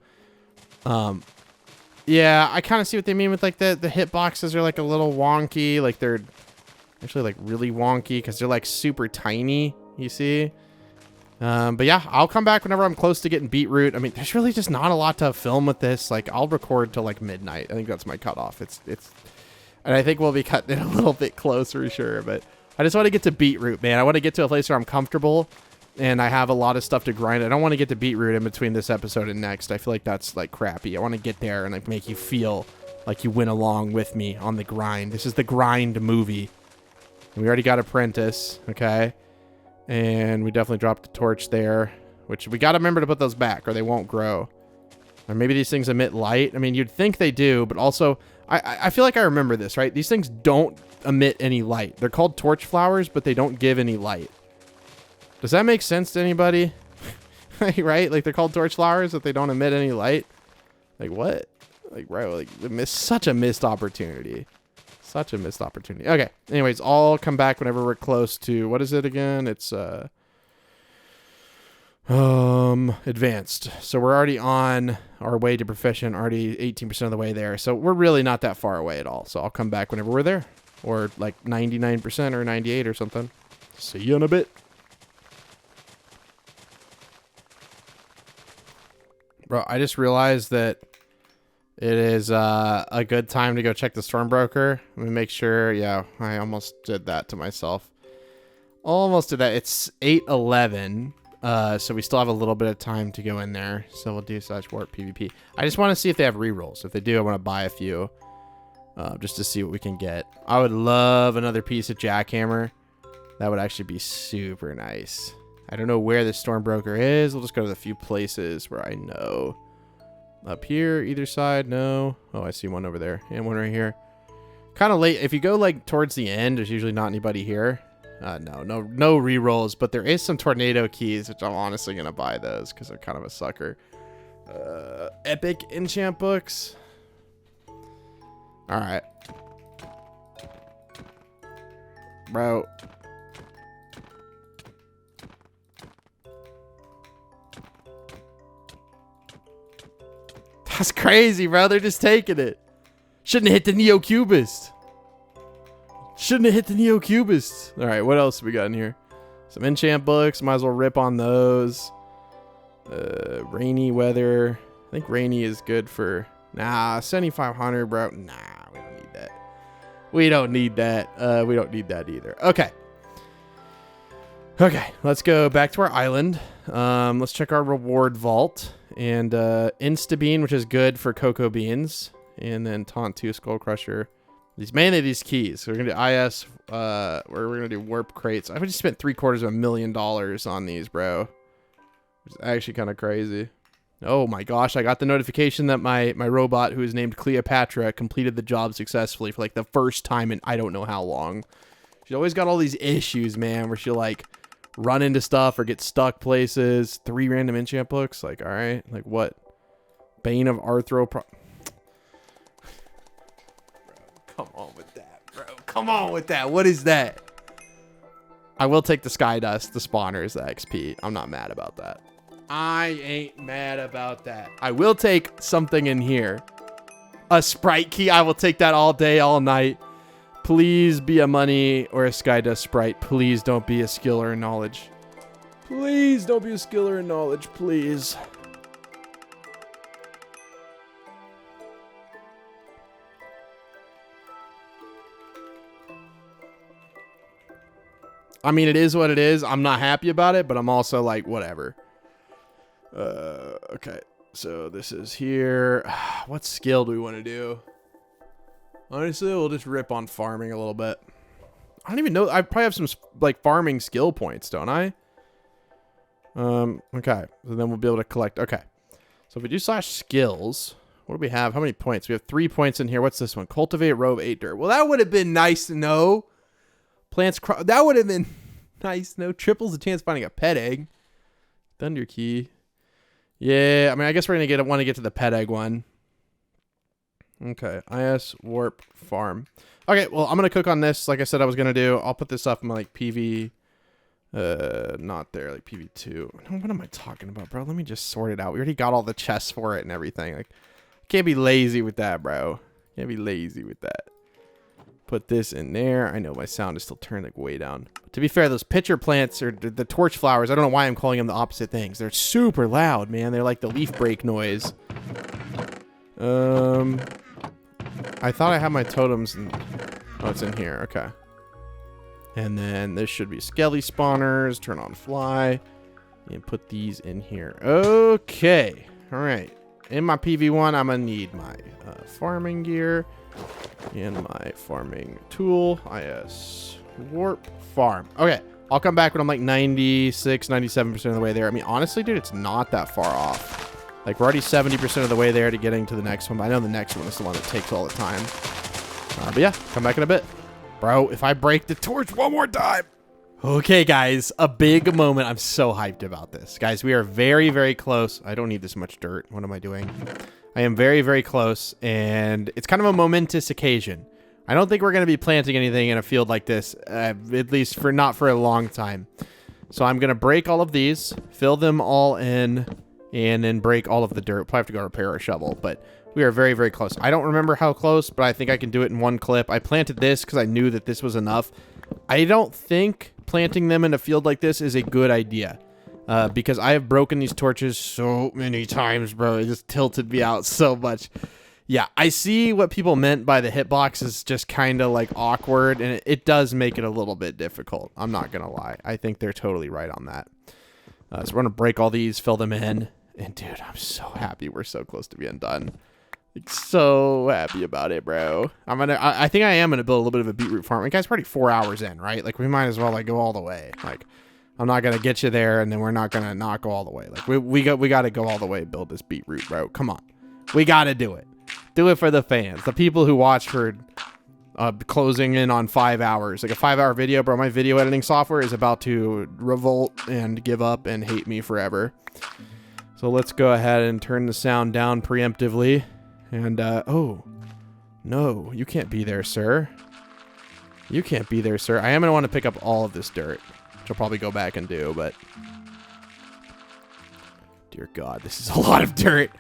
Yeah, I kind of see what they mean with, like, the hit boxes are, like, a little wonky. Like, they're actually, like, really wonky because they're, like, super tiny, you see? But yeah, I'll come back whenever I'm close to getting beetroot. I mean, there's really just not a lot to film with this. Like, I'll record till, like, midnight. I think that's my cutoff. And I think we'll be cutting it a little bit closer, sure. But I just want to get to beetroot, man. I want to get to a place where I'm comfortable and I have a lot of stuff to grind. I don't want to get to beetroot in between this episode and next. I feel like that's, like, crappy. I want to get there and, like, make you feel like you went along with me on the grind. This is the grind movie. We already got Apprentice, okay? And we definitely dropped the torch there, which we got to remember to put those back or they won't grow. Or maybe these things emit light. I mean, you'd think they do, but also, I feel like I remember this, right? These things don't emit any light. They're called torch flowers, but they don't give any light. Does that make sense to anybody? Right? Like, they're called torch flowers, but they don't emit any light. Like, what? Like, right, like, such a missed opportunity. Such a missed opportunity. Okay. Anyways, I'll come back whenever we're close to, what is it again? It's, advanced. So we're already on our way to proficient, already 18% of the way there. So we're really not that far away at all. So I'll come back whenever we're there. Or like 99% or 98 or something. See you in a bit. Bro, I just realized that it is a good time to go check the Stormbroker. Let me make sure. Yeah, I almost did that to myself. Almost did that. It's 8:11. So we still have a little bit of time to go in there. So we'll do /warp PvP. I just want to see if they have rerolls. If they do, I want to buy a few. Just to see what we can get. I would love another piece of jackhammer. That would actually be super nice. I don't know where the Stormbroker is. We'll just go to the few places where I know. Up here, either side, no. Oh, I see one over there. And one right here. Kind of late. If you go like towards the end, there's usually not anybody here. No rerolls, but there is some tornado keys, which I'm honestly gonna buy those because they're kind of a sucker. Epic enchant books. All right, bro. That's crazy, bro. They're just taking it. Shouldn't have hit the Neo-Cubist. Shouldn't have hit the Neo-Cubist. All right, what else have we got in here? Some enchant books. Might as well rip on those. Rainy weather. I think rainy is good for... Nah, 7,500, bro. Nah, we don't need that. We don't need that. We don't need that either. Okay. Okay, let's go back to our island. Let's check our reward vault. And Instabean, which is good for cocoa beans. And then Taunt 2, Skull Crusher. Mainly these keys. So we're gonna do IS, we're gonna do warp crates. I just spent $750,000 on these, bro. It's actually kind of crazy. Oh my gosh, I got the notification that my robot, who is named Cleopatra, completed the job successfully for like the first time in I don't know how long. She's always got all these issues, man, where she'll like run into stuff or get stuck places. 3 random enchant books. Like, all right, like what? Bane of Come on with that, bro. Come on with that. What is that? I will take the Sky Dust, the spawners, the XP. I'm not mad about that. I ain't mad about that. I will take something in here. A Sprite key. I will take that all day, all night. Please be a money or a Sky Dust Sprite. Please don't be a skill or a knowledge. Please don't be a skill or a knowledge, please. I mean, it is what it is. I'm not happy about it, but I'm also like, whatever. Okay. So this is here. What skill do we want to do? Honestly, we'll just rip on farming a little bit. I don't even know. I probably have some like farming skill points, don't I? Okay. So then we'll be able to collect. Okay. So if we do /skills, what do we have? How many points? We have 3 points in here. What's this one? Cultivate, rove, 8 dirt. Well, that would have been nice to know. Plants, that would have been nice. No, triples the chance of finding a pet egg. Thunder key. Yeah, I mean, I guess we're gonna want to get to the pet egg one. Okay, IS warp farm. Okay, well, I'm gonna cook on this. Like I said, I was gonna do. I'll put this up in my like PV. Not there, like PV2. What am I talking about, bro? Let me just sort it out. We already got all the chests for it and everything. Like, can't be lazy with that, bro. Can't be lazy with that. Put this in there. I know my sound is still turned like way down. But to be fair, those pitcher plants or the torch flowers, I don't know why I'm calling them the opposite things. They're super loud, man. They're like the leaf break noise. I thought I had my totems in... Oh, it's in here. Okay. And then this should be skelly spawners. Turn on fly. And put these in here. Okay. All right. In my PV1, I'm going to need my farming gear. And my farming tool. IS warp farm. Okay. I'll come back when I'm like 96, 97% of the way there. I mean, honestly, dude, it's not that far off. Like, we're already 70% of the way there to getting to the next one, but I know the next one is the one that takes all the time. But yeah, come back in a bit. Bro, if I break the torch one more time. Okay, guys, a big moment. I'm so hyped about this. Guys, we are very, very close. I don't need this much dirt. What am I doing? I am very, very close, and it's kind of a momentous occasion. I don't think we're going to be planting anything in a field like this, at least for not for a long time. So I'm going to break all of these, fill them all in, and then break all of the dirt. Probably have to go repair our shovel, but we are very, very close. I don't remember how close, but I think I can do it in one clip. I planted this because I knew that this was enough. I don't think planting them in a field like this is a good idea. Because I have broken these torches so many times, bro. It just tilted me out so much. Yeah, I see what people meant by the hitbox is just kind of like awkward, and it does make it a little bit difficult. I'm not going to lie. I think they're totally right on that. So we're going to break all these, fill them in. And dude, I'm so happy we're so close to being done. Like, so happy about it, bro. I think I am going to build a little bit of a beetroot farm. Like, guys, we're already 4 hours in, right? Like, we might as well like go all the way. Like, I'm not going to get you there, and then we're not going to not go all the way. Like, we got to go all the way and build this beetroot, bro. Come on. We got to do it. Do it for the fans. The people who watch for closing in on 5 hours. Like a 5-hour video, bro. My video editing software is about to revolt and give up and hate me forever. So let's go ahead and turn the sound down preemptively. And, oh. No, you can't be there, sir. You can't be there, sir. I am going to want to pick up all of this dirt. Which I'll probably go back and do, but... Dear God, this is a lot of dirt.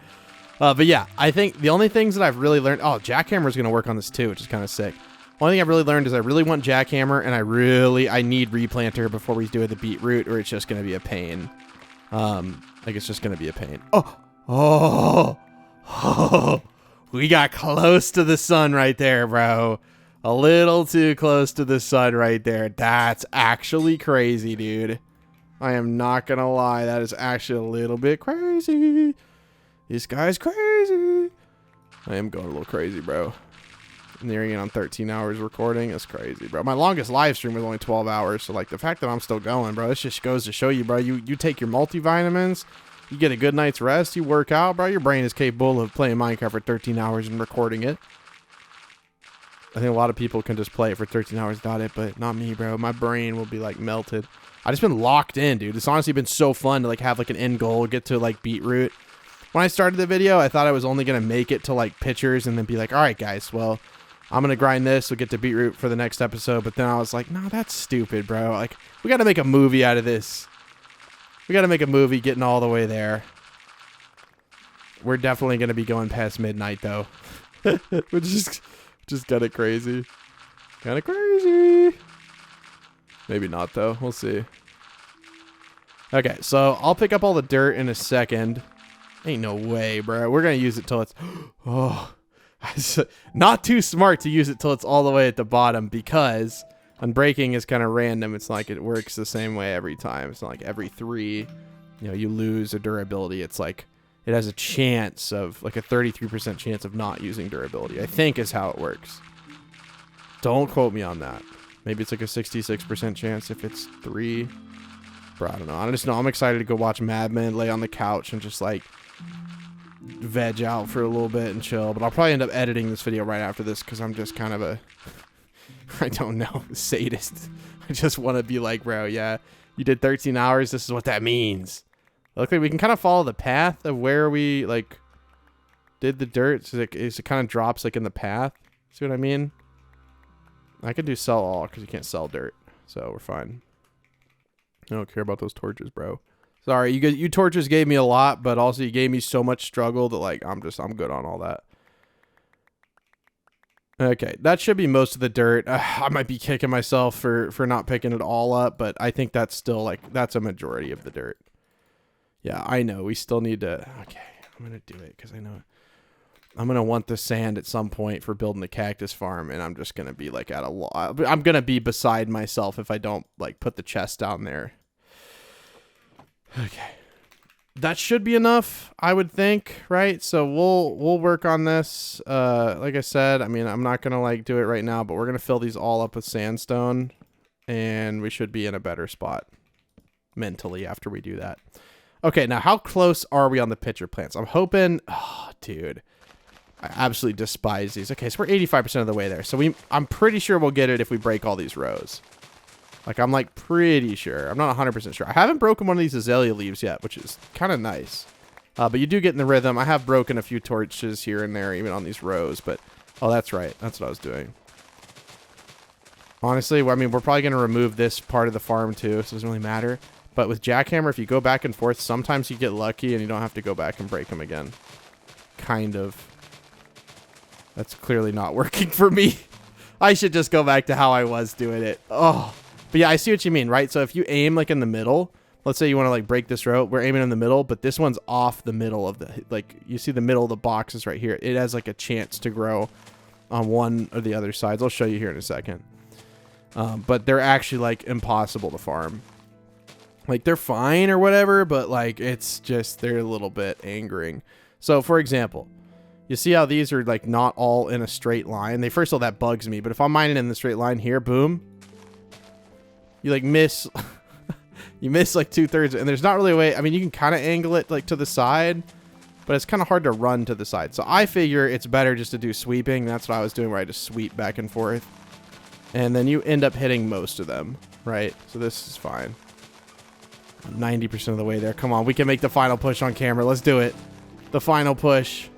But yeah, I think the only things that I've really learned... Oh, jackhammer's going to work on this too, which is kind of sick. Only thing I've really learned is I really want jackhammer, and I need replanter before we do the beetroot, or it's just going to be a pain. Like, it's just going to be a pain. Oh, we got close to the sun right there, bro. A little too close to the sun right there. That's actually crazy, dude. I am not going to lie. That is actually a little bit crazy. This guy's crazy. I am going a little crazy, bro. Nearing it on 13 hours recording is crazy, bro. My longest live stream was only 12 hours. So, like, the fact that I'm still going, bro, this just goes to show you, bro. You take your multivitamins, you get a good night's rest, you work out, bro. Your brain is capable of playing Minecraft for 13 hours and recording it. I think a lot of people can just play it for 13 hours without it, but not me, bro. My brain will be, like, melted. I just been locked in, dude. It's honestly been so fun to, like, have, like, an end goal, get to, like, beetroot. When I started the video, I thought I was only going to make it to, like, pictures and then be like, all right, guys, well, I'm going to grind this. We'll get to beetroot for the next episode. But then I was like, no, that's stupid, bro. Like, we got to make a movie out of this. We got to make a movie getting all the way there. We're definitely going to be going past midnight, though. Which is just kind of crazy. Kind of crazy. Maybe not, though. We'll see. Okay, so I'll pick up all the dirt in a second. Ain't no way, bro. We're going to use it till it's... Oh, not too smart to use it till it's all the way at the bottom, because unbreaking is kind of random. It's not like it works the same way every time. It's not like every 3, you lose a durability. It's like it has a chance of, like, a 33% chance of not using durability, I think is how it works. Don't quote me on that. Maybe it's like a 66% chance if it's 3. Bro, I don't know. I just know I'm excited to go watch Mad Men, lay on the couch, and just, like, veg out for a little bit and chill. But I'll probably end up editing this video right after this, because I'm just kind of a, I don't know, sadist. I just want to be like, bro, yeah, you did 13 hours. This is what that means. Luckily, we can kind of follow the path of where we, like, did the dirt. So it kind of drops, like, in the path. See what I mean? I could do sell all, because you can't sell dirt. So we're fine. I don't care about those torches, bro. Sorry, you torches gave me a lot, but also you gave me so much struggle that, like, I'm good on all that. Okay, that should be most of the dirt. I might be kicking myself for not picking it all up, but I think that's still, like, that's a majority of the dirt. Yeah, I know. We still need to... Okay, I'm going to do it because I know I'm going to want the sand at some point for building the cactus farm, and I'm just going to be, like, at a lot. I'm going to be beside myself if I don't, like, put the chest down there. Okay. That should be enough, I would think, right? So we'll work on this. Like I said, I mean, I'm not going to, like, do it right now, but we're going to fill these all up with sandstone, and we should be in a better spot mentally after we do that. Okay, now how close are we on the pitcher plants? I'm hoping... Oh, dude. I absolutely despise these. Okay, so we're 85% of the way there. So I'm pretty sure we'll get it if we break all these rows. Like, I'm like pretty sure. I'm not 100% sure. I haven't broken one of these azalea leaves yet, which is kind of nice. But you do get in the rhythm. I have broken a few torches here and there, even on these rows. But, oh, that's right. That's what I was doing. Honestly, I mean, we're probably going to remove this part of the farm too, so it doesn't really matter. But with jackhammer, if you go back and forth, sometimes you get lucky and you don't have to go back and break them again. Kind of. That's clearly not working for me. I should just go back to how I was doing it. Oh. But yeah, I see what you mean, right? So if you aim like in the middle, let's say you want to like break this row, we're aiming in the middle, but this one's off the middle of the, like, you see the middle of the boxes right here. It has like a chance to grow on one or the other sides. I'll show you here in a second. But they're actually like impossible to farm. Like, they're fine or whatever, but like it's just, they're a little bit angering. So for example, you see how these are like not all in a straight line? First of all, that bugs me, but if I'm mining in the straight line here, boom, you like miss, you miss like 2/3, and there's not really a way. I mean, you can kind of angle it like to the side, but it's kind of hard to run to the side. So I figure it's better just to do sweeping. That's what I was doing, where I just sweep back and forth. And then you end up hitting most of them, right? So this is fine. 90% of the way there. Come on, we can make the final push on camera. Let's do it. The final push.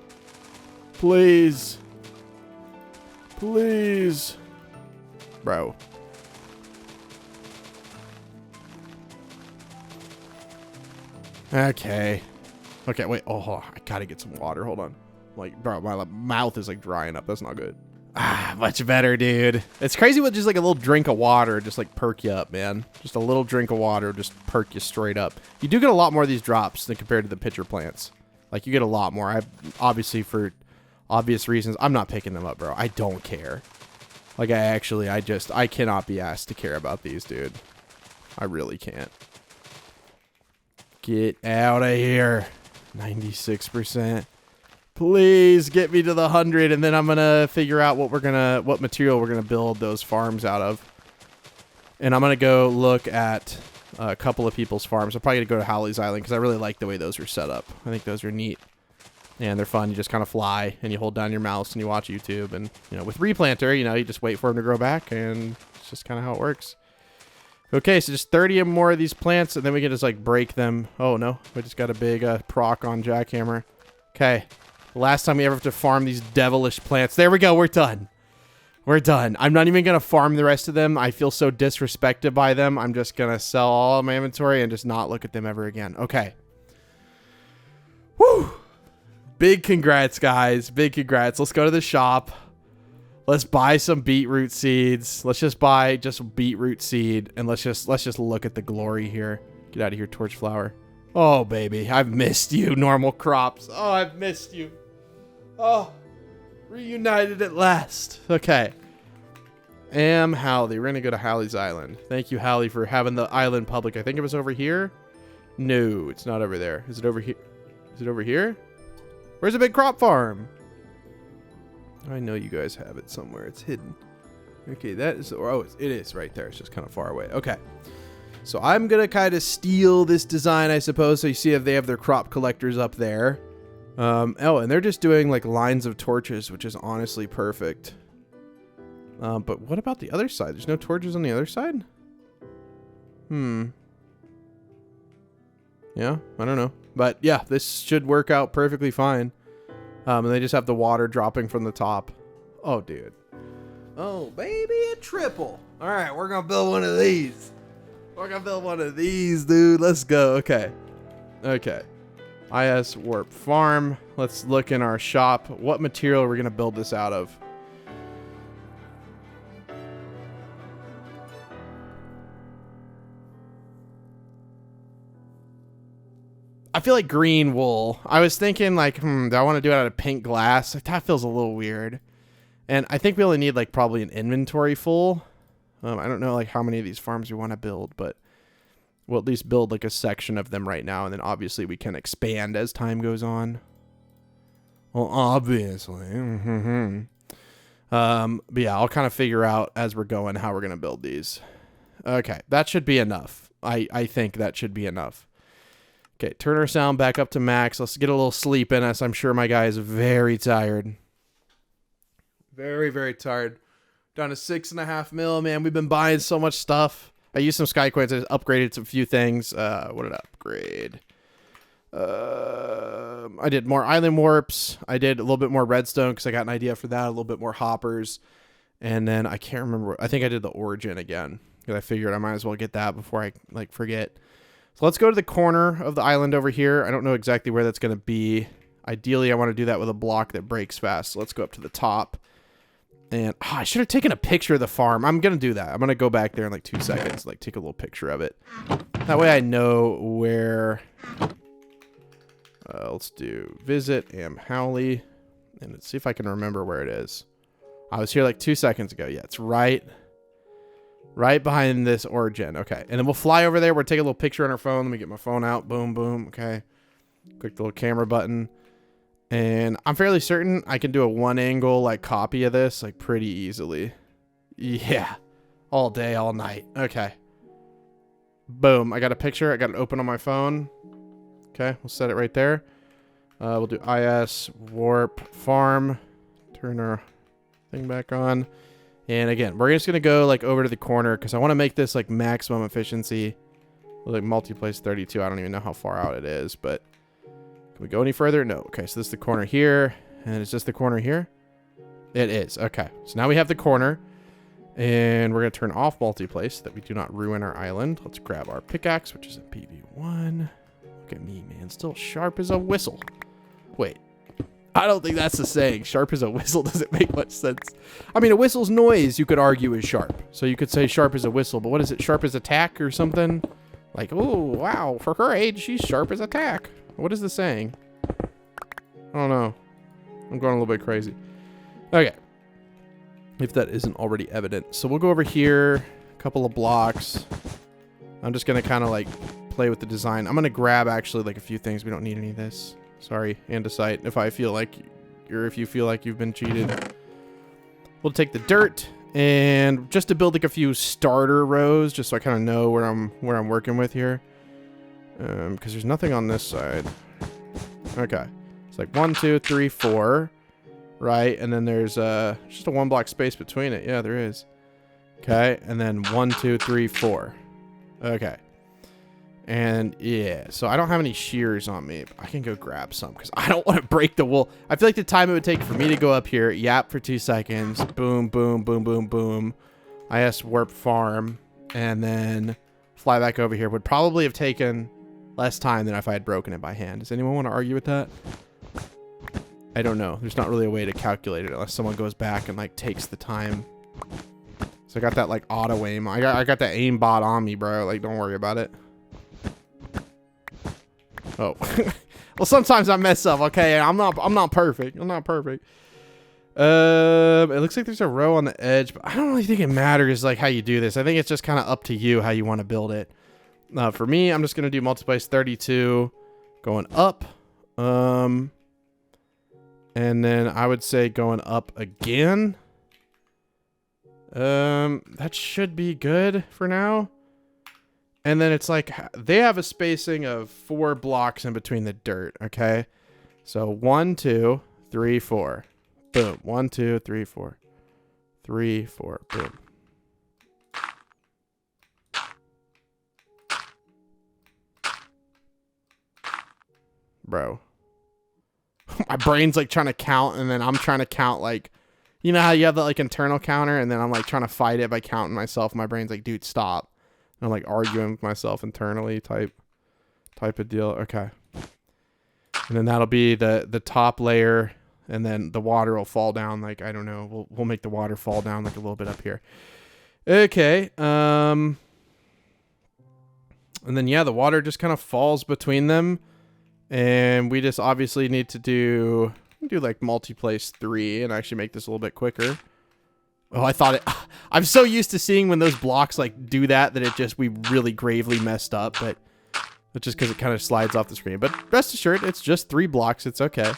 Please. Please. Bro. Okay. Okay, wait. Oh, I gotta get some water. Hold on. Like, bro, my mouth is like drying up. That's not good. Ah, much better, dude. It's crazy what just like a little drink of water just like perk you up, man. Just a little drink of water just perk you straight up. You do get a lot more of these drops than compared to the pitcher plants. Like, you get a lot more. Obviously, for obvious reasons, I'm not picking them up, bro. I don't care. Like, I cannot be asked to care about these, dude. I really can't. Get out of here. 96%. Please get me to the 100, and then I'm gonna figure out what material we're gonna build those farms out of. And I'm gonna go look at a couple of people's farms. I'm probably gonna go to Howley's Island because I really like the way those are set up. I think those are neat, and they're fun. You just kind of fly and you hold down your mouse and you watch YouTube. And with replanter, you just wait for them to grow back, and it's just kind of how it works. Okay, so just 30 more of these plants, and then we can just like break them. Oh no, we just got a big proc on jackhammer. Okay. Last time we ever have to farm these devilish plants. There we go. We're done. We're done. I'm not even going to farm the rest of them. I feel so disrespected by them. I'm just going to sell all of my inventory and just not look at them ever again. Okay. Woo. Big congrats, guys. Big congrats. Let's go to the shop. Let's buy some beetroot seeds. Let's just buy just beetroot seed. And let's just look at the glory here. Get out of here, torchflower. Oh, baby. I've missed you, normal crops. Oh, I've missed you. Oh, reunited at last. Okay. Howley. We're going to go to Howley's Island. Thank you, Howley, for having the island public. I think it was over here. No, it's not over there. Is it over here? Is it over here? Where's the big crop farm? I know you guys have it somewhere. It's hidden. Okay, that is... Oh, it is right there. It's just kind of far away. Okay. So I'm going to kind of steal this design, I suppose. So you see if they have their crop collectors up there. Oh, and they're just doing like lines of torches, which is honestly perfect. But what about the other side? There's no torches on the other side? Yeah, I don't know. But yeah, this should work out perfectly fine. And they just have the water dropping from the top. Oh, dude. Oh, baby, a triple. All right, we're going to build one of these. We're going to build one of these, dude. Let's go. Okay. Okay. IS Warp Farm. Let's look in our shop. What material are we going to build this out of? I feel like green wool. I was thinking like, do I want to do it out of pink glass? Like, that feels a little weird. And I think we only need like probably an inventory full. I don't know like how many of these farms we want to build, but we'll at least build like a section of them right now. And then obviously we can expand as time goes on. Well, obviously. But yeah, I'll kind of figure out as we're going how we're going to build these. Okay, that should be enough. I think that should be enough. Okay, turn our sound back up to max. Let's get a little sleep in us. I'm sure my guy is very tired. Very, very tired. Down to 6.5 mil, man. We've been buying so much stuff. I used some Sky Coins. I just upgraded some few things. What did I upgrade? I did more island warps. I did a little bit more redstone because I got an idea for that. A little bit more hoppers. And then I can't remember. I think I did the origin again because I figured I might as well get that before I forget. So let's go to the corner of the island over here. I don't know exactly where that's going to be. Ideally, I want to do that with a block that breaks fast. So let's go up to the top. And I should have taken a picture of the farm. I'm going to do that. I'm going to go back there in like 2 seconds, like take a little picture of it. That way I know where... let's do visit Am Howley. And let's see if I can remember where it is. I was here like 2 seconds ago. Yeah, it's right behind this origin. Okay. And then we'll fly over there. We'll take a little picture on our phone. Let me get my phone out. Boom, boom. Okay. Click the little camera button. And I'm fairly certain I can do a one angle like copy of this like pretty easily. Yeah. All day, all night. Okay. Boom. I got a picture. I got it open on my phone. Okay. We'll set it right there. We'll do IS warp farm. Turn our thing back on. And again, we're just going to go like over to the corner because I want to make this like maximum efficiency. Like multiplace 32. I don't even know how far out it is, but can we go any further? No. Okay, so this is the corner here. And is this the corner here? It is. Okay, so now we have the corner. And we're going to turn off multiplace so that we do not ruin our island. Let's grab our pickaxe, which is in PV1. Look at me, man. Still sharp as a whistle. Wait. I don't think that's the saying. Sharp as a whistle doesn't make much sense. I mean, a whistle's noise, you could argue, is sharp. So you could say sharp as a whistle, but what is it? Sharp as a tack or something? Like, oh, wow. For her age, she's sharp as a tack. What is the saying? I don't know. I'm going a little bit crazy. Okay. If that isn't already evident. So we'll go over here. A couple of blocks. I'm just going to kind of like play with the design. I'm going to grab actually like a few things. We don't need any of this. Sorry, andesite. If I feel like, or if you feel like you've been cheated, we'll take the dirt and just to build like a few starter rows, just so I kind of know where I'm working with here. Because there's nothing on this side. Okay, it's like 1, 2, 3, 4, right? And then there's just a 1 block space between it. Yeah, there is. Okay, and then 1, 2, 3, 4. Okay. And yeah, so I don't have any shears on me. But I can go grab some because I don't want to break the wool. I feel like the time it would take for me to go up here, yap for 2 seconds, boom, boom, boom, boom, boom, IS warp farm, and then fly back over here would probably have taken less time than if I had broken it by hand. Does anyone want to argue with that? I don't know. There's not really a way to calculate it unless someone goes back and like takes the time. So I got that like auto aim. I got that aimbot on me, bro. Like, don't worry about it. Oh, well, sometimes I mess up. Okay, I'm not perfect. I'm not perfect. It looks like there's a row on the edge, but I don't really think it matters like how you do this. I think it's just kind of up to you how you want to build it. For me, I'm just gonna do multiplace 32, going up, and then I would say going up again. That should be good for now. And then it's like, they have a spacing of 4 blocks in between the dirt, okay? So 1, 2, 3, 4. Boom. 1, 2, 3, 4. 3, 4. Boom. Bro. My brain's like trying to count, and then I'm trying to count like, you know how you have that like internal counter, and then I'm like trying to fight it by counting myself. My brain's like, dude, stop. I'm like arguing with myself internally type of deal. Okay. And then that'll be the top layer, and then the water will fall down like, I don't know. We'll make the water fall down like a little bit up here. Okay. And then yeah, the water just kind of falls between them. And we just obviously need to do like multiplace 3 and actually make this a little bit quicker. Oh, I thought it... I'm so used to seeing when those blocks, like, do that it just... We really gravely messed up, but... It's just because it kind of slides off the screen. But rest assured, it's just 3 blocks. It's okay.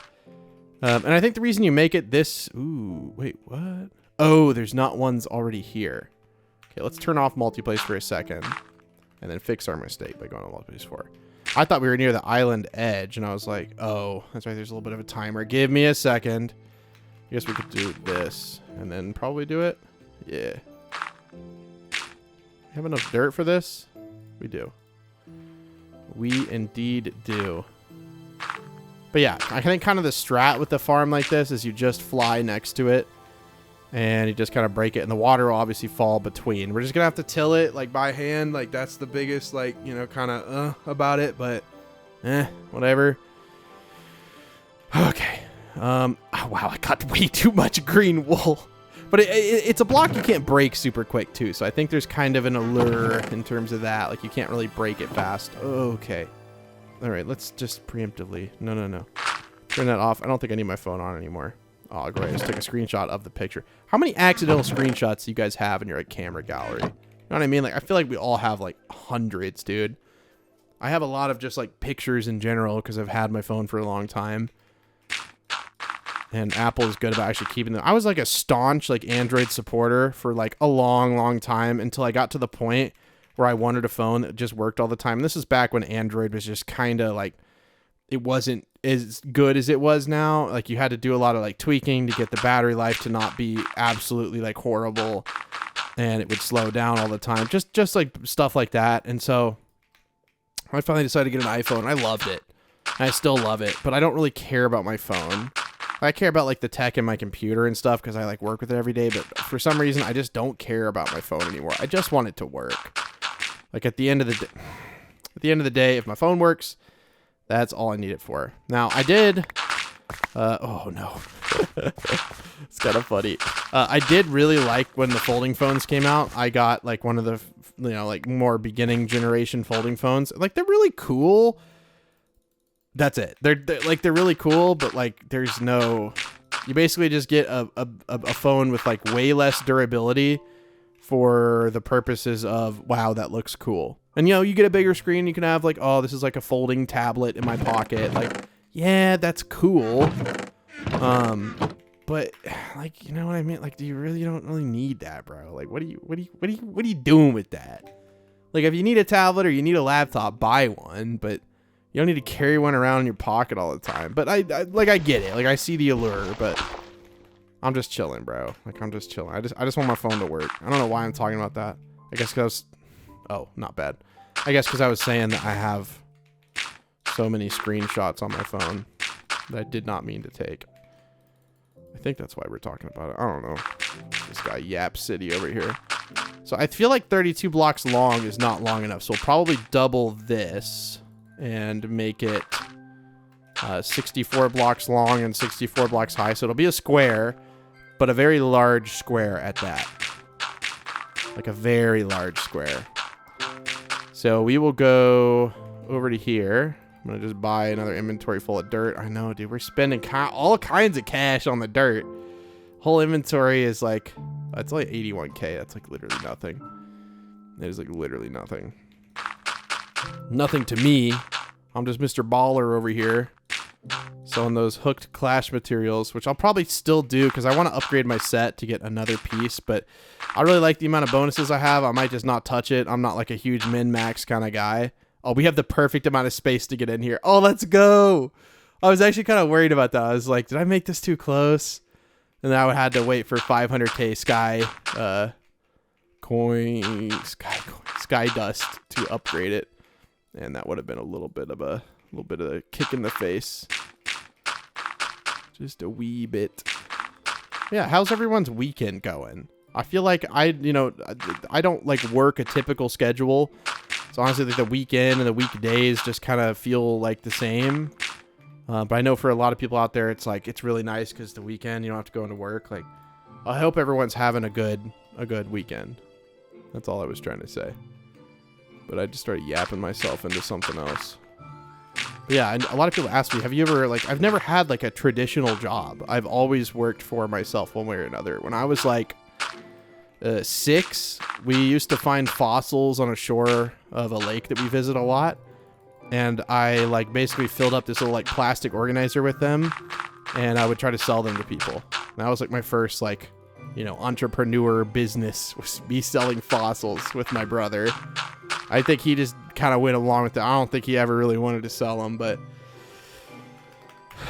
And I think the reason you make it this... Ooh, wait, what? Oh, there's not ones already here. Okay, let's turn off multiplace for a second. And then fix our mistake by going to multiplace 4. I thought we were near the island edge, and I was like, oh, that's right, there's a little bit of a timer. Give me a second. I guess we could do this, and then probably do it. Yeah. Have enough dirt for this? We do. We indeed do. But yeah, I think kind of the strat with the farm like this is you just fly next to it, and you just kind of break it, and the water will obviously fall between. We're just gonna have to till it like by hand. Like that's the biggest, like, you know, kind of about it, but whatever. Okay. Oh, wow, I got way too much green wool. But it's a block you can't break super quick too, so I think there's kind of an allure in terms of that. Like you can't really break it fast. Okay. All right, let's just preemptively. No. Turn that off. I don't think I need my phone on anymore. Oh, great. Let's take a screenshot of the picture. How many accidental screenshots do you guys have in your like, camera gallery? You know what I mean? Like, I feel like we all have like hundreds, dude. I have a lot of just like pictures in general because I've had my phone for a long time. And Apple is good about actually keeping them. I was like a staunch like Android supporter for like a long time until I got to the point where I wanted a phone that just worked all the time. And this is back when Android was just kind of like, it wasn't as good as it was now. Like you had to do a lot of like tweaking to get the battery life to not be absolutely like horrible, and it would slow down all the time. Just like stuff like that. And so I finally decided to get an iPhone. I loved it. And I still love it, but I don't really care about my phone. I care about like the tech in my computer and stuff because I like work with it every day, but for some reason I just don't care about my phone anymore. I just want it to work. Like at the end of the day, if my phone works, that's all I need it for. Now I did, oh no, it's kind of funny. I did really like when the folding phones came out. I got like one of the, you know, like more beginning generation folding phones. Like they're really cool. That's it. They're really cool, but like there's no, you basically just get a phone with like way less durability for the purposes of, wow, that looks cool. And, you know, you get a bigger screen, you can have like, oh, this is like a folding tablet in my pocket. Like, yeah, that's cool. But like, you know what I mean? Like, you don't really need that, bro. Like, what are you doing with that? Like, if you need a tablet or you need a laptop, buy one, but you don't need to carry one around in your pocket all the time. But I get it. Like, I see the allure, but I'm just chilling, bro. Like, I'm just chilling. I just want my phone to work. I don't know why I'm talking about that. I guess because, oh, not bad. I guess because I was saying that I have so many screenshots on my phone that I did not mean to take. I think that's why we're talking about it. I don't know. This guy Yap City over here. So I feel like 32 blocks long is not long enough. So we'll probably double this and make it 64 blocks long and 64 blocks high. So it'll be a square, but a very large square at that. Like a very large square. So we will go over to here. I'm going to just buy another inventory full of dirt. I know, dude. We're spending all kinds of cash on the dirt. Whole inventory is like, it's like 81K. That's like literally nothing. It is like literally nothing. Nothing to me. I'm just Mr. Baller over here. Selling those hooked clash materials, which I'll probably still do because I want to upgrade my set to get another piece. But I really like the amount of bonuses I have. I might just not touch it. I'm not like a huge min-max kind of guy. Oh, we have the perfect amount of space to get in here. Oh, let's go. I was actually kind of worried about that. I was like, did I make this too close? And then I would have to wait for 500k sky dust to upgrade it. And that would have been a little bit of a kick in the face. Just a wee bit. Yeah, how's everyone's weekend going? I feel like I don't like work a typical schedule. So honestly, like the weekend and the weekdays just kind of feel like the same. But I know for a lot of people out there, it's like, it's really nice because the weekend, you don't have to go into work. Like, I hope everyone's having a good weekend. That's all I was trying to say. But I just started yapping myself into something else. But yeah, and a lot of people ask me, have you ever, like, I've never had like a traditional job. I've always worked for myself one way or another. When I was like 6, we used to find fossils on a shore of a lake that we visit a lot. And I like basically filled up this little like plastic organizer with them, and I would try to sell them to people. And that was like my first like, you know, entrepreneur business, was me selling fossils with my brother. I think he just kind of went along with it. I don't think he ever really wanted to sell them, but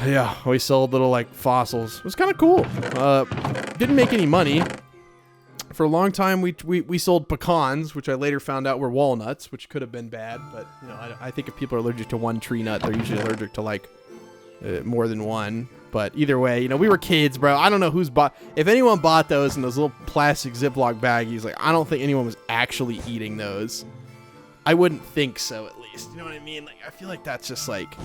yeah, we sold little like fossils. It was kind of cool. Didn't make any money. For a long time, we sold pecans, which I later found out were walnuts, which could have been bad. But you know, I think if people are allergic to one tree nut, they're usually allergic to like more than one. But either way, you know, we were kids, bro. I don't know who's bought. If anyone bought those in those little plastic Ziploc baggies, like I don't think anyone was actually eating those. I wouldn't think so, at least. You know what I mean? Like I feel like that's just like,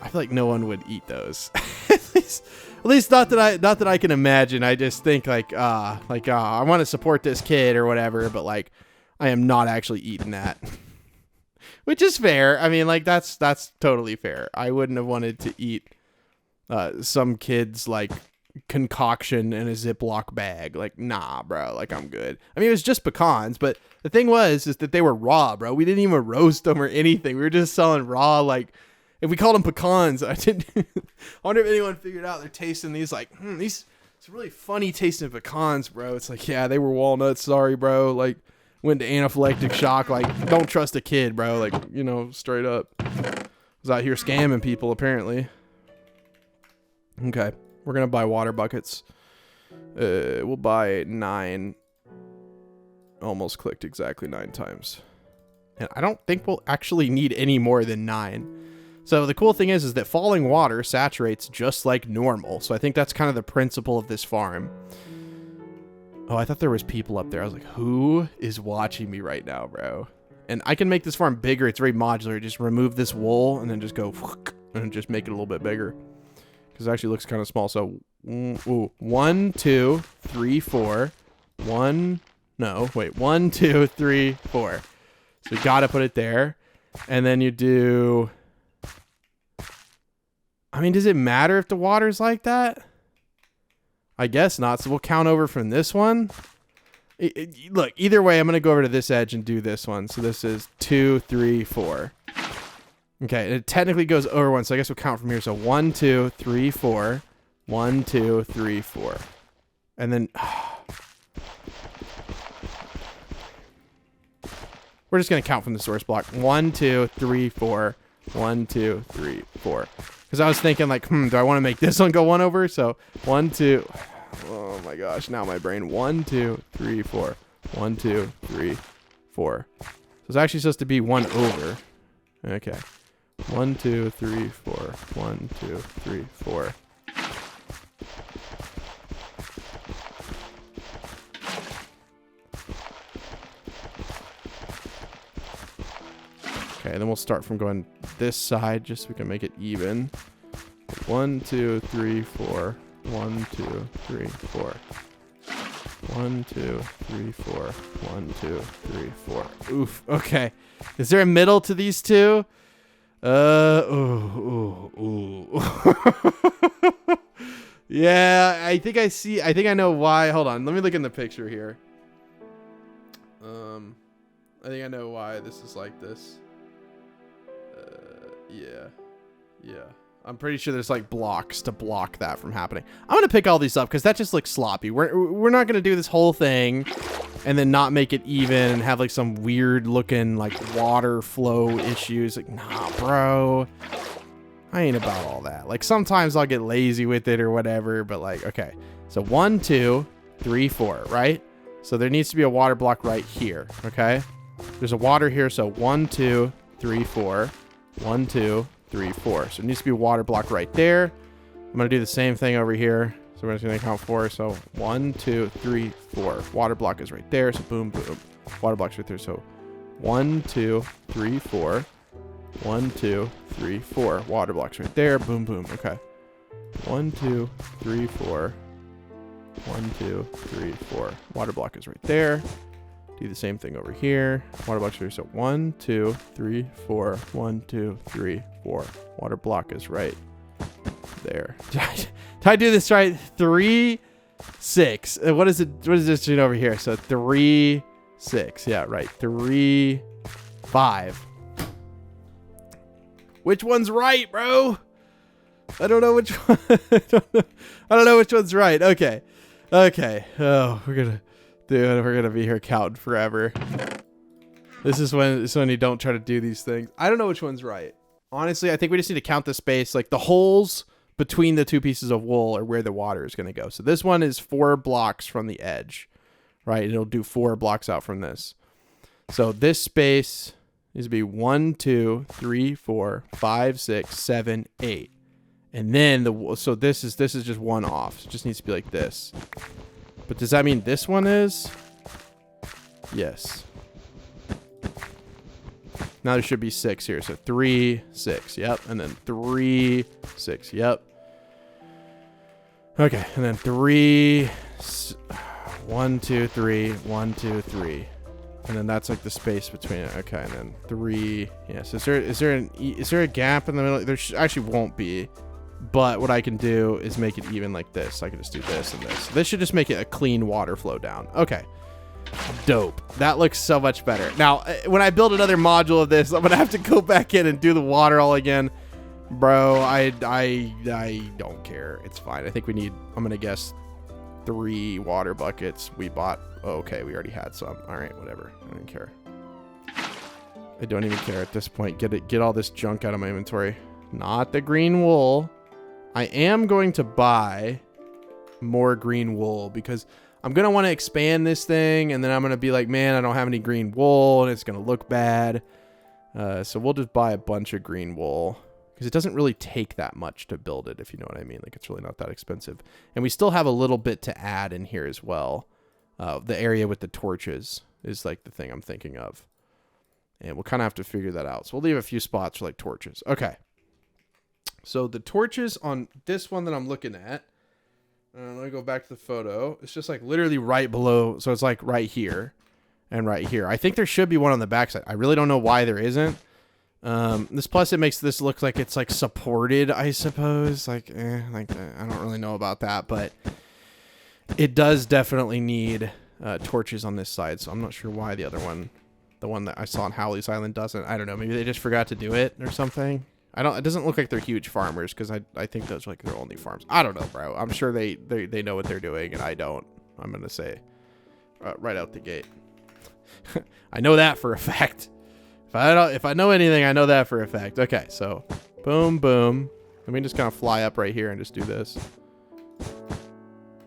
I feel like no one would eat those. At least not that I can imagine. I just think like I want to support this kid or whatever, but like I am not actually eating that. Which is fair. I mean, like that's totally fair. I wouldn't have wanted to eat some kid's like concoction in a Ziploc bag. Like, nah, bro. Like, I'm good. I mean, it was just pecans, but the thing is that they were raw, bro. We didn't even roast them or anything. We were just selling raw, like, if we called them pecans, I wonder if anyone figured out they're tasting these like, it's really funny tasting pecans, bro. It's like, yeah, they were walnuts. Sorry, bro. Like, went to anaphylactic shock. Like, don't trust a kid, bro. Like, you know, straight up. Was out here scamming people, apparently. Okay, we're gonna buy water buckets. We'll buy 9. Almost clicked exactly 9 times. And I don't think we'll actually need any more than 9. So the cool thing is that falling water saturates just like normal. So I think that's kind of the principle of this farm. Oh, I thought there was people up there. I was like, who is watching me right now, bro? And I can make this farm bigger. It's very modular. Just remove this wool and then just go and just make it a little bit bigger. Because it actually looks kind of small. So, 1, 2, 3, 4. 1, 2, 3, 4. So we got to put it there. And then you do... I mean, does it matter if the water's like that? I guess not. So we'll count over from this one. Look, either way, I'm going to go over to this edge and do this one. So this is 2, 3, 4. Okay, it technically goes over 1, so I guess we'll count from here. So 1, 2, 3, 4. 1, 2, 3, 4. And then... we're just going to count from the source block. 1, 2, 3, 4. 1, 2, 3, 4. Because I was thinking, like, do I want to make this one go 1 over? So 1, 2... oh my gosh, now my brain. 1, 2, 3, 4. 1, 2, 3, 4. So it's actually supposed to be 1 over. Okay. 1, 2, 3, 4. 1, 2, 3, 4. Okay, then we'll start from going this side just so we can make it even. 1, 2, 3, 4. 1, 2, 3, 4. 1, 2, 3, 4. 1, 2, 3, 4. Oof. Okay. Is there a middle to these two? Ooh. Yeah, I think I see. I think I know why. Hold on. Let me look in the picture here. I think I know why this is like this. Yeah. I'm pretty sure there's like blocks to block that from happening. I'm gonna pick all these up because that just looks sloppy. We're not gonna do this whole thing and then not make it even and have like some weird looking like water flow issues. Like, nah, bro. I ain't about all that. Like sometimes I'll get lazy with it or whatever, but like, okay. So 1, 2, 3, 4, right? So there needs to be a water block right here, okay? There's a water here, so 1, 2, 3, 4. 1, 2, 3, 4. So it needs to be a water block right there. I'm going to do the same thing over here. So we're just going to count 4. So 1, 2, 3, 4. Water block is right there. So boom, boom. Water block's right there. So 1, 2, 3, 4. 1, 2, 3, 4. Water block's right there. Boom, boom. Okay. 1, 2, 3, 4. 1, 2, 3, 4. Water block is right there. Do the same thing over here. Water block here. So 1, 2, 3, 4. 1, 2, 3, 4. Water block is right there. Did I do this right? 3, 6. What is it? What is this doing over here? So 3, 6. Yeah, right. 3, 5. Which one's right, bro? I don't know which one. I don't know which one's right. Okay. Oh, we're gonna be here counting forever. This is when you don't try to do these things. I don't know which one's right. Honestly, I think we just need to count the space. Like the holes between the two pieces of wool are where the water is going to go. So this one is 4 blocks from the edge, right? It'll do 4 blocks out from this. So this space needs to be 1, 2, 3, 4, 5, 6, 7, 8. And then so this is just one off. So it just needs to be like this. But does that mean this one is? Yes. Now there should be 6 here. So 3, 6. Yep. And then 3, 6. Yep. Okay. And then 3, 1, 2, 3, 1, 2, 3. And then that's like the space between it. Okay. And then 3. Yes. Is there a gap in the middle? There actually won't be. But what I can do is make it even like this. I can just do this and this. This should just make it a clean water flow down. Okay. Dope. That looks so much better. Now, when I build another module of this, I'm going to have to go back in and do the water all again. Bro, I don't care. It's fine. I think we need, I'm going to guess 3 water buckets. We bought, okay, we already had some. All right, whatever. I don't care. I don't even care at this point. Get all this junk out of my inventory. Not the green wool. I am going to buy more green wool because I'm going to want to expand this thing, and then I'm going to be like, man, I don't have any green wool, and it's going to look bad. So we'll just buy a bunch of green wool because it doesn't really take that much to build it, if you know what I mean. Like, it's really not that expensive. And we still have a little bit to add in here as well. The area with the torches is like the thing I'm thinking of. And we'll kind of have to figure that out. So we'll leave a few spots for like torches. Okay. So the torches on this one that I'm looking at, let me go back to the photo. It's just like literally right below. So it's like right here and right here. I think there should be one on the backside. I really don't know why there isn't. This plus it makes this look like it's like supported, I suppose. Like I don't really know about that, but it does definitely need torches on this side. So I'm not sure why the other one, the one that I saw on Howley's Island doesn't. I don't know. Maybe they just forgot to do it or something. It doesn't look like they're huge farmers because I think those are like their only farms. I don't know, bro. I'm sure they know what they're doing and I don't. I'm going to say right out the gate. I know that for a fact. If I know anything, I know that for a fact. Okay, so boom, boom. Let me just kind of fly up right here and just do this.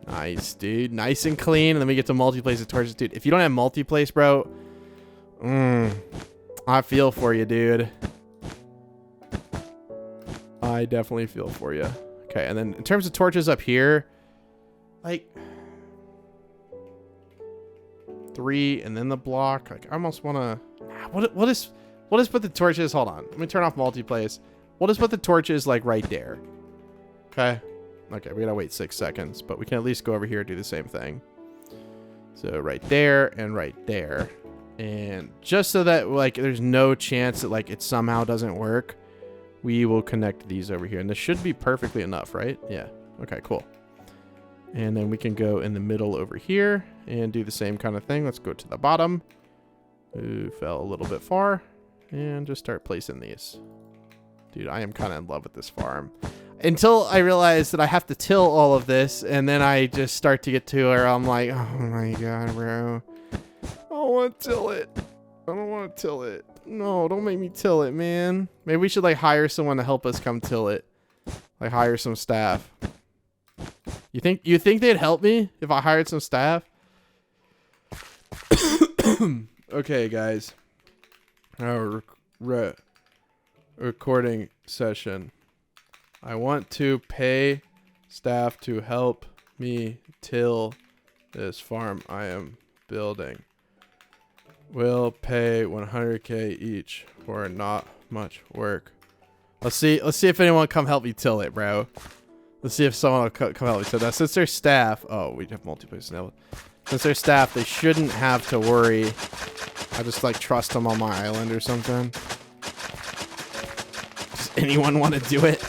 Nice, dude. Nice and clean. And then we get to multi-place the torches. Dude, if you don't have multi-place, bro, I feel for you, dude. I definitely feel for you. Okay, and then in terms of torches up here, like 3 and then the block. Like I almost want to. We'll just put the torches. Hold on. Let me turn off multi-place. We'll just put the torches like right there. Okay. Okay, we gotta wait 6 seconds, but we can at least go over here and do the same thing. So right there and right there, and just so that like there's no chance that like it somehow doesn't work. We will connect these over here. And this should be perfectly enough, right? Yeah. Okay, cool. And then we can go in the middle over here and do the same kind of thing. Let's go to the bottom. Ooh, fell a little bit far. And just start placing these. Dude, I am kind of in love with this farm. Until I realize that I have to till all of this. And then I just start to get to where I'm like, oh my god, bro. I don't want to till it. I don't want to till it. No, don't make me till it, man. Maybe we should like hire someone to help us come till it. Like hire some staff. You think they'd help me if I hired some staff? Okay, guys. Our recording session. I want to pay staff to help me till this farm I am building. We'll pay 100K each for not much work. Let's see if anyone come help me till it, bro. Let's see if someone will come help me. So now, since they're staff, oh, we have multi-place now. Since they're staff, they shouldn't have to worry. I just like trust them on my island or something. Does anyone want to do it?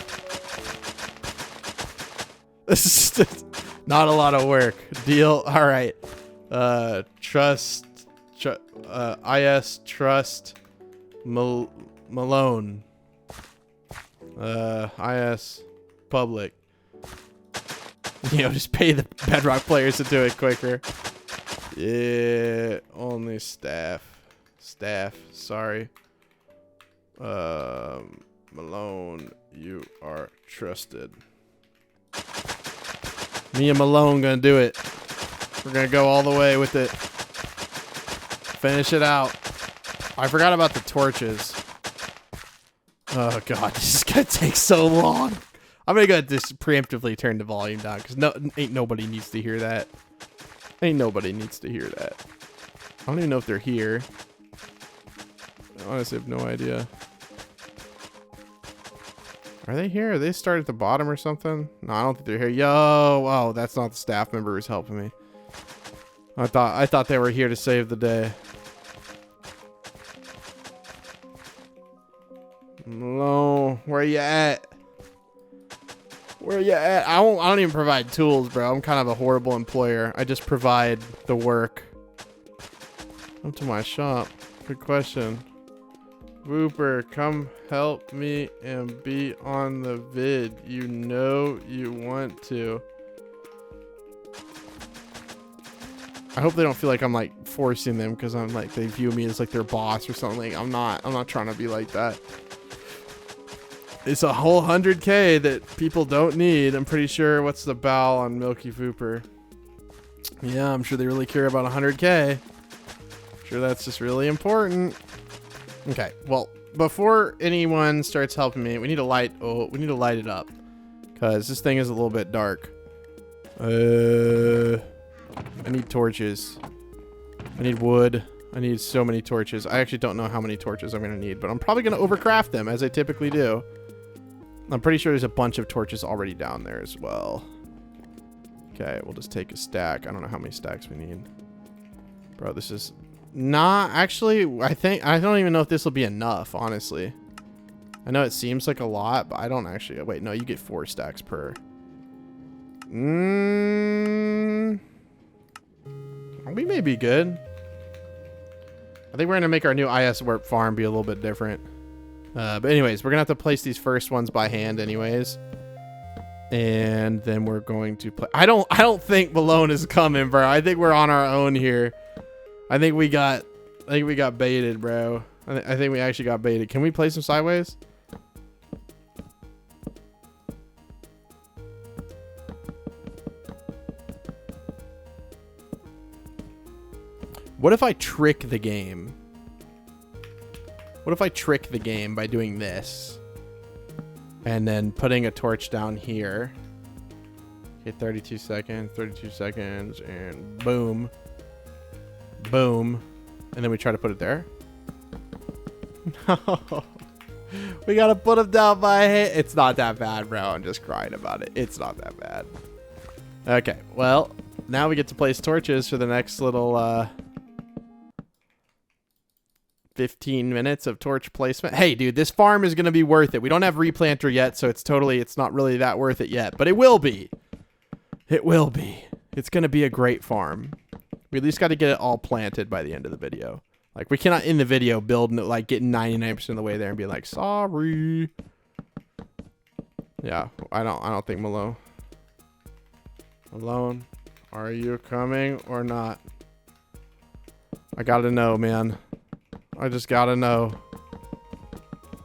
This is just not a lot of work. Deal. All right. Trust. Trust Malone. IS public. You know, just pay the Bedrock players to do it quicker. Yeah, only staff. Staff. Sorry. Malone, you are trusted. Me and Malone gonna do it. We're gonna go all the way with it. Finish it out. I forgot about the torches. Oh god, this is gonna take so long. I'm gonna go just preemptively turn the volume down because ain't nobody needs to hear that. Ain't nobody needs to hear that. I don't even know if they're here. I honestly have no idea. Are they here? Are they start at the bottom or something? No, I don't think they're here. Yo, oh, that's not the staff member who's helping me. I thought they were here to save the day. Malone, where you at? Where you at? I don't even provide tools, bro. I'm kind of a horrible employer. I just provide the work. Come to my shop. Good question. Whooper, come help me and be on the vid. You know you want to. I hope they don't feel like I'm like forcing them because I'm like they view me as like their boss or something. I'm not trying to be like that. It's a whole 100K that people don't need. I'm pretty sure. What's the bow on Milky Vooper? Yeah, I'm sure they really care about 100K. Sure, that's just really important. Okay, well, before anyone starts helping me, we need to light it up because this thing is a little bit dark. I need torches. I need wood. I need so many torches. I actually don't know how many torches I'm gonna need, but I'm probably gonna overcraft them as I typically do. I'm pretty sure there's a bunch of torches already down there as well. Okay, we'll just take a stack. I don't know how many stacks we need. Bro, this is not actually, I don't even know if this will be enough, honestly. I know it seems like a lot, but I don't actually, wait, no, you get 4 stacks per. We may be good. I think we're gonna make our new IS warp farm be a little bit different. But anyways, we're gonna have to place these first ones by hand anyways. And then we're going to play. I don't think Malone is coming, bro. I think we're on our own here. I think we got baited, bro. I think we actually got baited. Can we place them sideways? What if I trick the game? What if I trick the game by doing this? And then putting a torch down here. Okay, 32 seconds, and boom. Boom. And then we try to put it there. No. We gotta put them down by hand. It's not that bad, bro. I'm just crying about it. It's not that bad. Okay, well, now we get to place torches for the next little 15 minutes of torch placement. Hey, dude, this farm is going to be worth it. We don't have replanter yet, so it's not really that worth it yet, but it will be. It will be. It's going to be a great farm. We at least got to get it all planted by the end of the video. Like, we cannot in the video build, like, getting 99% of the way there and be like, sorry. Yeah, I don't think Malone, are you coming or not? I got to know, man. I just gotta know.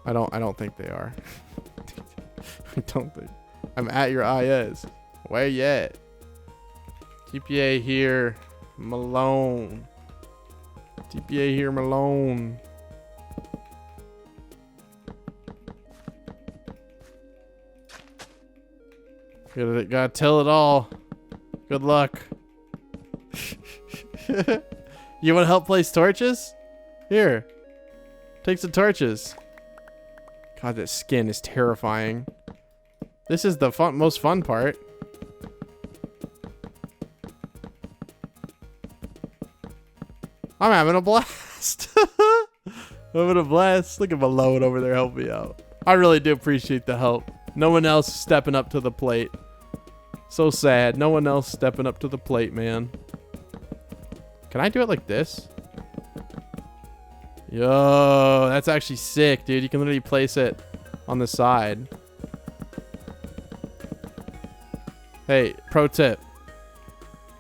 I don't think they are. I don't think. I'm at your IS. Where you at? TPA here, Malone. TPA here, Malone. Gotta tell it all. Good luck. You wanna help place torches? Here, take some torches. God, that skin is terrifying. This is the most fun part. I'm having a blast. I'm having a blast. Look at Malone over there helping me out. I really do appreciate the help. No one else stepping up to the plate. So sad. No one else stepping up to the plate, man. Can I do it like this? Yo, that's actually sick, dude. You can literally place it on the side. Hey, pro tip.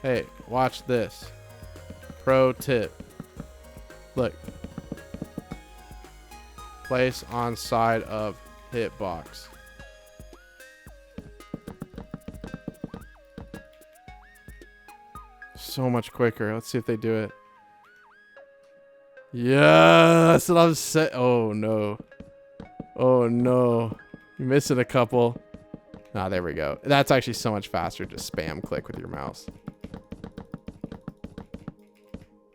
Hey, watch this. Pro tip. Look. Place on side of hitbox. So much quicker. Let's see if they do it. Yeah, that's what I'm saying. Oh no. Oh no. You're missing a couple. Ah, there we go. That's actually so much faster. Just spam click with your mouse.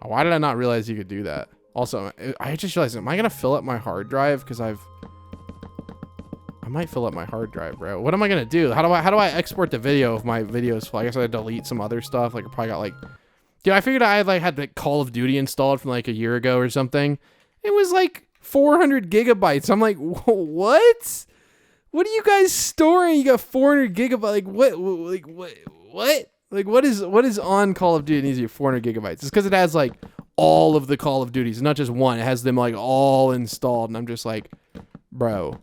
Oh, why did I not realize you could do that? Also, I just realized, am I going to fill up my hard drive? Because I might fill up my hard drive, bro. What am I going to do? How do I export the video of my videos? I guess I delete some other stuff. Like I probably got like, dude, I figured I had like Call of Duty installed from like a year ago or something. It was like 400 gigabytes. I'm like, what? What are you guys storing? You got 400 gigabytes. Like what? Like what? Like what is on Call of Duty? It needs to be 400 gigabytes. It's because it has like all of the Call of Duties, not just one. It has them like all installed, and I'm just like, bro,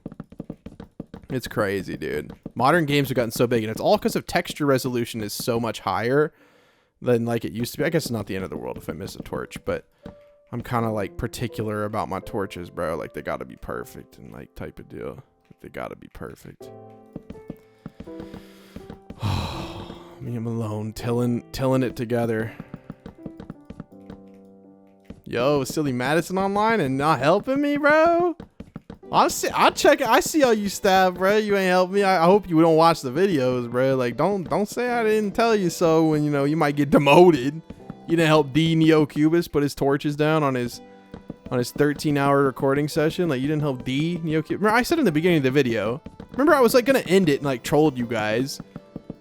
it's crazy, dude. Modern games have gotten so big, and it's all because of texture resolution is so much higher than like it used to be. I guess it's not the end of the world if I miss a torch, but I'm kind of like particular about my torches, bro. Like they got to be perfect and like type of deal. They got to be perfect. Me and Malone tilling it together. Yo, Silly Madison online and not helping me, bro. I'll check it. I see how you stab, bro. You ain't help me. I hope you don't watch the videos, bro. Like, don't say I didn't tell you so. When you know you might get demoted. You didn't help D NeoCubus put his torches down on his 13-hour recording session. Like, you didn't help D NeoCubus. Remember, I said in the beginning of the video. Remember, I was like gonna end it and like trolled you guys.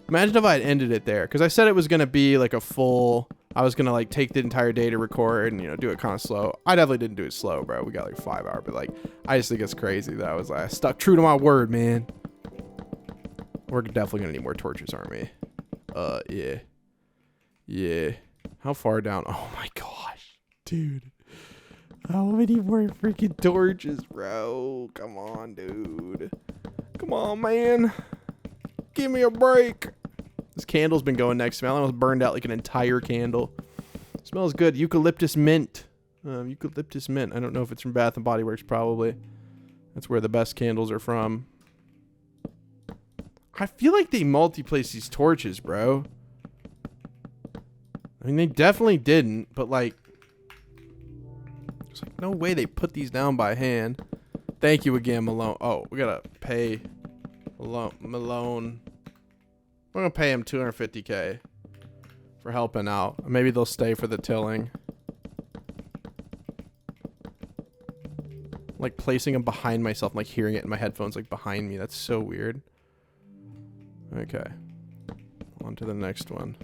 Imagine if I had ended it there, because I said it was gonna be like a full. I was gonna like take the entire day to record and, you know, do it kind of slow. I definitely didn't do it slow, bro. We got like 5 hours, but like I just think it's crazy that I stuck true to my word, man. We're definitely gonna need more torches, aren't we? Yeah. How far down? Oh my gosh, dude. How many more freaking torches, bro? Come on, dude. Come on, man. Give me a break. This candle's been going next to me. I almost burned out like an entire candle. Smells good. Eucalyptus mint. Eucalyptus mint. I don't know if it's from Bath and Body Works. Probably. That's where the best candles are from. I feel like they multi-place these torches, bro. I mean, they definitely didn't, but like, there's like no way they put these down by hand. Thank you again, Malone. Oh, we gotta pay Malone. We're gonna pay him 250K for helping out. Maybe they'll stay for the tilling. Like placing them behind myself, like hearing it in my headphones, like behind me. That's so weird. Okay, on to the next one.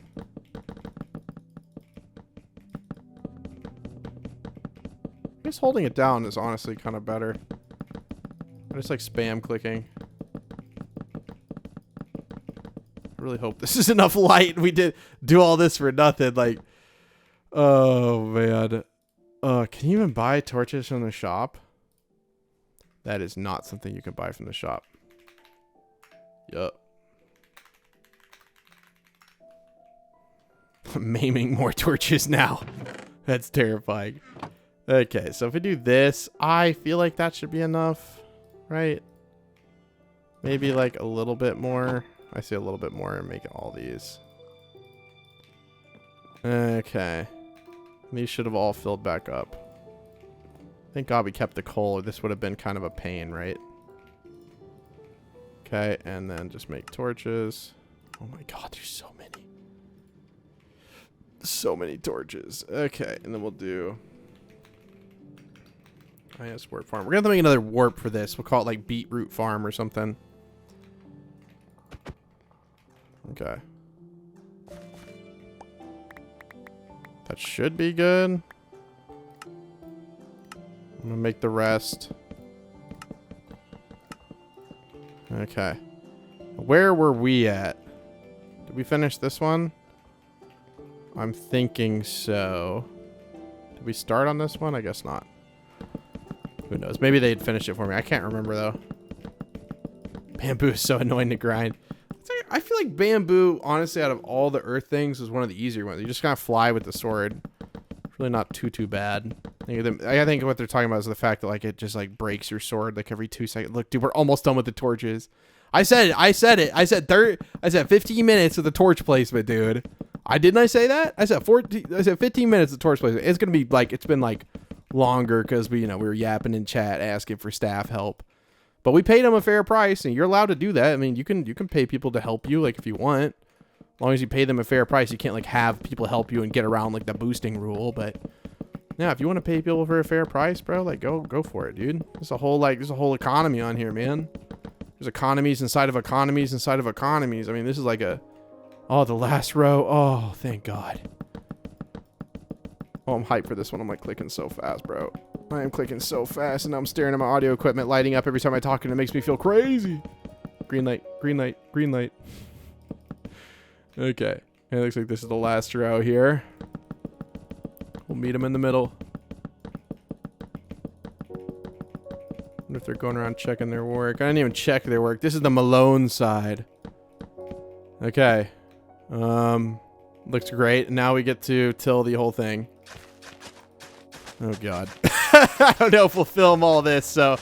I guess holding it down is honestly kind of better. I just like spam clicking. Really hope this is enough light. We did do all this for nothing. Like, oh man. Can you even buy torches from the shop? That is not something you can buy from the shop. Yup. Maiming more torches now. That's terrifying. Okay, so if we do this, I feel like that should be enough, right? Maybe like a little bit more. I see a little bit more and make all these. Okay. These should have all filled back up. Thank God we kept the coal, or this would have been kind of a pain, right? Okay, and then just make torches. Oh my God, there's so many. So many torches. Okay, and then we'll do... I guess warp farm. We're gonna have to make another warp for this. We'll call it like beetroot farm or something. Okay. That should be good. I'm gonna make the rest. Okay. Where were we at? Did we finish this one? I'm thinking so. Did we start on this one? I guess not. Who knows? Maybe they'd finish it for me. I can't remember though. Bamboo is so annoying to grind. I feel like bamboo, honestly, out of all the earth things, is one of the easier ones. You just kind of fly with the sword. It's really not too bad. I think what they're talking about is the fact that like it just like breaks your sword like every 2 seconds. Look, dude, we're almost done with the torches. I said it. I said 15 minutes of the torch placement, dude. Didn't I say that? I said 15 minutes of torch placement. It's gonna be like it's been like longer because we were yapping in chat asking for staff help. But we paid them a fair price, and you're allowed to do that. I mean, you can pay people to help you, like if you want, as long as you pay them a fair price. You can't like have people help you and get around like the boosting rule. But yeah, if you want to pay people for a fair price, bro, like go for it, dude. There's a whole economy on here, man. There's economies inside of economies inside of economies. I mean, this is like the last row. Oh, thank God. Oh, I'm hyped for this one. I'm like clicking so fast, bro. I am clicking so fast, and I'm staring at my audio equipment lighting up every time I talk, and it makes me feel crazy. Green light, green light, green light. Okay. It looks like this is the last row here. We'll meet them in the middle. Wonder if they're going around checking their work. I didn't even check their work. This is the Malone side. Okay. Looks great. Now we get to till the whole thing. Oh, God. I don't know if we'll film all this, so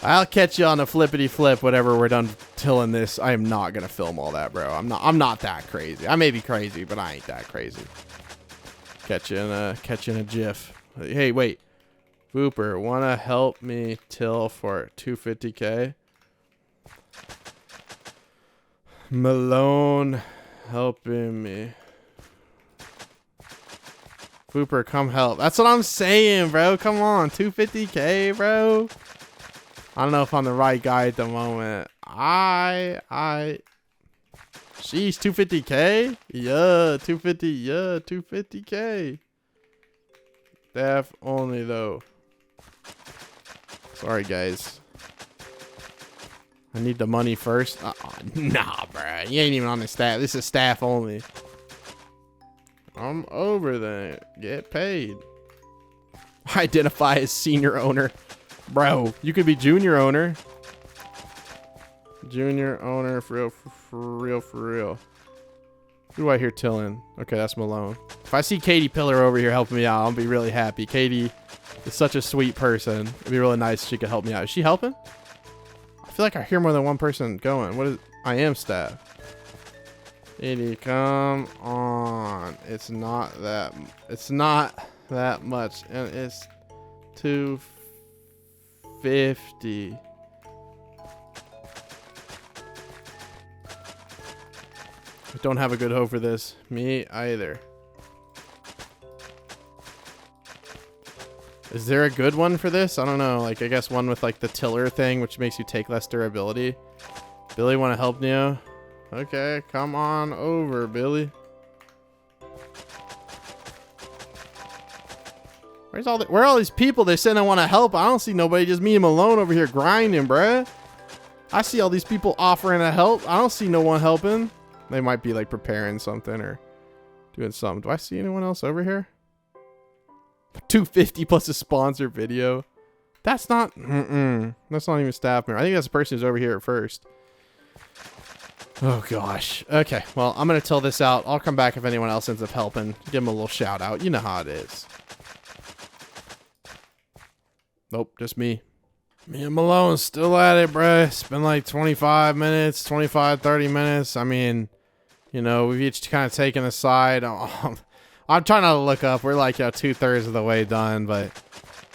I'll catch you on a flippity flip whenever we're done tilling this. I am not going to film all that, bro. I'm not that crazy. I may be crazy, but I ain't that crazy. Catch you in a jiff. Hey, wait. Whooper, want to help me till for 250K? Malone helping me. Whooper, come help. That's what I'm saying, bro. Come on, 250K, bro. I don't know if I'm the right guy at the moment. Sheesh, 250K? Yeah, 250. Yeah, 250K. Staff only, though. Sorry, guys. I need the money first. Nah, bro. You ain't even on the staff. This is staff only. I'm over there. Get paid. Identify as senior owner. Bro, you could be junior owner. Junior owner for real. Who do I hear tilling? Okay, that's Malone. If I see Katie Pillar over here helping me out, I'll be really happy. Katie is such a sweet person. It'd be really nice if she could help me out. Is she helping? I feel like I hear more than one person going. What is... I am staff. Katie, come on. It's not that much. And it's 250. I don't have a good hope for this. Me either. Is there a good one for this? I don't know. Like, I guess one with like the tiller thing, which makes you take less durability. Billy, want to help Neo? Okay, come on over, Billy. Where are all these people? They said they want to help. I don't see nobody. Just me and Malone over here grinding, bruh. I see all these people offering to help. I don't see no one helping. They might be like preparing something or doing something. Do I see anyone else over here? 250 plus a sponsor video. That's not. That's not even staff member. I think that's the person who's over here at first. Oh gosh. Okay. Well, I'm gonna till this out. I'll come back if anyone else ends up helping. Give them a little shout out. You know how it is. Nope, just me. Me and Malone still at it, bruh. It's been like 25 minutes, 25, 30 minutes. I mean, you know, we've each kind of taken a side. I'm trying not to look up. We're like 2/3 of the way done, but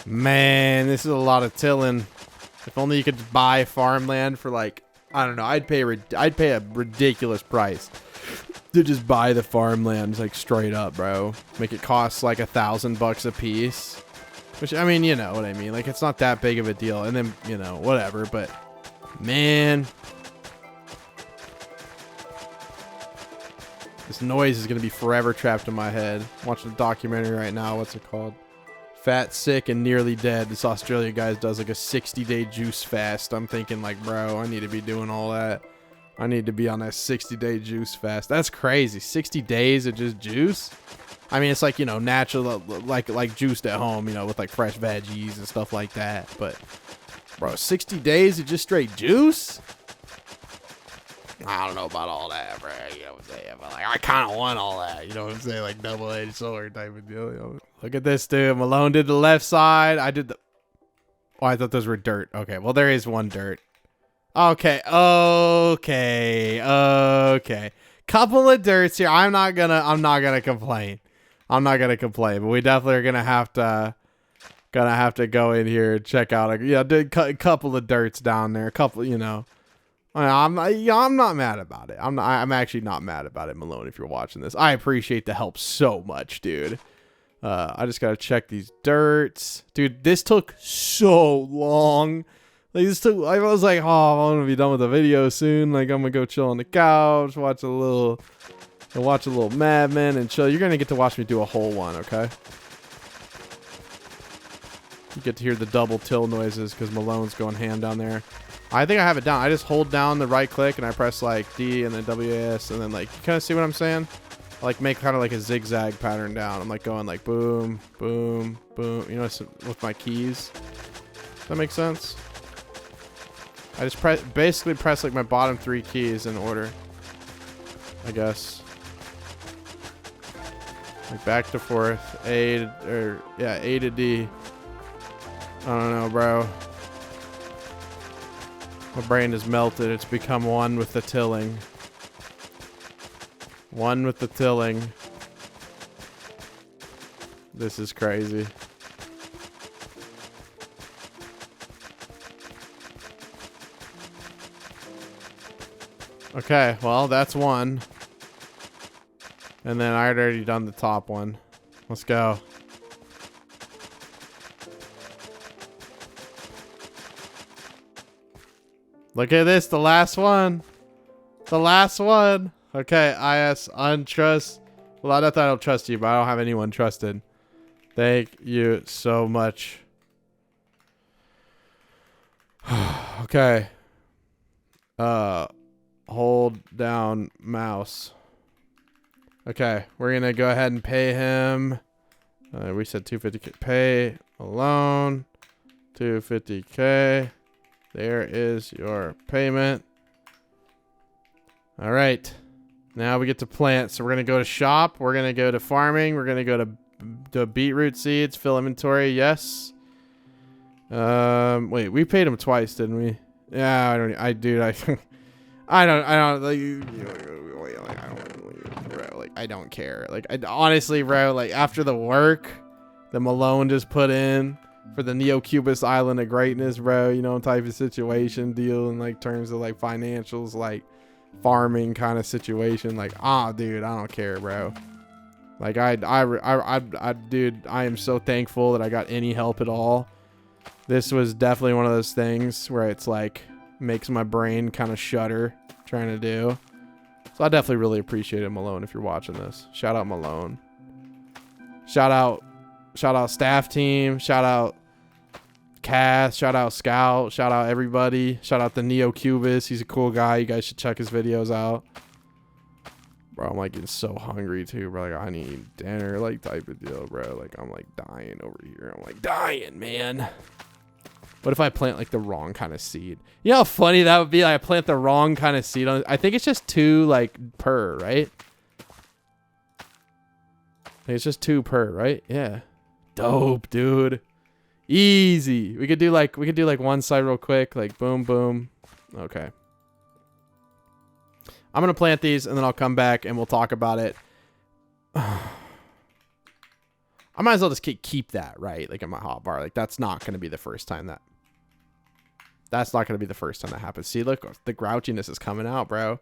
man, this is a lot of tilling. If only you could buy farmland for like, I don't know. I'd pay a ridiculous price to just buy the farmland, like straight up, bro. Make it cost like $1,000 a piece. Which, I mean, you know what I mean. Like, it's not that big of a deal. And then, you know, whatever. But, man. This noise is going to be forever trapped in my head. I'm watching a documentary right now. What's it called? Fat, Sick, and Nearly Dead. This Australia guy does like a 60-day juice fast. I'm thinking like, bro, I need to be doing all that. I need to be on that 60-day juice fast. That's crazy. 60 days of just juice? I mean, it's like, you know, natural, like juiced at home, you know, with like fresh veggies and stuff like that. But, bro, 60 days of just straight juice? I don't know about all that, bro. You know what I'm saying? But like, I kind of want all that. You know what I'm saying? Like double-edged sword type of deal. You know? Look at this, dude. Malone did the left side. I did the. Oh, I thought those were dirt. Okay, well there is one dirt. Okay, okay. Couple of dirts here. I'm not gonna complain. I'm not gonna complain, but we definitely are gonna have to go in here and check out. Yeah, did a couple of dirts down there. A couple, you know. I'm not mad about it. I'm actually not mad about it, Malone. If you're watching this, I appreciate the help so much, dude. I just gotta check these dirts, dude. This took so long. Like I was like, oh, I'm gonna be done with the video soon. Like I'm gonna go chill on the couch, watch a little Mad Men and chill. You're gonna get to watch me do a whole one, okay? You get to hear the double till noises because Malone's going ham down there. I think I have it down. I just hold down the right click and I press like D and then WAS and then like, you kind of see what I'm saying? I like make kind of like a zigzag pattern down. I'm like going like boom, boom, boom. You know, with my keys. Does that make sense? I just basically press like my bottom 3 keys in order, I guess. Like back to forth, A to D. I don't know, bro. My brain is melted. It's become one with the tilling. One with the tilling. This is crazy. Okay, well, that's one. And then I had already done the top one. Let's go. Look at this, the last one. The last one. Okay, IS untrust. Well, not that I don't trust you, but I don't have anyone trusted. Thank you so much. Okay. Hold down mouse. Okay, we're gonna go ahead and pay him. We said 250k. Pay alone. 250k. There is your payment. All right. Now we get to plant. So we're going to go to shop. We're going to go to farming. We're going to go to beetroot seeds. Fill inventory. Yes. Wait, we paid him twice, didn't we? Yeah, I don't I don't care. Like, honestly, bro, like after the work that Malone just put in for the Neo-Cubist Island of Greatness, bro, you know, type of situation deal in like terms of like financials, like farming kind of situation. Like, dude, I don't care, bro. Like dude, I am so thankful that I got any help at all. This was definitely one of those things where it's like makes my brain kind of shudder trying to do. So I definitely really appreciate it, Malone, if you're watching this. Shout out Malone. Shout out staff team. Shout out Cass. Shout out Scout. Shout out everybody. Shout out the Neo-Cubist. He's a cool guy. You guys should check his videos out. Bro, I'm like getting so hungry too, bro. Like I need dinner, like type of deal, bro. Like I'm like dying over here. I'm like dying, man. What if I plant like the wrong kind of seed? You know how funny that would be? Like I plant the wrong kind of seed on. I think it's just 2 like per, right? It's just 2 per, right? Yeah. Dope, dude. Easy. We could do like one side real quick, like boom, boom. Okay. I'm gonna plant these and then I'll come back and we'll talk about it. I might as well just keep that, right? Like in my hotbar. Like that's not gonna be the first time that. That's not gonna be the first time that happens. See, look, the grouchiness is coming out, bro.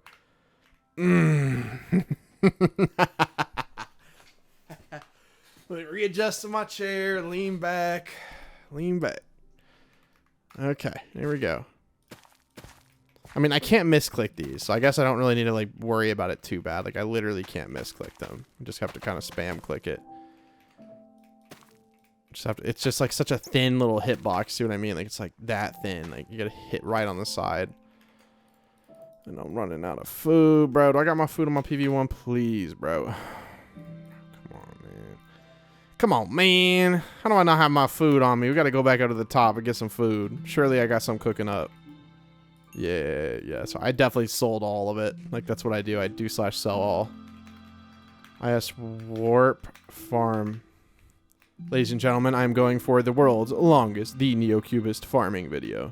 Readjust my chair, lean back. Okay, here we go. I mean, I can't misclick these, so I guess I don't really need to like worry about it too bad. Like I literally can't misclick them. I just have to kind of spam click it. It's just like such a thin little hitbox. See what I mean? Like it's like that thin. Like you gotta hit right on the side. And I'm running out of food, bro. Do I got my food on my PV1? Please, bro. Come on, man. How do I not have my food on me? We got to go back up to the top and get some food. Surely I got some cooking up. Yeah. So I definitely sold all of it. Like, that's what I do. I do / sell all. IS Warp Farm. Ladies and gentlemen, I'm going for the world's longest The Neocubist farming video.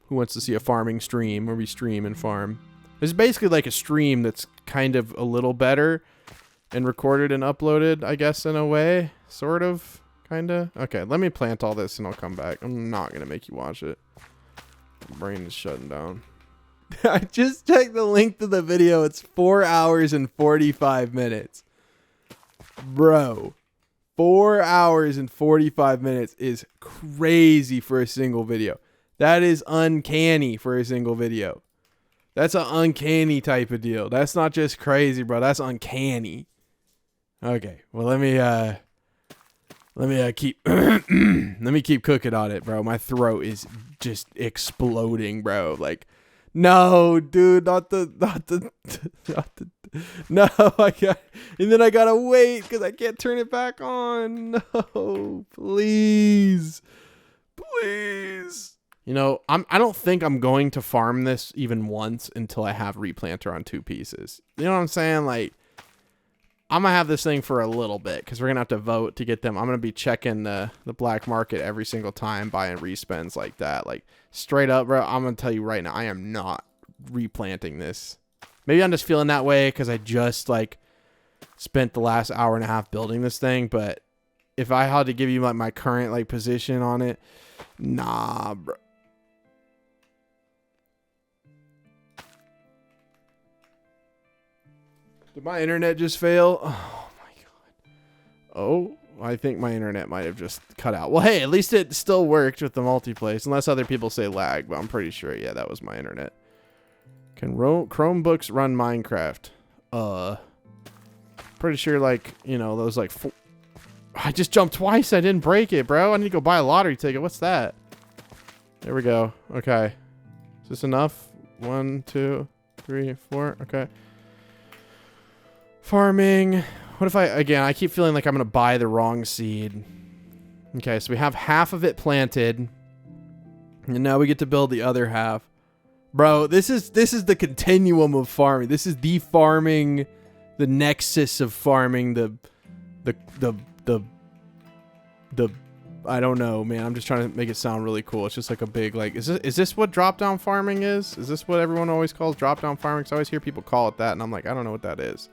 Who wants to see a farming stream where we stream and farm? It's basically like a stream that's kind of a little better and recorded and uploaded, I guess, in a way. Sort of. Kind of. Okay, let me plant all this and I'll come back. I'm not going to make you watch it. My brain is shutting down. I just checked the length of the video. It's 4 hours and 45 minutes. Bro. 4 hours and 45 minutes is crazy for a single video. That is uncanny for a single video. That's an uncanny type of deal. That's not just crazy, bro. That's uncanny. Okay. Well, let me keep let me keep cooking on it, bro. My throat is just exploding, bro. Like, no, dude, not the no, and then I gotta wait because I can't turn it back on. No, please. You know, I don't think I'm going to farm this even once until I have replanter on 2 pieces. You know what I'm saying? Like, I'm going to have this thing for a little bit because we're going to have to vote to get them. I'm going to be checking the black market every single time, buying respins like that. Like, straight up, bro, I'm going to tell you right now, I am not replanting this. Maybe I'm just feeling that way because I just, like, spent the last hour and a half building this thing. But if I had to give you, like, my current, like, position on it, nah, bro. Did my internet just fail? Oh, my God. Oh, I think my internet might have just cut out. Well, hey, at least it still worked with the multiplace. Unless other people say lag, but I'm pretty sure, yeah, that was my internet. Can Chromebooks run Minecraft? Pretty sure, like, you know, those, like, I just jumped twice. I didn't break it, bro. I need to go buy a lottery ticket. What's that? There we go. Okay. Is this enough? 1, 2, 3, 4. Okay. Farming. What if I keep feeling like I'm going to buy the wrong seed. Okay, so we have half of it planted. And now we get to build the other half. Bro, this is the continuum of farming. This is the farming, the nexus of farming, the I don't know, man. I'm just trying to make it sound really cool. It's just like a big, like, is this what drop down farming is? Is this what everyone always calls drop down farming? Because I always hear people call it that, and I'm like, I don't know what that is.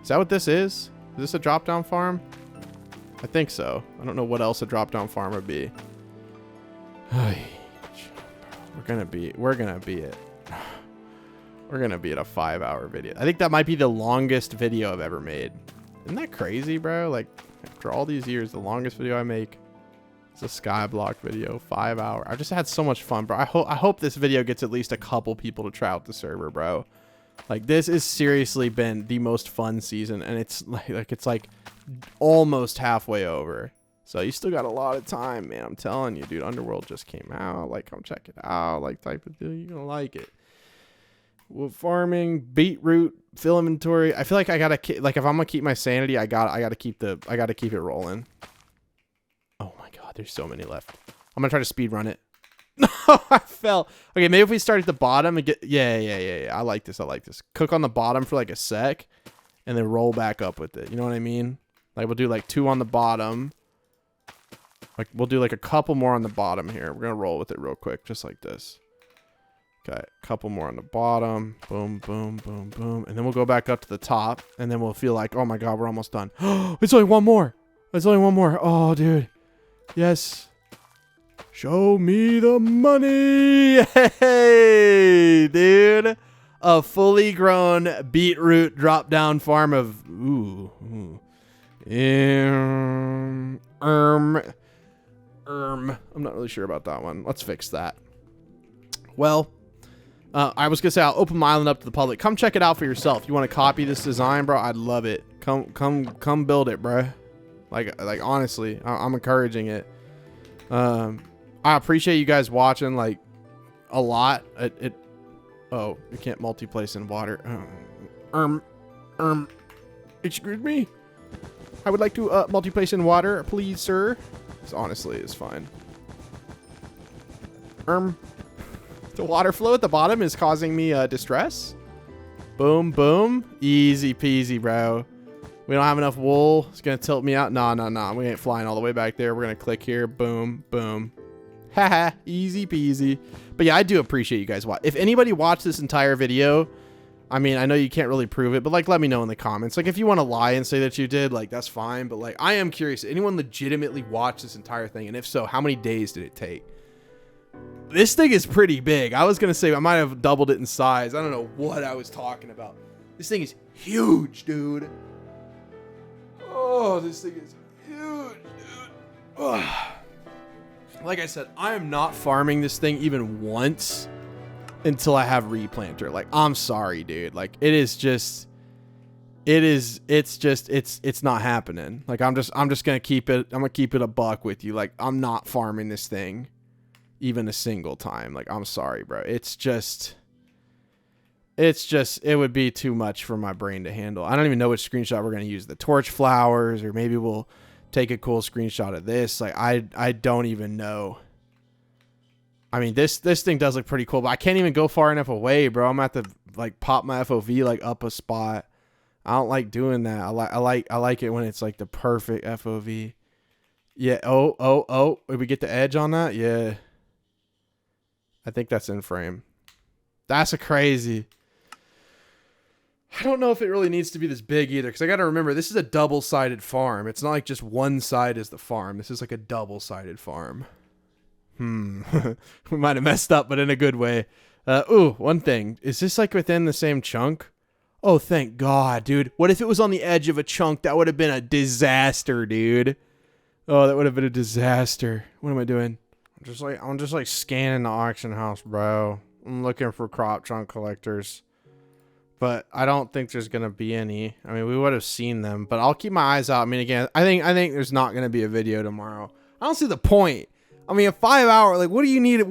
Is that what this is? Is this a drop down farm? I think so. I don't know what else a drop down farm would be. We're gonna be at a 5-hour video. I think that might be the longest video I've ever made. Isn't that crazy, bro? Like, after all these years, the longest video I make is a Skyblock video, 5 hour. I just had so much fun, bro. I hope this video gets at least a couple people to try out the server, bro. Like, this has seriously been the most fun season, and it's like almost halfway over. So you still got a lot of time, man. I'm telling you, dude. Underworld just came out. Like, come check it out. Like, type of deal. You're gonna like it. Well, farming, beetroot, fill inventory. I feel like I gotta like, if I'm gonna keep my sanity, I gotta keep it rolling. Oh my God, there's so many left. I'm gonna try to speed run it. No, I fell. Okay, maybe if we start at the bottom and get yeah. I like this. Cook on the bottom for like a sec, and then roll back up with it. You know what I mean? Like, we'll do like 2 on the bottom. Like, we'll do like a couple more on the bottom here. We're gonna roll with it real quick, just like this. Okay, a couple more on the bottom. Boom, boom, boom, boom. And then we'll go back up to the top. And then we'll feel like, oh my God, we're almost done. It's only one more. Oh, dude. Yes. Show me the money. Hey, dude. A fully grown beetroot drop down farm of, I'm not really sure about that one. Let's fix that. Well, I was gonna say I'll open my island up to the public. Come check it out for yourself. You want to copy this design, bro? I'd love it. Come build it, bro. Like honestly, I'm encouraging it. I appreciate you guys watching, like, a lot. Oh, you can't multi-place in water. Excuse me. I would like to multi-place in water, please, sir. This honestly is fine. The water flow at the bottom is causing me distress. Boom, boom. Easy peasy, bro. We don't have enough wool. It's going to tilt me out. No. We ain't flying all the way back there. We're going to click here. Boom, boom. Haha. Easy peasy. But yeah, I do appreciate you guys watching. If anybody watched this entire video, I mean, I know you can't really prove it, but like, let me know in the comments. Like, if you want to lie and say that you did, like, that's fine. But like, I am curious. Did anyone legitimately watch this entire thing? And if so, how many days did it take? This thing is pretty big. I was going to say I might have doubled it in size. I don't know what I was talking about. This thing is huge, dude. Oh, this thing is huge, dude. Ugh. Like I said, I am not farming this thing even once until I have replanter. Like, I'm sorry, dude. Like, it's not happening. Like, I'm just going to keep it. I'm going to keep it a buck with you. Like, I'm not farming this thing even a single time. Like, I'm sorry, bro. It would be too much for my brain to handle. I don't even know which screenshot we're going to use. The torch flowers, or maybe we'll take a cool screenshot of this. Like, I don't even know. I mean, this thing does look pretty cool, but I can't even go far enough away, bro. I'm going to have to like pop my FOV like up a spot. I don't like doing that. I like it when it's like the perfect FOV. Yeah. Oh. Did we get the edge on that? Yeah. I think that's in frame. That's a crazy. I don't know if it really needs to be this big either, because I got to remember, this is a double-sided farm. It's not like just one side is the farm. This is like a double-sided farm. We might have messed up, but in a good way. One thing. Is this like within the same chunk? Oh, thank God, dude. What if it was on the edge of a chunk? That would have been a disaster, dude. Oh, that would have been a disaster. What am I doing? I'm just like scanning the auction house, bro. I'm looking for crop chunk collectors. But I don't think there's gonna be any. I mean, we would have seen them, but I'll keep my eyes out. I mean, again, I think there's not gonna be a video tomorrow. I don't see the point. I mean, a 5 hour, like, what do you need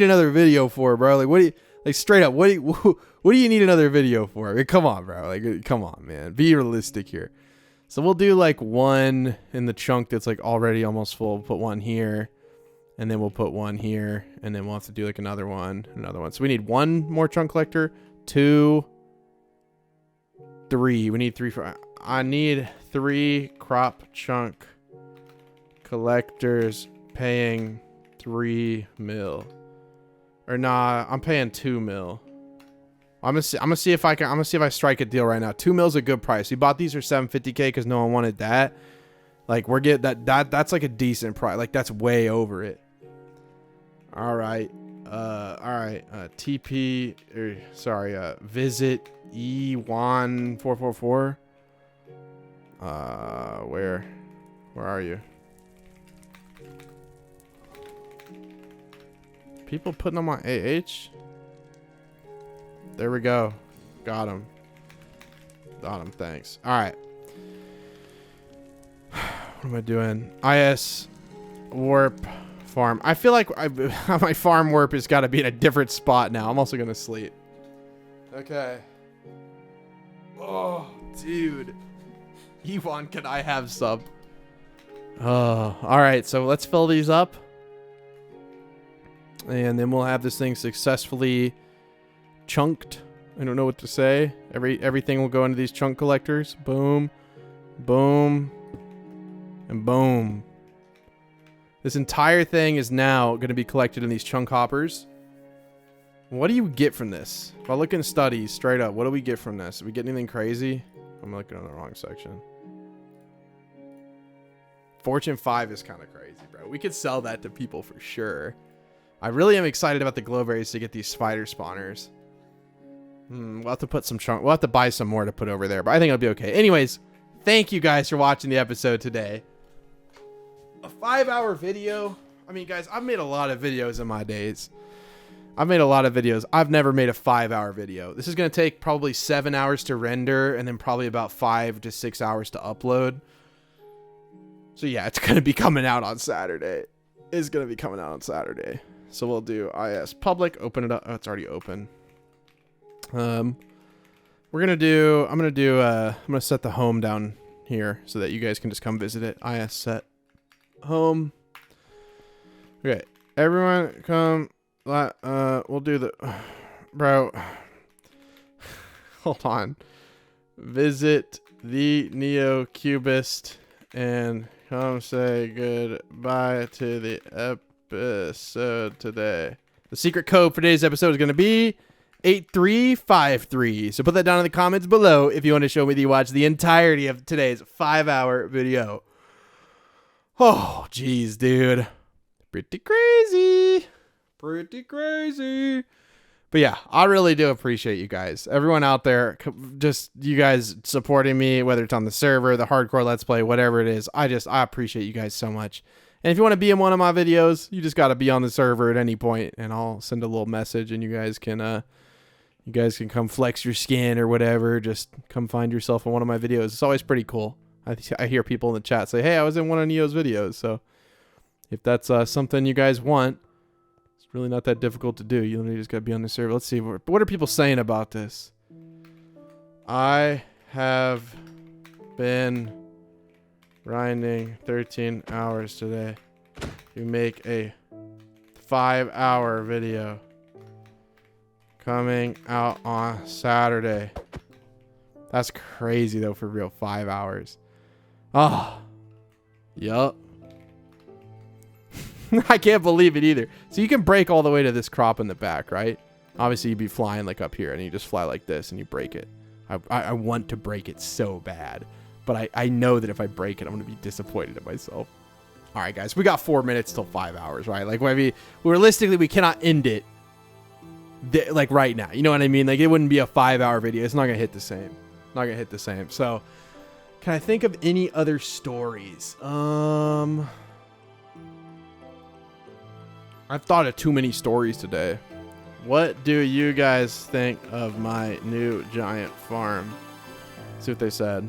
another video for, bro? Like, what do you, like, straight up, what do you need another video for? I mean, come on, bro. Like, come on, man. Be realistic here. So we'll do like one in the chunk that's like already almost full. We'll put one here, and then we'll put one here, and then we'll have to do like another one. So we need one more chunk collector, 2, 3. We need 3 for. I need 3 crop chunk collectors paying 3 mil. Or nah, I'm paying 2 mil. I'm gonna see if I strike a deal right now. 2 mil's a good price. We bought these for 750K because no one wanted that. Like, we're getting that's like a decent price. Like, that's way over it. All right. TP, visit E1444. Where are you? People putting on my AH? There we go. Got him. Thanks. All right. What am I doing? IS warp farm. I feel like my farm warp has got to be in a different spot now. I'm also going to sleep. Okay. Oh, dude. Ewan, can I have some? Oh, all right. So let's fill these up. And then we'll have this thing successfully chunked. I don't know what to say. Everything will go into these chunk collectors. Boom, boom, and boom. This entire thing is now going to be collected in these chunk hoppers. What do you get from this? If I look in studies, straight up, what do we get from this? Do we get anything crazy? I'm looking on the wrong section. Fortune 5 is kind of crazy, bro. We could sell that to people for sure. I really am excited about the glowberries to get these spider spawners. We'll have to put some chunk. We'll have to buy some more to put over there, but I think it'll be okay. Anyways, thank you guys for watching the episode today. A 5-hour video. I mean, guys, I've made a lot of videos in my days. I've never made a 5-hour video. This is going to take probably 7 hours to render and then probably about 5 to 6 hours to upload. So yeah, it's going to be coming out on Saturday. So we'll do IS public, open it up. Oh, it's already open. I'm going to set the home down here so that you guys can just come visit it. IS set home. Okay. Everyone come We'll do the... Bro. Hold on. Visit the Neo-Cubist and come say goodbye to the episode today. The secret code for today's episode is going to be 8353. So put that down in the comments below if you want to show me that you watched the entirety of today's 5-hour video. Oh, geez, dude. Pretty crazy. Pretty crazy. But yeah, I really do appreciate you guys. Everyone out there, just you guys supporting me, whether it's on the server, the hardcore let's play, whatever it is. I appreciate you guys so much. And if you want to be in one of my videos, you just got to be on the server at any point, and I'll send a little message, and you guys can come flex your skin or whatever. Just come find yourself in one of my videos. It's always pretty cool. I hear people in the chat say, "Hey, I was in one of Neo's videos." So if that's something you guys want, it's really not that difficult to do. You literally just got to be on the server. Let's see. What are people saying about this? I have been grinding 13 hours today to make a 5-hour video coming out on Saturday. That's crazy though, for real. 5 hours. Oh, yup. I can't believe it either. So you can break all the way to this crop in the back, right? Obviously you'd be flying like up here and you just fly like this and you break it. I want to break it so bad, but I know that if I break it, I'm going to be disappointed at myself. All right, guys, we got 4 minutes till 5 hours, right? Like, realistically, we cannot end it like right now. You know what I mean? Like, it wouldn't be a 5-hour video. It's not going to hit the same. Not going to hit the same. So can I think of any other stories? I've thought of too many stories today. What do you guys think of my new giant farm? See what they said.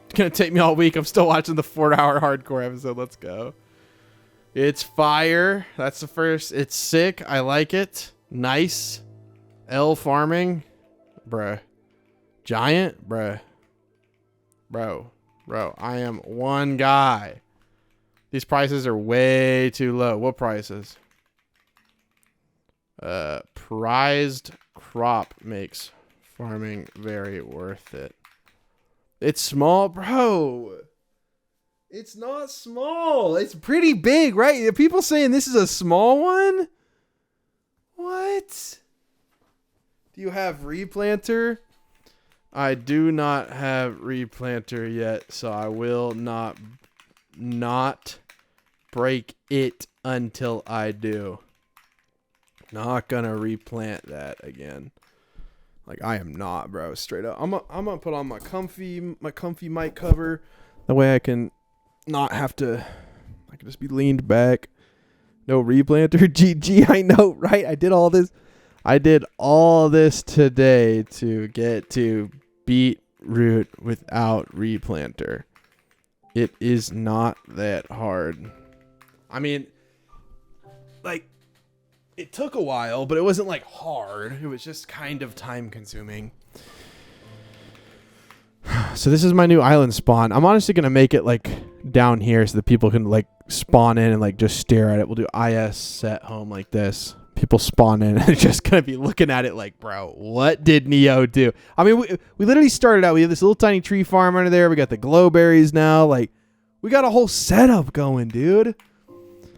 It's gonna take me all week. I'm still watching the 4-hour hardcore episode. Let's go. It's fire. That's the first. It's sick. I like it. Nice. L farming. Bruh. Giant. Bruh. Bro. I am one guy. These prices are way too low. What prices? Prized crop makes farming very worth it. It's small, bro. It's not small. It's pretty big, right? Are people saying this is a small one? What? Do you have replanter? I do not have replanter yet, so I will not break it until I do. Not gonna replant that again. Like, I am not, bro. Straight up. I'm gonna put on my comfy mic cover. That way I can not have to. I can just be leaned back. No replanter. GG. I know, right? I did all this today to get to beetroot without replanter. It is not that hard. I mean, like, it took a while, but it wasn't like hard. It was just kind of time consuming. So this is my new island spawn. I'm honestly going to make it like down here so that people can like spawn in and like just stare at it. We'll do IS set home like this. People spawn in and they're just going to be looking at it like, bro, what did Neo do? I mean, we literally started out. We have this little tiny tree farm under there. We got the glowberries now. Like, we got a whole setup going, dude.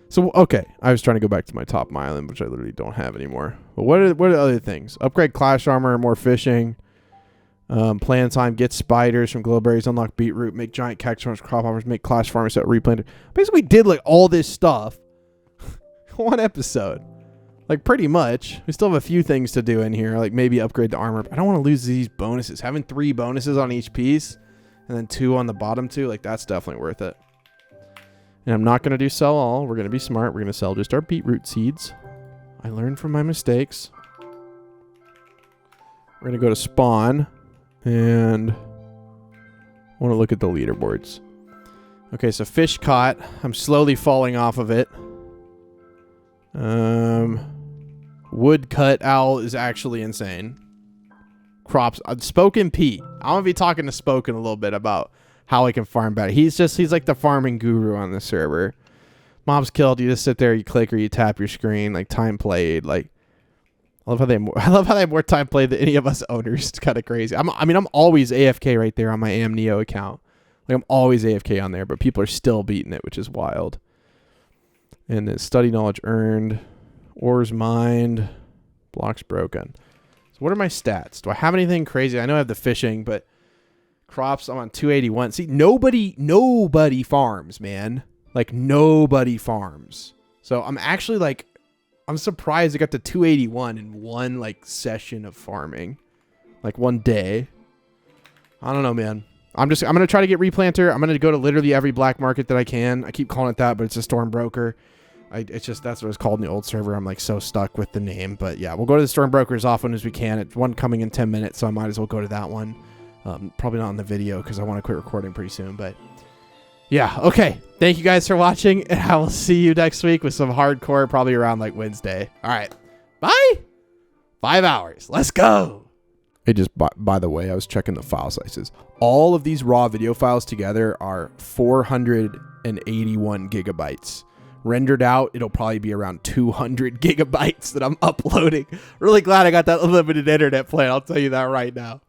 So, okay, I was trying to go back to my top island, which I literally don't have anymore. But what are the other things? Upgrade clash armor, more fishing. Plan time, get spiders from glowberries, unlock beetroot, make giant cactus farmers, crop farmers, make clash farmers, set replanter. Basically, did like all this stuff one episode. Like, pretty much. We still have a few things to do in here, like maybe upgrade the armor. I don't want to lose these bonuses. Having 3 bonuses on each piece and then 2 on the bottom 2, like, that's definitely worth it. And I'm not going to do sell all. We're going to be smart. We're going to sell just our beetroot seeds. I learned from my mistakes. We're going to go to spawn. And I want to look at the leaderboards. Okay, so fish caught. I'm slowly falling off of it. Woodcut owl is actually insane. Crops. Spoken Pete. I'm going to be talking to Spoken a little bit about how I can farm better. He's like the farming guru on the server. Mobs killed. You just sit there, you click or you tap your screen. Like time played. Like I love how they have more time played than any of us owners. It's kind of crazy. I'm always AFK right there on my Amneo account. Like I'm always AFK on there, but people are still beating it, which is wild. And then study knowledge earned, ores mined, blocks broken. So what are my stats? Do I have anything crazy? I know I have the fishing, but crops, I'm on 281. See, nobody farms, man. Like nobody farms. So I'm actually like, I'm surprised I got to 281 in one like session of farming. Like one day. I don't know, man. I'm going to try to get replanter. I'm going to go to literally every black market that I can. I keep calling it that, but it's a storm broker. It's just, that's what it's called in the old server. I'm like so stuck with the name, but yeah, we'll go to the storm broker as often as we can. It's one coming in 10 minutes, so I might as well go to that one. Probably not on the video because I want to quit recording pretty soon, but yeah. Okay. Thank you guys for watching, and I will see you next week with some hardcore, probably around like Wednesday. All right. Bye. 5 hours. Let's go. Hey, just by the way, I was checking the file sizes. All of these raw video files together are 481 gigabytes. Rendered out, it'll probably be around 200 gigabytes that I'm uploading. Really glad I got that unlimited internet plan. I'll tell you that right now.